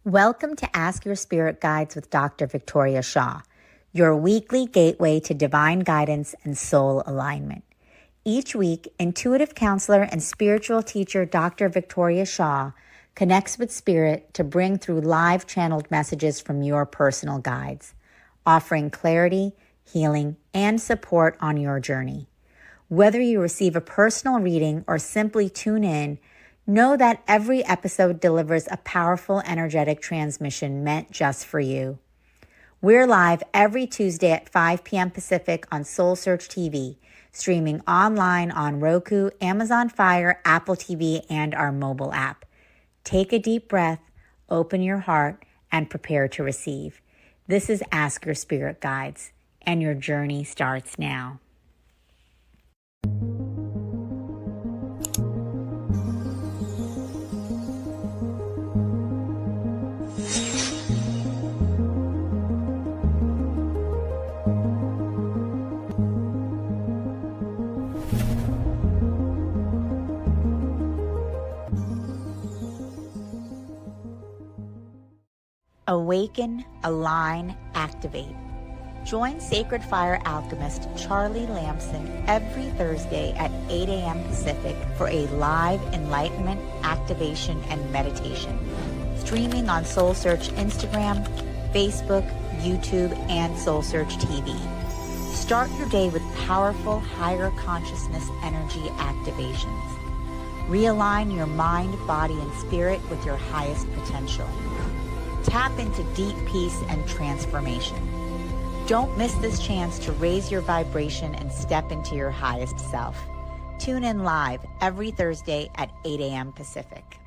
Welcome to Ask Your Spirit Guides with Dr. Victoria Shaw, your weekly gateway to divine guidance and soul alignment. Each week, intuitive counselor and spiritual teacher Dr. Victoria Shaw connects with spirit to bring through live channeled messages from your personal guides, offering clarity, healing, and support on your journey. Whether you receive a personal reading or simply tune in, know that every episode delivers a powerful energetic transmission meant just for you. We're live every Tuesday at 5 p.m. Pacific on SoulSearch TV, streaming online on Roku, Amazon Fire, Apple TV, and our mobile app. Take a deep breath, open your heart, and prepare to receive. This is Ask Your Spirit Guides, and your journey starts now. Awaken, align, activate. Join Sacred Fire alchemist Charlie Lamson every Thursday at 8 a.m. Pacific for a live enlightenment, activation, and meditation. Streaming on SoulSearch Instagram, Facebook, YouTube, and SoulSearch TV. Start your day with powerful higher consciousness energy activations. Realign your mind, body, and spirit with your highest potential. Tap into deep peace and transformation. Don't miss this chance to raise your vibration and step into your highest self. Tune in live every Thursday at 8 a.m. Pacific.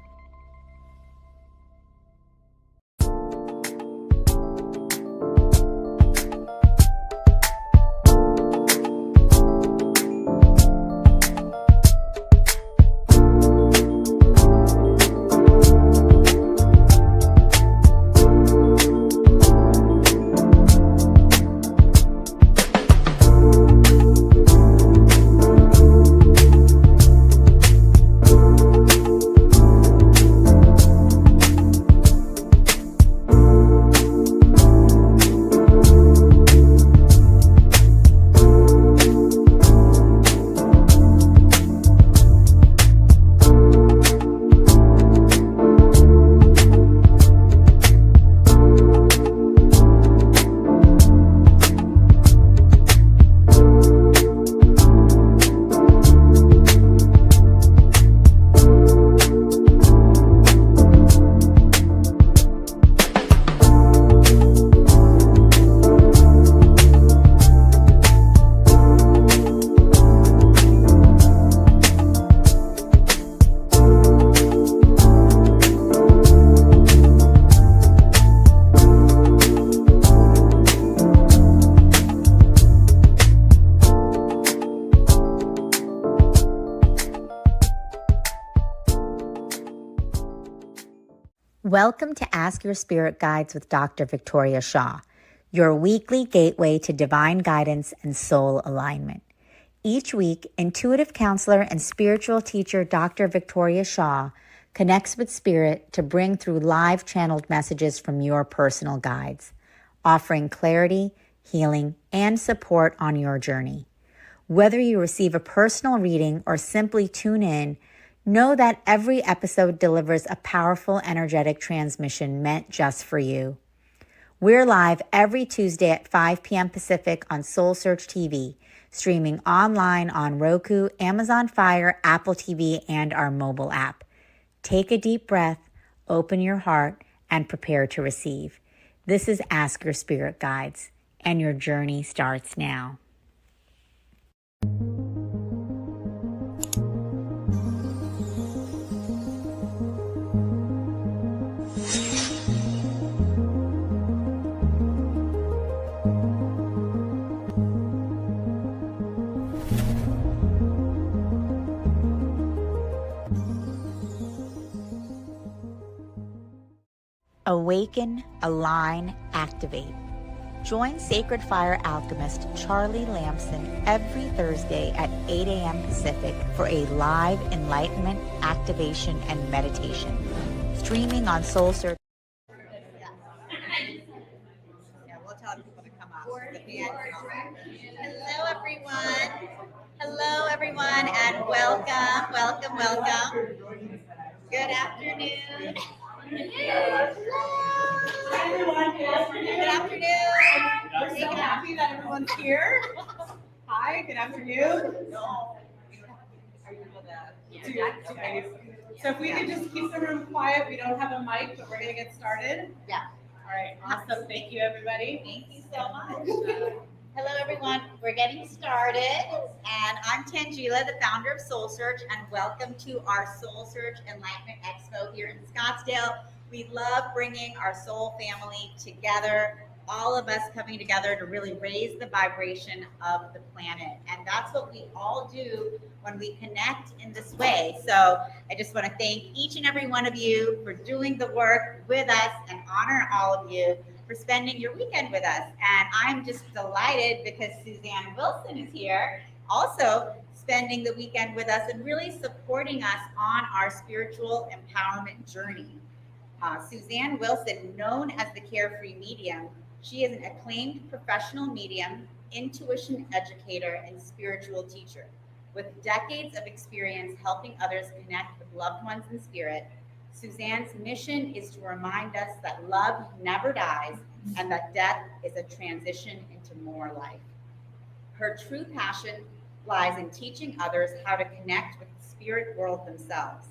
Welcome to Ask Your Spirit Guides with Dr. Victoria Shaw, your weekly gateway to divine guidance and soul alignment. Each week, intuitive counselor and spiritual teacher Dr. Victoria Shaw connects with spirit to bring through live channeled messages from your personal guides, offering clarity, healing, and support on your journey. Whether you receive a personal reading or simply tune in, know that every episode delivers a powerful energetic transmission meant just for you. We're live every Tuesday at 5 p.m. Pacific on SoulSearch TV, streaming online on Roku, Amazon Fire, Apple TV, and our mobile app. Take a deep breath, open your heart, and prepare to receive. This is Ask Your Spirit Guides, and your journey starts now. Awaken, align, activate. Join Sacred Fire alchemist Charlie Lamson every Thursday at 8 a.m. Pacific for a live enlightenment, activation, and meditation. Streaming on SoulSearch. Hello, everyone. Hello, everyone, and welcome, welcome, welcome. Good afternoon. Hi, everyone. Good afternoon. Good afternoon. We're so happy that everyone's here. Hi, good afternoon. Two guys. So if we could just keep the room quiet, we don't have a mic, but we're gonna get started. Yeah. All right, awesome. Thank you, everybody. Thank you so much. Hello, everyone. We're getting started, and I'm Tangela, the founder of SoulSearch, and welcome to our SoulSearch Enlightenment Expo here in Scottsdale. We love bringing our soul family together, all of us coming together to really raise the vibration of the planet, and that's what we all do when we connect in this way. So I just want to thank each and every one of you for doing the work with us and honor all of you for spending your weekend with us. And I'm just delighted because Suzanne Wilson is here, also spending the weekend with us and really supporting us on our spiritual empowerment journey. Suzanne Wilson, known as the Carefree Medium, she is an acclaimed professional medium, intuition educator, and spiritual teacher. With decades of experience helping others connect with loved ones in spirit, Suzanne's mission is to remind us that love never dies and that death is a transition into more life. Her true passion lies in teaching others how to connect with the spirit world themselves.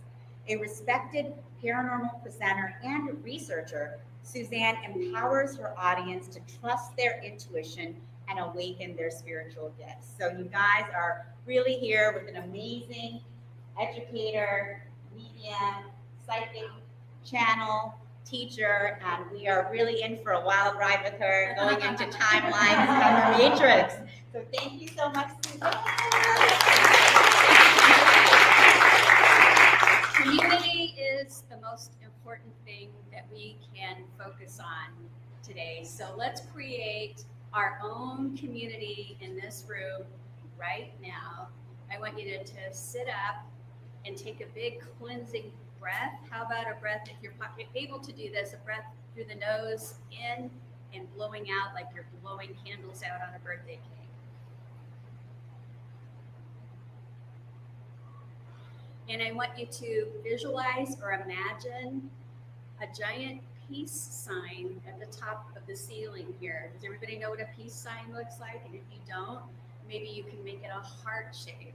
A respected paranormal presenter and researcher, Suzanne empowers her audience to trust their intuition and awaken their spiritual gifts. So you guys are really here with an amazing educator, medium, psychic, channel, teacher, and we are really in for a wild ride with her, going into timelines and the matrix. So thank you so much, Suzanne. Community is the most important thing that we can focus on today. So let's create our own community in this room right now. I want you to sit up and take a big cleansing breath. How about a breath, if you're able to do this, a breath through the nose in and blowing out like you're blowing candles out on a birthday cake. And I want you to visualize or imagine a giant peace sign at the top of the ceiling here. Does everybody know what a peace sign looks like? And if you don't, maybe you can make it a heart shape.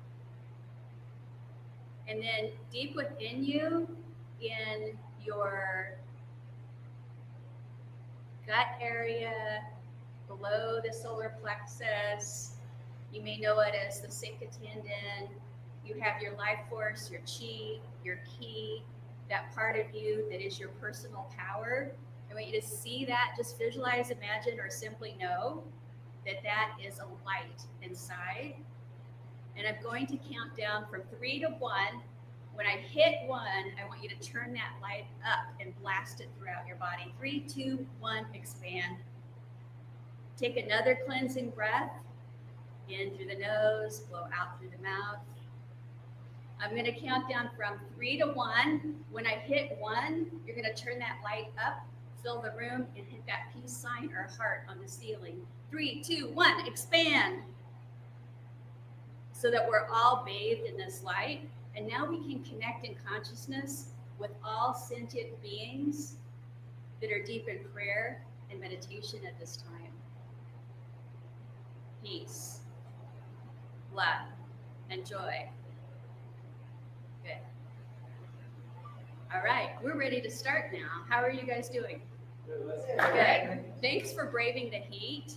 And then deep within you, in your gut area, below the solar plexus, you may know it as the Sacred Tendon. You have your life force, your chi, your ki, that part of you that is your personal power. I want you to see that, just visualize, imagine, or simply know that that is a light inside. And I'm going to count down from 3 to 1. When I hit 1, I want you to turn that light up and blast it throughout your body. 3, 2, 1, expand. Take another cleansing breath. In through the nose, blow out through the mouth. I'm going to count down from 3 to 1. When I hit 1, you're going to turn that light up, fill the room, and hit that peace sign or heart on the ceiling. 3, 2, 1, expand. So that we're all bathed in this light. And now we can connect in consciousness with all sentient beings that are deep in prayer and meditation at this time. Peace, love, and joy. Good. All right, we're ready to start now. How are you guys doing? Good. Thanks for braving the heat.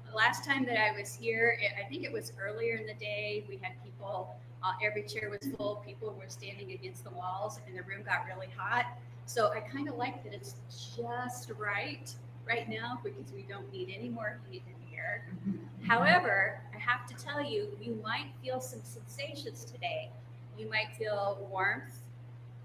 The last time that I was here, I think it was earlier in the day, we had people, every chair was full, people were standing against the walls, and the room got really hot. So I kind of like that it's just right now, because we don't need any more heat in here. However, I have to tell you, you might feel some sensations today. You might feel warmth,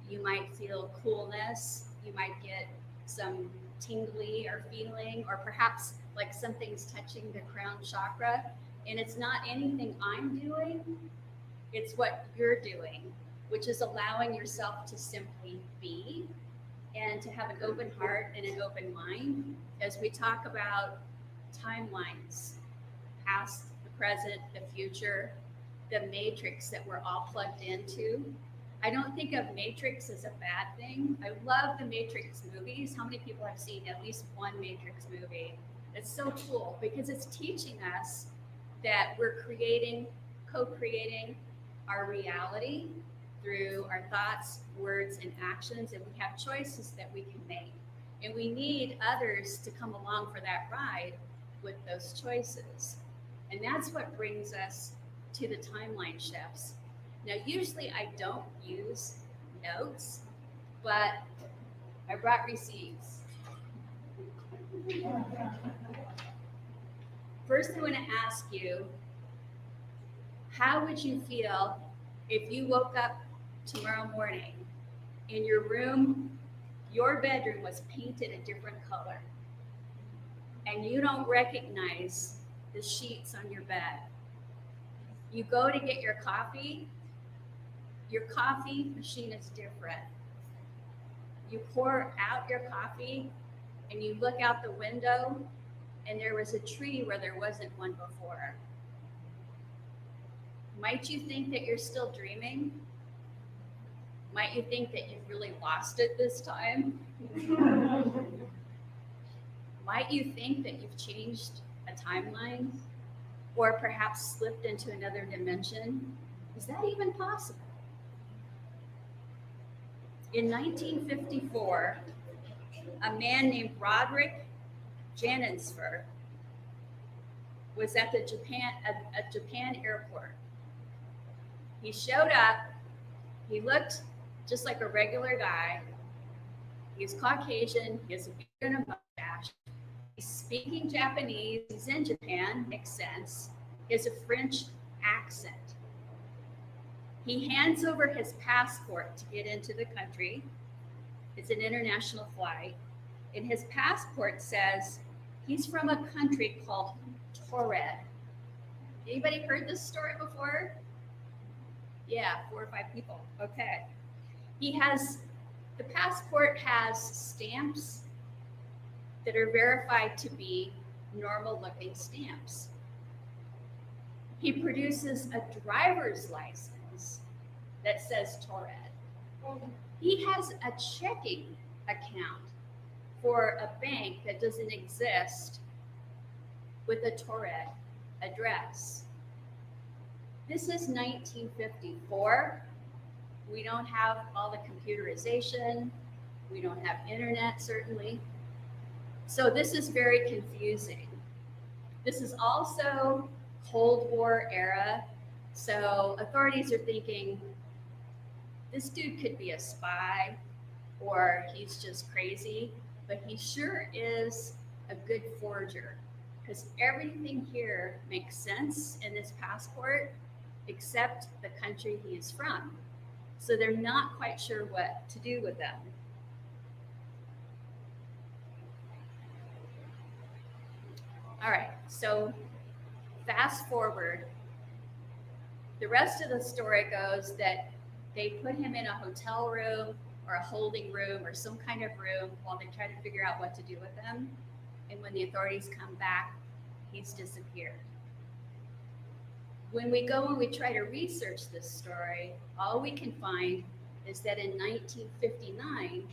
you might feel coolness, you might get some tingly or feeling, or perhaps like something's touching the crown chakra. And it's not anything I'm doing, it's what you're doing, which is allowing yourself to simply be and to have an open heart and an open mind as we talk about timelines past, the present, the future, the matrix that we're all plugged into. I don't think of Matrix as a bad thing. I love the Matrix movies. How many people have seen at least one Matrix movie? It's so cool because it's teaching us that we're co-creating our reality through our thoughts, words, and actions, and we have choices that we can make. And we need others to come along for that ride with those choices. And that's what brings us to the timeline shifts. Now, usually I don't use notes, but I brought receipts. First, I want to ask you, how would you feel if you woke up tomorrow morning and your bedroom was painted a different color and you don't recognize the sheets on your bed? You go to get your coffee machine is different. You pour out your coffee and you look out the window and there was a tree where there wasn't one before. Might you think that you're still dreaming? Might you think that you've really lost it this time? Might you think that you've changed a timeline or perhaps slipped into another dimension? Is that even possible? In 1954, a man named Roderick Janisfer was at the Japan airport. He showed up. He looked just like a regular guy. He's Caucasian. He has a beard and a mustache. He's speaking Japanese. He's in Japan, makes sense. He has a French accent. He hands over his passport to get into the country. It's an international flight. And his passport says he's from a country called Torred. Anybody heard this story before? Yeah, 4 or 5 people. Okay. The passport has stamps that are verified to be normal looking stamps. He produces a driver's license that says Torred. He has a checking account for a bank that doesn't exist with a Torred address. This is 1954. We don't have all the computerization. We don't have internet, certainly. So this is very confusing. This is also Cold War era. So authorities are thinking, this dude could be a spy or he's just crazy, but he sure is a good forger because everything here makes sense in this passport except the country he is from. So they're not quite sure what to do with them. All right, so fast forward. The rest of the story goes that they put him in a hotel room or a holding room or some kind of room while they try to figure out what to do with him. And when the authorities come back, he's disappeared. When we go and we try to research this story, all we can find is that in 1959,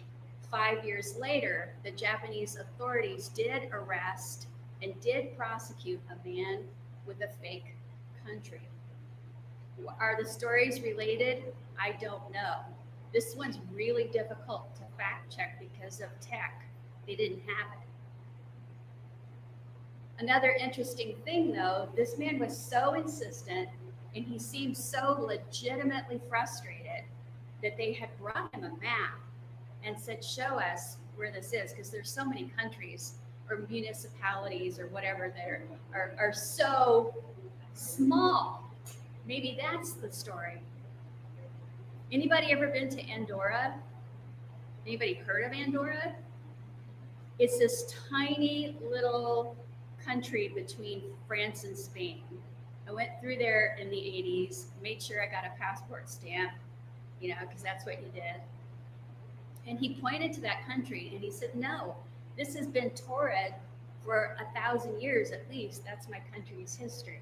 5 years later, the Japanese authorities did arrest and did prosecute a man with a fake country. Are the stories related? I don't know. This one's really difficult to fact check because of tech. They didn't have it. Another interesting thing though, this man was so insistent and he seemed so legitimately frustrated that they had brought him a map and said, show us where this is, because there's so many countries or municipalities or whatever that are so small. Maybe that's the story. Anybody ever been to Andorra? Anybody heard of Andorra? It's this tiny little country between France and Spain. I went through there in the 80s, made sure I got a passport stamp, because that's what you did. And he pointed to that country and he said, no, this has been Torred for 1,000 years at least. That's my country's history.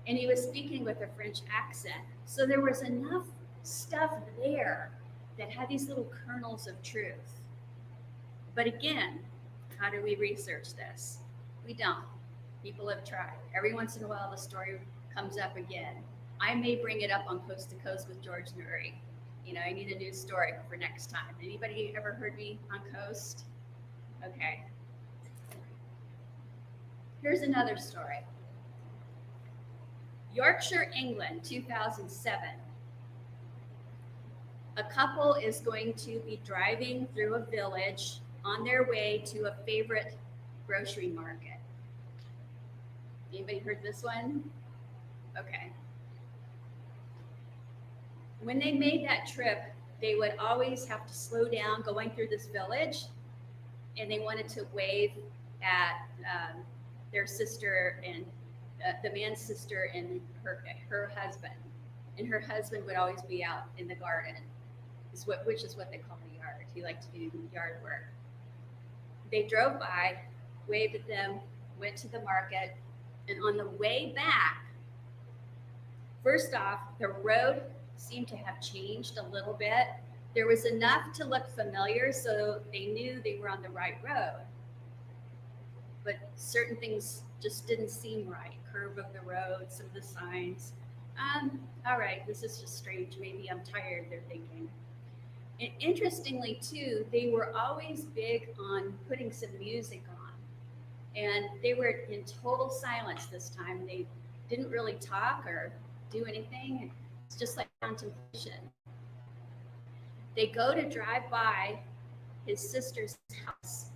And he was speaking with a French accent. So there was enough stuff there that had these little kernels of truth. But again, how do we research this? We don't. People have tried. Every once in a while, the story comes up again. I may bring it up on Coast to Coast with George Nuri. You know, I need a new story for next time. Anybody ever heard me on Coast? Okay. Here's another story. Yorkshire, England, 2007. A couple is going to be driving through a village on their way to a favorite grocery market. Anybody heard this one? Okay. When they made that trip, they would always have to slow down going through this village, and they wanted to wave at their sister and the man's sister and her husband. And her husband would always be out in the garden, which is what they call the yard. He liked to do yard work. They drove by, waved at them, went to the market, and on the way back, first off, the road seemed to have changed a little bit. There was enough to look familiar, so they knew they were on the right road. But certain things just didn't seem right. Curve of the road, some of the signs. All right, this is just strange. Maybe I'm tired, they're thinking. And interestingly, too, they were always big on putting some music on. And they were in total silence this time. They didn't really talk or do anything. It's just like contemplation. They go to drive by his sister's house,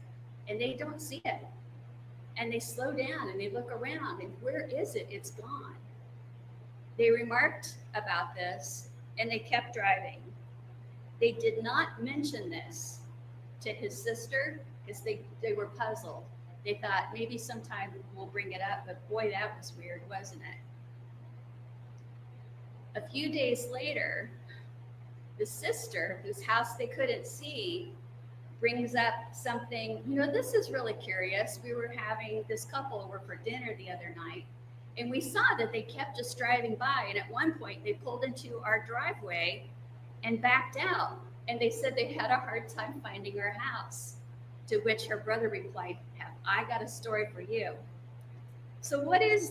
and they don't see it. And they slow down and they look around, and where is it? It's gone. They remarked about this, and they kept driving. They did not mention this to his sister because they were puzzled. They thought maybe sometime we'll bring it up, but boy, that was weird, wasn't it? A few days later, the sister, whose house they couldn't see, brings up something, you know, this is really curious. We were having this couple over for dinner the other night, and we saw that they kept just driving by, and at one point they pulled into our driveway and backed out, and they said they had a hard time finding our house, to which her brother replied, "Have I got a story for you." So what is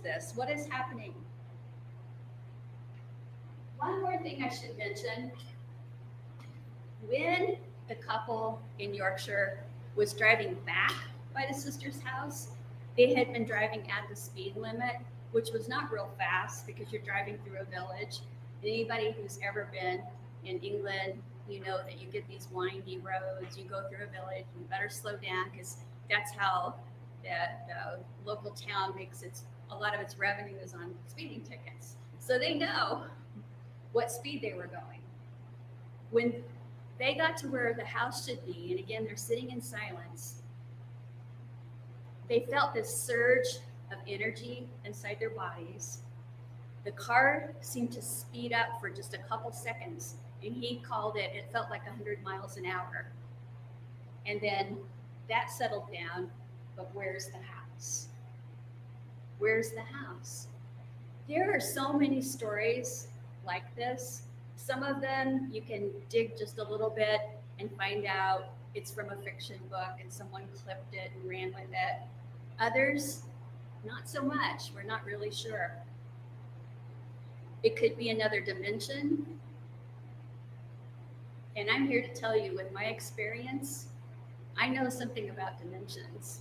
this? What is happening? One more thing I should mention. When the couple in Yorkshire was driving back by the sister's house, they had been driving at the speed limit, which was not real fast because you're driving through a village. Anybody who's ever been in England, you know that you get these windy roads, you go through a village, you better slow down because that's how the local town makes a lot of its revenue is on speeding tickets. So they know what speed they were going. When they got to where the house should be, and again, they're sitting in silence, they felt this surge of energy inside their bodies. The car seemed to speed up for just a couple seconds, and he called it felt like 100 miles an hour. And then that settled down, but where's the house? Where's the house? There are so many stories like this. Some of them you can dig just a little bit and find out it's from a fiction book and someone clipped it and ran with it. Others, not so much. We're not really sure. It could be another dimension. And I'm here to tell you, with my experience, I know something about dimensions.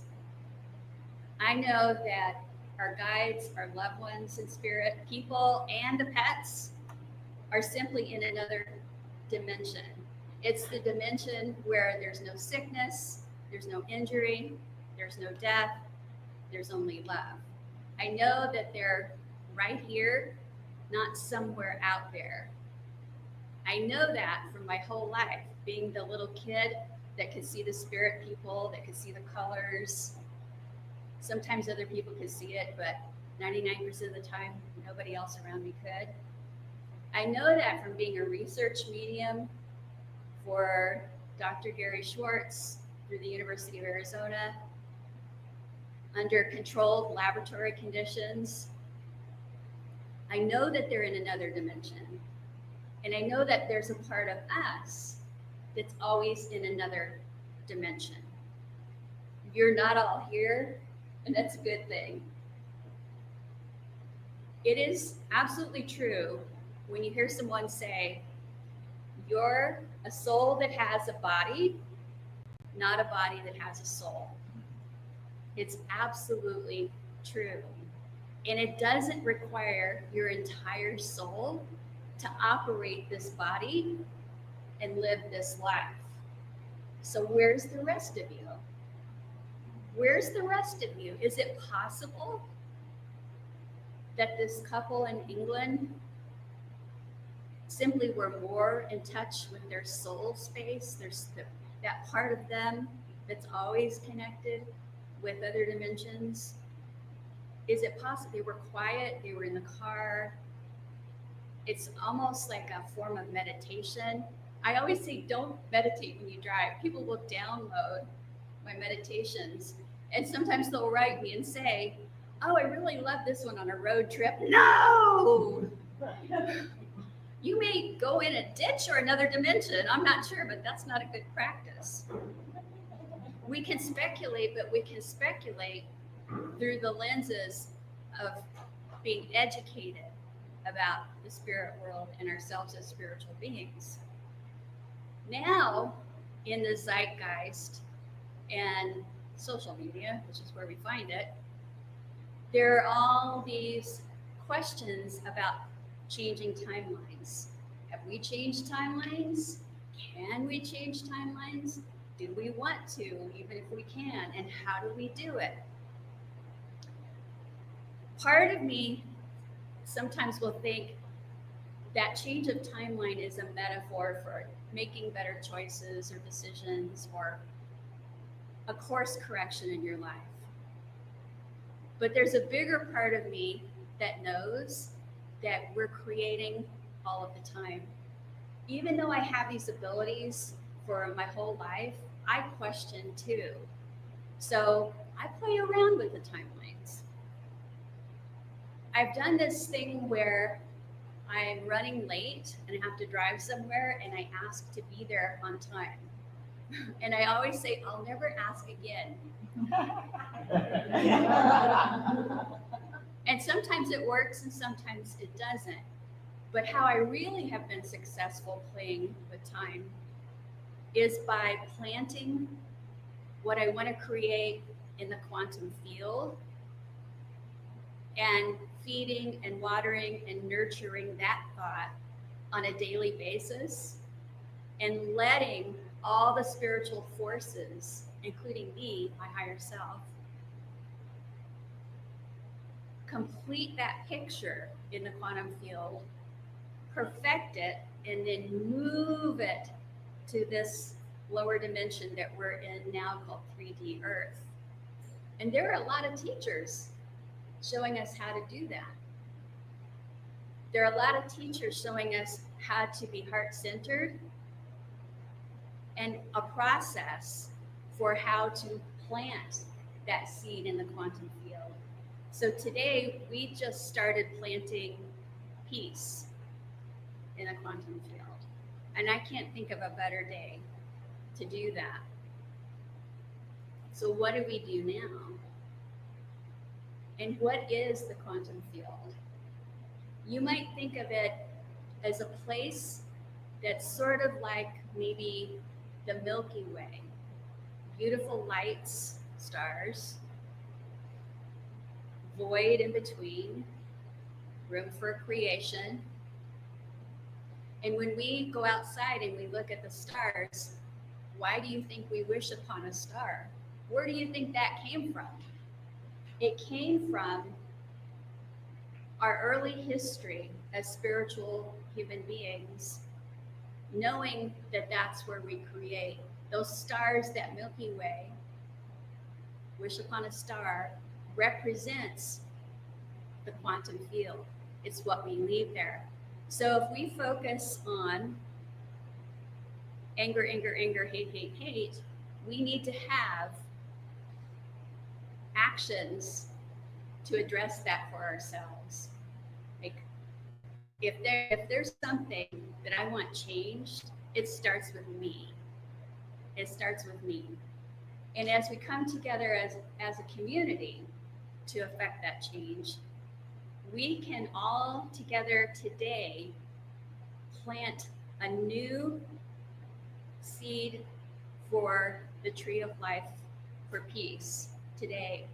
I know that our guides, our loved ones in spirit, people, and the pets are simply in another dimension. It's the dimension where there's no sickness, there's no injury, there's no death, there's only love. I know that they're right here, not somewhere out there. I know that from my whole life, being the little kid that could see the spirit people, that could see the colors. Sometimes other people could see it, but 99% of the time, nobody else around me could. I know that from being a research medium for Dr. Gary Schwartz through the University of Arizona. under controlled laboratory conditions. I know that they're in another dimension. And I know that there's a part of us that's always in another dimension. You're not all here, and that's a good thing. It is absolutely true when you hear someone say, you're a soul that has a body, not a body that has a soul. It's absolutely true. And it doesn't require your entire soul to operate this body and live this life. So where's the rest of you? Where's the rest of you? Is it possible that this couple in England simply were more in touch with their soul space? There's that part of them that's always connected with other dimensions. Is it possible? They were quiet, they were in the car. It's almost like a form of meditation. I always say, don't meditate when you drive. People will download my meditations, and sometimes they'll write me and say, oh, I really love this one on a road trip. No! You may go in a ditch or another dimension. I'm not sure, but that's not a good practice. We can speculate, but we can speculate through the lenses of being educated about the spirit world and ourselves as spiritual beings. Now, in the zeitgeist and social media, which is where we find it, there are all these questions about changing timelines. Have we changed timelines? Can we change timelines? Do we want to, even if we can? And how do we do it? Part of me sometimes will think that change of timeline is a metaphor for making better choices or decisions or a course correction in your life. But there's a bigger part of me that knows that we're creating all of the time. Even though I have these abilities for my whole life, I question too. So I play around with the timelines. I've done this thing where I'm running late and I have to drive somewhere and I ask to be there on time. And I always say, I'll never ask again. And sometimes it works and sometimes it doesn't. But how I really have been successful playing with time is by planting what I want to create in the quantum field and feeding and watering and nurturing that thought on a daily basis and letting all the spiritual forces, including me, my higher self, complete that picture in the quantum field, perfect it, and then move it to this lower dimension that we're in now called 3D Earth. And there are a lot of teachers showing us how to do that. There are a lot of teachers showing us how to be heart-centered and a process for how to plant that seed in the quantum field. So today we just started planting peace in a quantum field. And I can't think of a better day to do that. So what do we do now? And what is the quantum field? You might think of it as a place that's sort of like maybe the Milky Way. Beautiful lights, stars, void in between, room for creation. And when we go outside and we look at the stars, why do you think we wish upon a star? Where do you think that came from? It came from our early history as spiritual human beings, knowing that that's where we create. Those stars, that Milky Way, wish upon a star, represents the quantum field. It's what we leave there. So if we focus on anger, anger, anger, hate, hate, hate, we need to have actions to address that for ourselves. Like, if there's something that I want changed, it starts with me. It starts with me. And as we come together as a community to affect that change, we can all together today plant a new seed for the tree of life for peace today.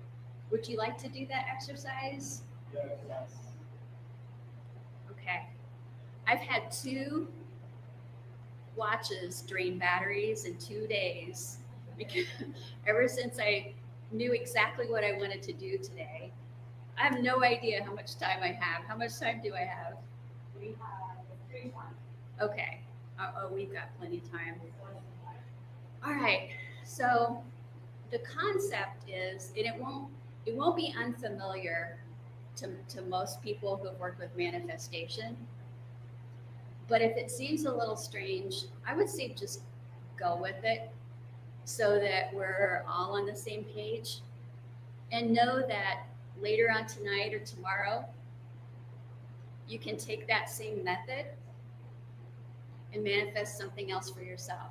Would you like to do that exercise? Yes. Okay. I've had 2 watches drain batteries in 2 days because ever since I knew exactly what I wanted to do today. I have no idea how much time I have. How much time do I have? We have 3 months. Okay. Oh, we've got plenty of time. All right. So the concept is, and it won't be unfamiliar to most people who have worked with manifestation. But if it seems a little strange, I would say just go with it so that we're all on the same page, and know that later on tonight or tomorrow, you can take that same method and manifest something else for yourself.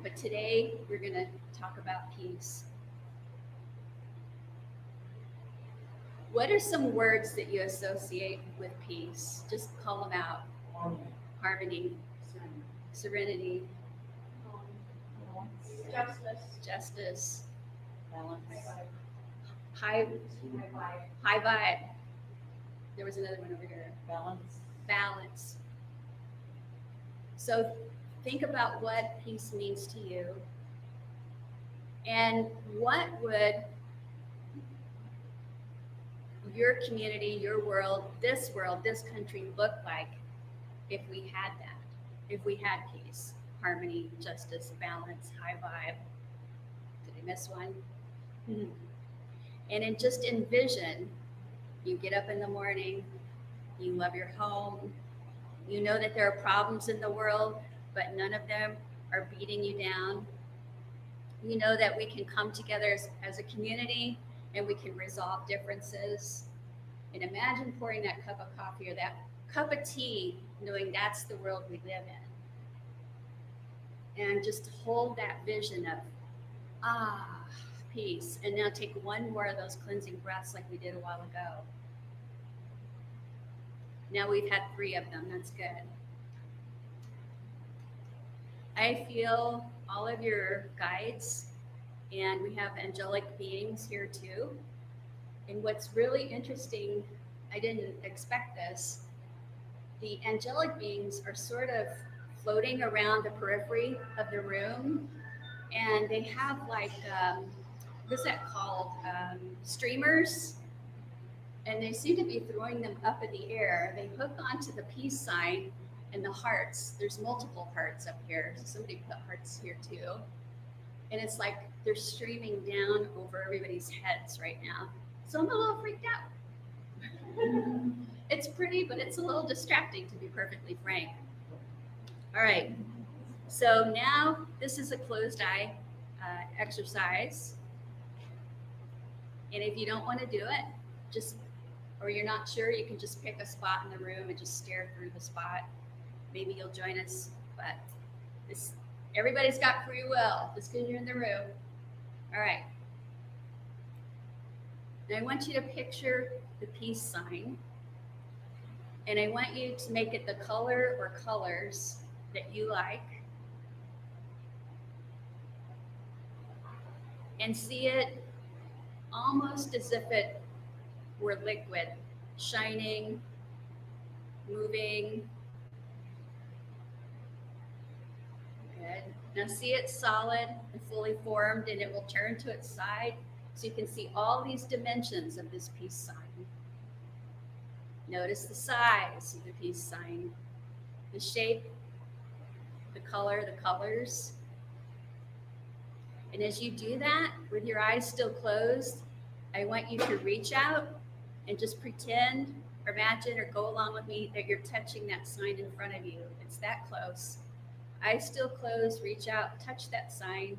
But today, we're going to talk about peace. What are some words that you associate with peace? Just call them out. Harmony. Serenity. Justice. Balance. High vibe. There was another one over here. Balance. So think about what peace means to you, and what would your community, your world, this country look like if we had that, if we had peace, harmony, justice, balance, high vibe. Did I miss one? And then just envision, you get up in the morning, you love your home, you know that there are problems in the world, but none of them are beating you down. You know that we can come together as a community and we can resolve differences. And imagine pouring that cup of coffee or that cup of tea, knowing that's the world we live in. And just hold that vision of, peace. And now take one more of those cleansing breaths like we did a while ago. Now we've had 3 of them. That's good. I feel all of your guides, and we have angelic beings here too. And what's really interesting, I didn't expect this, the angelic beings are sort of floating around the periphery of the room, and they have like, what's that called? Streamers. And they seem to be throwing them up in the air. They hook onto the peace sign and the hearts. There's multiple hearts up here. Somebody put hearts here too. And it's like they're streaming down over everybody's heads right now. So I'm a little freaked out. It's pretty, but it's a little distracting, to be perfectly frank. All right. So now this is a closed eye exercise. And if you don't want to do it, or you're not sure, you can just pick a spot in the room and just stare through the spot. Maybe you'll join us, but everybody's got free will, just because you're in the room. All right. Now I want you to picture the peace sign, and I want you to make it the color or colors that you like, and see it almost as if it were liquid, shining, moving. Good. Now see it solid and fully formed, and it will turn to its side so you can see all these dimensions of this peace sign. Notice the size of the peace sign, the shape, the color, the colors. And as you do that, with your eyes still closed, I want you to reach out and just pretend or imagine or go along with me that you're touching that sign in front of you. It's that close. Eyes still closed, reach out, touch that sign.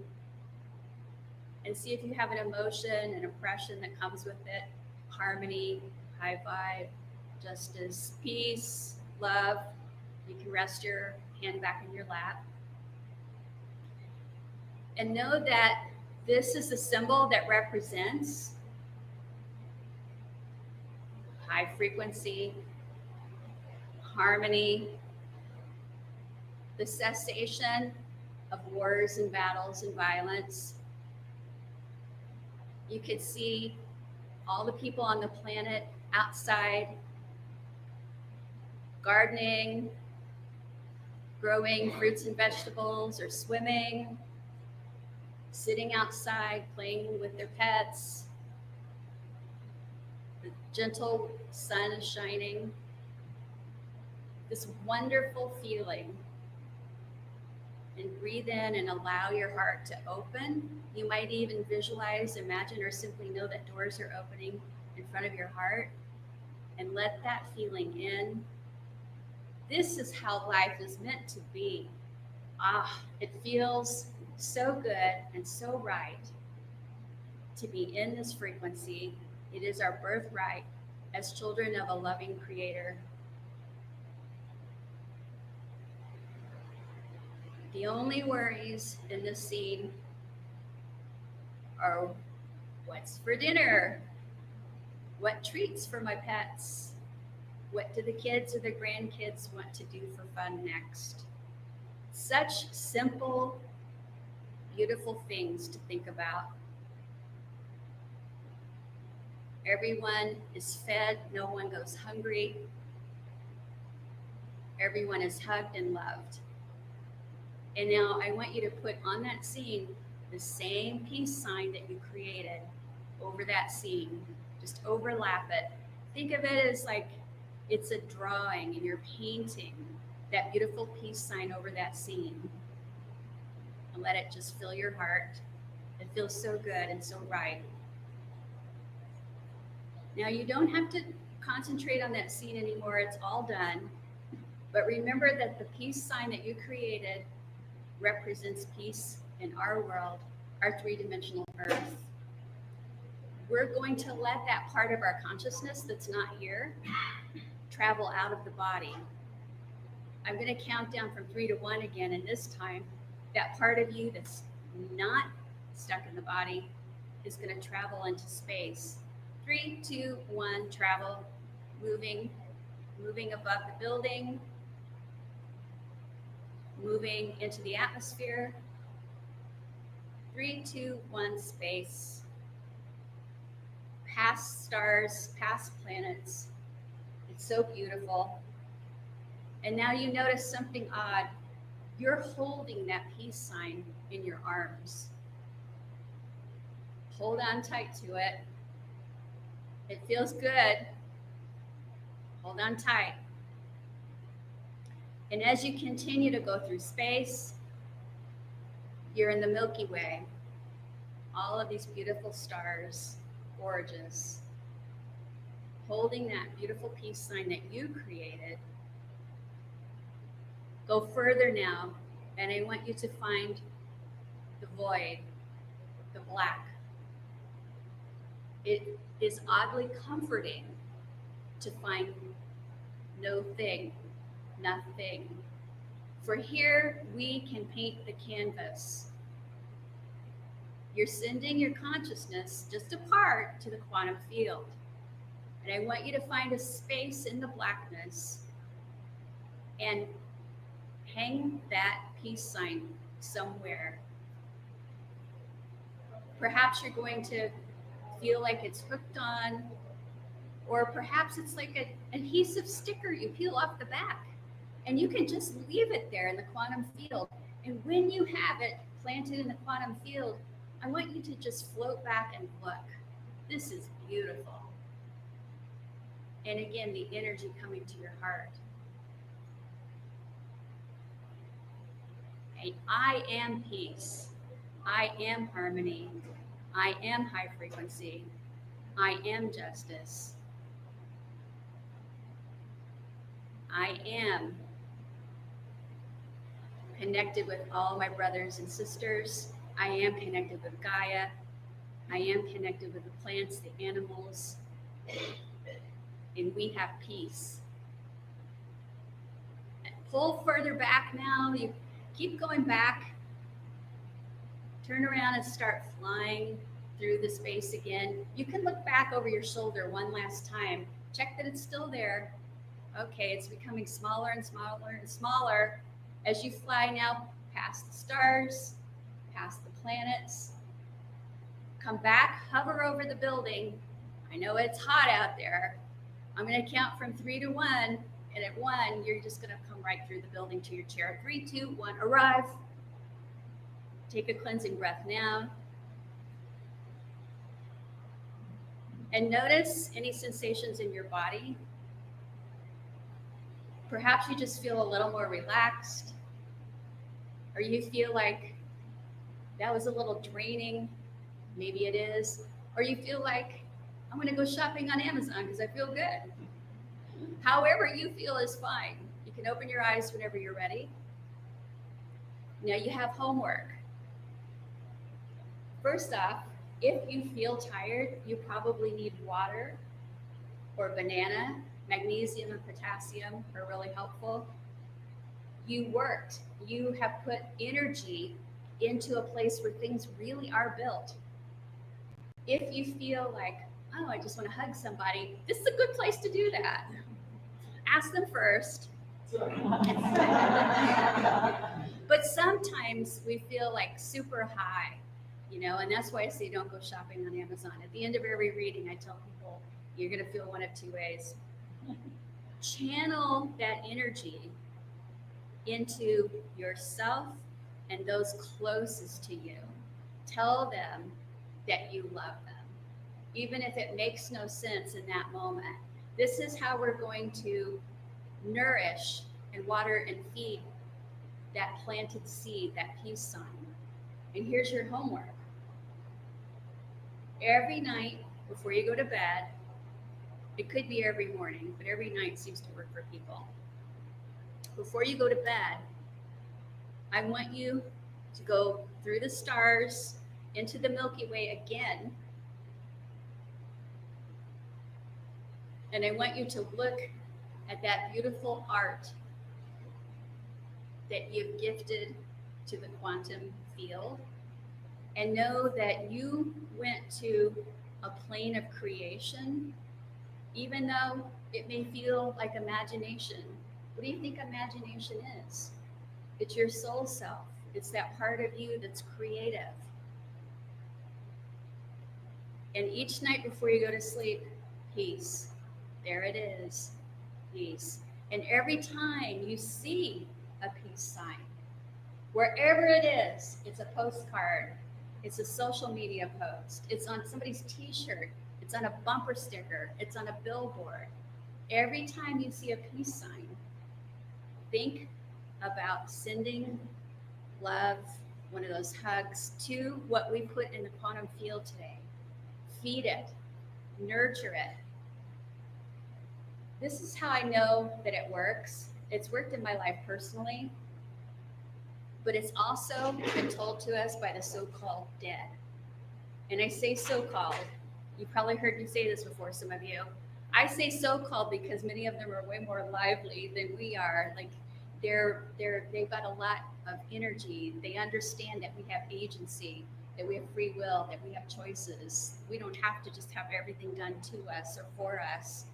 and see if you have an emotion, an impression that comes with it. Harmony, high vibe, justice, peace, love. You can rest your hand back in your lap. And know that this is a symbol that represents high frequency, harmony, the cessation of wars and battles and violence. You could see all the people on the planet outside, gardening, growing fruits and vegetables, or swimming, sitting outside, playing with their pets. The gentle sun is shining. This wonderful feeling. And breathe in and allow your heart to open. You might even visualize, imagine, or simply know that doors are opening in front of your heart. And let that feeling in. This is how life is meant to be. It feels so good and so right to be in this frequency. It is our birthright as children of a loving Creator. The only worries in this scene are what's for dinner? What treats for my pets? What do the kids or the grandkids want to do for fun next? Such simple, beautiful things to think about. Everyone is fed, no one goes hungry. Everyone is hugged and loved. And now I want you to put on that scene the same peace sign that you created over that scene. Just overlap it. Think of it as like it's a drawing and you're painting that beautiful peace sign over that scene. And let it just fill your heart. It feels so good and so right. Now you don't have to concentrate on that scene anymore. It's all done. But remember that the peace sign that you created represents peace in our world, our three-dimensional earth. We're going to let that part of our consciousness that's not here travel out of the body. I'm going to count down from 3 to 1 again, and this time, that part of you that's not stuck in the body is going to travel into space. 3, 2, 1, travel, moving above the building, moving into the atmosphere. 3, 2, 1, space. Past stars, past planets. It's so beautiful. And now you notice something odd. You're holding that peace sign in your arms. Hold on tight to it. It feels good. Hold on tight. And as you continue to go through space, you're in the Milky Way. All of these beautiful stars, gorgeous. Holding that beautiful peace sign that you created. Go further now, and I want you to find the void, the black. It is oddly comforting to find no thing, nothing. For here we can paint the canvas. You're sending your consciousness just apart to the quantum field. And I want you to find a space in the blackness and hang that peace sign somewhere. Perhaps you're going to feel like it's hooked on, or perhaps it's like an adhesive sticker you peel off the back, and you can just leave it there in the quantum field. And when you have it planted in the quantum field, I want you to just float back and look. This is beautiful. And again, the energy coming to your heart. Okay, I am peace. I am harmony. I am high frequency. I am justice. I am connected with all my brothers and sisters. I am connected with Gaia. I am connected with the plants, the animals, and we have peace. Pull further back now. You keep going back. Turn around and start flying through the space again. You can look back over your shoulder one last time. Check that it's still there. Okay, it's becoming smaller and smaller and smaller as you fly now past the stars, past the planets. Come back, hover over the building. I know it's hot out there. I'm going to count from 3 to 1. And at 1, you're just going to come right through the building to your chair. 3, 2, 1, arrive. Take a cleansing breath now. And notice any sensations in your body. Perhaps you just feel a little more relaxed, or you feel like that was a little draining. Maybe it is. Or you feel like, I'm going to go shopping on Amazon because I feel good. However you feel is fine. You can open your eyes whenever you're ready. Now you have homework. First off, if you feel tired, you probably need water or banana. Magnesium and potassium are really helpful. You worked. You have put energy into a place where things really are built. If you feel like, oh, I just want to hug somebody, this is a good place to do that. Ask them first. But sometimes we feel like super high, and that's why I say don't go shopping on Amazon. At the end of every reading, I tell people, you're going to feel one of 2 ways. Channel that energy into yourself and those closest to you. Tell them that you love them, even if it makes no sense in that moment. This is how we're going to nourish and water and feed that planted seed, that peace sign. And here's your homework. Every night before you go to bed, it could be every morning, but every night seems to work for people. Before you go to bed, I want you to go through the stars into the Milky Way again. And I want you to look at that beautiful art that you've gifted to the quantum field, and know that you went to a plane of creation, even though it may feel like imagination. What do you think imagination is? It's your soul self. It's that part of you that's creative. And each night before you go to sleep, peace. There it is, peace. And every time you see a peace sign, wherever it is, it's a postcard, it's a social media post, it's on somebody's t-shirt, it's on a bumper sticker, it's on a billboard. Every time you see a peace sign, think about sending love, one of those hugs, to what we put in the quantum field today. Feed it, nurture it. This is how I know that it works. It's worked in my life personally, but it's also been told to us by the so-called dead. And I say so-called. You probably heard me say this before, some of you. I say so-called because many of them are way more lively than we are. Like they've got a lot of energy. They understand that we have agency, that we have free will, that we have choices. We don't have to just have everything done to us or for us.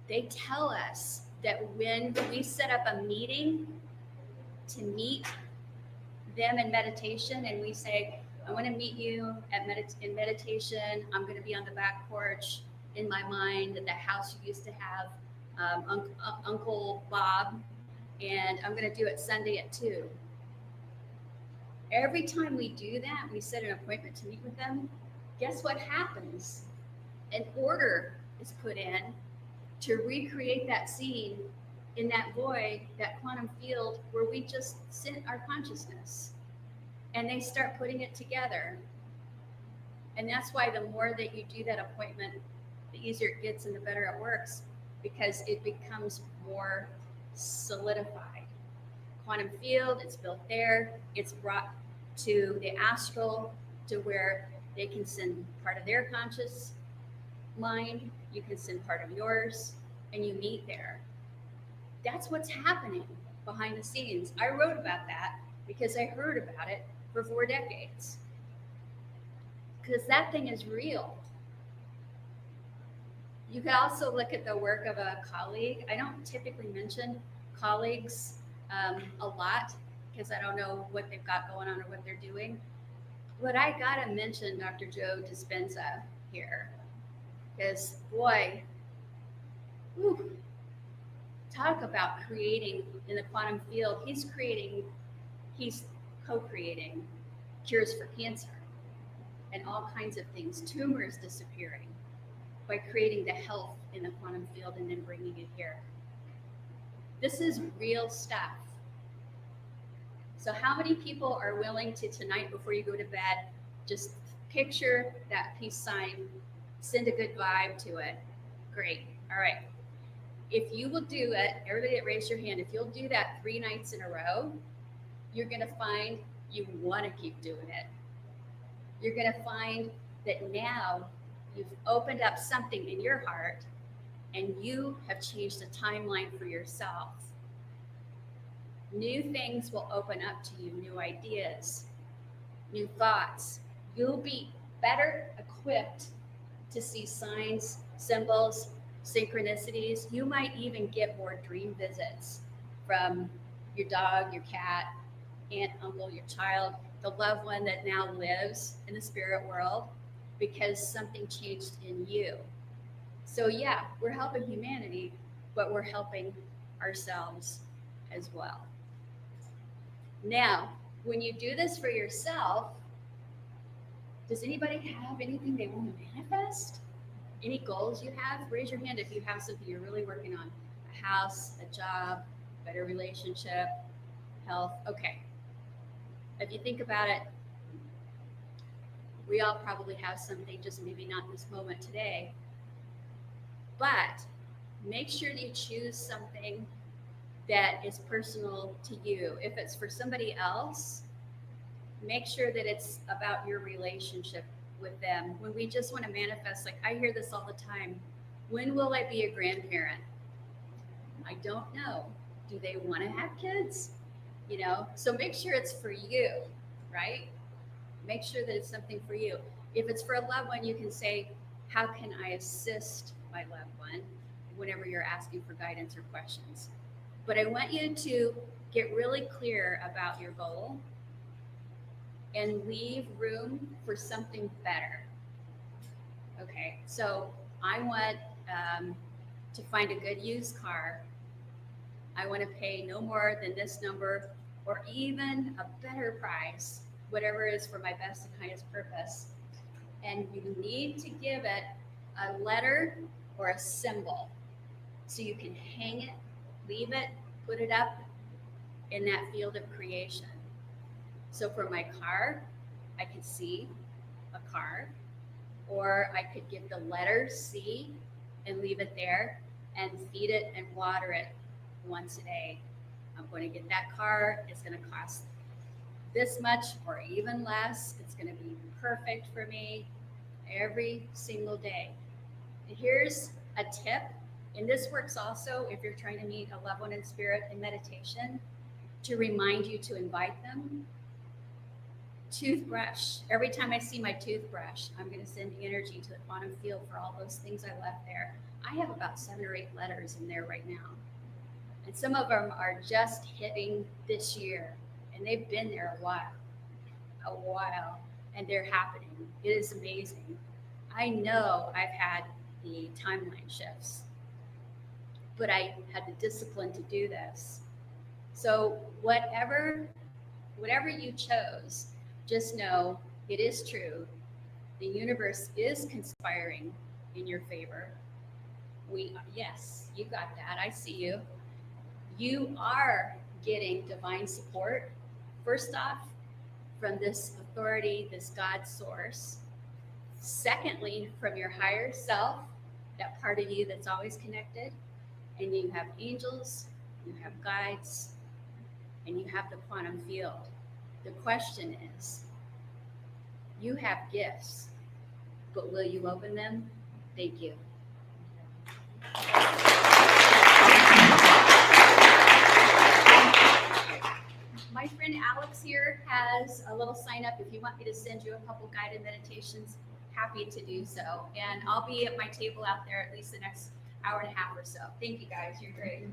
They tell us that when we set up a meeting to meet them in meditation, and we say, I want to meet you in meditation. I'm going to be on the back porch in my mind at the house you used to have, Uncle Bob, and I'm going to do it Sunday at 2. Every time we do that, we set an appointment to meet with them. Guess what happens? An order is put in to recreate that scene in that void, that quantum field where we just sent our consciousness. And they start putting it together. And that's why the more that you do that appointment, the easier it gets and the better it works, because it becomes more solidified. Quantum field, it's built there, it's brought to the astral, to where They can send part of their conscious mind, you can send part of yours, and you meet there. That's what's happening behind the scenes. I wrote about that because I heard about it for 4 decades. Because that thing is real. You could also look at the work of a colleague. I don't typically mention colleagues a lot because I don't know what they've got going on or what they're doing. But I gotta mention Dr. Joe Dispenza here. Because boy, whew, talk about creating in the quantum field. He's co-creating cures for cancer and all kinds of things, tumors disappearing by creating the health in the quantum field and then bringing it here. This is real stuff. So how many people are willing to tonight before you go to bed, just picture that peace sign, send a good vibe to it? Great. All right. If you will do it, everybody that raised your hand, if you'll do that 3 nights in a row, you're going to find you want to keep doing it. You're going to find that now you've opened up something in your heart and you have changed the timeline for yourself. New things will open up to you, new ideas, new thoughts. You'll be better equipped to see signs, symbols, synchronicities. You might even get more dream visits from your dog, your cat, aunt, uncle, your child, the loved one that now lives in the spirit world because something changed in you. So yeah, we're helping humanity, but we're helping ourselves as well. Now, when you do this for yourself, does anybody have anything they want to manifest? Any goals you have? Raise your hand if you have something you're really working on. A house, a job, better relationship, health. Okay. If you think about it, we all probably have something, just maybe not this moment today. But make sure you choose something that is personal to you. If it's for somebody else, make sure that it's about your relationship with them. When we just want to manifest, like I hear this all the time, when will I be a grandparent? I don't know. Do they want to have kids? You know, so make sure it's for you, right? Make sure that it's something for you. If it's for a loved one, you can say, how can I assist my loved one whenever you're asking for guidance or questions? But I want you to get really clear about your goal and leave room for something better. Okay, so I want to find a good used car. I want to pay no more than this number or even a better price, whatever is for my best and highest purpose. And you need to give it a letter or a symbol so you can hang it, leave it, put it up in that field of creation. So for my car, I could see a car, or I could give the letter C and leave it there and feed it and water it once a day. I'm going to get that car. It's going to cost this much or even less. It's going to be perfect for me every single day. And here's a tip, and this works also if you're trying to meet a loved one in spirit in meditation, to remind you to invite them. Toothbrush. Every time I see my toothbrush, I'm going to send energy to the quantum field for all those things I left there. I have about 7 or 8 letters in there right now. And some of them are just hitting this year, and they've been there a while, and they're happening. It is amazing. I know I've had the timeline shifts, but I had the discipline to do this. So whatever you chose, just know it is true. The universe is conspiring in your favor. Yes, you got that. I see you. You are getting divine support, first off, from this authority, this God source. Secondly, from your higher self, that part of you that's always connected. And you have angels, you have guides, and you have the quantum field. The question is, You have gifts, but will you open them? Thank you. My friend Alex here has a little sign up. If you want me to send you a couple guided meditations, happy to do so. And I'll be at my table out there at least the next hour and a half or so. Thank you guys, you're great.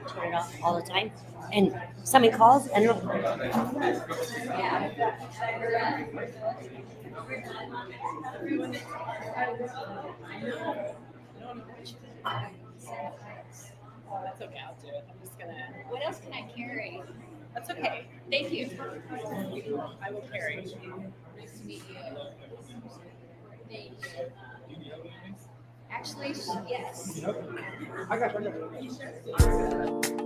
Turn it off all the time. And somebody calls and That's okay, I'll do it. I'm just gonna. What else can I carry? That's okay. Thank you. I will carry. Nice to meet you. Thank you. Actually, yes. I got you.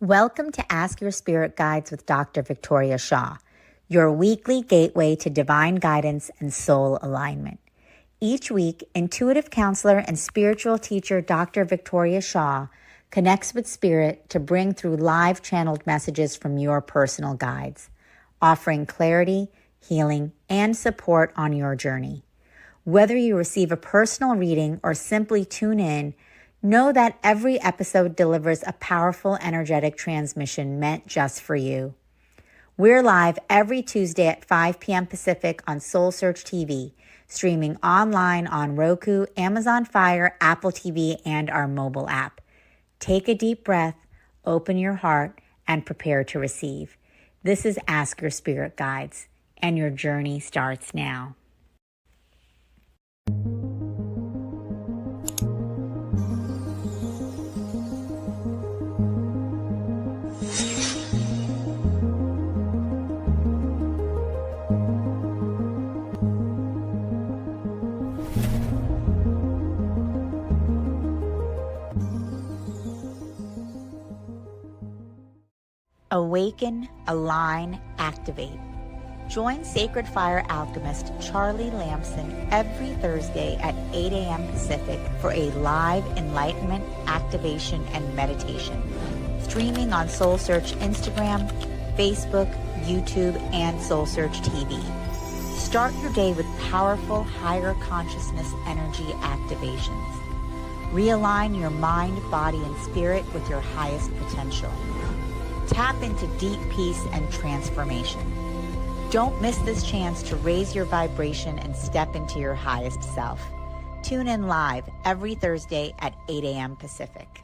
Welcome to Ask Your Spirit Guides with Dr. Victoria Shaw, your weekly gateway to divine guidance and soul alignment. Each week, intuitive counselor and spiritual teacher Dr. Victoria Shaw connects with spirit to bring through live channeled messages from your personal guides, offering clarity, healing, and support on your journey. Whether you receive a personal reading or simply tune in, know that every episode delivers a powerful energetic transmission meant just for you. We're live every Tuesday at 5 p.m. Pacific on SoulSearch TV, streaming online on Roku, Amazon Fire, Apple TV, and our mobile app. Take a deep breath, open your heart, and prepare to receive. This is Ask Your Spirit Guides, and your journey starts now. Awaken, align, activate. Join Sacred Fire alchemist Charlie Lamson every Thursday at 8 a.m. Pacific for a live enlightenment, activation, and meditation. Streaming on SoulSearch Instagram, Facebook, YouTube, and SoulSearch TV. Start your day with powerful higher consciousness energy activations. Realign your mind, body, and spirit with your highest potential. Tap into deep peace and transformation. Don't miss this chance to raise your vibration and step into your highest self. Tune in live every Thursday at 8 a.m. Pacific.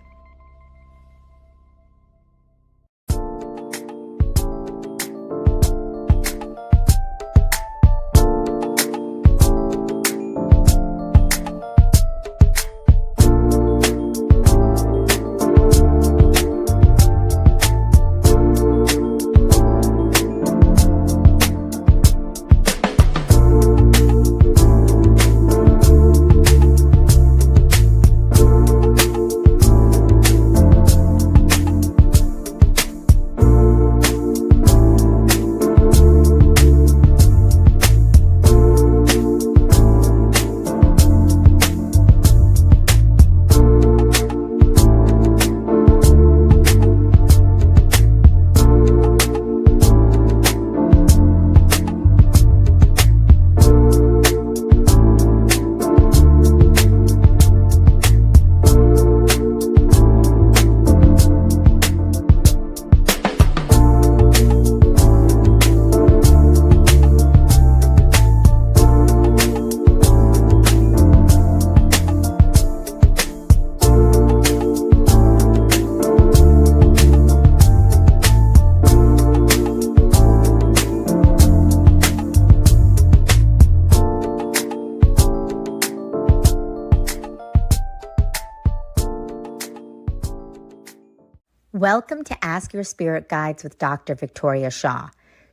Welcome to Ask Your Spirit Guides with Dr. Victoria Shaw,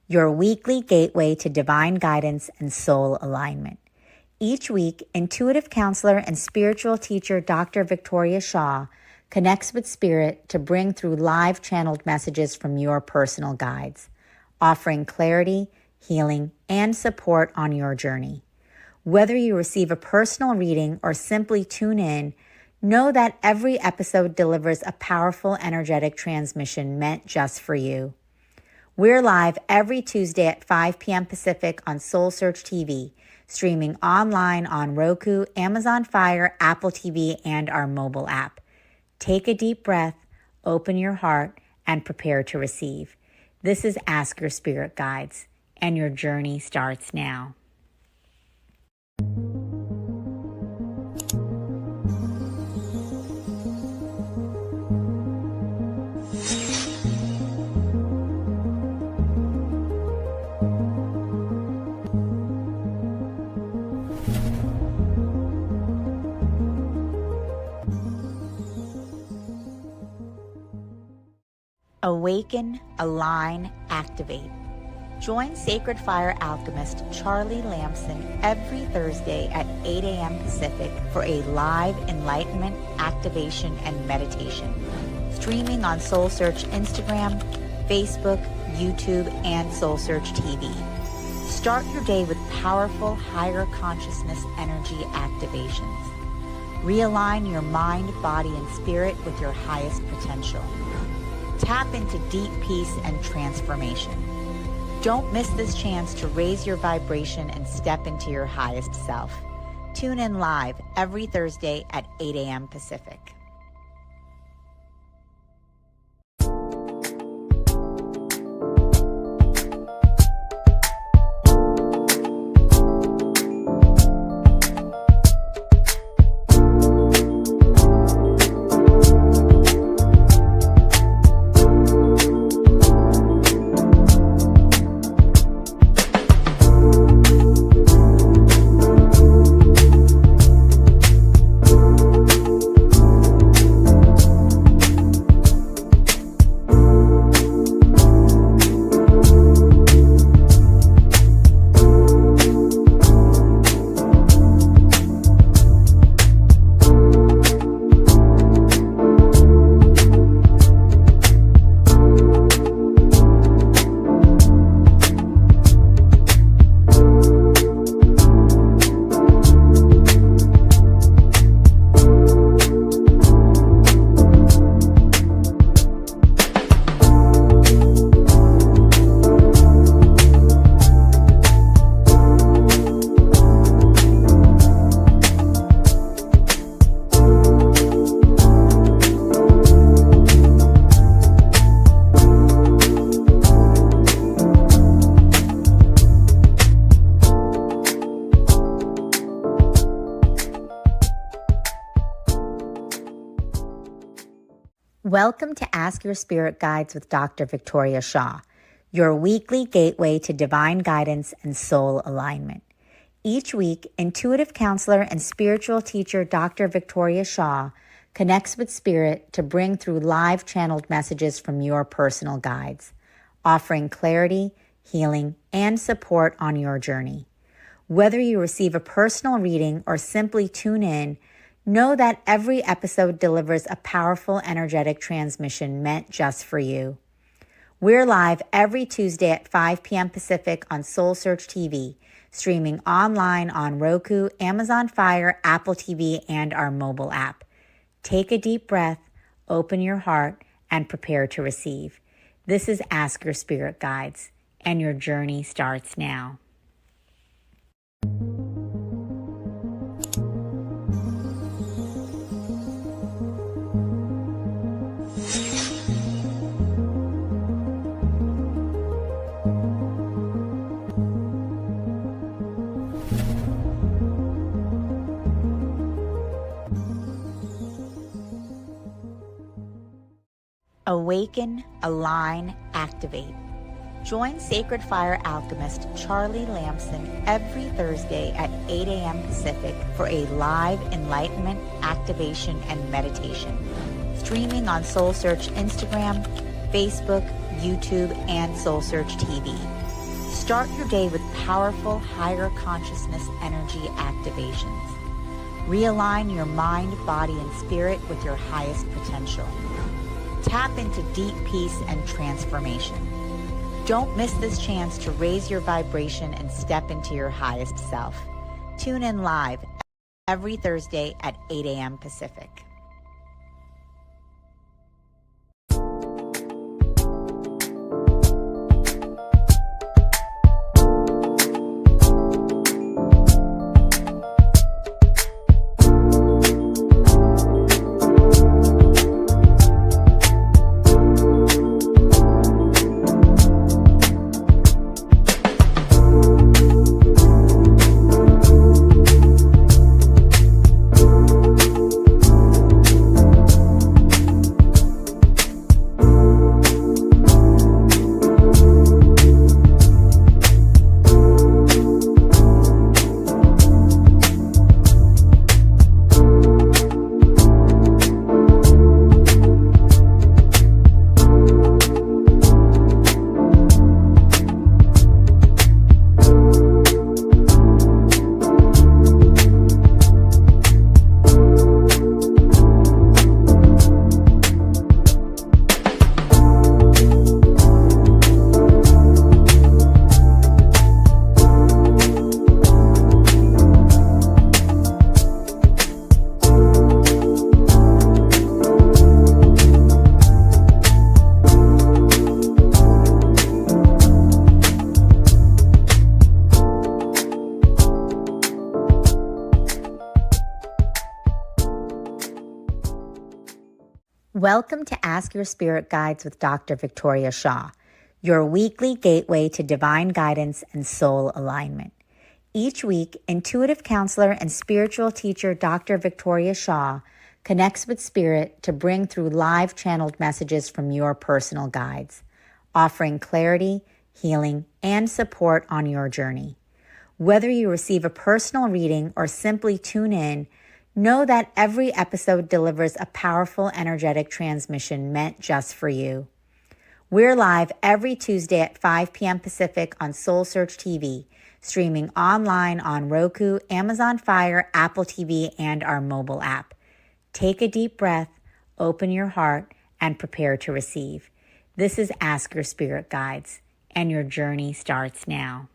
your weekly gateway to divine guidance and soul alignment. Each week, intuitive counselor and spiritual teacher Dr. Victoria Shaw connects with spirit to bring through live channeled messages from your personal guides, offering clarity, healing, and support on your journey. Whether you receive a personal reading or simply tune in, know that every episode delivers a powerful energetic transmission meant just for you. We're live every Tuesday at 5 p.m. Pacific on SoulSearch TV, streaming online on Roku, Amazon Fire, Apple TV, and our mobile app. Take a deep breath, open your heart, and prepare to receive. This is Ask Your Spirit Guides, and your journey starts now. Awaken, align, activate. Join Sacred Fire alchemist Charlie Lamson every Thursday at 8 a.m. Pacific for a live enlightenment, activation, and meditation. Streaming on SoulSearch Instagram, Facebook, YouTube, and SoulSearch TV. Start your day with powerful higher consciousness energy activations. Realign your mind, body, and spirit with your highest potential. Tap into deep peace and transformation. Don't miss this chance to raise your vibration and step into your highest self. Tune in live every Thursday at 8 a.m. Pacific. Welcome to Ask Your Spirit Guides with Dr. Victoria Shaw, your weekly gateway to divine guidance and soul alignment. Each week, intuitive counselor and spiritual teacher Dr. Victoria Shaw connects with spirit to bring through live channeled messages from your personal guides, offering clarity, healing, and support on your journey. Whether you receive a personal reading or simply tune in, know that every episode delivers a powerful energetic transmission meant just for you. We're live every Tuesday at 5 p.m. Pacific on SoulSearch TV, streaming online on Roku, Amazon Fire, Apple TV, and our mobile app. Take a deep breath, open your heart, and prepare to receive. This is Ask Your Spirit Guides, and your journey starts now. Awaken, align, activate. Join Sacred Fire alchemist Charlie Lamson every Thursday at 8 a.m. Pacific for a live enlightenment, activation, and meditation. streaming on SoulSearch Instagram, Facebook, YouTube, and SoulSearch TV. Start your day with powerful, higher consciousness energy activations. Realign your mind, body, and spirit with your highest potential. Tap into deep peace and transformation. Don't miss this chance to raise your vibration and step into your highest self. Tune in live every Thursday at 8 a.m. Pacific. Welcome to Ask Your Spirit Guides with Dr. Victoria Shaw, your weekly gateway to divine guidance and soul alignment. Each week, intuitive counselor and spiritual teacher Dr. Victoria Shaw connects with spirit to bring through live channeled messages from your personal guides, offering clarity, healing, and support on your journey. Whether you receive a personal reading or simply tune in, know that every episode delivers a powerful energetic transmission meant just for you. We're live every Tuesday at 5 p.m. Pacific on SoulSearch TV, streaming online on Roku, Amazon Fire, Apple TV, and our mobile app. Take a deep breath, open your heart, and prepare to receive. This is Ask Your Spirit Guides, and your journey starts now.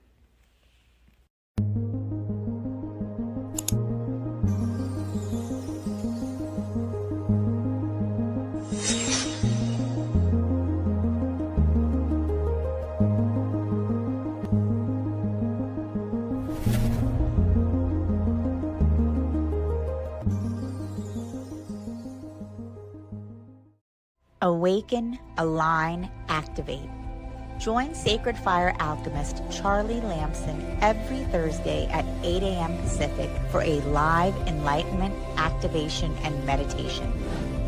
Awaken, align, activate. Join Sacred Fire alchemist Charlie Lamson every Thursday at 8 a.m. Pacific for a live enlightenment, activation, and meditation.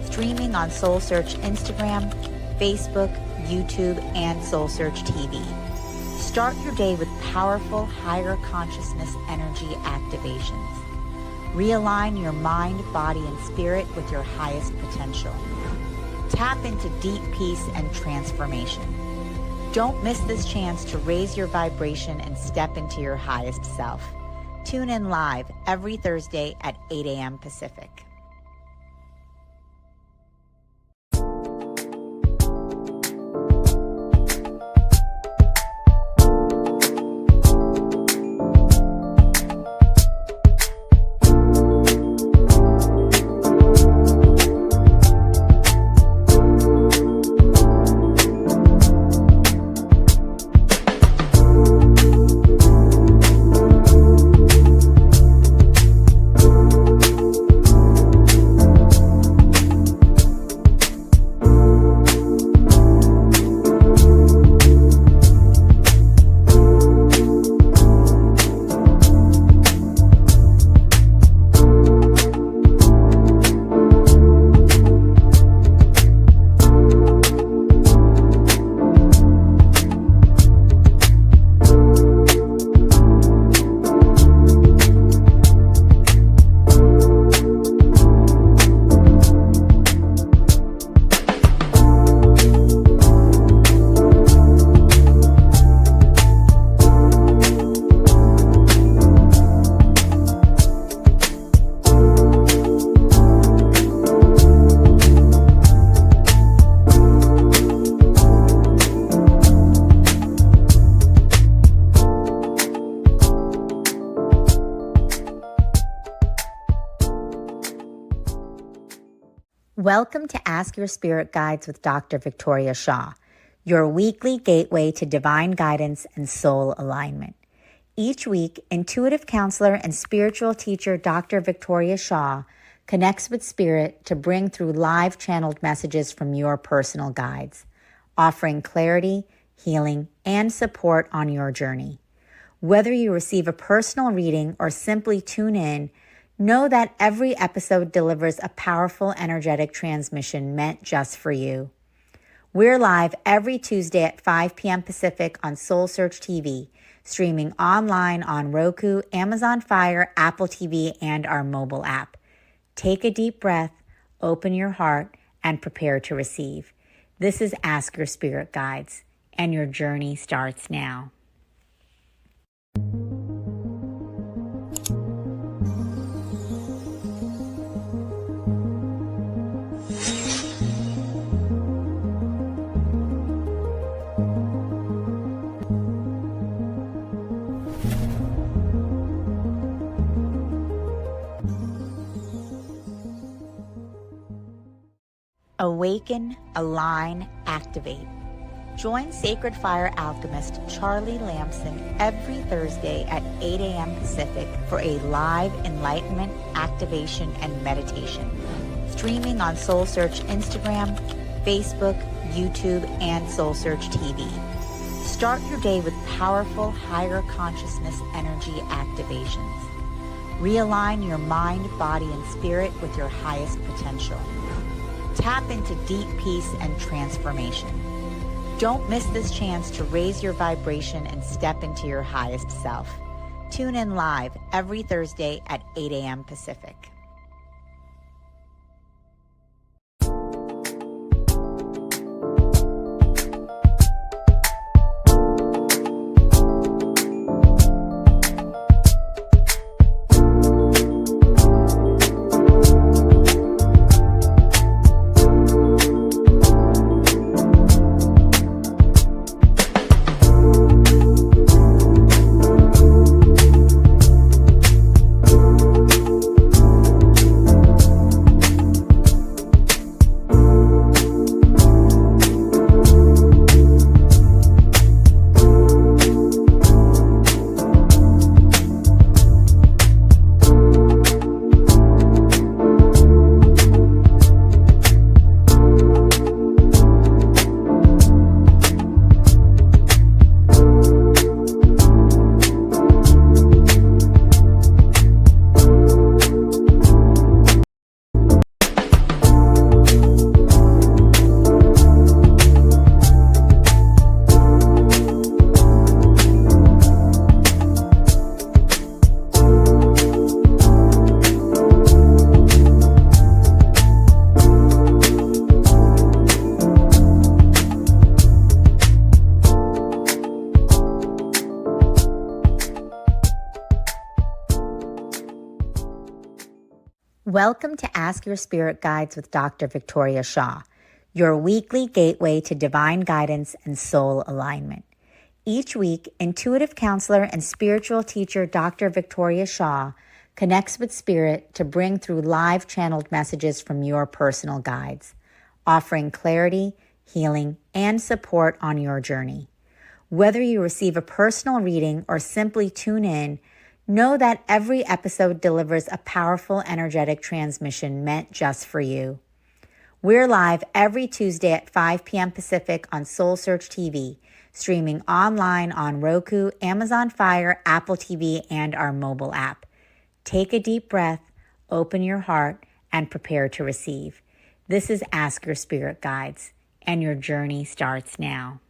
Streaming on SoulSearch Instagram, Facebook, YouTube, and SoulSearch TV. Start your day with powerful, higher consciousness energy activations. Realign your mind, body, and spirit with your highest potential. Tap into deep peace and transformation. Don't miss this chance to raise your vibration and step into your highest self. Tune in live every Thursday at 8 a.m. Pacific. Welcome to Ask Your Spirit Guides with Dr. Victoria Shaw, your weekly gateway to divine guidance and soul alignment. Each week, intuitive counselor and spiritual teacher Dr. Victoria Shaw connects with spirit to bring through live channeled messages from your personal guides, offering clarity, healing, and support on your journey. Whether you receive a personal reading or simply tune in, know that every episode delivers a powerful energetic transmission meant just for you. We're live every Tuesday at 5 p.m. Pacific on SoulSearch TV, streaming online on Roku, Amazon Fire, Apple TV, and our mobile app. Take a deep breath, open your heart, and prepare to receive. This is Ask Your Spirit Guides, and your journey starts now. Awaken, align, activate. Join Sacred Fire alchemist Charlie Lamson every Thursday at 8 a.m. Pacific for a live enlightenment, activation, and meditation. Streaming on SoulSearch Instagram, Facebook, YouTube, and SoulSearch TV. Start your day with powerful higher consciousness energy activations. Realign your mind, body, and spirit with your highest potential. Tap into deep peace and transformation. Don't miss this chance to raise your vibration and step into your highest self. Tune in live every Thursday at 8 a.m. Pacific. Welcome to Ask Your Spirit Guides with Dr. Victoria Shaw, your weekly gateway to divine guidance and soul alignment. Each week, intuitive counselor and spiritual teacher Dr. Victoria Shaw connects with spirit to bring through live channeled messages from your personal guides, offering clarity, healing, and support on your journey. Whether you receive a personal reading or simply tune in, know that every episode delivers a powerful energetic transmission meant just for you. We're live every Tuesday at 5 p.m. Pacific on SoulSearch TV, streaming online on Roku, Amazon Fire, Apple TV, and our mobile app. Take a deep breath, open your heart, and prepare to receive. This is Ask Your Spirit Guides, and your journey starts now.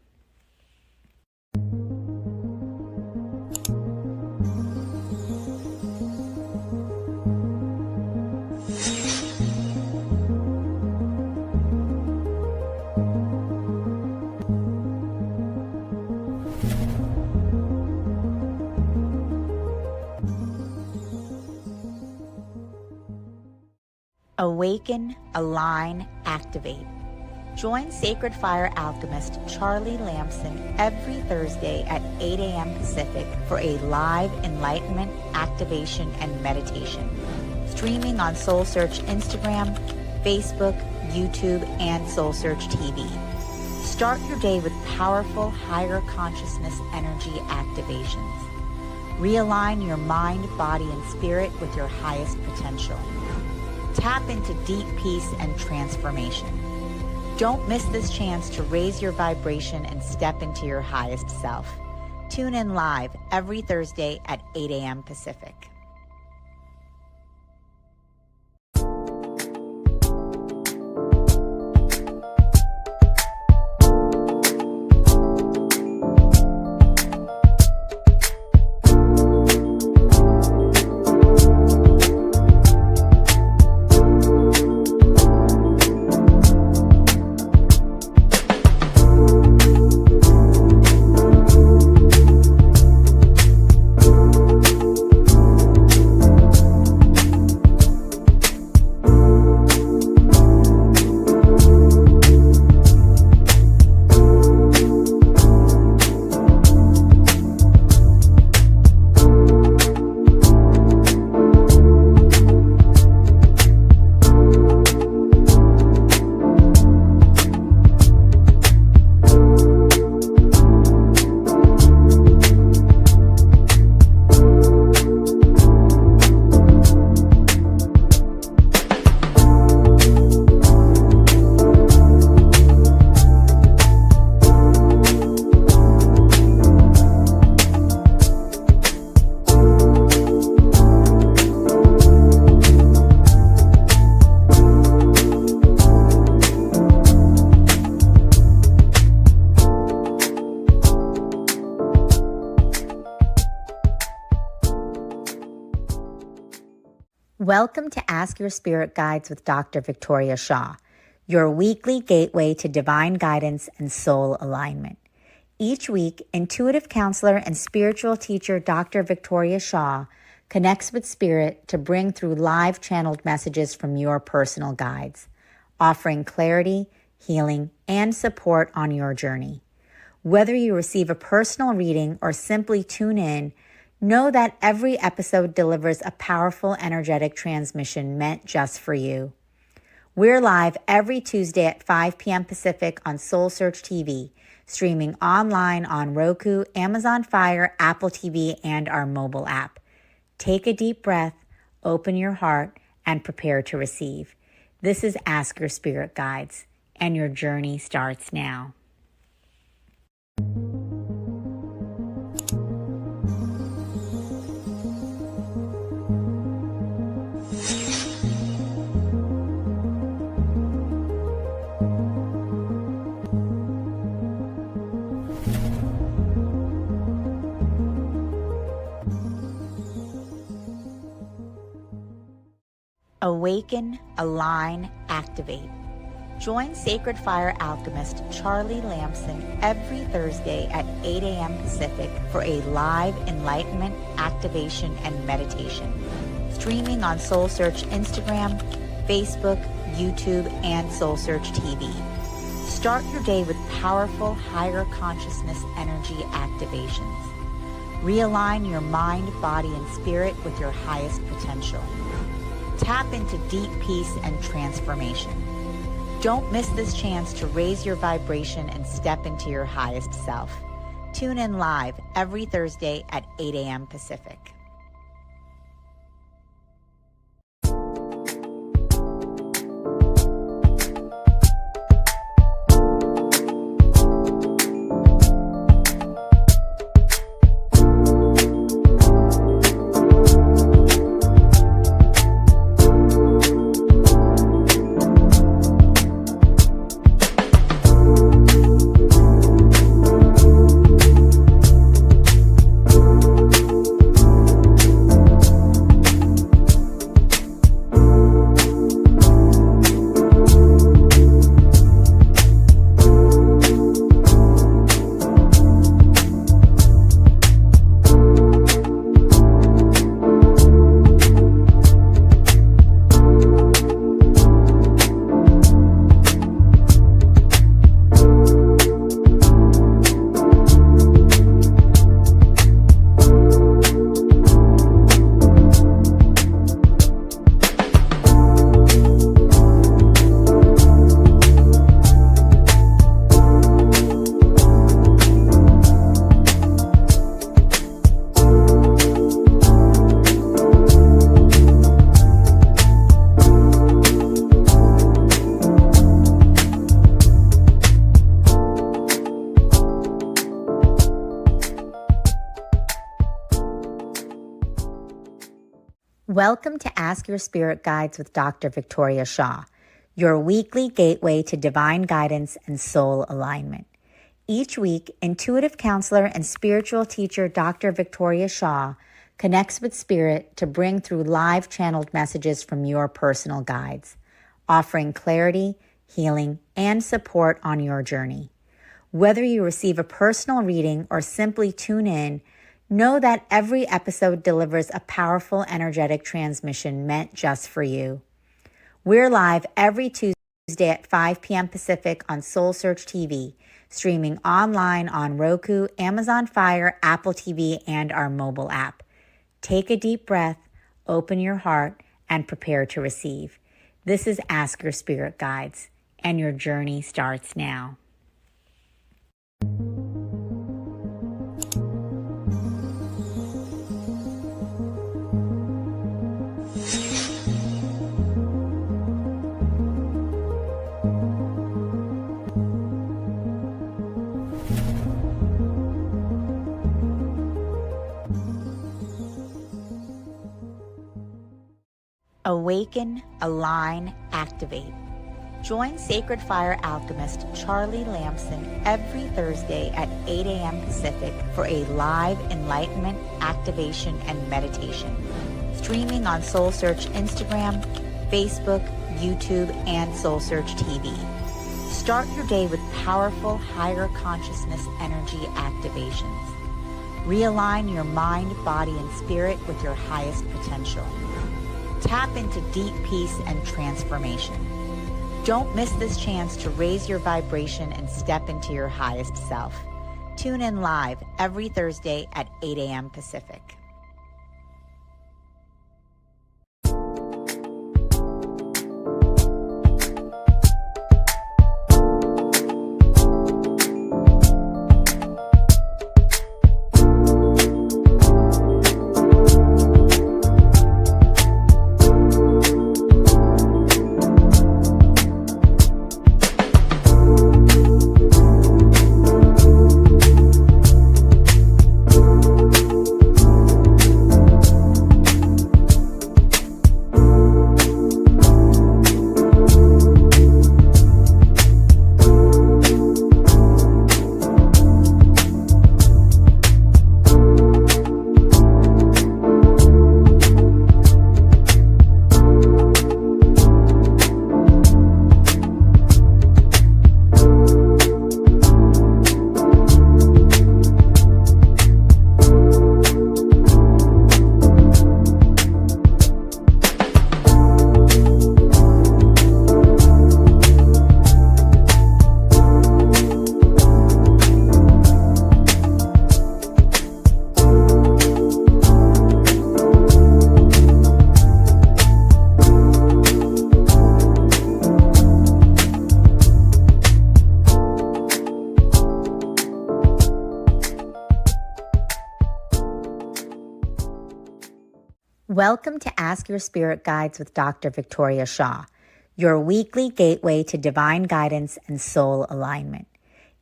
Awaken, align, activate. Join Sacred Fire alchemist Charlie Lamson every Thursday at 8 a.m. Pacific for a live enlightenment, activation, and meditation. Streaming on SoulSearch Instagram, Facebook, YouTube, and SoulSearch TV. Start your day with powerful, higher consciousness energy activations. Realign your mind, body, and spirit with your highest potential. Tap into deep peace and transformation. Don't miss this chance to raise your vibration and step into your highest self. Tune in live every Thursday at 8 a.m. Pacific. Welcome to Ask Your Spirit Guides with Dr. Victoria Shaw, your weekly gateway to divine guidance and soul alignment. Each week, intuitive counselor and spiritual teacher Dr. Victoria Shaw connects with spirit to bring through live channeled messages from your personal guides, offering clarity, healing, and support on your journey. Whether you receive a personal reading or simply tune in, know that every episode delivers a powerful energetic transmission meant just for you. We're live every Tuesday at 5 p.m. Pacific on SoulSearch TV, streaming online on Roku, Amazon Fire, Apple TV, and our mobile app. Take a deep breath, open your heart, and prepare to receive. This is Ask Your Spirit Guides, and your journey starts now. Awaken, align, activate. Join Sacred Fire alchemist Charlie Lamson every Thursday at 8 a.m. Pacific for a live enlightenment, activation, and meditation. Streaming on SoulSearch Instagram, Facebook, YouTube, and SoulSearch TV. Start your day with powerful, higher consciousness energy activations. Realign your mind, body, and spirit with your highest potential. Tap into deep peace and transformation. Don't miss this chance to raise your vibration and step into your highest self. Tune in live every Thursday at 8 a.m. Pacific. Welcome to Ask Your Spirit Guides with Dr. Victoria Shaw, your weekly gateway to divine guidance and soul alignment. Each week, intuitive counselor and spiritual teacher Dr. Victoria Shaw connects with spirit to bring through live channeled messages from your personal guides, offering clarity, healing, and support on your journey. Whether you receive a personal reading or simply tune in, know that every episode delivers a powerful energetic transmission meant just for you. We're live every Tuesday at 5 p.m. Pacific on SoulSearch TV, streaming online on Roku, Amazon Fire, Apple TV, and our mobile app. Take a deep breath, open your heart, and prepare to receive. This is Ask Your Spirit Guides, and your journey starts now. Awaken, align, activate. Join Sacred Fire alchemist Charlie Lamson every Thursday at 8 a.m. Pacific for a live enlightenment, activation, and meditation. Streaming on SoulSearch Instagram, Facebook, YouTube, and SoulSearch TV. Start your day with powerful, higher consciousness energy activations. Realign your mind, body, and spirit with your highest potential. Tap into deep peace and transformation. Don't miss this chance to raise your vibration and step into your highest self. Tune in live every Thursday at 8 a.m. Pacific. Welcome to Ask Your Spirit Guides with Dr. Victoria Shaw, your weekly gateway to divine guidance and soul alignment.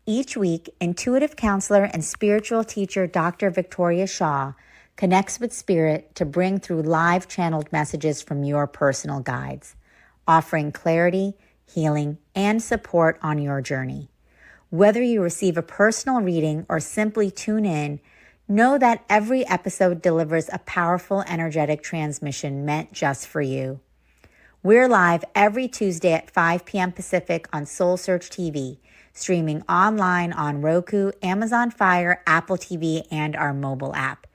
Each week, intuitive counselor and spiritual teacher Dr. Victoria Shaw connects with spirit to bring through live channeled messages from your personal guides, offering clarity, healing, and support on your journey. Whether you receive a personal reading or simply tune in, know that every episode delivers a powerful energetic transmission meant just for you. We're live every Tuesday at 5 p.m. Pacific on SoulSearch TV, streaming online on Roku, Amazon Fire, Apple TV, and our mobile app.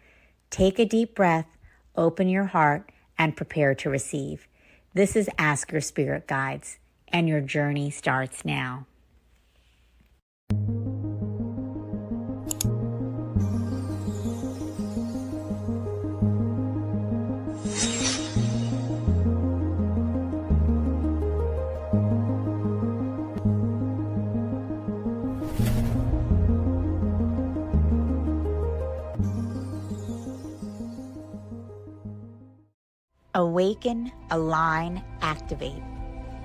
Take a deep breath, open your heart, and prepare to receive. This is Ask Your Spirit Guides, and your journey starts now. Awaken, align, activate.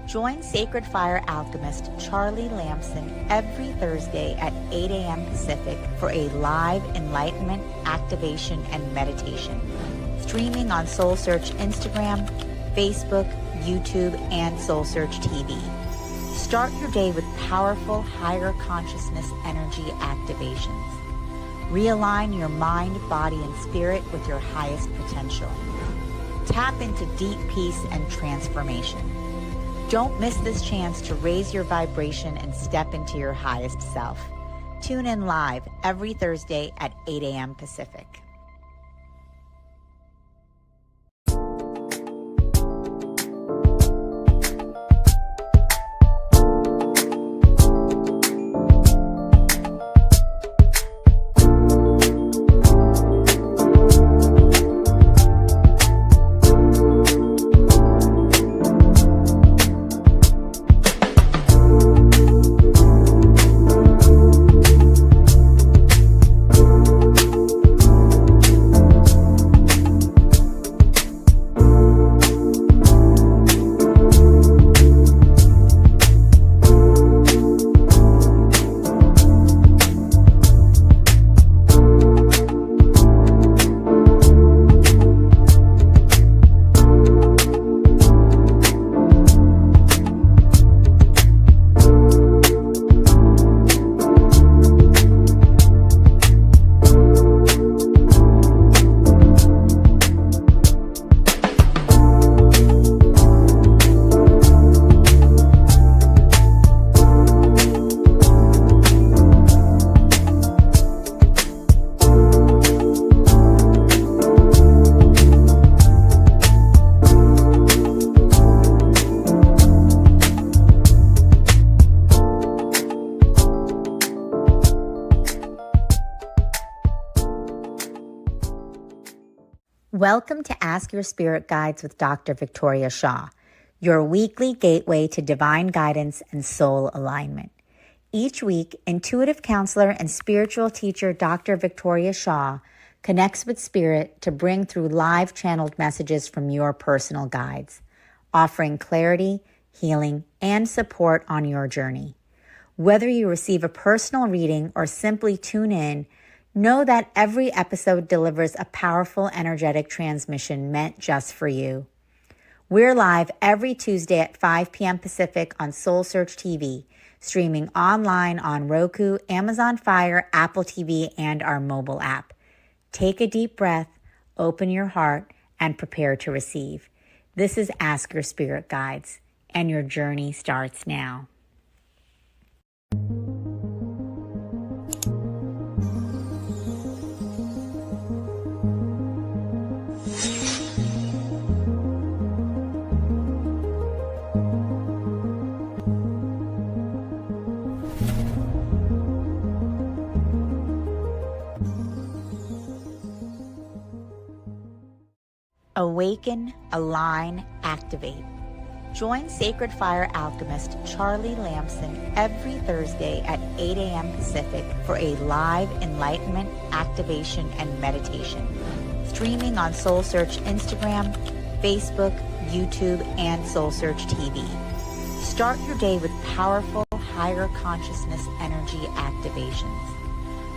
Join Sacred Fire alchemist Charlie Lamson every Thursday at 8 a.m. Pacific for a live enlightenment, activation, and meditation. streaming on SoulSearch Instagram, Facebook, YouTube, and SoulSearch TV. Start your day with powerful higher consciousness energy activations. Realign your mind, body, and spirit with your highest potential. Tap into deep peace and transformation. Don't miss this chance to raise your vibration and step into your highest self. Tune in live every Thursday at 8 a.m. Pacific. Welcome to Ask Your Spirit Guides with Dr. Victoria Shaw, your weekly gateway to divine guidance and soul alignment. Each week, intuitive counselor and spiritual teacher Dr. Victoria Shaw connects with spirit to bring through live channeled messages from your personal guides, offering clarity, healing, and support on your journey. Whether you receive a personal reading or simply tune in, know that every episode delivers a powerful energetic transmission meant just for you. We're live every Tuesday at 5 p.m. Pacific on SoulSearch TV, streaming online on Roku, Amazon Fire, Apple TV, and our mobile app. Take a deep breath, open your heart, and prepare to receive. This is Ask Your Spirit Guides, and your journey starts now. Awaken, align, activate. Join Sacred Fire alchemist Charlie Lamson every Thursday at 8 a.m. Pacific for a live enlightenment, activation, and meditation. Streaming on SoulSearch Instagram, Facebook, YouTube, and SoulSearch TV. Start your day with powerful higher consciousness energy activations.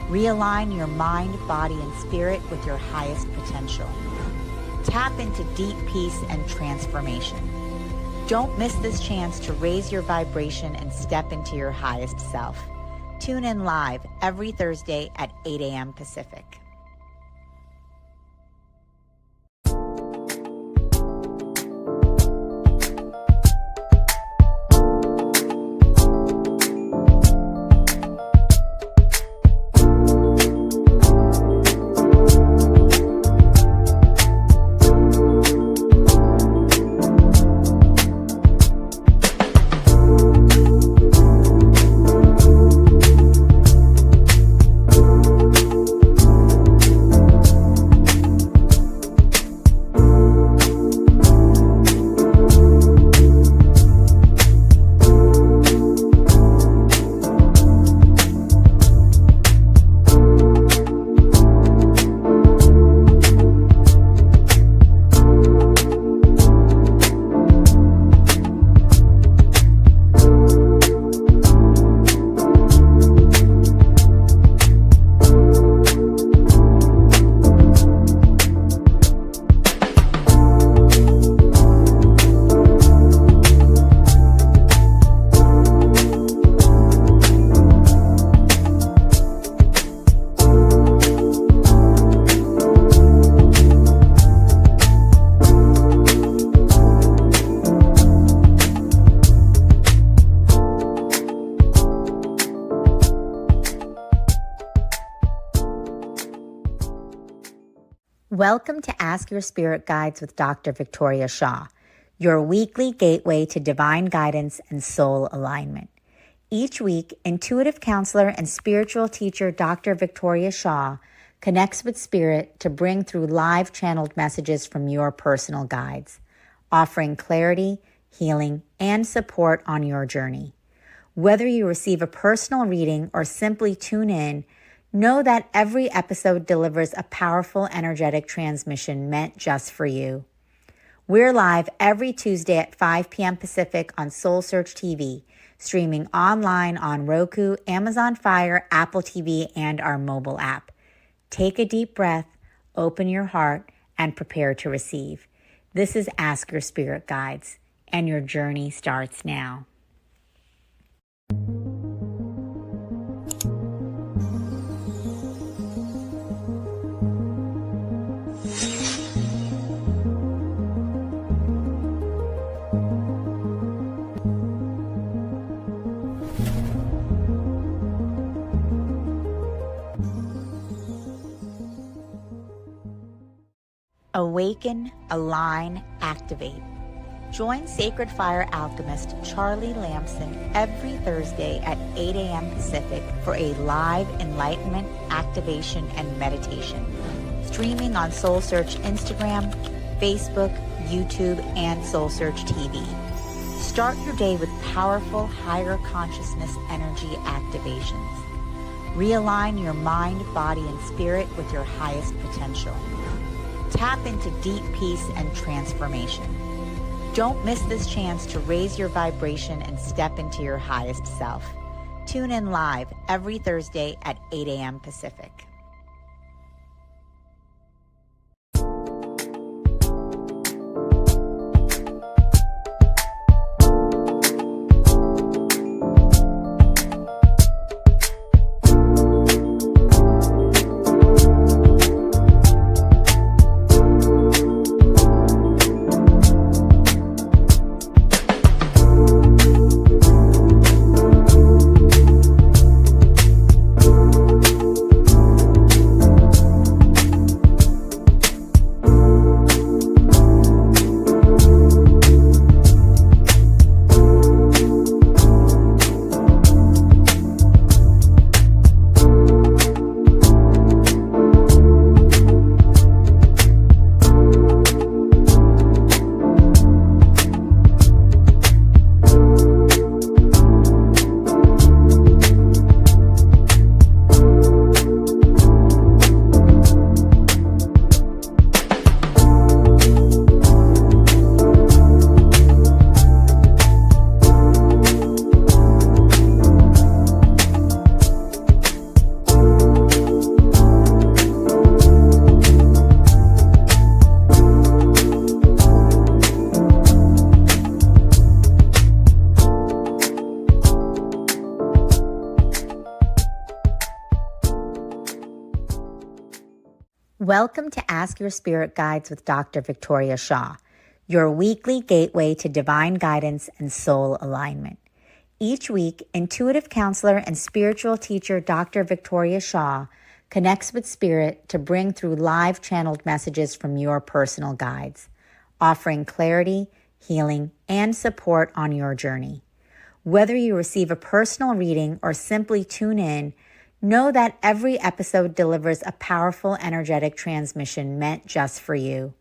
Realign your mind, body, and spirit with your highest potential. Tap into deep peace and transformation. Don't miss this chance to raise your vibration and step into your highest self. Tune in live every Thursday at 8 a.m. Pacific. Welcome to Ask Your Spirit Guides with Dr. Victoria Shaw, your weekly gateway to divine guidance and soul alignment. Each week, intuitive counselor and spiritual teacher Dr. Victoria Shaw connects with spirit to bring through live channeled messages from your personal guides, offering clarity, healing, and support on your journey. Whether you receive a personal reading or simply tune in, know that every episode delivers a powerful energetic transmission meant just for you. We're live every Tuesday at 5 p.m. Pacific on SoulSearch TV, streaming online on Roku, Amazon Fire, Apple TV, and our mobile app. Take a deep breath, open your heart, and prepare to receive. This is Ask Your Spirit Guides, and your journey starts now. Awaken, align, activate. Join Sacred Fire alchemist Charlie Lamson every Thursday at 8 a.m. Pacific for a live enlightenment, activation, and meditation. Streaming on SoulSearch Instagram, Facebook, YouTube, and SoulSearch TV. Start your day with powerful higher consciousness energy activations. Realign your mind, body, and spirit with your highest potential. Tap into deep peace and transformation. Don't miss this chance to raise your vibration and step into your highest self. Tune in live every Thursday at 8 a.m. Pacific. Welcome to Ask Your Spirit Guides with Dr. Victoria Shaw, your weekly gateway to divine guidance and soul alignment. Each week, intuitive counselor and spiritual teacher Dr. Victoria Shaw connects with spirit to bring through live channeled messages from your personal guides, offering clarity, healing, and support on your journey. Whether you receive a personal reading or simply tune in, know that every episode delivers a powerful energetic transmission meant just for you.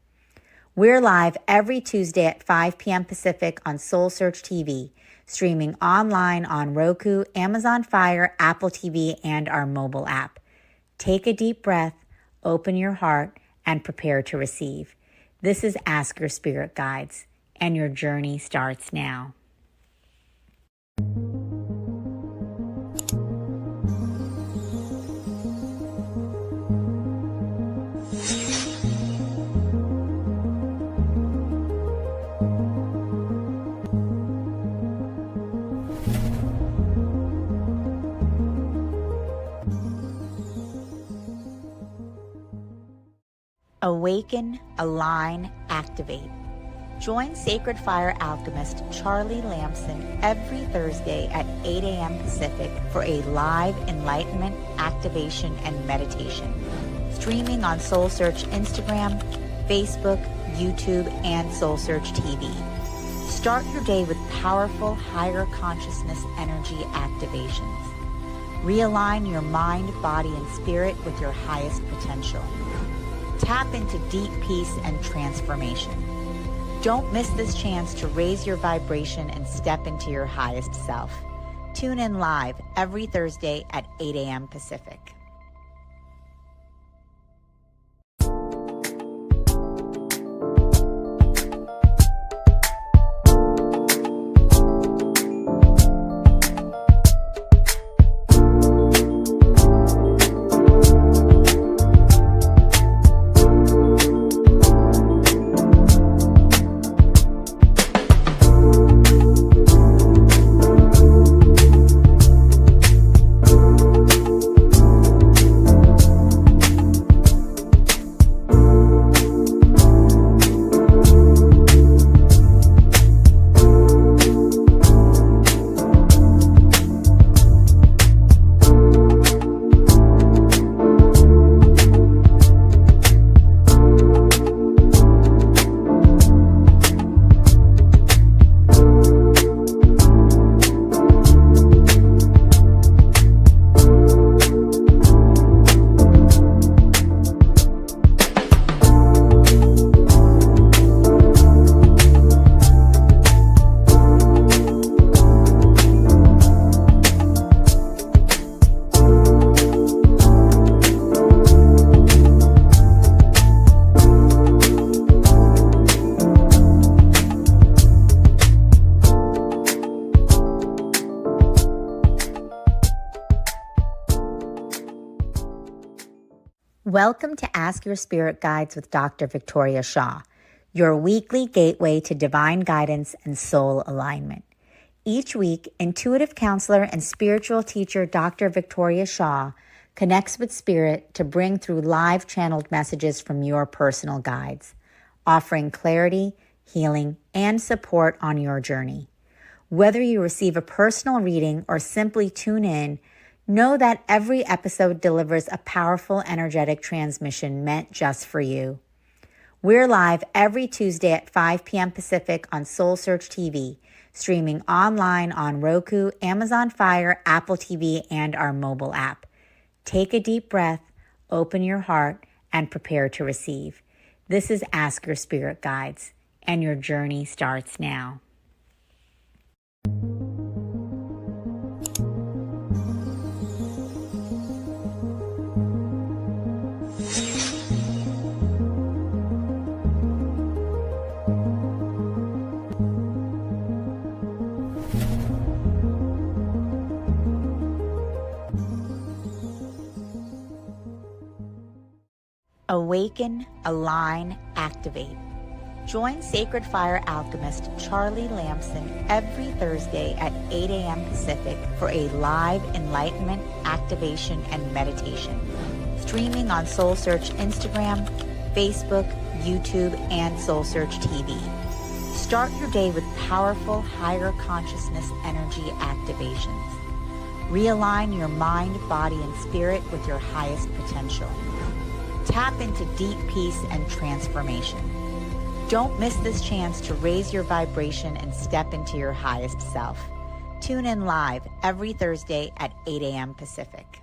We're live every Tuesday at 5 p.m. Pacific on SoulSearch TV, streaming online on Roku, Amazon Fire, Apple TV, and our mobile app. Take a deep breath, open your heart, and prepare to receive. This is Ask Your Spirit Guides, and your journey starts now. Awaken, align, activate. Join Sacred Fire alchemist Charlie Lamson every Thursday at 8 a.m. Pacific for a live enlightenment, activation, and meditation. streaming on SoulSearch Instagram, Facebook, YouTube, and SoulSearch TV. Start your day with powerful higher consciousness energy activations. Realign your mind, body, and spirit with your highest potential. Tap into deep peace and transformation. Don't miss this chance to raise your vibration and step into your highest self. Tune in live every Thursday at 8 a.m. Pacific. Welcome to Ask Your Spirit Guides with Dr. Victoria Shaw, your weekly gateway to divine guidance and soul alignment. Each week, intuitive counselor and spiritual teacher Dr. Victoria Shaw connects with spirit to bring through live channeled messages from your personal guides, offering clarity, healing, and support on your journey. Whether you receive a personal reading or simply tune in, know that every episode delivers a powerful energetic transmission meant just for you. We're live every Tuesday at 5 p.m. Pacific on SoulSearch TV, streaming online on Roku, Amazon Fire, Apple TV, and our mobile app. Take a deep breath, open your heart, and prepare to receive. This is Ask Your Spirit Guides, and your journey starts now. Awaken, align, activate. Join Sacred Fire alchemist Charlie Lamson every Thursday at 8 a.m. Pacific for a live enlightenment, activation, and meditation. Streaming on SoulSearch Instagram, Facebook, YouTube, and SoulSearch TV. Start your day with powerful higher consciousness energy activations. Realign your mind, body, and spirit with your highest potential. Tap into deep peace and transformation. Don't miss this chance to raise your vibration and step into your highest self. Tune in live every Thursday at 8 a.m. Pacific.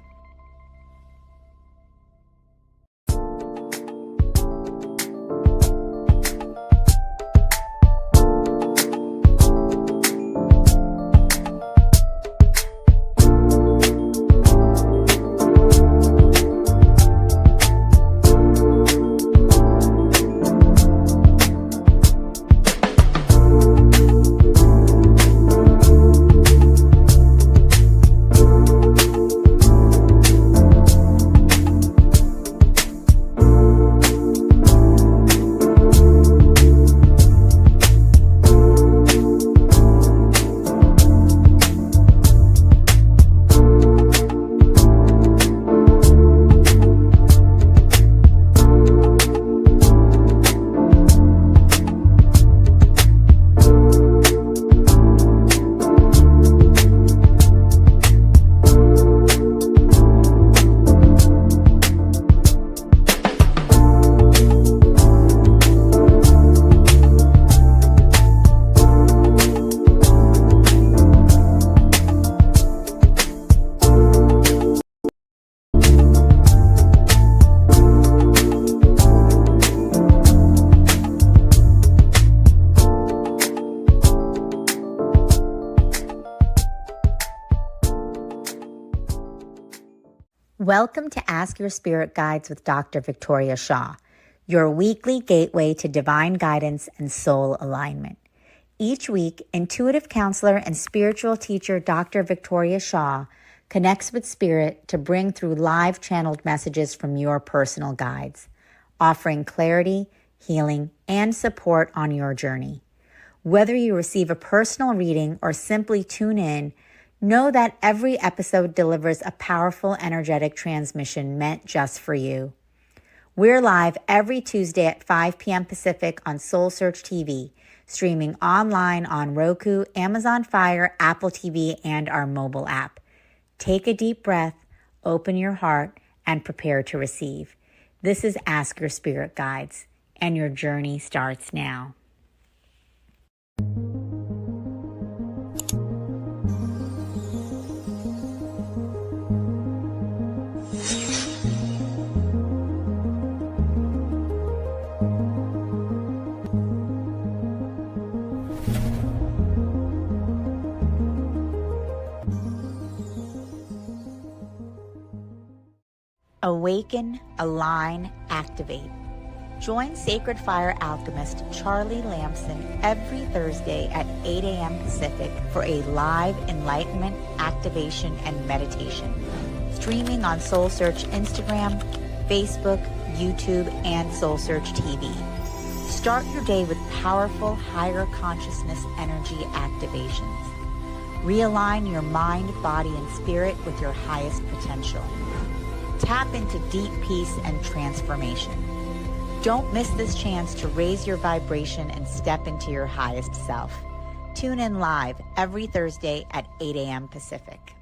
Welcome to Ask Your Spirit Guides with Dr. Victoria Shaw, your weekly gateway to divine guidance and soul alignment. Each week, intuitive counselor and spiritual teacher Dr. Victoria Shaw connects with spirit to bring through live channeled messages from your personal guides, offering clarity, healing, and support on your journey. Whether you receive a personal reading or simply tune in, know that every episode delivers a powerful energetic transmission meant just for you. We're live every Tuesday at 5 p.m. Pacific on SoulSearch TV, streaming online on Roku, Amazon Fire, Apple TV, and our mobile app. Take a deep breath, open your heart, and prepare to receive. This is Ask Your Spirit Guides, and your journey starts now. Awaken, align, activate. Join Sacred Fire alchemist Charlie Lamson every Thursday at 8 a.m. Pacific for a live enlightenment, activation, and meditation, streaming on SoulSearch Instagram, Facebook, YouTube, and SoulSearch TV. Start your day with powerful higher consciousness energy activations. Realign your mind, body, and spirit with your highest potential. Tap into deep peace and transformation. Don't miss this chance to raise your vibration and step into your highest self. Tune in live every Thursday at 8 a.m. Pacific.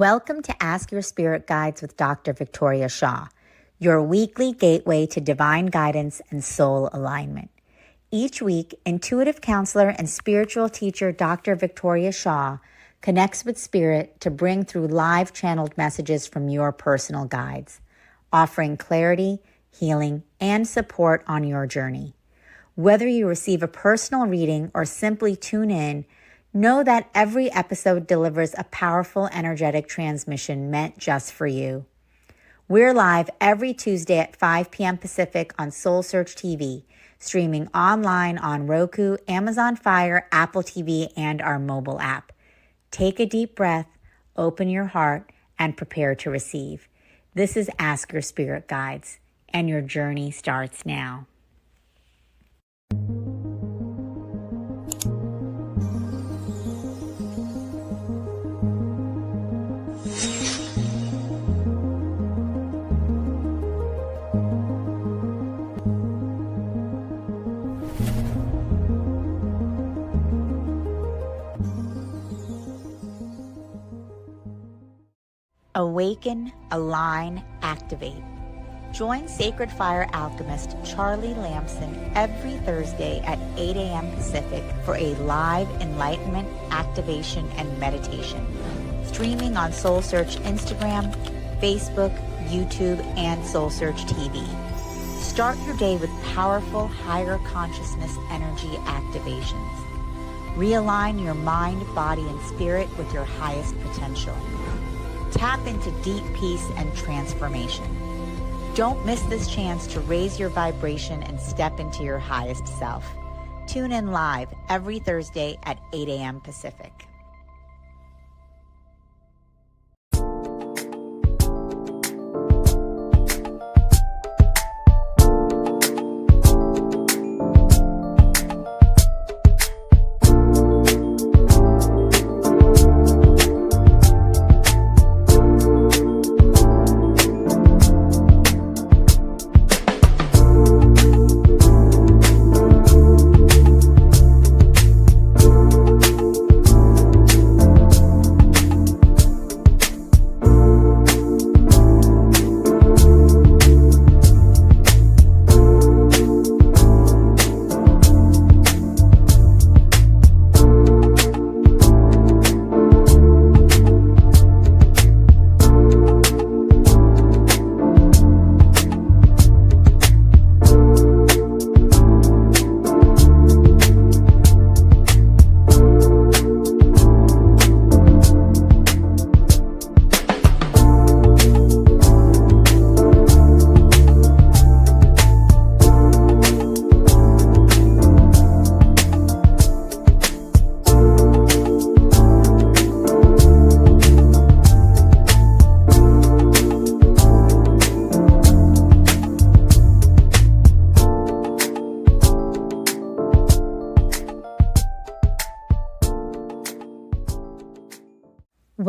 Welcome to Ask Your Spirit Guides with Dr. Victoria Shaw, your weekly gateway to divine guidance and soul alignment. Each week, intuitive counselor and spiritual teacher Dr. Victoria Shaw connects with spirit to bring through live channeled messages from your personal guides, offering clarity, healing, and support on your journey. Whether you receive a personal reading or simply tune in, know that every episode delivers a powerful energetic transmission meant just for you. We're live every Tuesday at 5 p.m. Pacific on SoulSearch TV, streaming online on Roku, Amazon Fire, Apple TV, and our mobile app. Take a deep breath, open your heart, and prepare to receive. This is Ask Your Spirit Guides, and your journey starts now. Awaken, align, activate. Join Sacred Fire alchemist Charlie Lamson every Thursday at 8 a.m. Pacific for a live enlightenment, activation, and meditation, streaming on SoulSearch Instagram, Facebook, YouTube, and SoulSearch TV. Start your day with powerful, higher consciousness energy activations. Realign your mind, body, and spirit with your highest potential. Tap into deep peace and transformation. Don't miss this chance to raise your vibration and step into your highest self. Tune in live every Thursday at 8 a.m. Pacific.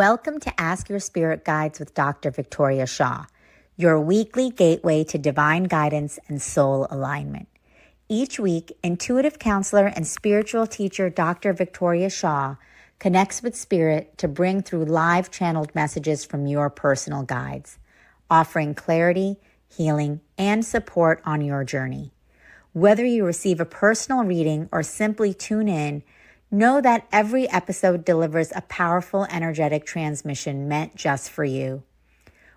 Welcome to Ask Your Spirit Guides with Dr. Victoria Shaw, your weekly gateway to divine guidance and soul alignment. Each week, intuitive counselor and spiritual teacher Dr. Victoria Shaw connects with spirit to bring through live channeled messages from your personal guides, offering clarity, healing, and support on your journey. Whether you receive a personal reading or simply tune in, know that every episode delivers a powerful energetic transmission meant just for you.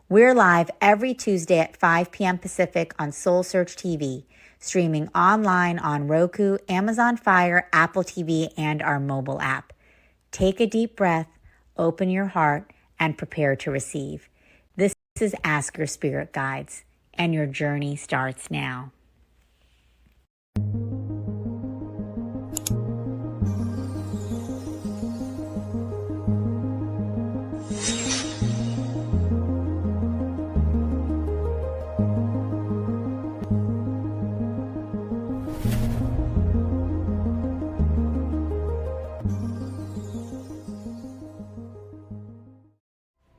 We're live every Tuesday at 5 p.m. Pacific on SoulSearch TV, streaming online on Roku, Amazon Fire, Apple TV, and our mobile app. Take a deep breath, open your heart, and prepare to receive. This is Ask Your Spirit Guides, and your journey starts now.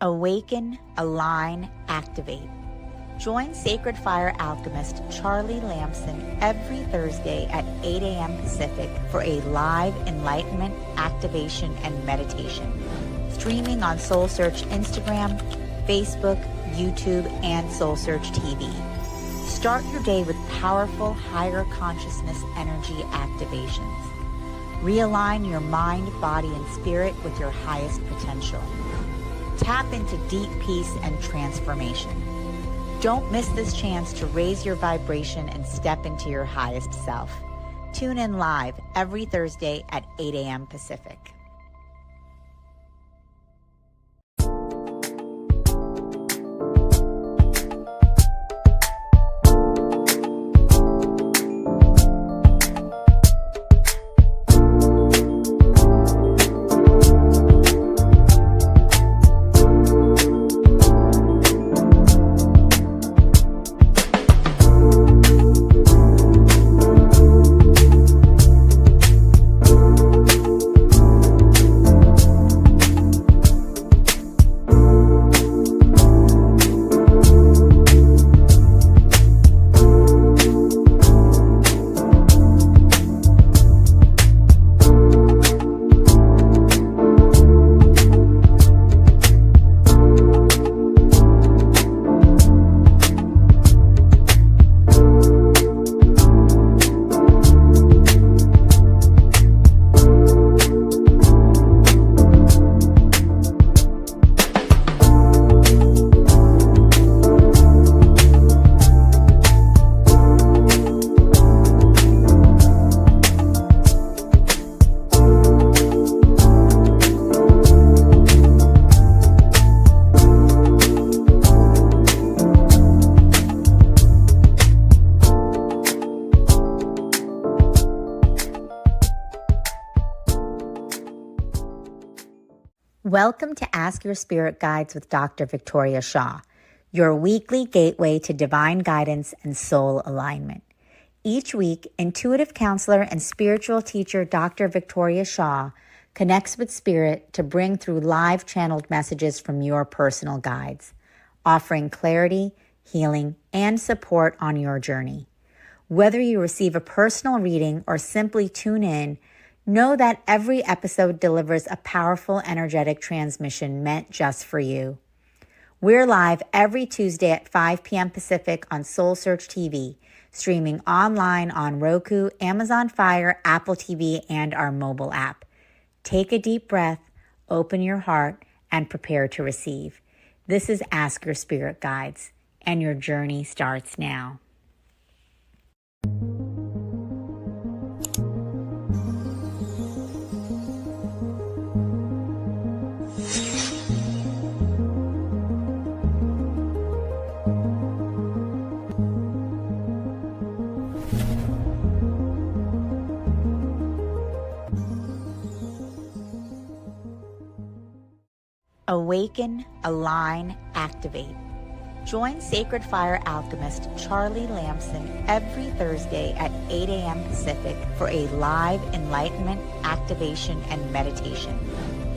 Awaken, align, activate. Join Sacred Fire alchemist Charlie Lamson every Thursday at 8 a.m. Pacific for a live enlightenment, activation, and meditation. Streaming on SoulSearch Instagram, Facebook, YouTube, and SoulSearch TV. Start your day with powerful, higher consciousness energy activations. Realign your mind, body, and spirit with your highest potential. Tap into deep peace and transformation. Don't miss this chance to raise your vibration and step into your highest self. Tune in live every Thursday at 8 a.m. Pacific. Welcome to Ask Your Spirit Guides with Dr. Victoria Shaw, your weekly gateway to divine guidance and soul alignment. Each week, intuitive counselor and spiritual teacher Dr. Victoria Shaw connects with spirit to bring through live channeled messages from your personal guides, offering clarity, healing, and support on your journey. Whether you receive a personal reading or simply tune in, know that every episode delivers a powerful energetic transmission meant just for you. We're live every Tuesday at 5 p.m. Pacific on SoulSearch TV, streaming online on Roku, Amazon Fire, Apple TV, and our mobile app. Take a deep breath, open your heart, and prepare to receive. This is Ask Your Spirit Guides, and your journey starts now. Awaken, align, activate. Join Sacred Fire alchemist Charlie Lamson every Thursday at 8 a.m. Pacific for a live enlightenment, activation, and meditation.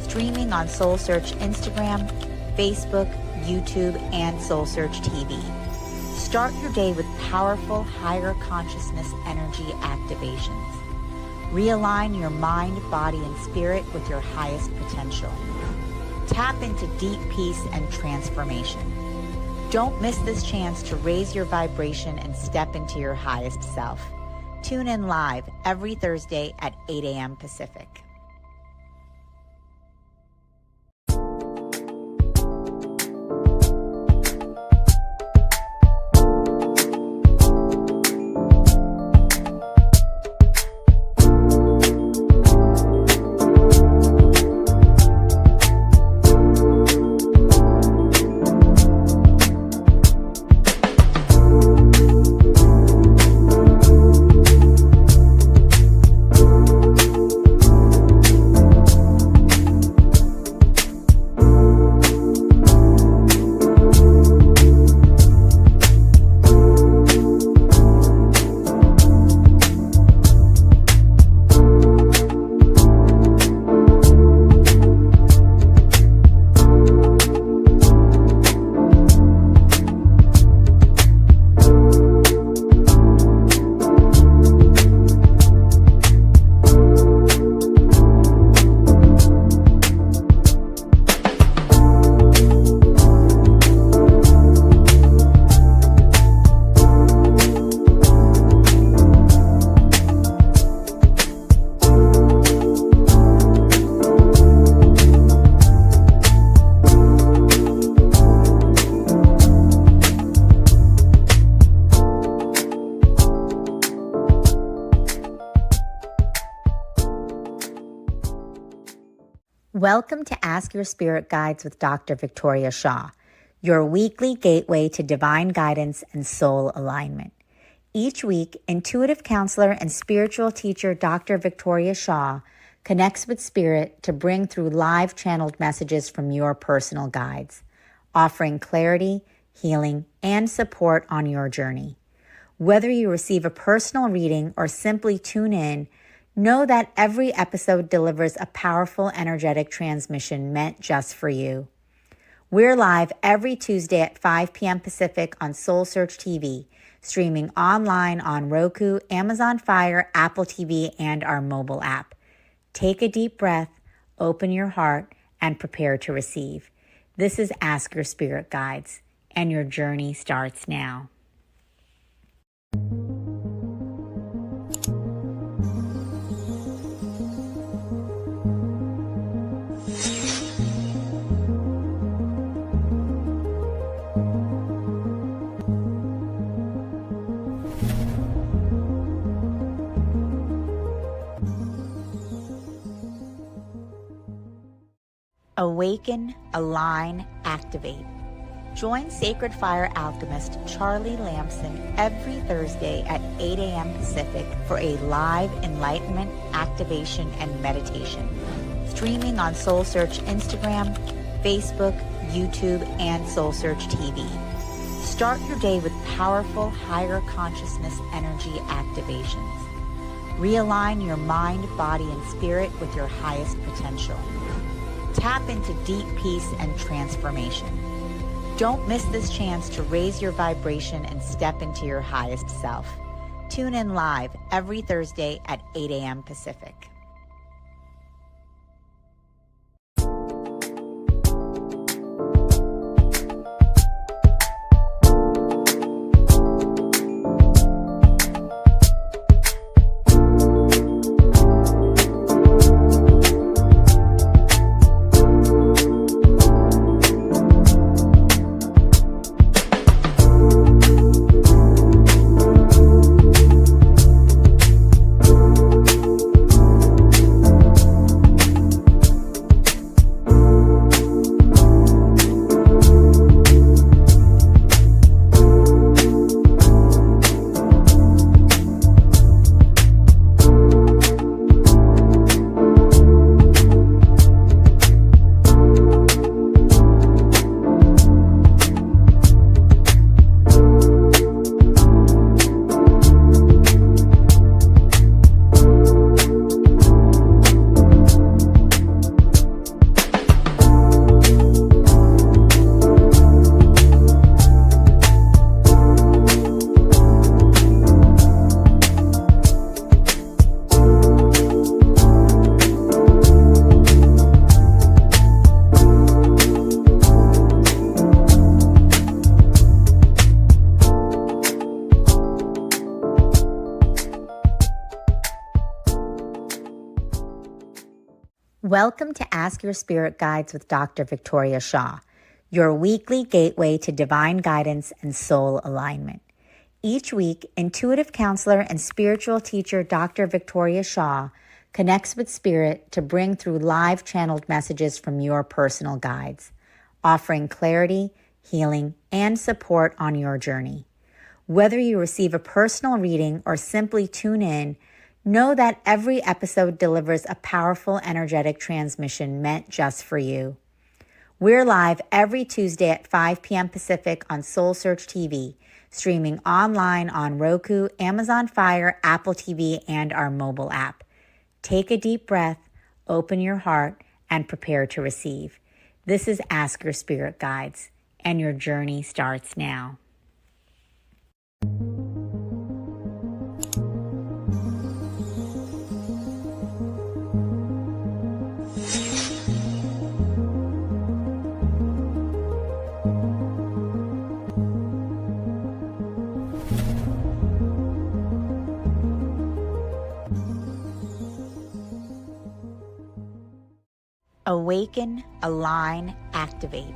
Streaming on SoulSearch Instagram, Facebook, YouTube, and SoulSearch TV. Start your day with powerful higher consciousness energy activations. Realign your mind, body, and spirit with your highest potential. Tap into deep peace and transformation. Don't miss this chance to raise your vibration and step into your highest self. Tune in live every Thursday at 8 a.m. Pacific. Welcome to Ask Your Spirit Guides with Dr. Victoria Shaw, your weekly gateway to divine guidance and soul alignment. Each week, intuitive counselor and spiritual teacher Dr. Victoria Shaw connects with spirit to bring through live channeled messages from your personal guides, offering clarity, healing, and support on your journey. Whether you receive a personal reading or simply tune in, know that every episode delivers a powerful energetic transmission meant just for you. We're live every Tuesday at 5 p.m. Pacific on SoulSearch TV, streaming online on Roku, Amazon Fire, Apple TV, and our mobile app. Take a deep breath, open your heart, and prepare to receive. This is Ask Your Spirit Guides, and your journey starts now. Awaken, align, activate. Join Sacred Fire alchemist Charlie Lamson every Thursday at 8 a.m. Pacific for a live enlightenment, activation, and meditation. streaming on SoulSearch Instagram, Facebook, YouTube, and SoulSearch TV. Start your day with powerful higher consciousness energy activations. Realign your mind, body, and spirit with your highest potential. Tap into deep peace and transformation. Don't miss this chance to raise your vibration and step into your highest self. Tune in live every Thursday at 8 a.m. Pacific. Welcome to Ask Your Spirit Guides with Dr. Victoria Shaw, your weekly gateway to divine guidance and soul alignment. Each week, intuitive counselor and spiritual teacher Dr. Victoria Shaw connects with spirit to bring through live channeled messages from your personal guides, offering clarity, healing, and support on your journey. Whether you receive a personal reading or simply tune in, know that every episode delivers a powerful energetic transmission meant just for you. We're live every Tuesday at 5 p.m. Pacific on SoulSearch TV, streaming online on Roku, Amazon Fire, Apple TV, and our mobile app. Take a deep breath, open your heart, and prepare to receive. This is Ask Your Spirit Guides, and your journey starts now. Awaken, align, activate.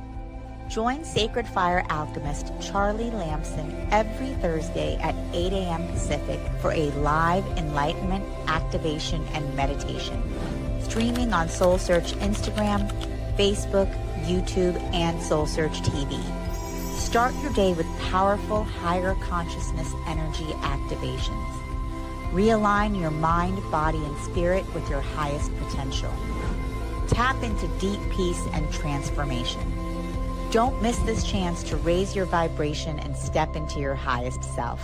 Join Sacred Fire alchemist Charlie Lamson every Thursday at 8 a.m. Pacific for a live enlightenment, activation, and meditation. Streaming on SoulSearch Instagram, Facebook, YouTube, and SoulSearch TV. Start your day with powerful higher consciousness energy activations. Realign your mind, body, and spirit with your highest potential. Tap into deep peace and transformation. Don't miss this chance to raise your vibration and step into your highest self.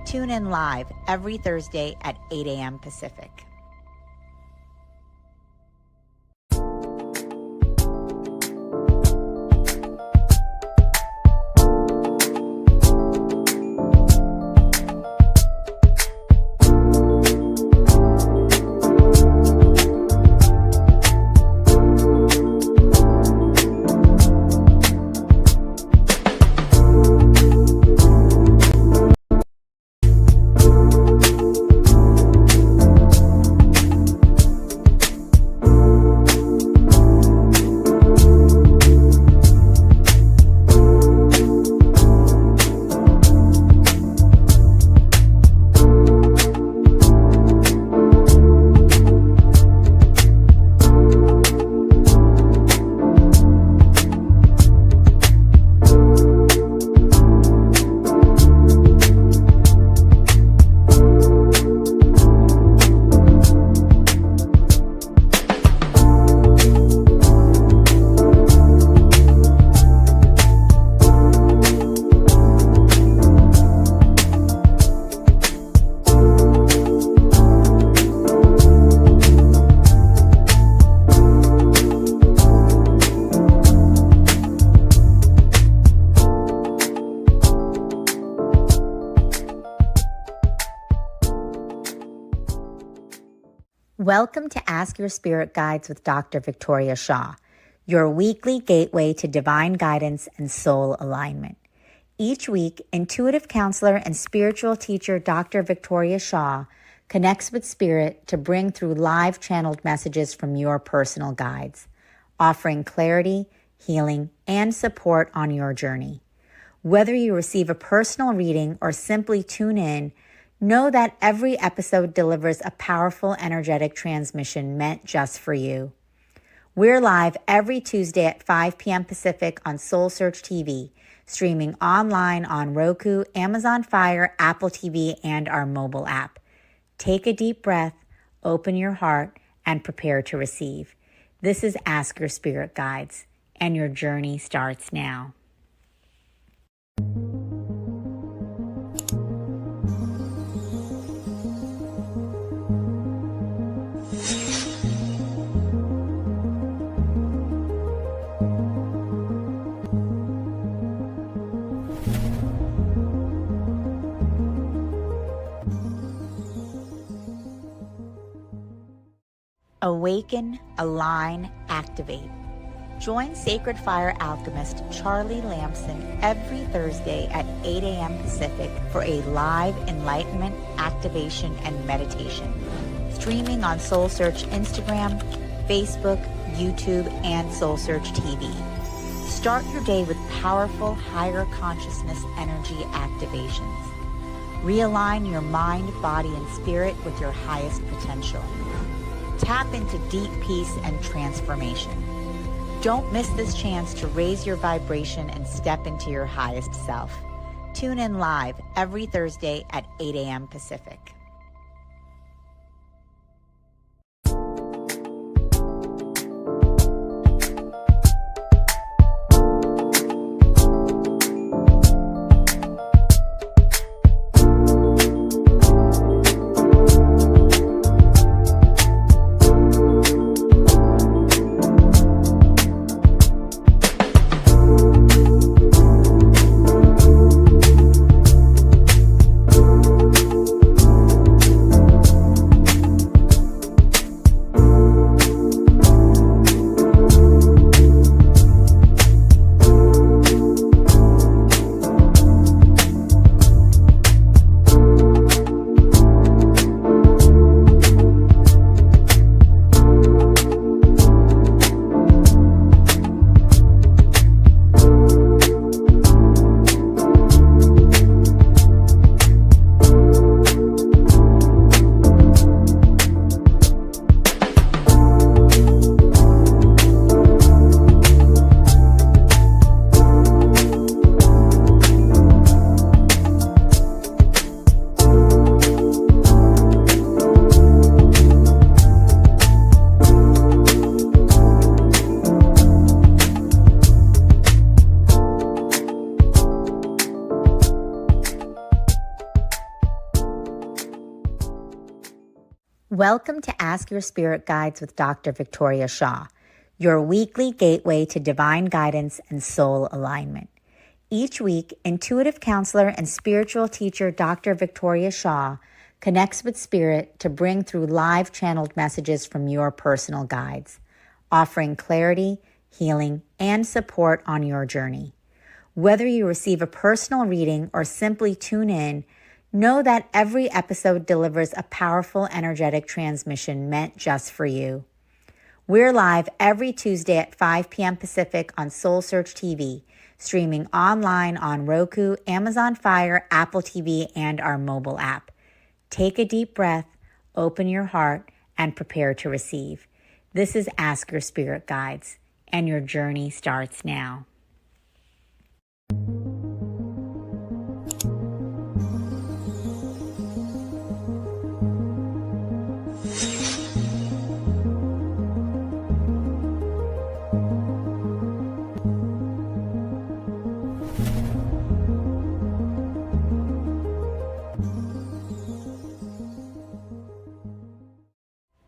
Tune in live every Thursday at 8 a.m. Pacific. Welcome to Ask Your Spirit Guides with Dr. Victoria Shaw, your weekly gateway to divine guidance and soul alignment. Each week, intuitive counselor and spiritual teacher Dr. Victoria Shaw connects with spirit to bring through live channeled messages from your personal guides, offering clarity, healing, and support on your journey. Whether you receive a personal reading or simply tune in, know that every episode delivers a powerful energetic transmission meant just for you. We're live every Tuesday at 5 p.m. Pacific on SoulSearch TV, streaming online on Roku, Amazon Fire, Apple TV, and our mobile app. Take a deep breath, open your heart, and prepare to receive. This is Ask Your Spirit Guides, and your journey starts now. Awaken, align, activate. Join Sacred Fire alchemist Charlie Lamson every Thursday at 8 a.m. Pacific for a live enlightenment, activation, and meditation. Streaming on SoulSearch Instagram, Facebook, YouTube, and SoulSearch TV. Start your day with powerful, higher consciousness energy activations. Realign your mind, body, and spirit with your highest potential. Tap into deep peace and transformation. Don't miss this chance to raise your vibration and step into your highest self. Tune in live every Thursday at 8 a.m. Pacific. Welcome to Ask Your Spirit Guides with Dr. Victoria Shaw, your weekly gateway to divine guidance and soul alignment. Each week, intuitive counselor and spiritual teacher Dr. Victoria Shaw connects with spirit to bring through live channeled messages from your personal guides, offering clarity, healing, and support on your journey. Whether you receive a personal reading or simply tune in, know that every episode delivers a powerful energetic transmission meant just for you. We're live every Tuesday at 5 p.m. Pacific on SoulSearch TV, streaming online on Roku, Amazon Fire, Apple TV, and our mobile app. Take a deep breath, open your heart, and prepare to receive. This is Ask Your Spirit Guides, and your journey starts now.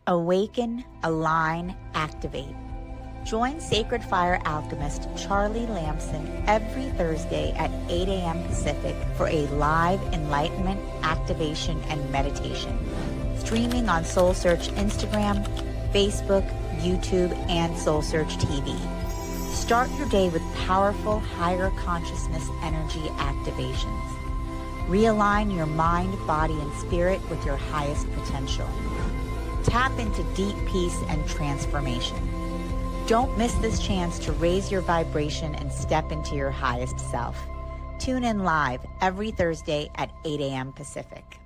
Awaken, align, activate. Join Sacred Fire alchemist Charlie Lamson every Thursday at 8 a.m. Pacific for a live enlightenment, activation, and meditation. streaming on SoulSearch Instagram, Facebook, YouTube, and SoulSearch TV. Start your day with powerful higher consciousness energy activations. Realign your mind, body, and spirit with your highest potential. Tap into deep peace and transformation. Don't miss this chance to raise your vibration and step into your highest self. Tune in live every Thursday at 8 a.m. Pacific.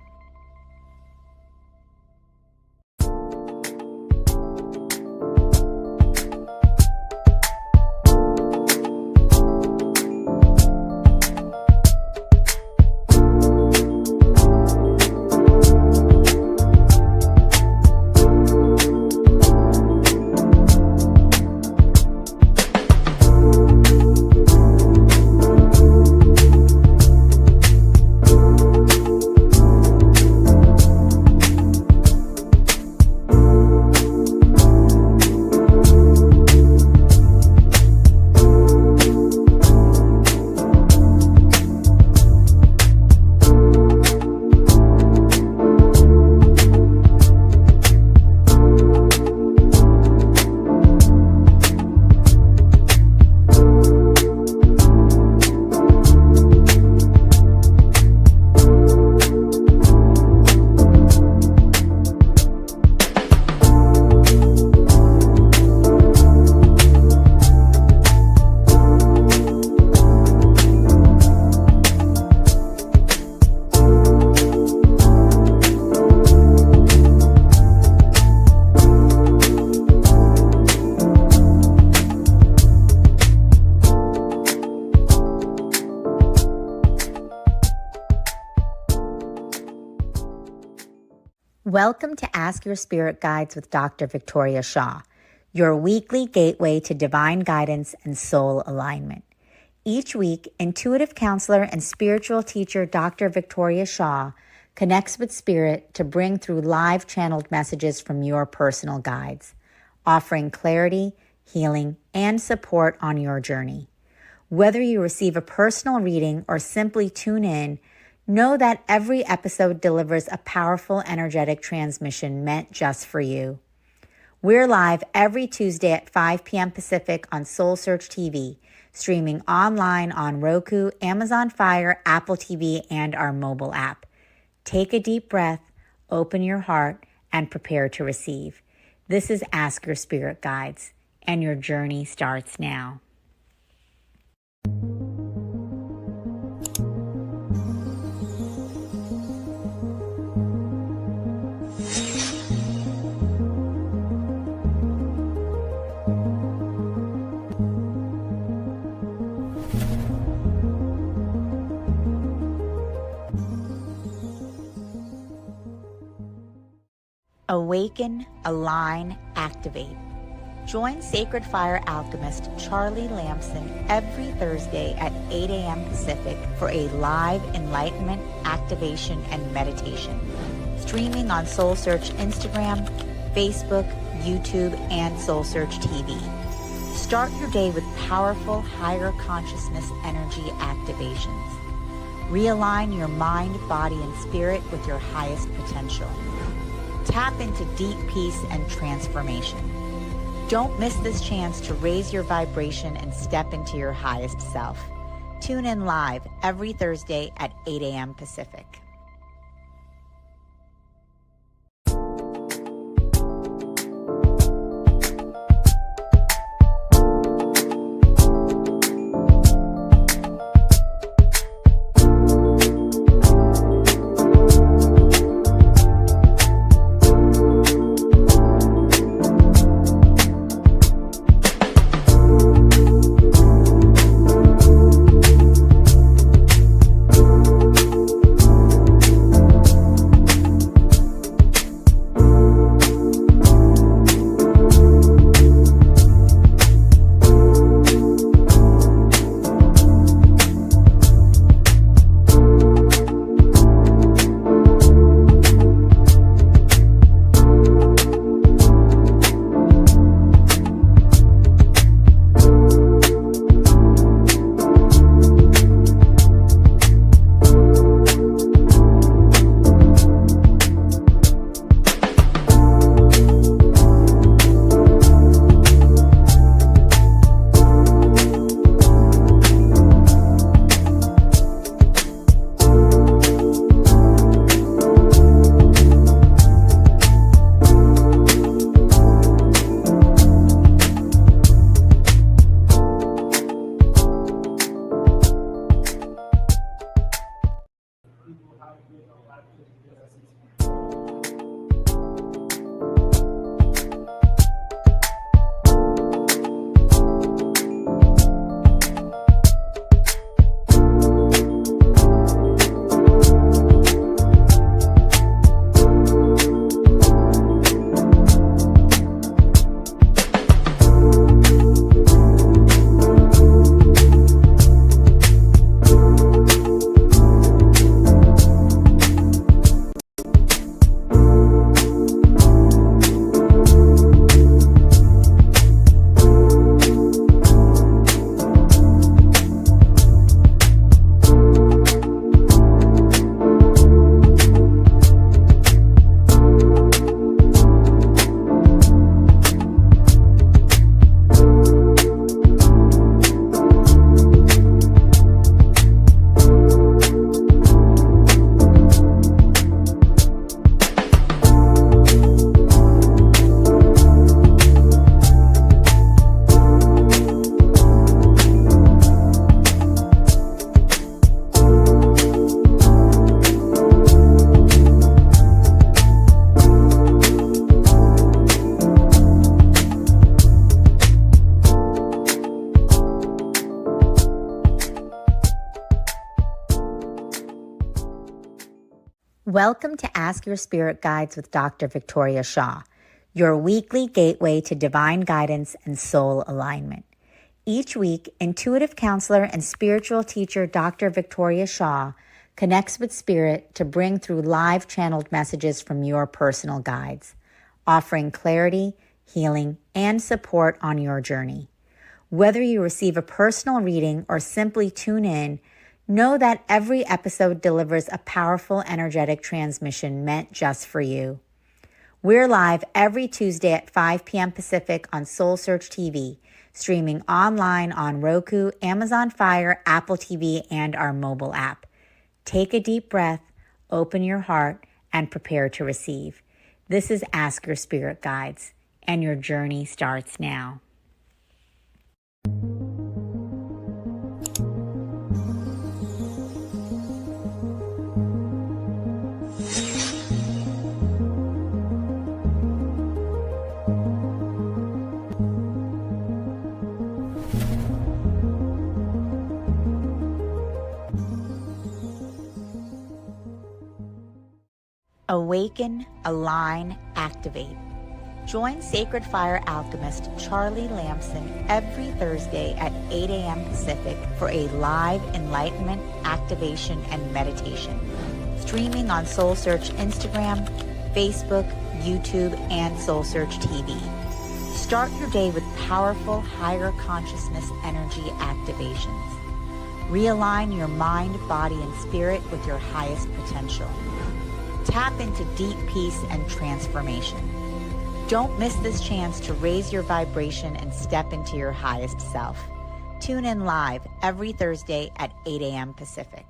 Welcome to Ask Your Spirit Guides with Dr. Victoria Shaw, your weekly gateway to divine guidance and soul alignment. Each week, intuitive counselor and spiritual teacher Dr. Victoria Shaw connects with spirit to bring through live channeled messages from your personal guides, offering clarity, healing, and support on your journey. Whether you receive a personal reading or simply tune in, know that every episode delivers a powerful energetic transmission meant just for you. We're live every Tuesday at 5 p.m. Pacific on SoulSearch TV, streaming online on Roku, Amazon Fire, Apple TV, and our mobile app. Take a deep breath, open your heart, and prepare to receive. This is Ask Your Spirit Guides, and your journey starts now. Awaken, align, activate. Join Sacred Fire alchemist Charlie Lamson every Thursday at 8 a.m. Pacific for a live enlightenment, activation, and meditation. Streaming on SoulSearch Instagram, Facebook, YouTube, and SoulSearch TV. Start your day with powerful higher consciousness energy activations. Realign your mind, body, and spirit with your highest potential. Tap into deep peace and transformation. Don't miss this chance to raise your vibration and step into your highest self. Tune in live every Thursday at 8 a.m. Pacific. Welcome to Ask Your Spirit Guides with Dr. Victoria Shaw, your weekly gateway to divine guidance and soul alignment. Each week, intuitive counselor and spiritual teacher Dr. Victoria Shaw connects with spirit to bring through live channeled messages from your personal guides, offering clarity, healing, and support on your journey. Whether you receive a personal reading or simply tune in, know that every episode delivers a powerful energetic transmission meant just for you. We're live every Tuesday at 5 p.m. Pacific on SoulSearch TV, streaming online on Roku, Amazon Fire, Apple TV, and our mobile app. Take a deep breath, open your heart, and prepare to receive. This is Ask Your Spirit Guides, and your journey starts now. Awaken, align, activate. Join Sacred Fire alchemist Charlie Lamson every Thursday at 8 a.m. Pacific for a live enlightenment, activation, and meditation. Streaming on SoulSearch Instagram, Facebook, YouTube, and SoulSearch TV. Start your day with powerful, higher consciousness energy activations. Realign your mind, body, and spirit with your highest potential. Tap into deep peace and transformation. Don't miss this chance to raise your vibration and step into your highest self. Tune in live every Thursday at 8 a.m. Pacific.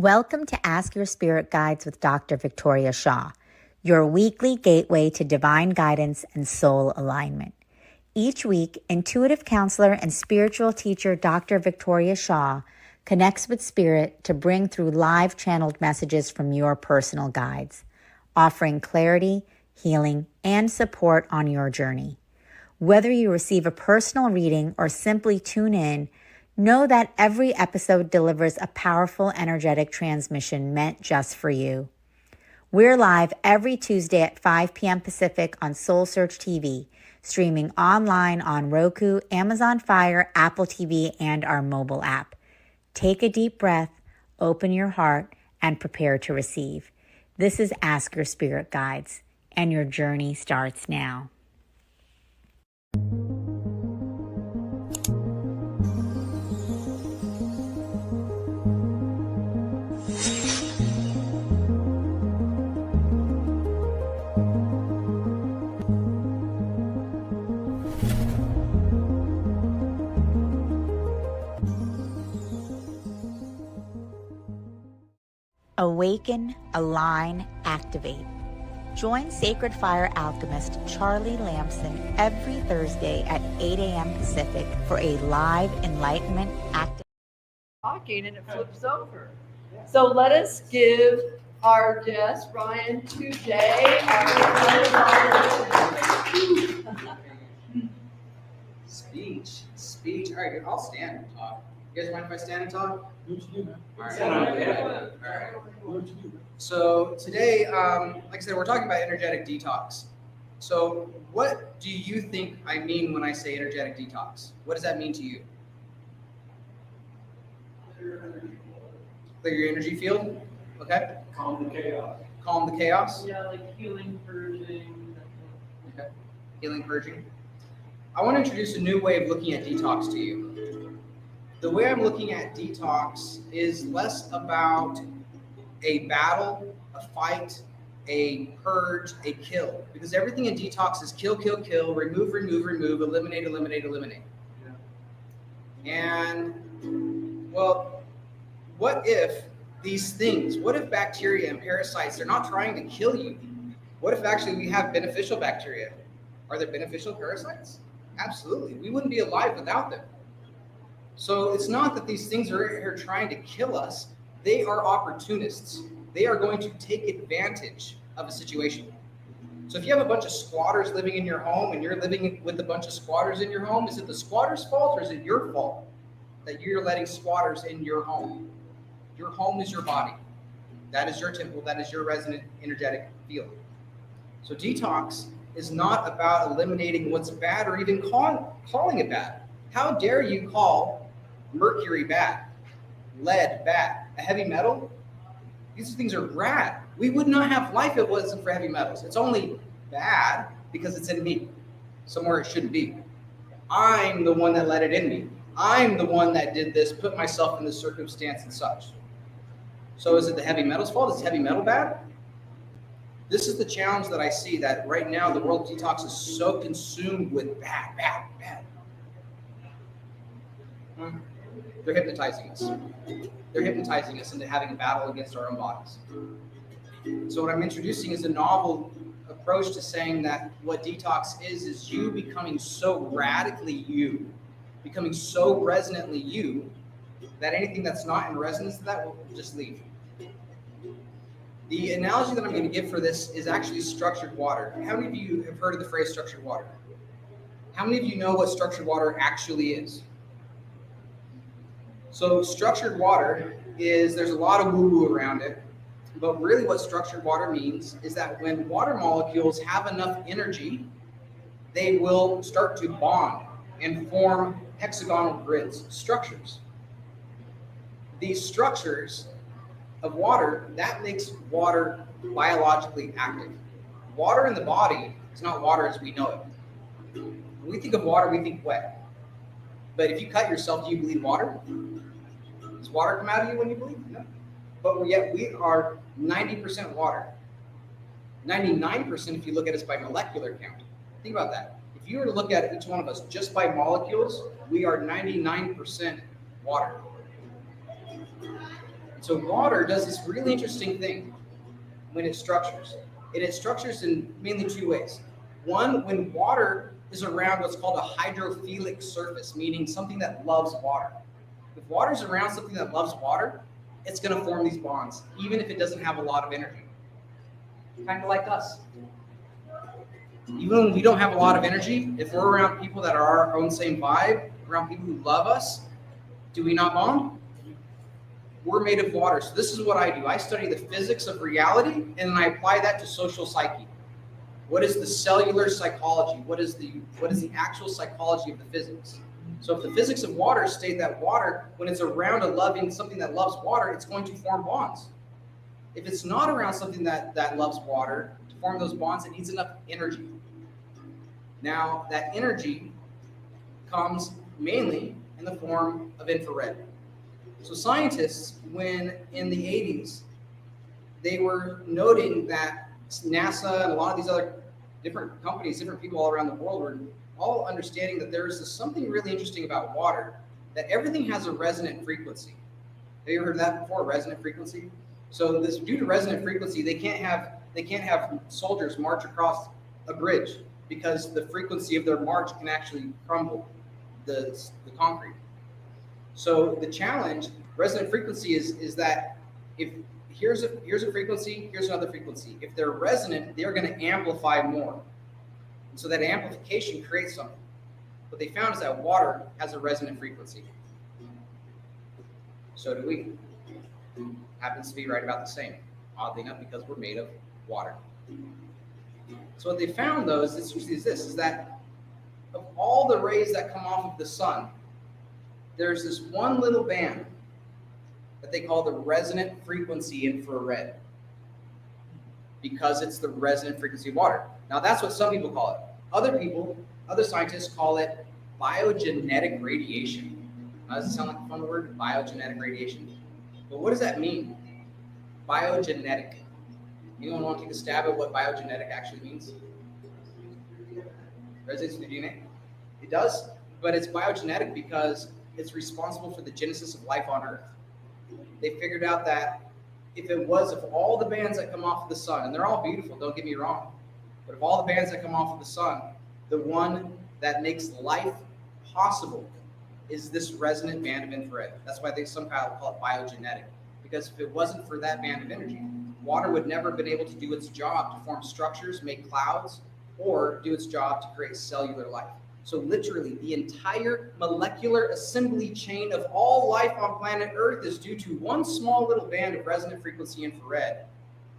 Welcome to Ask Your Spirit Guides with Dr. Victoria Shaw, your weekly gateway to divine guidance and soul alignment. Each week, intuitive counselor and spiritual teacher Dr. Victoria Shaw connects with spirit to bring through live channeled messages from your personal guides, offering clarity, healing, and support on your journey. Whether you receive a personal reading or simply tune in, know that every episode delivers a powerful energetic transmission meant just for you. We're live every Tuesday at 5 p.m. Pacific on SoulSearch TV, streaming online on Roku, Amazon Fire, Apple TV, and our mobile app. Take a deep breath, open your heart, and prepare to receive. This is Ask Your Spirit Guides, and your journey starts now. Awaken, align, activate. Join Sacred Fire alchemist Charlie Lamson every Thursday at 8 a.m. Pacific for a live enlightenment activation. Talking and it flips over. So let us give our guest, Ryan, today. Speech. All right, I'll stand and talk. You guys mind if I stand and talk? All right. So today, like I said, we're talking about energetic detox. So what do you think I mean when I say energetic detox? What does that mean to you? Clear your energy field? Okay. Calm the chaos. Calm the chaos? Yeah, like healing, purging. Okay. Healing, purging. I want to introduce a new way of looking at detox to you. The way I'm looking at detox is less about a battle, a fight, a purge, a kill. Because everything in detox is kill, kill, kill, remove, remove, remove, eliminate, eliminate, eliminate. Yeah. And, well, what if these things, what if bacteria and parasites, they're not trying to kill you? What if actually we have beneficial bacteria? Are there beneficial parasites? Absolutely. We wouldn't be alive without them. So it's not that these things are here trying to kill us. They are opportunists. They are going to take advantage of a situation. So if you have a bunch of squatters living in your home and you're living with a bunch of squatters in your home, is it the squatter's fault or is it your fault that you're letting squatters in your home? Your home is your body. That is your temple. That is your resonant energetic field. So detox is not about eliminating what's bad or even calling it bad. How dare you call mercury bad, lead bad, a heavy metal? These things are rad. We would not have life if it wasn't for heavy metals. It's only bad because it's in me, somewhere it shouldn't be. I'm the one that let it in me. I'm the one that did this, put myself in this circumstance and such. So is it the heavy metal's fault? Is heavy metal bad? This is the challenge that I see, that right now the world detox is so consumed with bad. They're hypnotizing us. They're hypnotizing us into having a battle against our own bodies. So what I'm introducing is a novel approach to saying that what detox is you becoming so radically you, becoming so resonantly you, that anything that's not in resonance to that will just leave. The analogy that I'm going to give for this is actually structured water. How many of you have heard of the phrase structured water? How many of you know what structured water actually is? So structured water is, there's a lot of woo-woo around it, but really what structured water means is that when water molecules have enough energy, they will start to bond and form hexagonal grids, structures. These structures of water, that makes water biologically active. Water in the body is not water as we know it. When we think of water, we think wet. But if you cut yourself, do you bleed water? Does water come out of you when you bleed? No. But yet we are 90% water. 99% if you look at us by molecular count. Think about that. If you were to look at each one of us just by molecules, we are 99% water. So water does this really interesting thing when it structures. It structures in mainly two ways. One, when water is around what's called a hydrophilic surface, meaning something that loves water. If water's around something that loves water, it's going to form these bonds, even if it doesn't have a lot of energy. Kind of like us. Even when we don't have a lot of energy, if we're around people that are our own same vibe, around people who love us, do we not bond? We're made of water. So this is what I do. I study the physics of reality, and then I apply that to social psyche. What is the cellular psychology? What is the actual psychology of the physics? So if the physics of water state that water, when it's around something that loves water, it's going to form bonds. If it's not around something that loves water, to form those bonds, it needs enough energy. Now, that energy comes mainly in the form of infrared. So scientists, when in the 80s, they were noting that NASA and a lot of these other different companies, different people all around the world were all understanding that there is something really interesting about water, that everything has a resonant frequency. Have you ever heard that before, resonant frequency? So this, due to resonant frequency, they can't have soldiers march across a bridge because the frequency of their march can actually crumble the concrete. So the challenge, resonant frequency is that if here's a frequency, here's another frequency. If they're resonant, they're going to amplify more. And so that amplification creates something. What they found is that water has a resonant frequency. So do we. Happens to be right about the same. Oddly enough, because we're made of water. So what they found, though, is that of all the rays that come off of the sun, there's this one little band that they call the resonant frequency infrared, because it's the resonant frequency of water. Now, that's what some people call it. Other scientists call it biogenetic radiation. Does it sound like a fun word? Biogenetic radiation. But what does that mean? Biogenetic. Anyone want to take a stab at what biogenetic actually means? Resonates with your DNA? It does, but it's biogenetic because it's responsible for the genesis of life on Earth. They figured out that if all the bands that come off of the sun, and they're all beautiful, don't get me wrong, but if all the bands that come off of the sun, the one that makes life possible is this resonant band of infrared. That's why they somehow call it biogenetic, because if it wasn't for that band of energy, water would never have been able to do its job to form structures, make clouds, or do its job to create cellular life. So literally, the entire molecular assembly chain of all life on planet Earth is due to one small little band of resonant frequency infrared.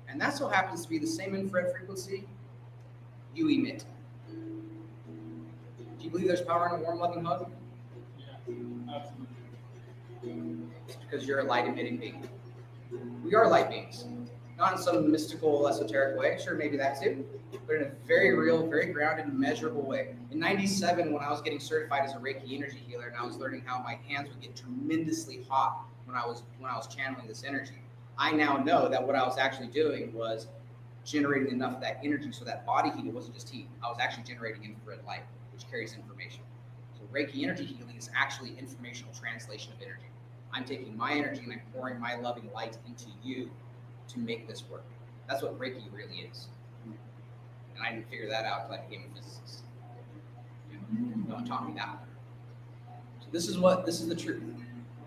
And that so happens to be the same infrared frequency you emit. Do you believe there's power in a warm, loving hug? Yeah, absolutely. It's because you're a light-emitting being. We are light beings. Not in some mystical, esoteric way. Sure, maybe that too. But in a very real, very grounded, measurable way. In '97, when I was getting certified as a Reiki energy healer, and I was learning how my hands would get tremendously hot when I was channeling this energy, I now know that what I was actually doing was generating enough of that energy so that body heat, it wasn't just heat. I was actually generating infrared light, which carries information. So Reiki energy healing is actually informational translation of energy. I'm taking my energy and I'm pouring my loving light into you to make this work. That's what Reiki really is. And I didn't figure that out until I became a physicist. No one taught me that. So this is the truth.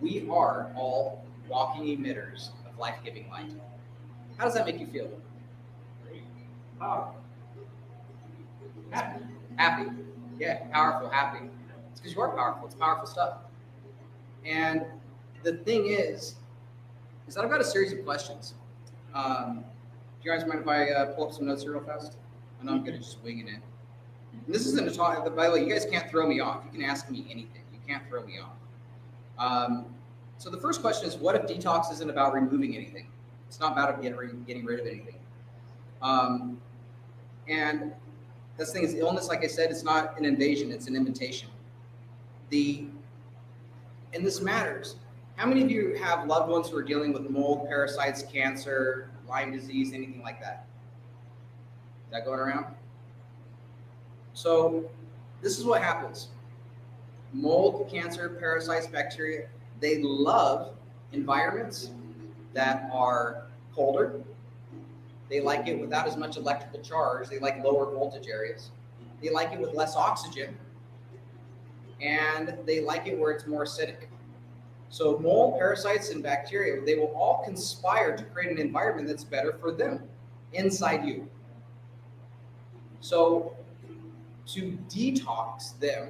We are all walking emitters of life-giving light. How does that make you feel? Powerful. Happy. Happy. Yeah, powerful, happy. It's because you are powerful. It's powerful stuff. And the thing is that I've got a series of questions. Do you guys mind if I pull up some notes here real fast? I know I'm good at just winging it. And this isn't a talk. By the way, you guys can't throw me off. You can ask me anything. You can't throw me off. So the first question is, what if detox isn't about removing anything? It's not about getting rid of anything. And this thing is illness, like I said, it's not an invasion, it's an invitation. And this matters. How many of you have loved ones who are dealing with mold, parasites, cancer, Lyme disease, anything like that? Is that going around? So this is what happens. Mold, cancer, parasites, bacteria, they love environments that are colder. They like it without as much electrical charge. They like lower voltage areas. They like it with less oxygen. And they like it where it's more acidic. So mold, parasites, and bacteria, they will all conspire to create an environment that's better for them inside you. So to detox them,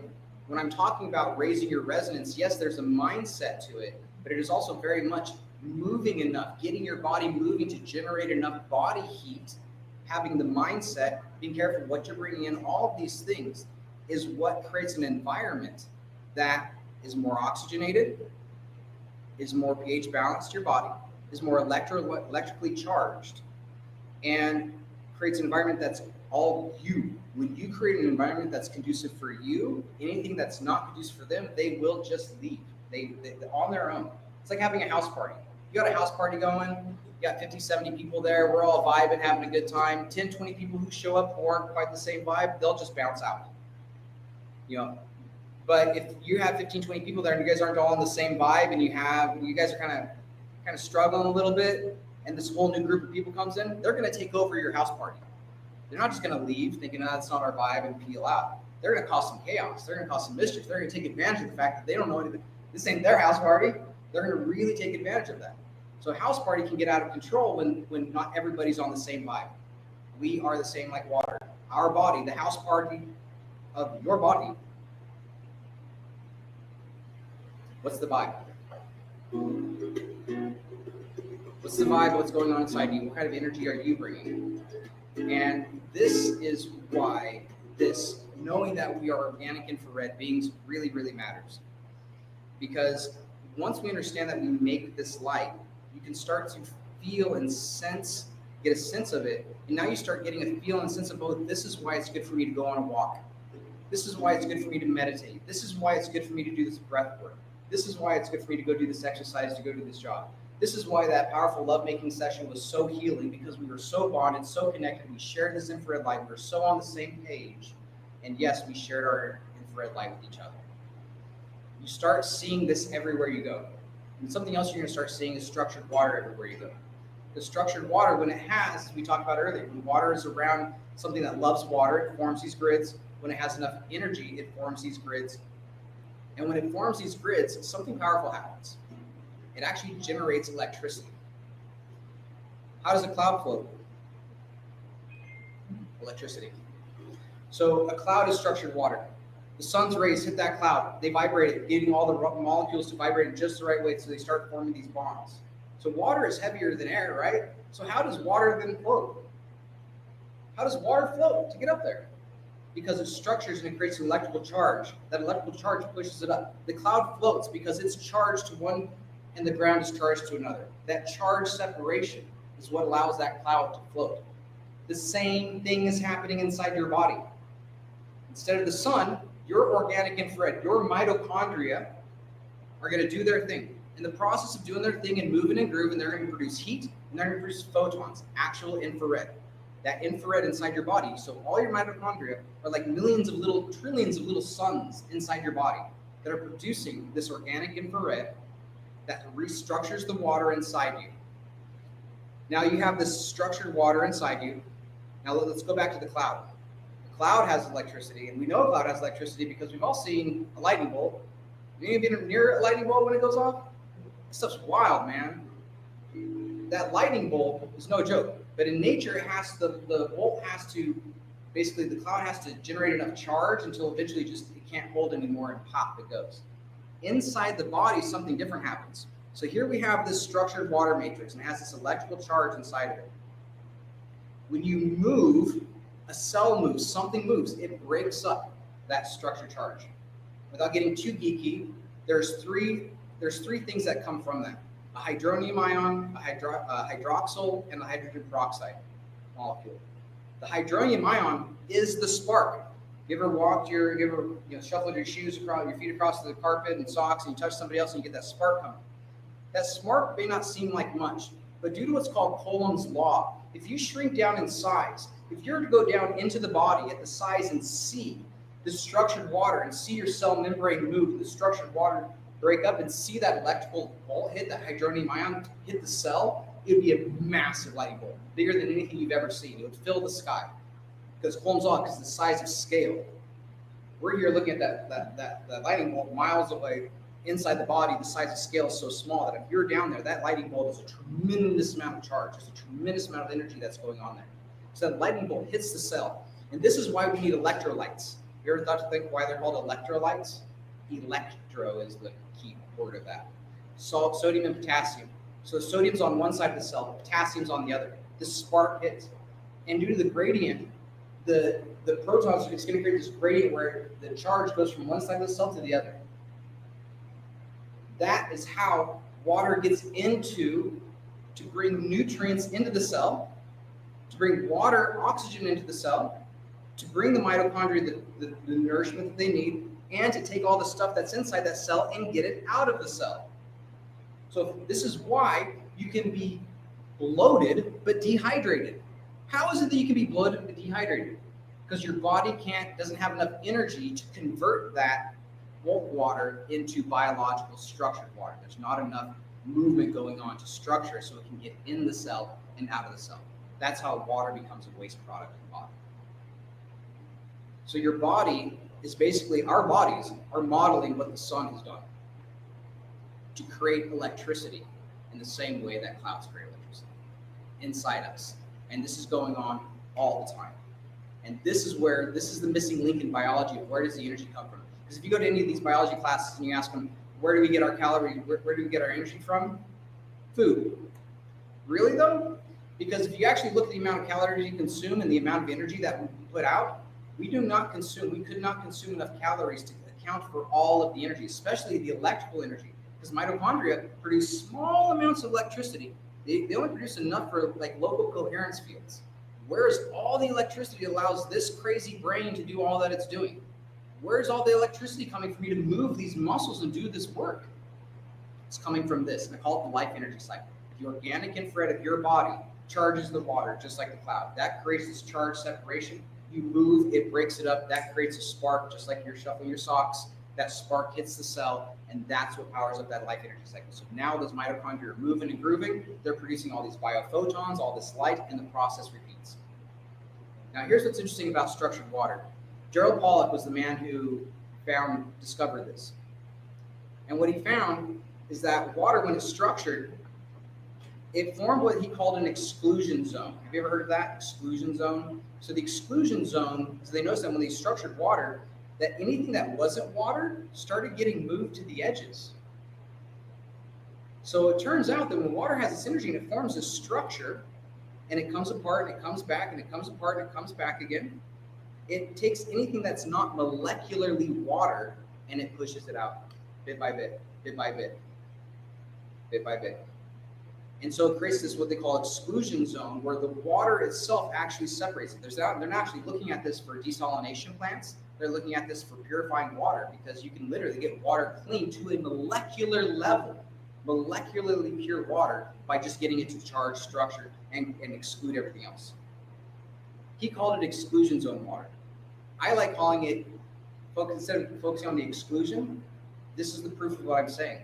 when I'm talking about raising your resonance, yes, there's a mindset to it, but it is also very much moving enough, getting your body moving to generate enough body heat, having the mindset, being careful what you're bringing in, all of these things is what creates an environment that is more oxygenated, is more pH balanced to your body, is more electrically charged, and creates an environment that's all you. When you create an environment that's conducive for you, anything that's not conducive for them, they will just leave. They're on their own. It's like having a house party. You got a house party going, you got 50, 70 people there, we're all vibing, having a good time. 10, 20 people who show up who aren't quite the same vibe, they'll just bounce out. You know, but if you have 15, 20 people there and you guys aren't all in the same vibe and you guys are kind of struggling a little bit, and this whole new group of people comes in, they're going to take over your house party. They're not just going to leave thinking, oh, that's not our vibe, and peel out. They're going to cause some chaos. They're going to cause some mischief. They're going to take advantage of the fact that they don't know anything. This ain't their house party. They're going to really take advantage of that. So a house party can get out of control when not everybody's on the same vibe. We are the same like water. Our body, the house party of your body. What's the vibe? What's the vibe? What's going on inside you? What kind of energy are you bringing? And this is why this knowing that we are organic infrared beings really, really matters. Because once we understand that we make this light, you can start to feel and sense, get a sense of it. And now you start getting a feel and sense of both. This is why it's good for me to go on a walk. This is why it's good for me to meditate. This is why it's good for me to do this breath work. This is why it's good for me to go do this exercise, to go do this job. This is why that powerful lovemaking session was so healing, because we were so bonded, so connected. We shared this infrared light. We were so on the same page. And yes, we shared our infrared light with each other. You start seeing this everywhere you go. And something else you're going to start seeing is structured water everywhere you go. The structured water, when it has, as we talked about earlier, when water is around something that loves water, it forms these grids. When it has enough energy, it forms these grids. And when it forms these grids, something powerful happens. It actually generates electricity. How does a cloud float? Electricity. So a cloud is structured water. The sun's rays hit that cloud. They vibrate it, getting all the molecules to vibrate in just the right way so they start forming these bonds. So water is heavier than air, right? So how does water then float? How does water float to get up there? Because it structures and it creates an electrical charge. That electrical charge pushes it up. The cloud floats because it's charged to one and the ground is charged to another. That charge separation is what allows that cloud to float. The same thing is happening inside your body. Instead of the sun, your organic infrared, your mitochondria are going to do their thing. In the process of doing their thing and moving and grooving, they're going to produce heat and they're going to produce photons, actual infrared. That infrared inside your body. So all your mitochondria are like trillions of little suns inside your body that are producing this organic infrared that restructures the water inside you. Now you have this structured water inside you. Now let's go back to the cloud. The cloud has electricity, and we know a cloud has electricity because we've all seen a lightning bolt. Have you been near a lightning bolt when it goes off? This stuff's wild, man. That lightning bolt is no joke. But in nature, it has the bolt has to, basically the cloud has to generate enough charge until eventually just it can't hold anymore and pop, it goes. Inside the body, something different happens. So here we have this structured water matrix, and it has this electrical charge inside of it. When you move, a cell moves, something moves, it breaks up that structured charge. Without getting too geeky, there's three things that come from that. A hydronium ion, a hydroxyl, and a hydrogen peroxide molecule. The hydronium ion is the spark. You ever shuffled your shoes across your feet across the carpet and socks, and you touch somebody else and you get that spark coming. That spark may not seem like much, but due to what's called Coulomb's law, if you shrink down in size, if you're to go down into the body at the size and see the structured water and see your cell membrane move, the structured water break up and see that electrical bolt hit, that hydronium ion hit the cell, it would be a massive lightning bolt, bigger than anything you've ever seen. It would fill the sky. Because Coulomb's law, because the size of scale. We're here looking at that lightning bolt miles away inside the body. The size of scale is so small that if you're down there, that lightning bolt is a tremendous amount of charge. There's a tremendous amount of energy that's going on there. So that lightning bolt hits the cell. And this is why we need electrolytes. You ever thought to think why they're called electrolytes? Electro is the key word of that. Salt, sodium, and potassium. So sodium's on one side of the cell, potassium's on the other. This spark hits. And due to the gradient, the protons, it's going to create this gradient where the charge goes from one side of the cell to the other. That is how water gets to bring nutrients into the cell, to bring water, oxygen into the cell, to bring the mitochondria the nourishment that they need, and to take all the stuff that's inside that cell and get it out of the cell. So this is why you can be bloated but dehydrated. How is it that you can be bloated but dehydrated? Because your body doesn't have enough energy to convert that bulk water into biological structured water. There's not enough movement going on to structure so it can get in the cell and out of the cell. That's how water becomes a waste product in the body. So your body is basically, our bodies are modeling what the sun has done to create electricity. in the same way that clouds create electricity inside us. And this is going on all the time. And this is the missing link in biology of where does the energy come from? Because if you go to any of these biology classes and you ask them, where do we get our calories, where do we get our energy from? Food. Really though? Because if you actually look at the amount of calories you consume and the amount of energy that we put out, we could not consume enough calories to account for all of the energy, especially the electrical energy. Because mitochondria produce small amounts of electricity. They only produce enough for like local coherence fields. Where's all the electricity that allows this crazy brain to do all that it's doing? Where's all the electricity coming for me to move these muscles and do this work? It's coming from this, and I call it the life energy cycle. The organic infrared of your body charges the water just like the cloud. That creates this charge separation. You move, it breaks it up. That creates a spark, just like you're shuffling your socks. That spark hits the cell, and that's what powers up that life energy cycle. So now those mitochondria are moving and grooving. They're producing all these biophotons, all this light, and the process repeats. Now here's what's interesting about structured water. Gerald Pollack was the man who discovered this. And what he found is that water, when it's structured, it formed what he called an exclusion zone. Have you ever heard of that? Exclusion zone? So the exclusion zone, so they noticed that when they structured water, that anything that wasn't water started getting moved to the edges. So it turns out that when water has this energy and it forms this structure, and it comes apart and it comes back and it comes apart and it comes back again, it takes anything that's not molecularly water and it pushes it out bit by bit, bit by bit, bit by bit. And so it creates this what they call exclusion zone, where the water itself actually separates it. They're not actually looking at this for desalination plants. They're looking at this for purifying water, because you can literally get water clean to a molecular level, molecularly pure water, by just getting it to charge structure and exclude everything else. He called it exclusion zone water. I like calling it, instead of focusing on the exclusion, this is the proof of what I'm saying.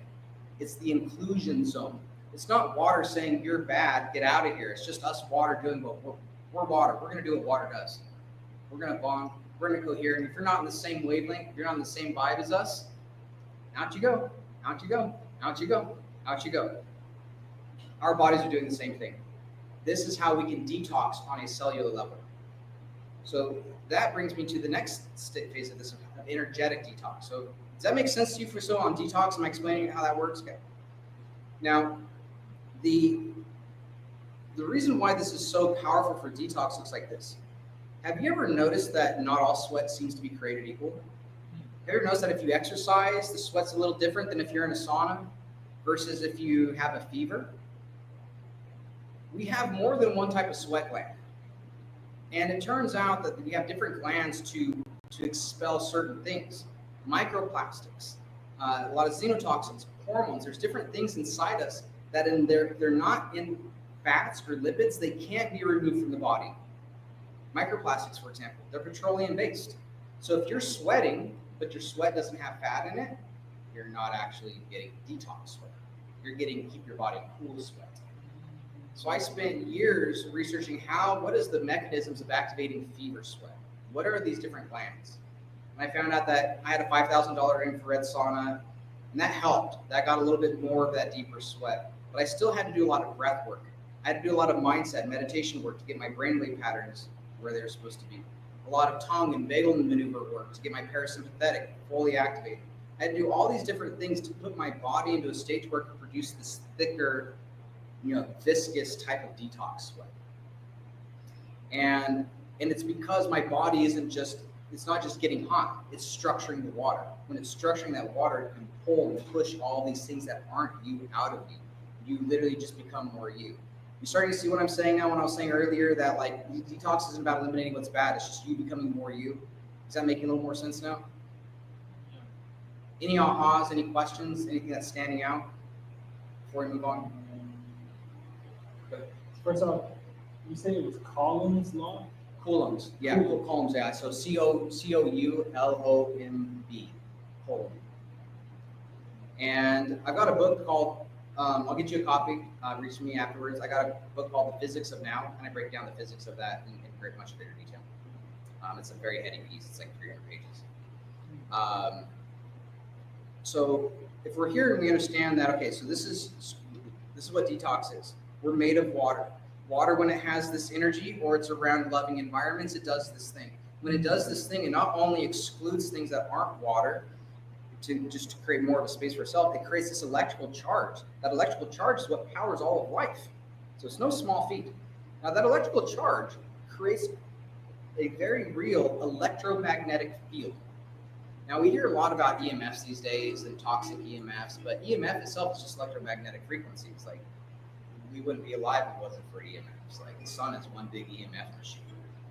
It's the inclusion zone. It's not water saying you're bad, get out of here. It's just us water doing what we're water. We're going to do what water does. We're going to bond. We're going to cohere. And if you're not in the same wavelength, if you're not in the same vibe as us, out you go, out you go, out you go, out you go. Our bodies are doing the same thing. This is how we can detox on a cellular level. So that brings me to the next phase of this, of energetic detox. So does that make sense to you? For so on detox, am I explaining how that works? Okay. Now, the reason why this is so powerful for detox looks like this. Have you ever noticed that not all sweat seems to be created equal? Have you ever noticed that if you exercise, the sweat's a little different than if you're in a sauna versus if you have a fever? We have more than one type of sweat gland. And it turns out that we have different glands to expel certain things. Microplastics, a lot of xenotoxins, hormones. There's different things inside us that they're not in fats or lipids. They can't be removed from the body. Microplastics, for example, they're petroleum based. So if you're sweating, but your sweat doesn't have fat in it, you're not actually getting detox sweat. You're getting keep your body cool sweat. So I spent years researching what is the mechanisms of activating fever sweat? What are these different glands? And I found out that I had a $5,000 infrared sauna, and that helped. That got a little bit more of that deeper sweat. But I still had to do a lot of breath work. I had to do a lot of mindset, meditation work to get my brainwave patterns where they're supposed to be. A lot of tongue and vagal maneuver work to get my parasympathetic fully activated. I had to do all these different things to put my body into a state where it could produce this thicker, viscous type of detox sweat. And it's because my body it's not just getting hot, it's structuring the water. When it's structuring that water, it can pull and push all these things that aren't you out of you. You literally just become more you. You starting to see what I'm saying now when I was saying earlier that like detox isn't about eliminating what's bad, it's just you becoming more you. Is that making a little more sense now? Any ahas, any questions, anything that's standing out before we move on? First off, you say it was Coulomb's law? Coulomb's, yeah, Coulomb's, yeah. So C-O-U-L-O-M-B, Coulomb. And I've got a book called, I'll get you a copy, reach me afterwards. I got a book called The Physics of Now, and I break down the physics of that in very much greater detail. It's a very heady piece, it's like 300 pages. So if we're here and we understand that, okay, so this is This is what detox is. We're made of water. Water, when it has this energy or it's around loving environments, it does this thing. When it does this thing, it not only excludes things that aren't water to create more of a space for itself, it creates this electrical charge. That electrical charge is what powers all of life. So it's no small feat. Now that electrical charge creates a very real electromagnetic field. Now we hear a lot about EMFs these days and toxic EMFs, but EMF itself is just electromagnetic frequencies. Like, we wouldn't be alive if it wasn't for EMFs. Like, the sun is one big EMF machine.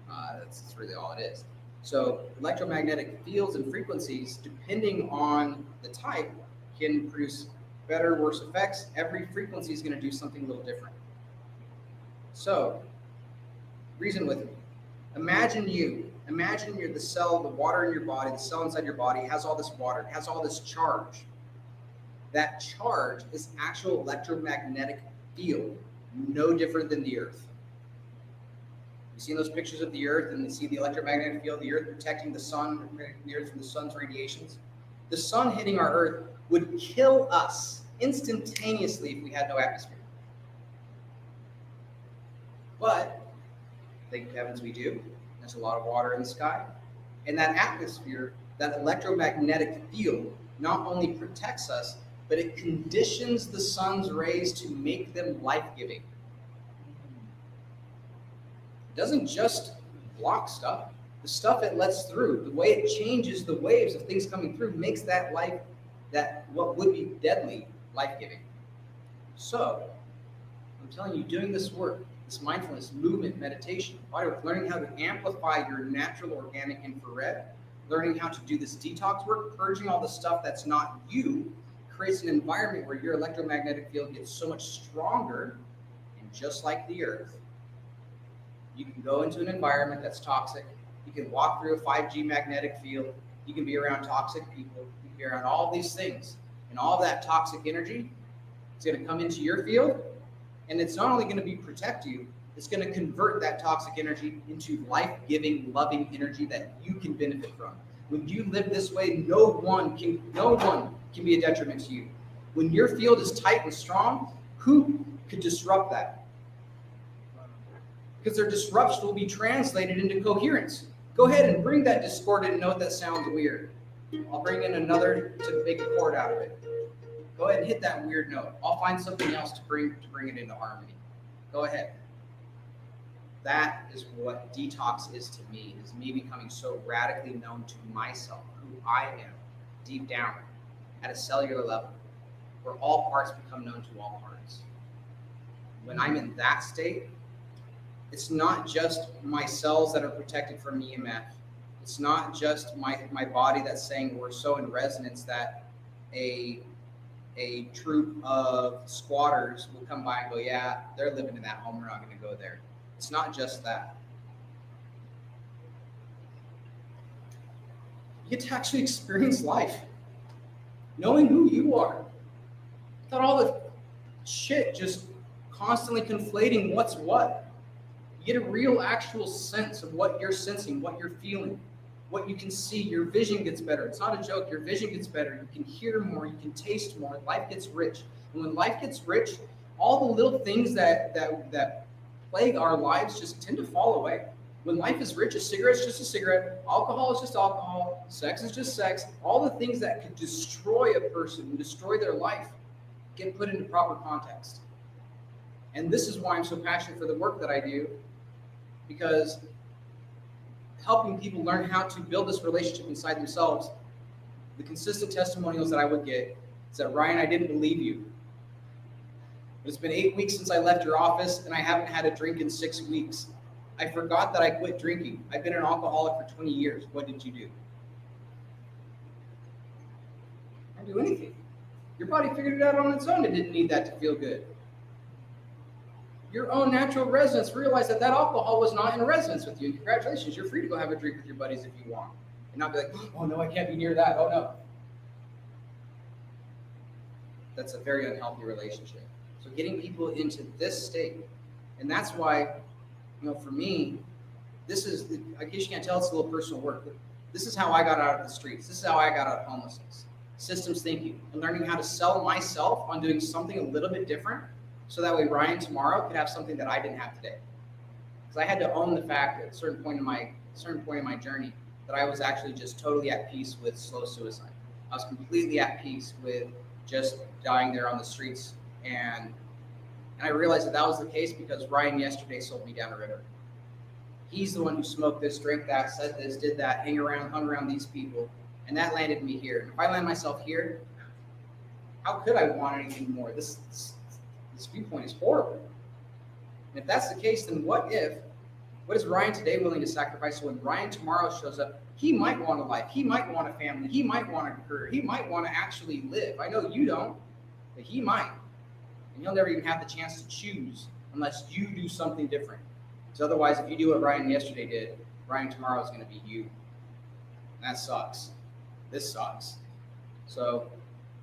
That's really all it is. So electromagnetic fields and frequencies, depending on the type, can produce better or worse effects. Every frequency is going to do something a little different. So, reason with me. Imagine you're the cell, the water in your body, the cell inside your body has all this water, it has all this charge. That charge is actual electromagnetic field, no different than the earth. You've seen those pictures of the earth and you see the electromagnetic field, the earth protecting the sun, the earth from the sun's radiations. The sun hitting our earth would kill us instantaneously if we had no atmosphere. But, thank heavens we do. There's a lot of water in the sky. And that atmosphere, that electromagnetic field, not only protects us, but it conditions the sun's rays to make them life-giving. It doesn't just block stuff. The stuff it lets through, the way it changes the waves of things coming through, makes that life, that what would be deadly, life-giving. So, I'm telling you, doing this work, this mindfulness, movement, meditation, bodywork, learning how to amplify your natural organic infrared, learning how to do this detox work, purging all the stuff that's not you, creates an environment where your electromagnetic field gets so much stronger, and just like the earth, you can go into an environment that's toxic, you can walk through a 5G magnetic field, you can be around toxic people, you can be around all these things, and all of that toxic energy is going to come into your field. And it's not only going to protect you, it's going to convert that toxic energy into life-giving, loving energy that you can benefit from. When you live this way, no one can be a detriment to you. When your field is tight and strong, who could disrupt that? Because their disruption will be translated into coherence. Go ahead and bring that discordant note that sounds weird. I'll bring in another to make a chord out of it. Go ahead and hit that weird note. I'll find something else to bring it into harmony. Go ahead. That is what detox is to me, is me becoming so radically known to myself, who I am, deep down, at a cellular level, where all parts become known to all parts. When I'm in that state, it's not just my cells that are protected from EMF. It's not just my body that's saying we're so in resonance that a troop of squatters will come by and go, yeah, they're living in that home, we're not going to go there. It's not just that. You get to actually experience life, knowing who you are. Not all the shit just constantly conflating what's what. You get a real actual sense of what you're sensing, what you're feeling, what you can see. Your vision gets better. It's not a joke. Your vision gets better. You can hear more. You can taste more. Life gets rich. And when life gets rich, all the little things that plague our lives just tend to fall away. When life is rich, a cigarette's just a cigarette. Alcohol is just alcohol. Sex is just sex. All the things that could destroy a person and destroy their life get put into proper context. And this is why I'm so passionate for the work that I do, because helping people learn how to build this relationship inside themselves, the consistent testimonials that I would get is that, Ryan, I didn't believe you. It's been 8 weeks since I left your office, and I haven't had a drink in 6 weeks. I forgot that I quit drinking. I've been an alcoholic for 20 years. What did you do? I didn't do anything. Your body figured it out on its own. It didn't need that to feel good. Your own natural resonance realized that alcohol was not in resonance with you. Congratulations, you're free to go have a drink with your buddies if you want. And not be like, oh no, I can't be near that. Oh no. That's a very unhealthy relationship. So getting people into this state, and that's why, for me, this is, I guess you can't tell, it's a little personal work, but this is how I got out of the streets. This is how I got out of homelessness. Systems thinking and learning how to sell myself on doing something a little bit different so that way Ryan tomorrow could have something that I didn't have today. Because I had to own the fact at a certain point in my journey that I was actually just totally at peace with slow suicide. I was completely at peace with just dying there on the streets. And I realized that was the case because Ryan yesterday sold me down a river. He's the one who smoked this, drank that, said this, did that, hung around these people, and that landed me here. And if I land myself here, how could I want anything more? This viewpoint is horrible. And if that's the case, then what is Ryan today willing to sacrifice? So when Ryan tomorrow shows up, he might want a life, he might want a family, he might want a career, he might want to actually live. I know you don't, but he might. And he'll never even have the chance to choose unless you do something different. Because otherwise, if you do what Ryan yesterday did, Ryan tomorrow is going to be you. And that sucks. This sucks. So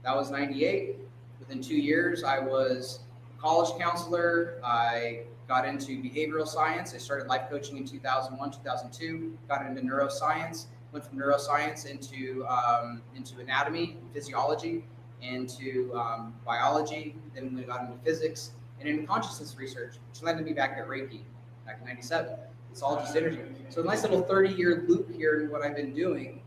that was 98. Within 2 years, I was a college counselor. I got into behavioral science. I started life coaching in 2001, 2002. Got into neuroscience. Went from neuroscience into anatomy, physiology, into biology. Then we got into physics and into consciousness research, which landed me back at Reiki back in 97. It's all just energy. So a nice little 30-year loop here in what I've been doing.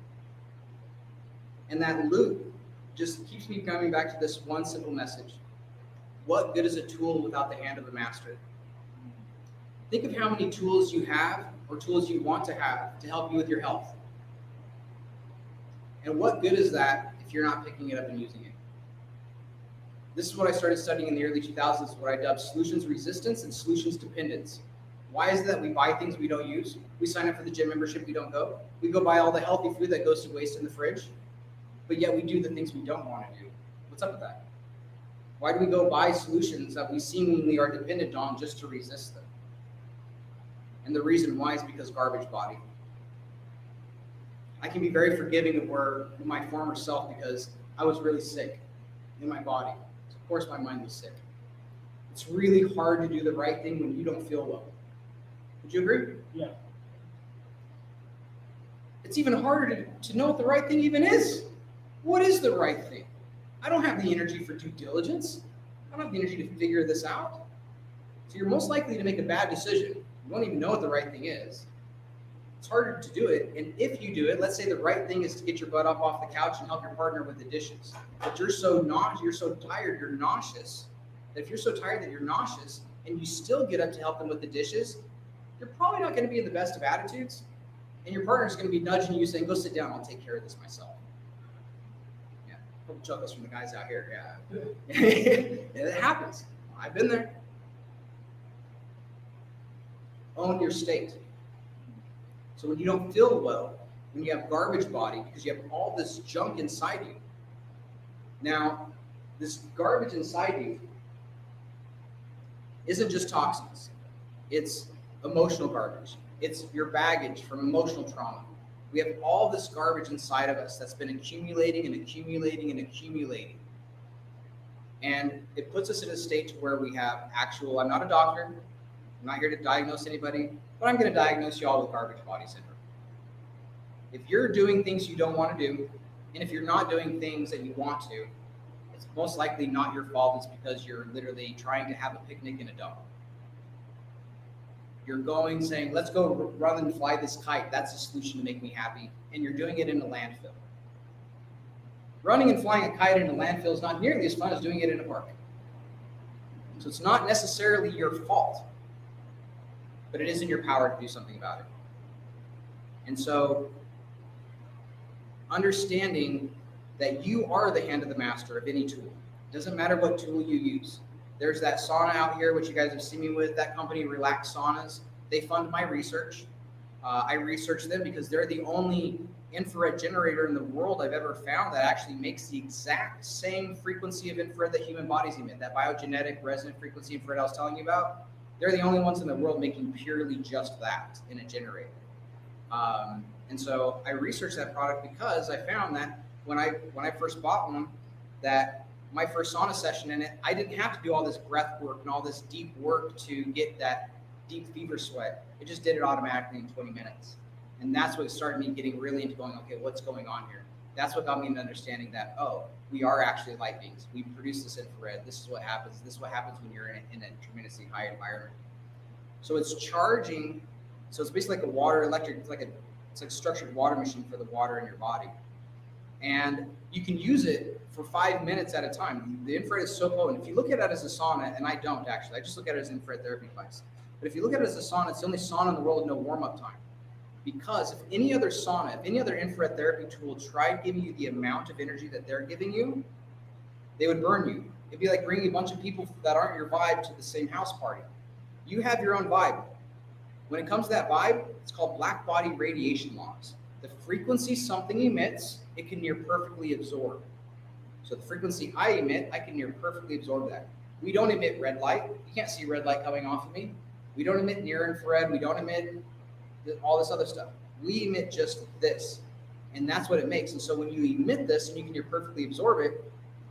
And that loop just keeps me coming back to this one simple message. What good is a tool without the hand of a master? Think of how many tools you have or tools you want to have to help you with your health. And what good is that if you're not picking it up and using it? This is what I started studying in the early 2000s, what I dubbed solutions resistance and solutions dependence. Why is it that we buy things we don't use? We sign up for the gym membership, we don't go. We go buy all the healthy food that goes to waste in the fridge, but yet we do the things we don't want to do. What's up with that? Why do we go buy solutions that we seemingly are dependent on just to resist them? And the reason why is because garbage body. I can be very forgiving of my former self because I was really sick in my body. So of course my mind was sick. It's really hard to do the right thing when you don't feel well. Would you agree? Yeah. It's even harder to know what the right thing even is. What is the right thing? I don't have the energy for due diligence. I don't have the energy to figure this out. So you're most likely to make a bad decision. You won't even know what the right thing is. It's harder to do it. And if you do it, let's say the right thing is to get your butt up off the couch and help your partner with the dishes. But you're so tired, you're nauseous. That if you're so tired that you're nauseous and you still get up to help them with the dishes, you're probably not going to be in the best of attitudes. And your partner's going to be nudging you saying, go sit down, I'll take care of this myself. Yeah, a couple chuckles from the guys out here. Yeah. It happens. I've been there. Own your state. So when you don't feel well, when you have garbage body, because you have all this junk inside you. Now, this garbage inside you isn't just toxins. It's emotional garbage. It's your baggage from emotional trauma. We have all this garbage inside of us that's been accumulating and accumulating and accumulating. And it puts us in a state where we have I'm not a doctor, I'm not here to diagnose anybody, but I'm going to diagnose you all with garbage body syndrome. If you're doing things you don't want to do, and if you're not doing things that you want to, it's most likely not your fault. It's because you're literally trying to have a picnic in a dump. You're going saying, let's go run and fly this kite. That's the solution to make me happy. And you're doing it in a landfill. Running and flying a kite in a landfill is not nearly as fun as doing it in a park. So it's not necessarily your fault, but it is in your power to do something about it. And so understanding that you are the hand of the master of any tool. It doesn't matter what tool you use. There's that sauna out here, which you guys have seen me with, that company, Relax Saunas. They fund my research. I research them because they're the only infrared generator in the world I've ever found that actually makes the exact same frequency of infrared that human bodies emit, that biogenetic resonant frequency infrared I was telling you about. They're the only ones in the world making purely just that in a generator. And so I researched that product because I found that when I first bought one, that my first sauna session in it, I didn't have to do all this breath work and all this deep work to get that deep fever sweat. It just did it automatically in 20 minutes. And that's what started me getting really into going, okay, what's going on here? That's what got me into understanding that, oh, we are actually light beings. We produce this infrared. This is what happens. This is what happens when you're in a tremendously high environment. So it's charging. So it's basically like a water electric, it's like a structured water machine for the water in your body. And you can use it for 5 minutes at a time. The infrared is so potent. If you look at it as a sauna, and I don't actually, I just look at it as an infrared therapy device. But if you look at it as a sauna, it's the only sauna in the world with no warm-up time. Because if any other sauna, if any other infrared therapy tool tried giving you the amount of energy that they're giving you, they would burn you. It'd be like bringing a bunch of people that aren't your vibe to the same house party. You have your own vibe. When it comes to that vibe, it's called black body radiation laws. The frequency something emits, it can near perfectly absorb. So the frequency I emit, I can near perfectly absorb that. We don't emit red light. You can't see red light coming off of me. We don't emit near infrared. We don't emit all this other stuff. We emit just this. And that's what it makes. And so when you emit this and you can near perfectly absorb it,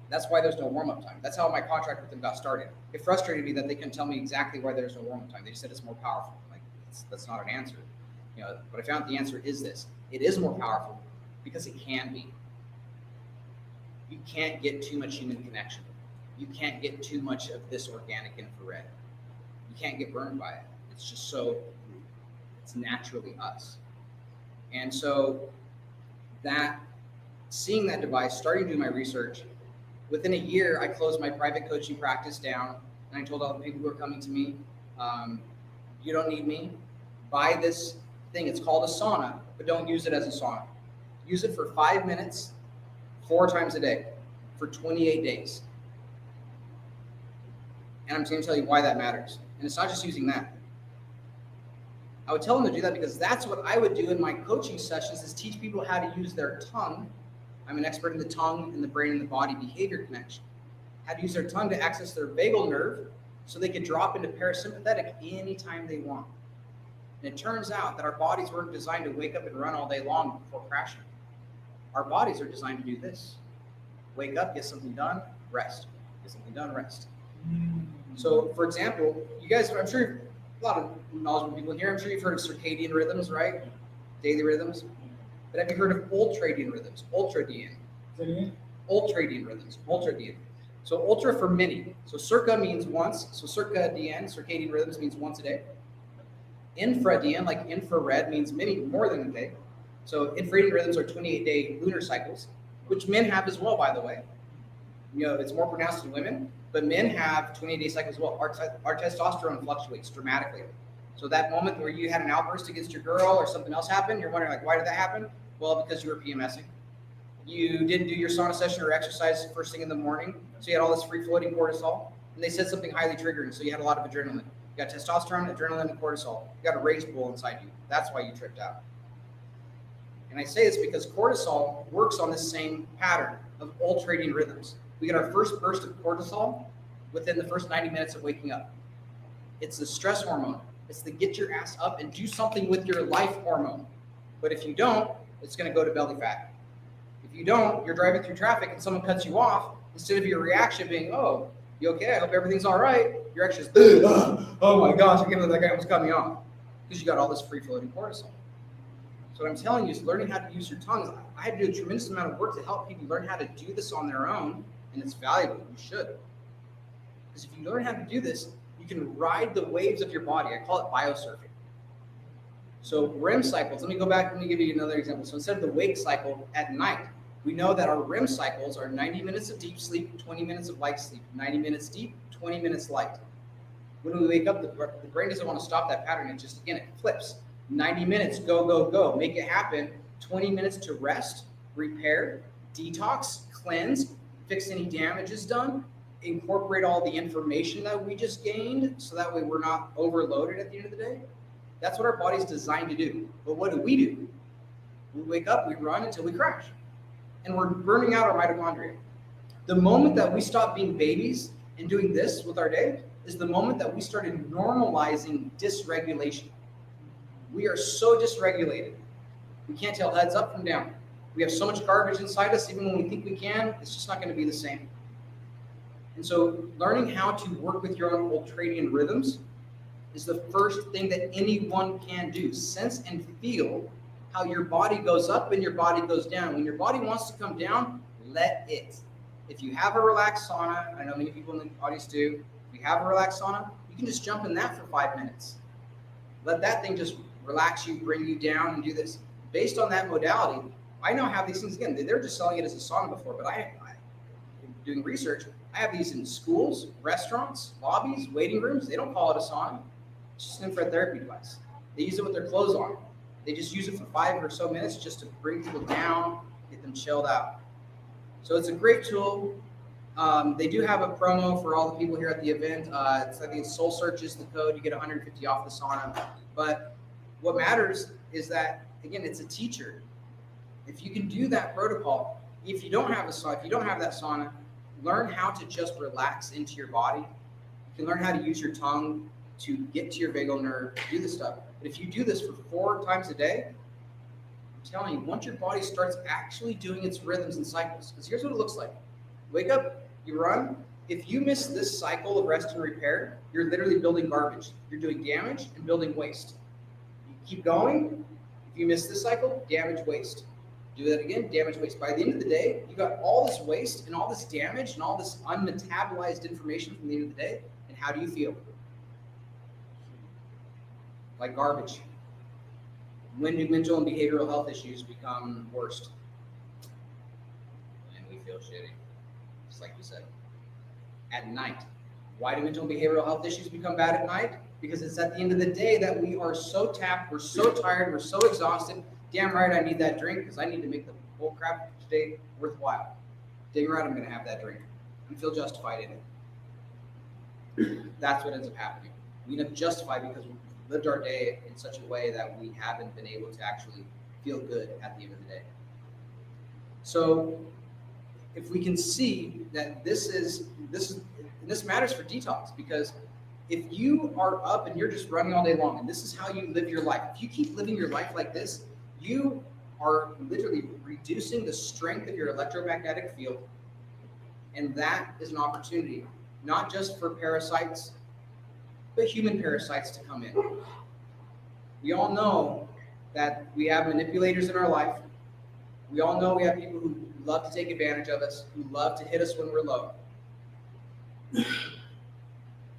that's why there's no warm-up time. That's how my contract with them got started. It frustrated me that they couldn't tell me exactly why there's no warm-up time. They just said it's more powerful. Like, that's not an answer. But I found the answer is this. It is more powerful because it can be. You can't get too much human connection. You can't get too much of this organic infrared. You can't get burned by it. It's just so, it's naturally us. And so that, seeing that device, starting to do my research, within a year, I closed my private coaching practice down, and I told all the people who were coming to me, you don't need me. Buy this thing. It's called a sauna, but don't use it as a sauna. Use it for 5 minutes, 4 times a day, for 28 days. And I'm going to tell you why that matters. And it's not just using that. I would tell them to do that because that's what I would do in my coaching sessions, is teach people how to use their tongue. I'm an expert in the tongue and the brain and the body behavior connection. How to use their tongue to access their vagal nerve so they could drop into parasympathetic anytime they want. And it turns out that our bodies weren't designed to wake up and run all day long before crashing. Our bodies are designed to do this. Wake up, get something done, rest. Get something done, rest. So, for example, you guys, I'm sure a lot of knowledgeable people in here, I'm sure you've heard of circadian rhythms, right? Daily rhythms. But have you heard of ultradian rhythms? Ultradian. Ultradian rhythms. Ultradian. So ultra for many. So circa means once. So circadian rhythms means once a day. Infradian, like infrared, means many, more than a day. So infradian rhythms are 28-day lunar cycles, which men have as well, by the way. It's more pronounced in women, but men have 28-day cycles as well. Our testosterone fluctuates dramatically. So that moment where you had an outburst against your girl or something else happened, you're wondering, like, why did that happen? Well, because you were PMSing. You didn't do your sauna session or exercise first thing in the morning, so you had all this free-floating cortisol, and they said something highly triggering, so you had a lot of adrenaline. You got testosterone, adrenaline, and cortisol. You got a rage bull inside you. That's why you tripped out. And I say this because cortisol works on this same pattern of ultradian rhythms. We get our first burst of cortisol within the first 90 minutes of waking up. It's the stress hormone. It's the get your ass up and do something with your life hormone. But if you don't, it's going to go to belly fat. If you don't, you're driving through traffic and someone cuts you off, instead of your reaction being, oh, you okay? I hope everything's all right. Your action is, oh my gosh, I can't believe that guy almost cut me off. Because you got all this free-floating cortisol. So what I'm telling you is learning how to use your tongues. I had to do a tremendous amount of work to help people learn how to do this on their own, and it's valuable. You should. Because if you learn how to do this, you can ride the waves of your body. I call it biosurfing. So REM cycles, let me go back, let me give you another example. So instead of the wake cycle at night, we know that our REM cycles are 90 minutes of deep sleep, 20 minutes of light sleep, 90 minutes deep, 20 minutes light. When we wake up, the brain doesn't want to stop that pattern. It just, again, it flips. 90 minutes, go, go, go. Make it happen. 20 minutes to rest, repair, detox, cleanse, fix any damages done, incorporate all the information that we just gained so that way we're not overloaded at the end of the day. That's what our body's designed to do. But what do? We wake up, we run until we crash. And we're burning out our mitochondria. The moment that we stop being babies and doing this with our day is the moment that we started normalizing dysregulation. We are so dysregulated. We can't tell heads up from down. We have so much garbage inside us, even when we think we can, it's just not going to be the same. And so learning how to work with your own ultradian rhythms is the first thing that anyone can do. Sense and feel how your body goes up and your body goes down. When your body wants to come down, let it. If you have a relaxed sauna, I know many people in the audience do, if you have a relaxed sauna, you can just jump in that for 5 minutes. Let that thing just relax you, bring you down, and do this. Based on that modality, I now have these things, again, they're just selling it as a sauna before, but I doing research, I have these in schools, restaurants, lobbies, waiting rooms. They don't call it a sauna. It's just an infrared therapy device. They use it with their clothes on. They just use it for 5 or so minutes just to bring people down, get them chilled out. So it's a great tool. They do have a promo for all the people here at the event. I think SoulSearch is the code. You get 150 off the sauna. But what matters is that, again, it's a teacher. If you can do that protocol, if you don't have a sauna, if you don't have that sauna, learn how to just relax into your body. You can learn how to use your tongue to get to your vagal nerve, do this stuff. But if you do this for 4 times a day, I'm telling you, once your body starts actually doing its rhythms and cycles, because here's what it looks like. Wake up, you run. If you miss this cycle of rest and repair, you're literally building garbage. You're doing damage and building waste. You keep going. If you miss this cycle, damage, waste. Do that again, damage, waste. By the end of the day, you got all this waste and all this damage and all this unmetabolized information from the end of the day. And how do you feel? Like garbage. When do mental and behavioral health issues become worst? And we feel shitty, just like we said. At night. Why do mental and behavioral health issues become bad at night? Because it's at the end of the day that we are so tapped, we're so tired, we're so exhausted. Damn right I need that drink because I need to make the whole crap today worthwhile. Damn right I'm going to have that drink and feel justified in it. That's what ends up happening. We end up justified because we lived our day in such a way that we haven't been able to actually feel good at the end of the day. So if we can see that this matters for detox, because if you are up and you're just running all day long and this is how you live your life, if you keep living your life like this, you are literally reducing the strength of your electromagnetic field. And that is an opportunity, not just for parasites, but human parasites to come in. We all know that we have manipulators in our life. We all know we have people who love to take advantage of us, who love to hit us when we're low.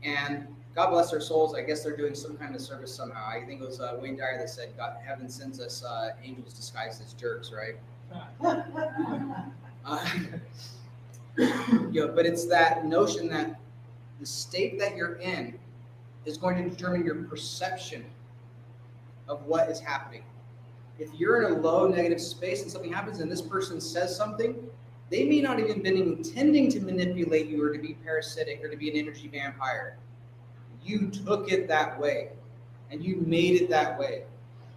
And God bless their souls. I guess they're doing some kind of service somehow. I think it was Wayne Dyer that said, God, heaven sends us angels disguised as jerks, right? But it's that notion that the state that you're in is going to determine your perception of what is happening. If you're in a low negative space and something happens and this person says something, they may not even been intending to manipulate you or to be parasitic or to be an energy vampire. You took it that way and you made it that way.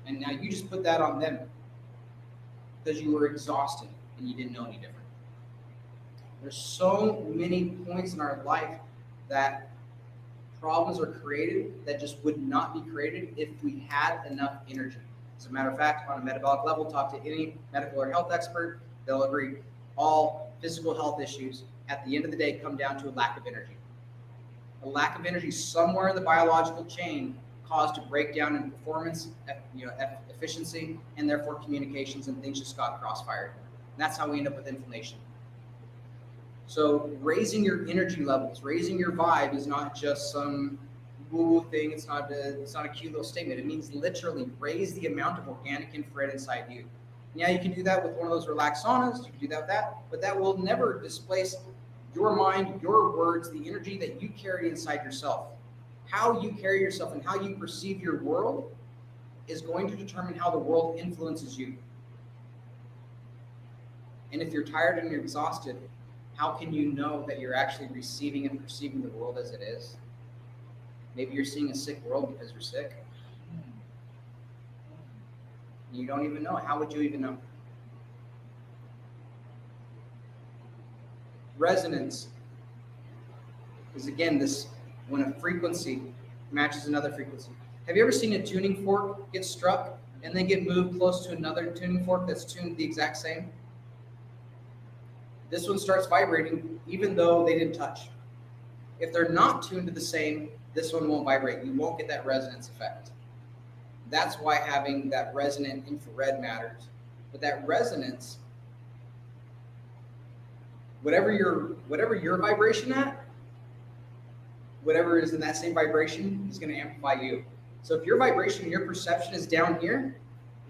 And now you just put that on them because you were exhausted and you didn't know any different. There's so many points in our life that problems are created that just would not be created if we had enough energy. As a matter of fact, on a metabolic level, talk to any medical or health expert, they'll agree all physical health issues at the end of the day come down to a lack of energy. A lack of energy somewhere in the biological chain caused a breakdown in performance, efficiency, and therefore communications, and things just got crossfired. And that's how we end up with inflammation. So raising your energy levels, raising your vibe is not just some woo-woo thing. It's not a cute little statement. It means literally raise the amount of organic infrared inside you. Yeah, you can do that with one of those relaxed saunas. You can do that with that, but that will never displace your mind, your words, the energy that you carry inside yourself. How you carry yourself and how you perceive your world is going to determine how the world influences you. And if you're tired and you're exhausted, how can you know that you're actually receiving and perceiving the world as it is? Maybe you're seeing a sick world because you're sick. You don't even know. How would you even know? Resonance is, again, this when a frequency matches another frequency. Have you ever seen a tuning fork get struck and then get moved close to another tuning fork that's tuned the exact same? This one starts vibrating even though they didn't touch. If they're not tuned to the same, this one won't vibrate. You won't get that resonance effect. That's why having that resonant infrared matters. But that resonance, whatever your vibration at, whatever is in that same vibration is going to amplify you. So if your vibration, your perception is down here,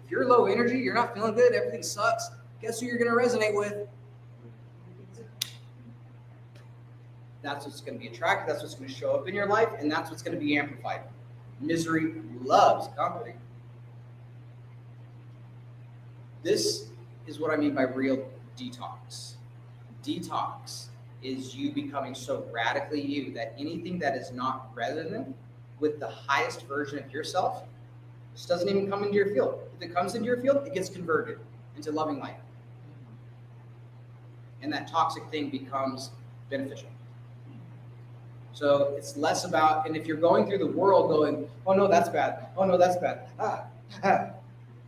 if you're low energy, you're not feeling good, everything sucks, guess who you're going to resonate with? That's what's going to be attracted, that's what's going to show up in your life, and that's what's going to be amplified. Misery loves company. This is what I mean by real detox. Detox is you becoming so radically you that anything that is not resonant with the highest version of yourself just doesn't even come into your field. If it comes into your field, it gets converted into loving light. And that toxic thing becomes beneficial. So it's less about, and if you're going through the world going, oh no, that's bad. Oh no, that's bad.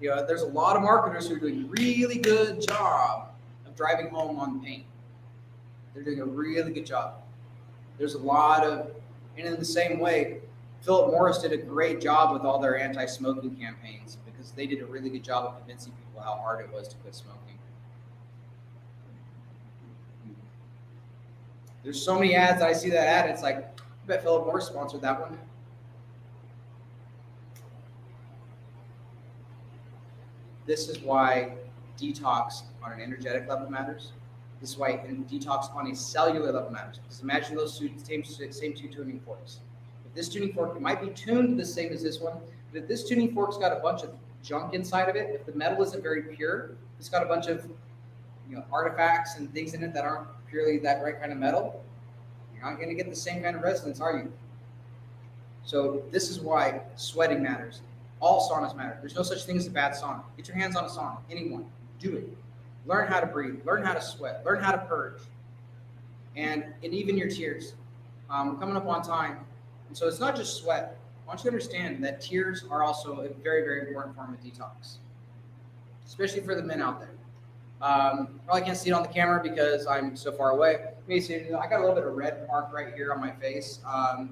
You know, there's a lot of marketers who are doing a really good job of driving home on pain. They're doing a really good job. There's a lot of, and in the same way, Philip Morris did a great job with all their anti-smoking campaigns because they did a really good job of convincing people how hard it was to quit smoking. There's so many ads that I see that ad, it's like, I bet Philip Morris sponsored that one. This is why detox on an energetic level matters. This is why detox on a cellular level matters. Because imagine those same two tuning forks. If this tuning fork might be tuned the same as this one, but if this tuning fork's got a bunch of junk inside of it, if the metal isn't very pure, it's got a bunch of artifacts and things in it that aren't purely that right kind of metal, you're not going to get the same kind of resonance, are you? So this is why sweating matters. All saunas matter. There's no such thing as a bad sauna. Get your hands on a sauna. Anyone. Do it. Learn how to breathe. Learn how to sweat. Learn how to purge. And even your tears. We're coming up on time. And so it's not just sweat. I want you to understand that tears are also a very, very important form of detox. Especially for the men out there. Probably can't see it on the camera because I'm so far away. I got a little bit of red mark right here on my face. I've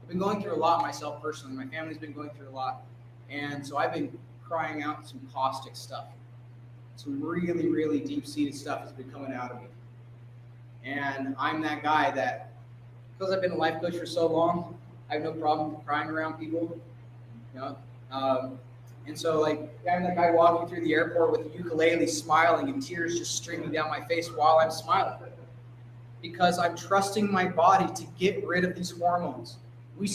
been going through a lot myself personally. My family's been going through a lot. And so I've been crying out some caustic stuff. Some really, really deep-seated stuff has been coming out of me. And I'm that guy that, because I've been a life coach for so long, I have no problem crying around people. And so I'm that guy walking through the airport with a ukulele smiling and tears just streaming down my face while I'm smiling. Because I'm trusting my body to get rid of these hormones. We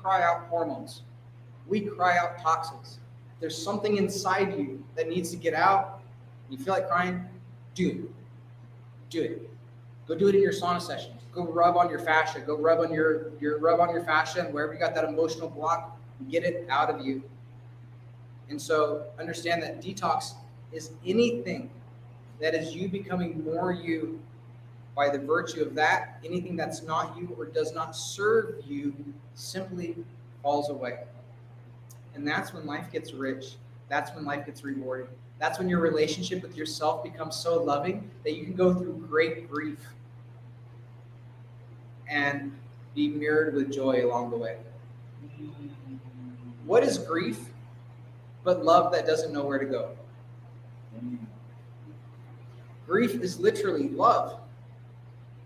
cry out hormones. We cry out toxins. There's something inside you that needs to get out. You feel like crying, do it. Do it. Go do it in your sauna session. Go rub on your fascia. Go rub on your fascia, and wherever you got that emotional block, get it out of you. And so understand that detox is anything that is you becoming more you by the virtue of that. Anything that's not you or does not serve you simply falls away. And that's when life gets rich. That's when life gets rewarding. That's when your relationship with yourself becomes so loving that you can go through great grief and be mirrored with joy along the way. What is grief but love that doesn't know where to go? Grief is literally love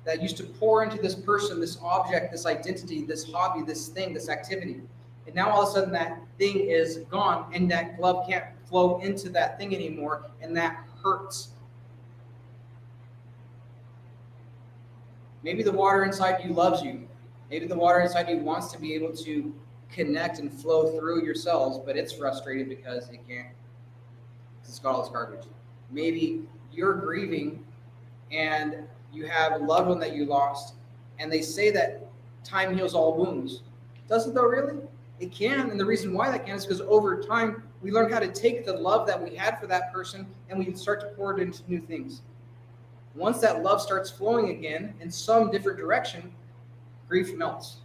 that used to pour into this person, this object, this identity, this hobby, this thing, this activity. And now all of a sudden that thing is gone and that love can't flow into that thing anymore, and that hurts. Maybe the water inside you loves you. Maybe the water inside you wants to be able to connect and flow through your cells, but it's frustrated because it can't, because it's got all this garbage. Maybe you're grieving and you have a loved one that you lost, and they say that time heals all wounds. Does it though, really? It can, and the reason why that can is because over time, we learn how to take the love that we had for that person and we start to pour it into new things. Once that love starts flowing again in some different direction, grief melts.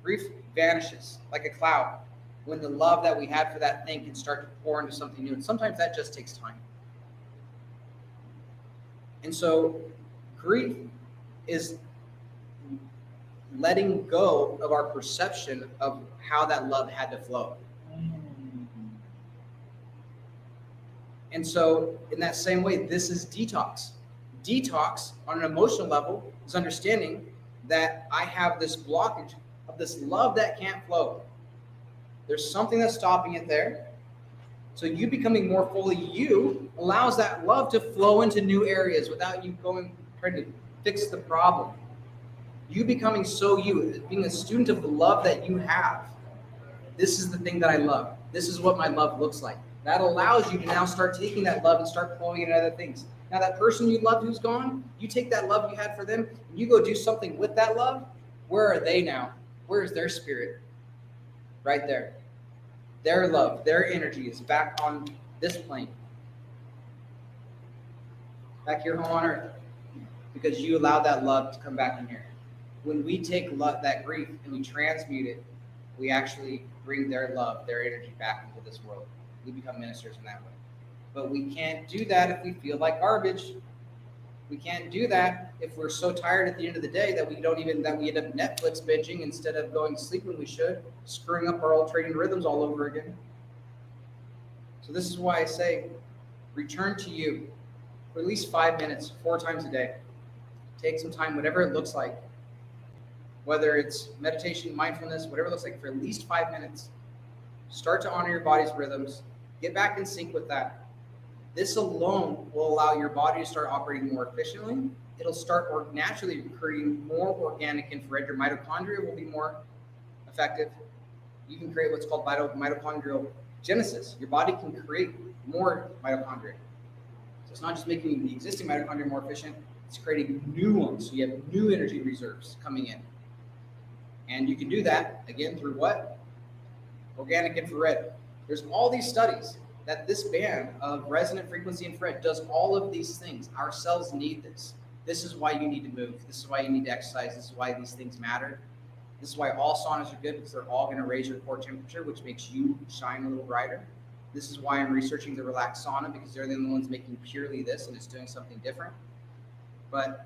Grief vanishes like a cloud when the love that we had for that thing can start to pour into something new. And sometimes that just takes time. And so grief is letting go of our perception of how that love had to flow. And so in that same way, this is detox. Detox on an emotional level is understanding that I have this blockage of this love that can't flow. There's something that's stopping it there. So you becoming more fully you allows that love to flow into new areas without you trying to fix the problem. You becoming so you, being a student of the love that you have. This is the thing that I love. This is what my love looks like. That allows you to now start taking that love and start flowing into other things. Now that person you loved who's gone, you take that love you had for them and you go do something with that love. Where are they now? Where is their spirit? Right there. Their love, their energy is back on this plane. Back here home on earth. Because you allowed that love to come back in here. When we take love, that grief, and we transmute it, we actually bring their love, their energy back into this world. We become ministers in that way. But we can't do that if we feel like garbage. We can't do that if we're so tired at the end of the day that we end up Netflix binging instead of going to sleep when we should, screwing up our ultradian rhythms all over again. So this is why I say, return to you for at least 5 minutes, 4 times a day. Take some time, whatever it looks like. Whether it's meditation, mindfulness, whatever it looks like, for at least 5 minutes. Start to honor your body's rhythms. Get back in sync with that. This alone will allow your body to start operating more efficiently. It'll start naturally creating more organic infrared. Your mitochondria will be more effective. You can create what's called mitochondrial genesis. Your body can create more mitochondria. So it's not just making the existing mitochondria more efficient, it's creating new ones. So you have new energy reserves coming in. And you can do that, again, through what? Organic infrared. There's all these studies that this band of resonant frequency infrared does all of these things. Our cells need this. This is why you need to move. This is why you need to exercise. This is why these things matter. This is why all saunas are good, because they're all going to raise your core temperature, which makes you shine a little brighter. This is why I'm researching the relaxed sauna, because they're the only ones making purely this, and it's doing something different. But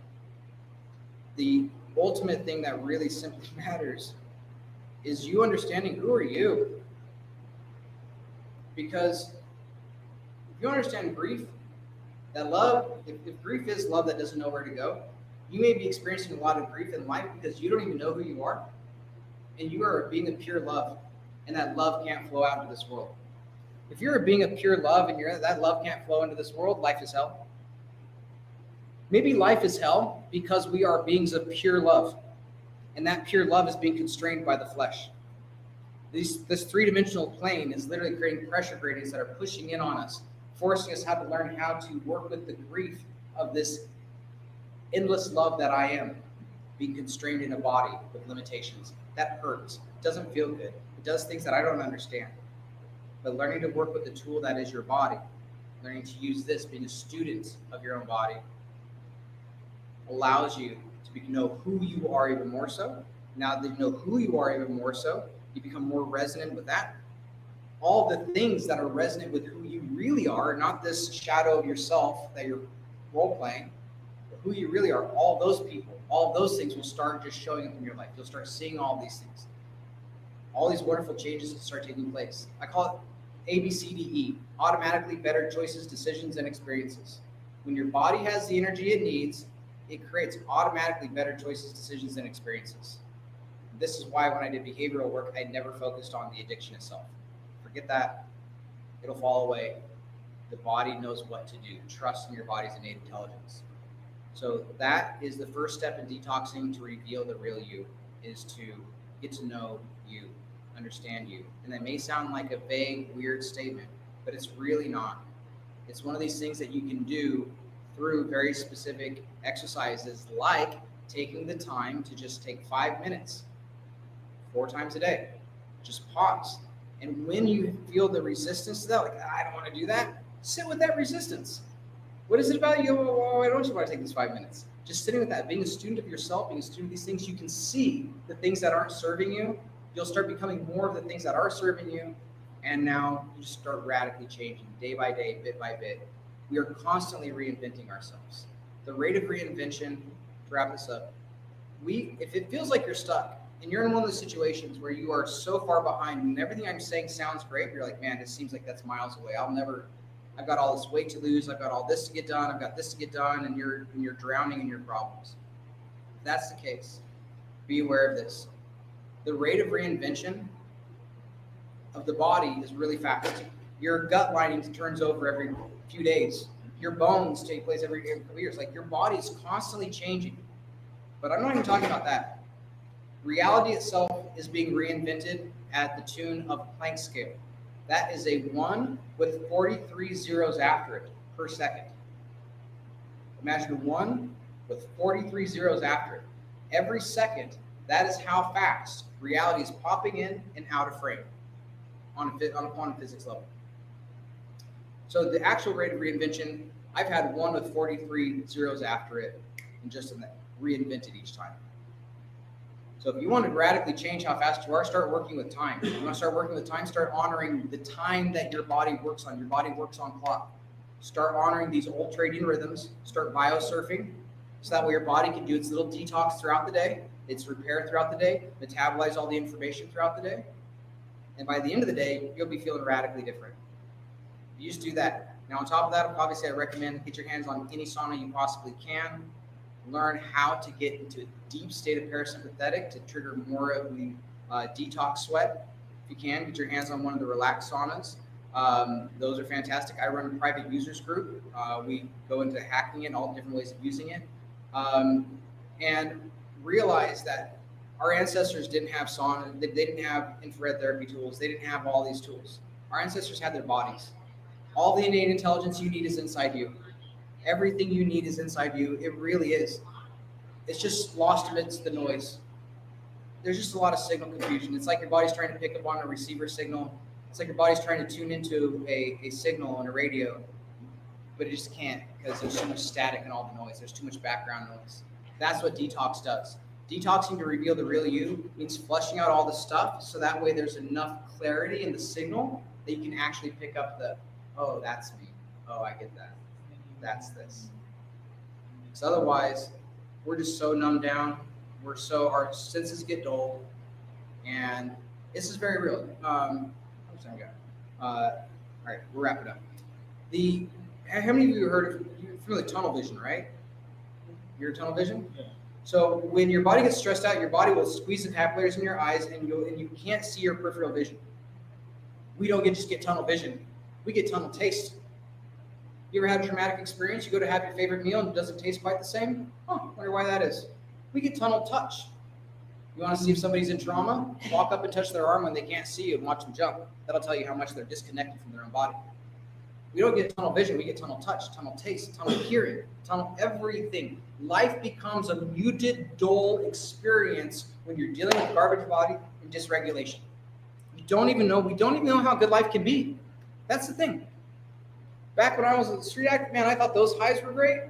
the ultimate thing that really simply matters is you understanding who are you. Because if you understand grief, that love, if grief is love that doesn't know where to go, you may be experiencing a lot of grief in life because you don't even know who you are. And you are a being of pure love, and that love can't flow out into this world. If you're a being of pure love and that love can't flow into this world, life is hell. Maybe life is hell because we are beings of pure love, and that pure love is being constrained by the flesh. This three-dimensional plane is literally creating pressure gradients that are pushing in on us, forcing us how to learn how to work with the grief of this endless love that I am, being constrained in a body with limitations. That hurts. It doesn't feel good. It does things that I don't understand. But learning to work with the tool that is your body, learning to use this, being a student of your own body, allows you to know who you are even more so. Now that you know who you are even more so, you become more resonant with that. All the things that are resonant with who you really are, not this shadow of yourself that you're role playing, but who you really are, all those people, all those things will start just showing up in your life. You'll start seeing all these things. All these wonderful changes will start taking place. I call it ABCDE, automatically better choices, decisions, and experiences. When your body has the energy it needs, it creates automatically better choices, decisions, and experiences. This is why when I did behavioral work, I never focused on the addiction itself. Forget that. It'll fall away. The body knows what to do. Trust in your body's innate intelligence. So that is the first step in detoxing to reveal the real you, is to get to know you, understand you. And that may sound like a vague, weird statement, but it's really not. It's one of these things that you can do through very specific exercises, like taking the time to just take 5 minutes, 4 times a day. Just pause. And when you feel the resistance to that, like, I don't want to do that, sit with that resistance. What is it about you? Oh, I don't want to take these 5 minutes. Just sitting with that, being a student of yourself, being a student of these things, you can see the things that aren't serving you. You'll start becoming more of the things that are serving you. And now you just start radically changing day by day, bit by bit. We are constantly reinventing ourselves. The rate of reinvention, to wrap this up, if it feels like you're stuck and you're in one of those situations where you are so far behind and everything I'm saying sounds great, you're like, man, it seems like that's miles away. I'll never I've got all this weight to lose. I've got all this to get done. I've got this to get done, and you're drowning in your problems. If that's the case, be aware of this. The rate of reinvention of the body is really fast. Your gut lining turns over every few days. Your bones take place every couple years. Like, your body's constantly changing. But I'm not even talking about that. Reality itself is being reinvented at the tune of a Planck scale. That is a 1 with 43 zeros after it per second. Imagine a 1 with 43 zeros after it. Every second, that is how fast reality is popping in and out of frame on a quantum physics level. So the actual rate of reinvention, I've had 1 with 43 zeros after it, and just in that, reinvented each time. So if you want to radically change how fast you are, start working with time. If you want to start working with time, start honoring the time that your body works on. Your body works on clock. Start honoring these old trading rhythms. Start biosurfing, so that way your body can do its little detox throughout the day, its repair throughout the day, metabolize all the information throughout the day. And by the end of the day, you'll be feeling radically different. You just do that. Now, on top of that, obviously, I recommend get your hands on any sauna you possibly can. Learn how to get into a deep state of parasympathetic to trigger more of the detox sweat. If you can, get your hands on one of the relaxed saunas. Those are fantastic. I run a private users group. We go into hacking it, all different ways of using it. And realize that our ancestors didn't have sauna, they didn't have infrared therapy tools, they didn't have all these tools. Our ancestors had their bodies. All the innate intelligence you need is inside you. Everything you need is inside you. It really is. It's just lost amidst the noise. There's just a lot of signal confusion. It's like your body's trying to pick up on a receiver signal. It's like your body's trying to tune into a signal on a radio, but it just can't because there's too much static and all the noise. There's too much background noise. That's what detox does. Detoxing to reveal the real you means flushing out all the stuff so that way there's enough clarity in the signal that you can actually pick up the, oh, that's me. Oh, I get that. That's this. Because otherwise, we're just so numbed down. Our senses get dull. And this is very real. All right, we'll wrap it up. How many of you heard of, you're familiar with tunnel vision, right? You're tunnel vision? Yeah. So when your body gets stressed out, your body will squeeze the capillaries in your eyes and you can't see your peripheral vision. We don't just get tunnel vision. We get tunnel taste. You ever had a traumatic experience? You go to have your favorite meal and it doesn't taste quite the same? Wonder why that is. We get tunnel touch. You want to see if somebody's in trauma? Walk up and touch their arm when they can't see you and watch them jump. That'll tell you how much they're disconnected from their own body. We don't get tunnel vision, we get tunnel touch, tunnel taste, tunnel hearing, tunnel everything. Life becomes a muted, dull experience when you're dealing with garbage body and dysregulation. We don't even know how good life can be. That's the thing. Back when I was a street actor, man, I thought those highs were great.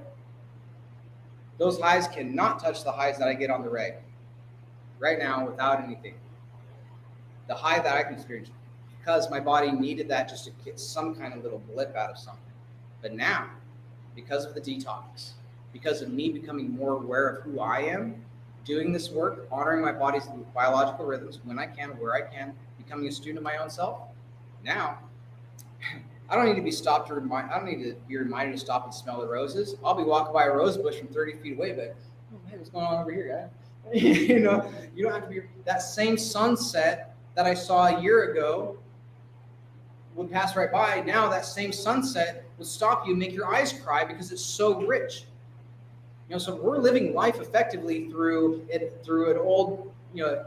Those highs cannot touch the highs that I get on the reg right now without anything. The high that I can experience, because my body needed that just to get some kind of little blip out of something. But now, because of the detox, because of me becoming more aware of who I am, doing this work, honoring my body's biological rhythms when I can, where I can, becoming a student of my own self, now, I don't need to be stopped I don't need to be reminded to stop and smell the roses. I'll be walking by a rose bush from 30 feet away, but, oh man, what's going on over here, guy? You don't have to be, that same sunset that I saw a year ago would pass right by. Now that same sunset would stop you and make your eyes cry because it's so rich. So we're living life effectively through an old, an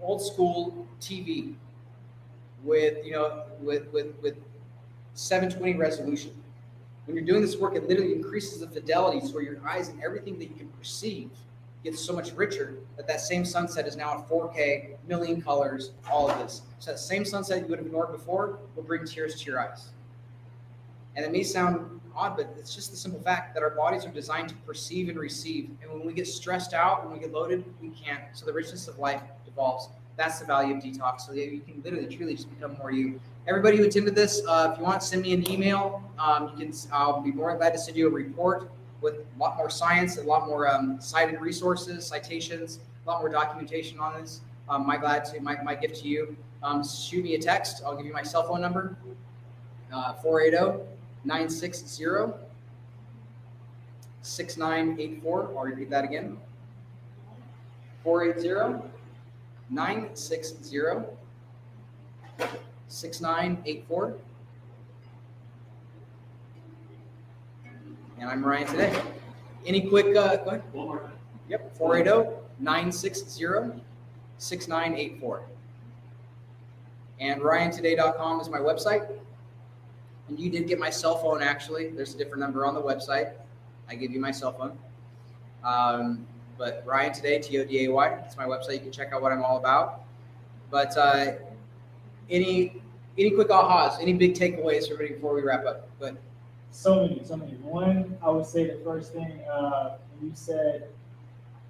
old school TV with 720 resolution. When you're doing this work, it literally increases the fidelity so where your eyes and everything that you can perceive gets so much richer that same sunset is now at 4K, million colors, all of this. So that same sunset you would have ignored before will bring tears to your eyes. And it may sound odd, but it's just the simple fact that our bodies are designed to perceive and receive. And when we get stressed out, when we get loaded, we can't. So the richness of life evolves. That's the value of detox. So that you can literally, truly just become more you. Everybody who attended this, if you want, send me an email. I'll be more than glad to send you a report with a lot more science, a lot more cited resources, citations, a lot more documentation on this. My gift to you. Shoot me a text. I'll give you my cell phone number, 480 480-960-6984. I'll repeat that again. 480-960-6984. And I'm Ryan today. Any quick, go ahead. One more time. Yep, 480-960-6984. And RyanToday.com is my website. And you did get my cell phone, actually. There's a different number on the website. I give you my cell phone. But Ryan Today, Today, that's my website. You can check out what I'm all about. But any quick ahas, any big takeaways for everybody before we wrap up? Go ahead. So many. One, I would say the first thing, when you said,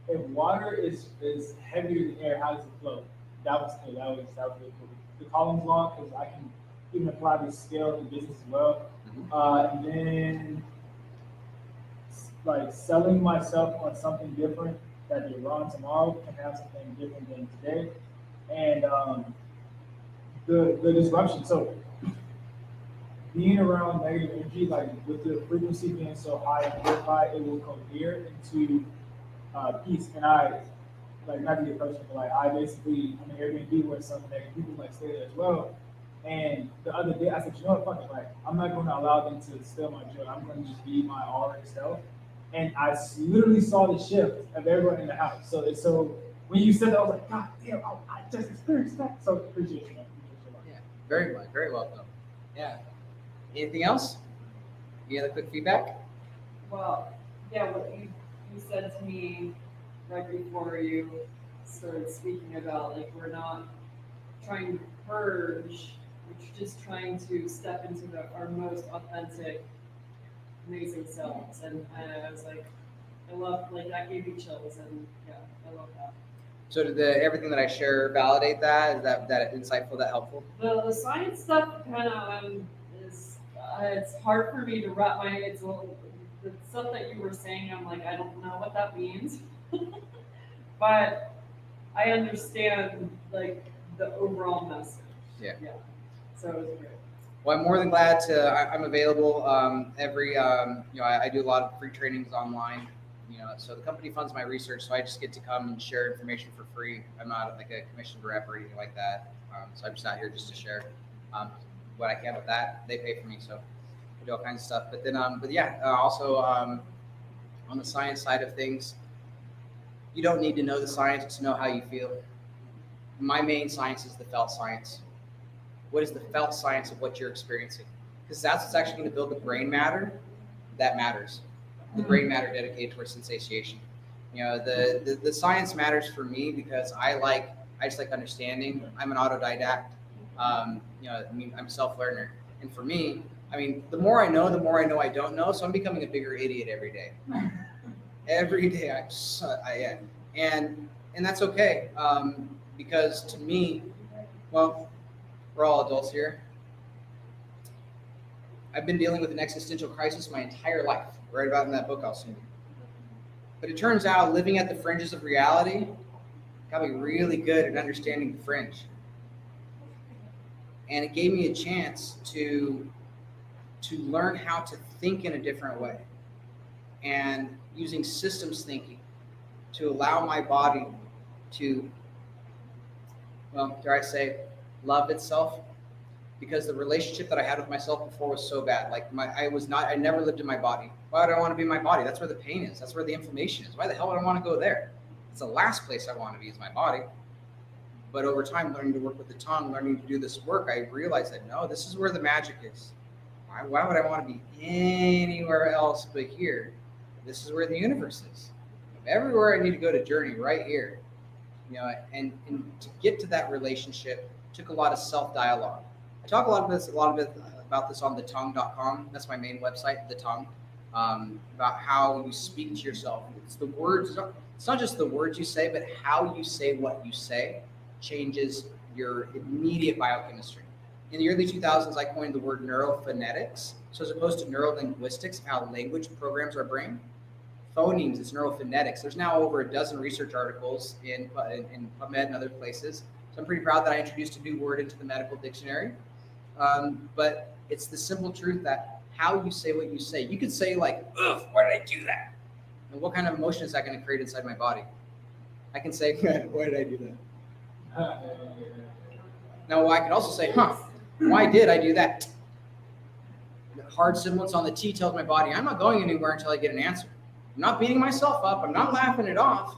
if water is heavier than air, how does it flow? That was cool. That was really cool. The column's long because I can even apply this skill in business as well. And then like selling myself on something different that they're wrong tomorrow can have something different than today. And the disruption. So being around negative energy, like with the frequency being so high and purified, it will cohere into peace. And I, like, not to get personal, but like I basically, I'm an Airbnb where some negative people like stay there as well. And the other day I said, you know what, fuck it, like I'm not going to allow them to steal my joy. I'm going to just be my authentic self. And I literally saw the shift of everyone in the house. So when you said that, I was like, God damn, I just experienced that. So appreciate you, man. Yeah, very much, very welcome. Yeah. Anything else? Any other quick feedback? Well, yeah, what you said to me right before you started speaking about, like, we're not trying to purge, we're just trying to step into our most authentic, amazing selves. And I was like, I love, like, that gave me chills, and yeah, I love that. So did everything that I share validate that? Is that insightful, that helpful? The science stuff kind of is, it's hard for me to wrap my, the stuff that you were saying, I'm like, I don't know what that means. But I understand, like, the overall message. Yeah. So it was great. Well, I'm more than glad to. I'm available every. I do a lot of free trainings online. So the company funds my research, so I just get to come and share information for free. I'm not like a commissioned rep or anything like that. So I'm just out here just to share what I can with that. They pay for me, so I do all kinds of stuff. But then, also on the science side of things, you don't need to know the science to know how you feel. My main science is the felt science. What is the felt science of what you're experiencing? Because that's what's actually going to build the brain matter that matters. The brain matter dedicated towards sensation. The science matters for me because I just like understanding. I'm an autodidact. I'm a self-learner. And for me, the more I know I don't know. So I'm becoming a bigger idiot every day. Every day I am. And that's okay. Because to me, well, we're all adults here. I've been dealing with an existential crisis my entire life. Right about in that book I'll send you. But it turns out living at the fringes of reality got me really good at understanding the fringe. And it gave me a chance to learn how to think in a different way. And using systems thinking to allow my body to, well, dare I say, love itself. Because the relationship that I had with myself before was so bad. Like I never lived in my body. Why would I want to be in my body? That's where the pain is. That's where the inflammation is. Why the hell would I want to go there? It's the last place I want to be is my body. But over time, learning to work with the tongue, learning to do this work, I realized that no, this is where the magic is. Why would I want to be anywhere else but here? This is where the universe is. Everywhere I need to go to journey right here. And to get to that relationship took a lot of self-dialogue. I talk a lot about this on thetongue.com. That's my main website, The Tongue, about how you speak to yourself. It's the words. It's not just the words you say, but how you say what you say changes your immediate biochemistry. In the early 2000s, I coined the word neurophonetics. So as opposed to neurolinguistics, how language programs our brain, phonemes is neurophonetics. There's now over a dozen research articles in PubMed and other places. So I'm pretty proud that I introduced a new word into the medical dictionary. But it's the simple truth that how you say what you say. You could say like, ugh, why did I do that? And what kind of emotion is that going to create inside my body? I can say, why did I do that? Now, I could also say, why did I do that? The hard semblance on the T tells my body, I'm not going anywhere until I get an answer. I'm not beating myself up. I'm not laughing it off.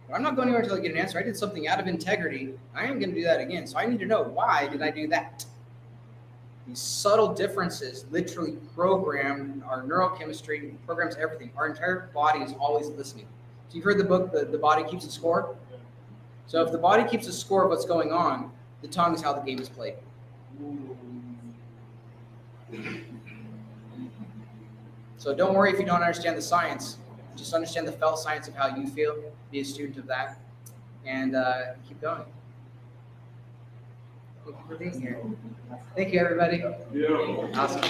But I'm not going anywhere until I get an answer. I did something out of integrity. I am going to do that again. So I need to know, why did I do that? These subtle differences literally program our neurochemistry, programs everything. Our entire body is always listening. So you've heard the book, The Body Keeps a Score? So if the body keeps a score of what's going on, the tongue is how the game is played. So don't worry if you don't understand the science. Just understand the felt science of how you feel. Be a student of that. And keep going. Thank you for being here. Thank you, everybody. Yeah. Awesome.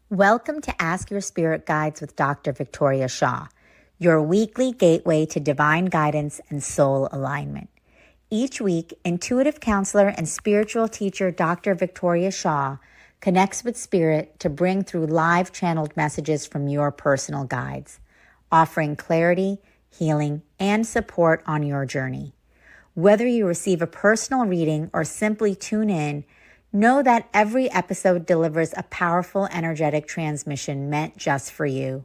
Welcome to Ask Your Spirit Guides with Dr. Victoria Shaw, your weekly gateway to divine guidance and soul alignment. Each week, intuitive counselor and spiritual teacher Dr. Victoria Shaw connects with spirit to bring through live channeled messages from your personal guides, offering clarity, healing, and support on your journey. Whether you receive a personal reading or simply tune in, know that every episode delivers a powerful energetic transmission meant just for you.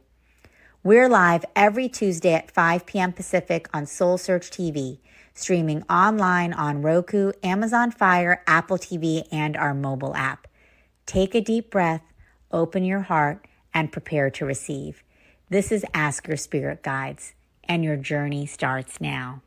We're live every Tuesday at 5 p.m. Pacific on SoulSearch TV, streaming online on Roku, Amazon Fire, Apple TV, and our mobile app. Take a deep breath, open your heart, and prepare to receive. This is Ask Your Spirit Guides, and your journey starts now.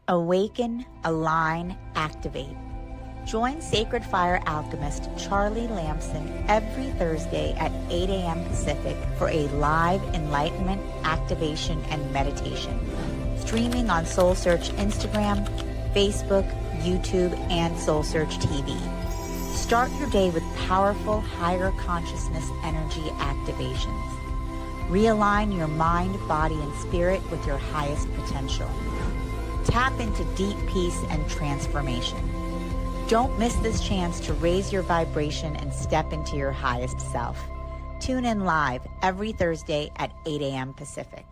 Awaken, align, activate. Join Sacred Fire alchemist Charlie Lamson every Thursday at 8 a.m. Pacific for a live enlightenment, activation, and meditation. Streaming on SoulSearch Instagram, Facebook, YouTube, and SoulSearch TV. Start your day with powerful higher consciousness energy activations. Realign your mind, body, and spirit with your highest potential. Tap into deep peace and transformation. Don't miss this chance to raise your vibration and step into your highest self. Tune in live every Thursday at 8 a.m. Pacific.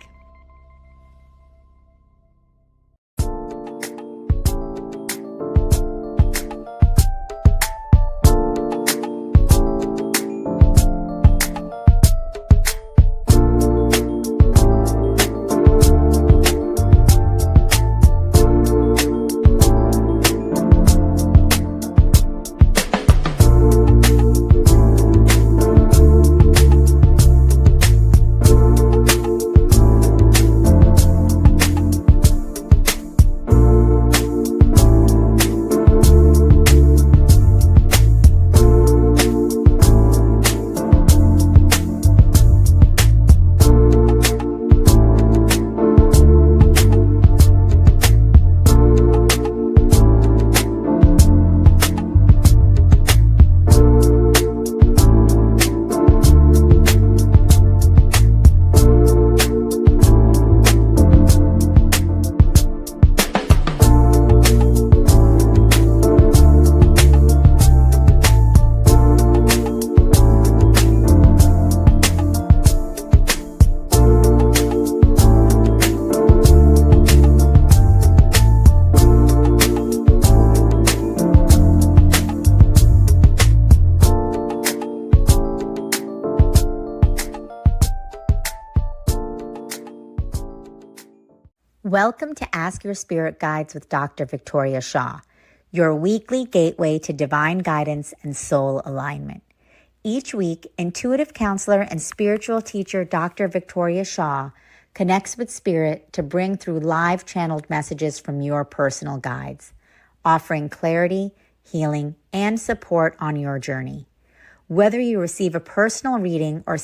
Welcome to Ask Your Spirit Guides with Dr. Victoria Shaw, your weekly gateway to divine guidance and soul alignment. Each week, intuitive counselor and spiritual teacher Dr. Victoria Shaw connects with spirit to bring through live channeled messages from your personal guides, offering clarity, healing, and support on your journey. Whether you receive a personal reading or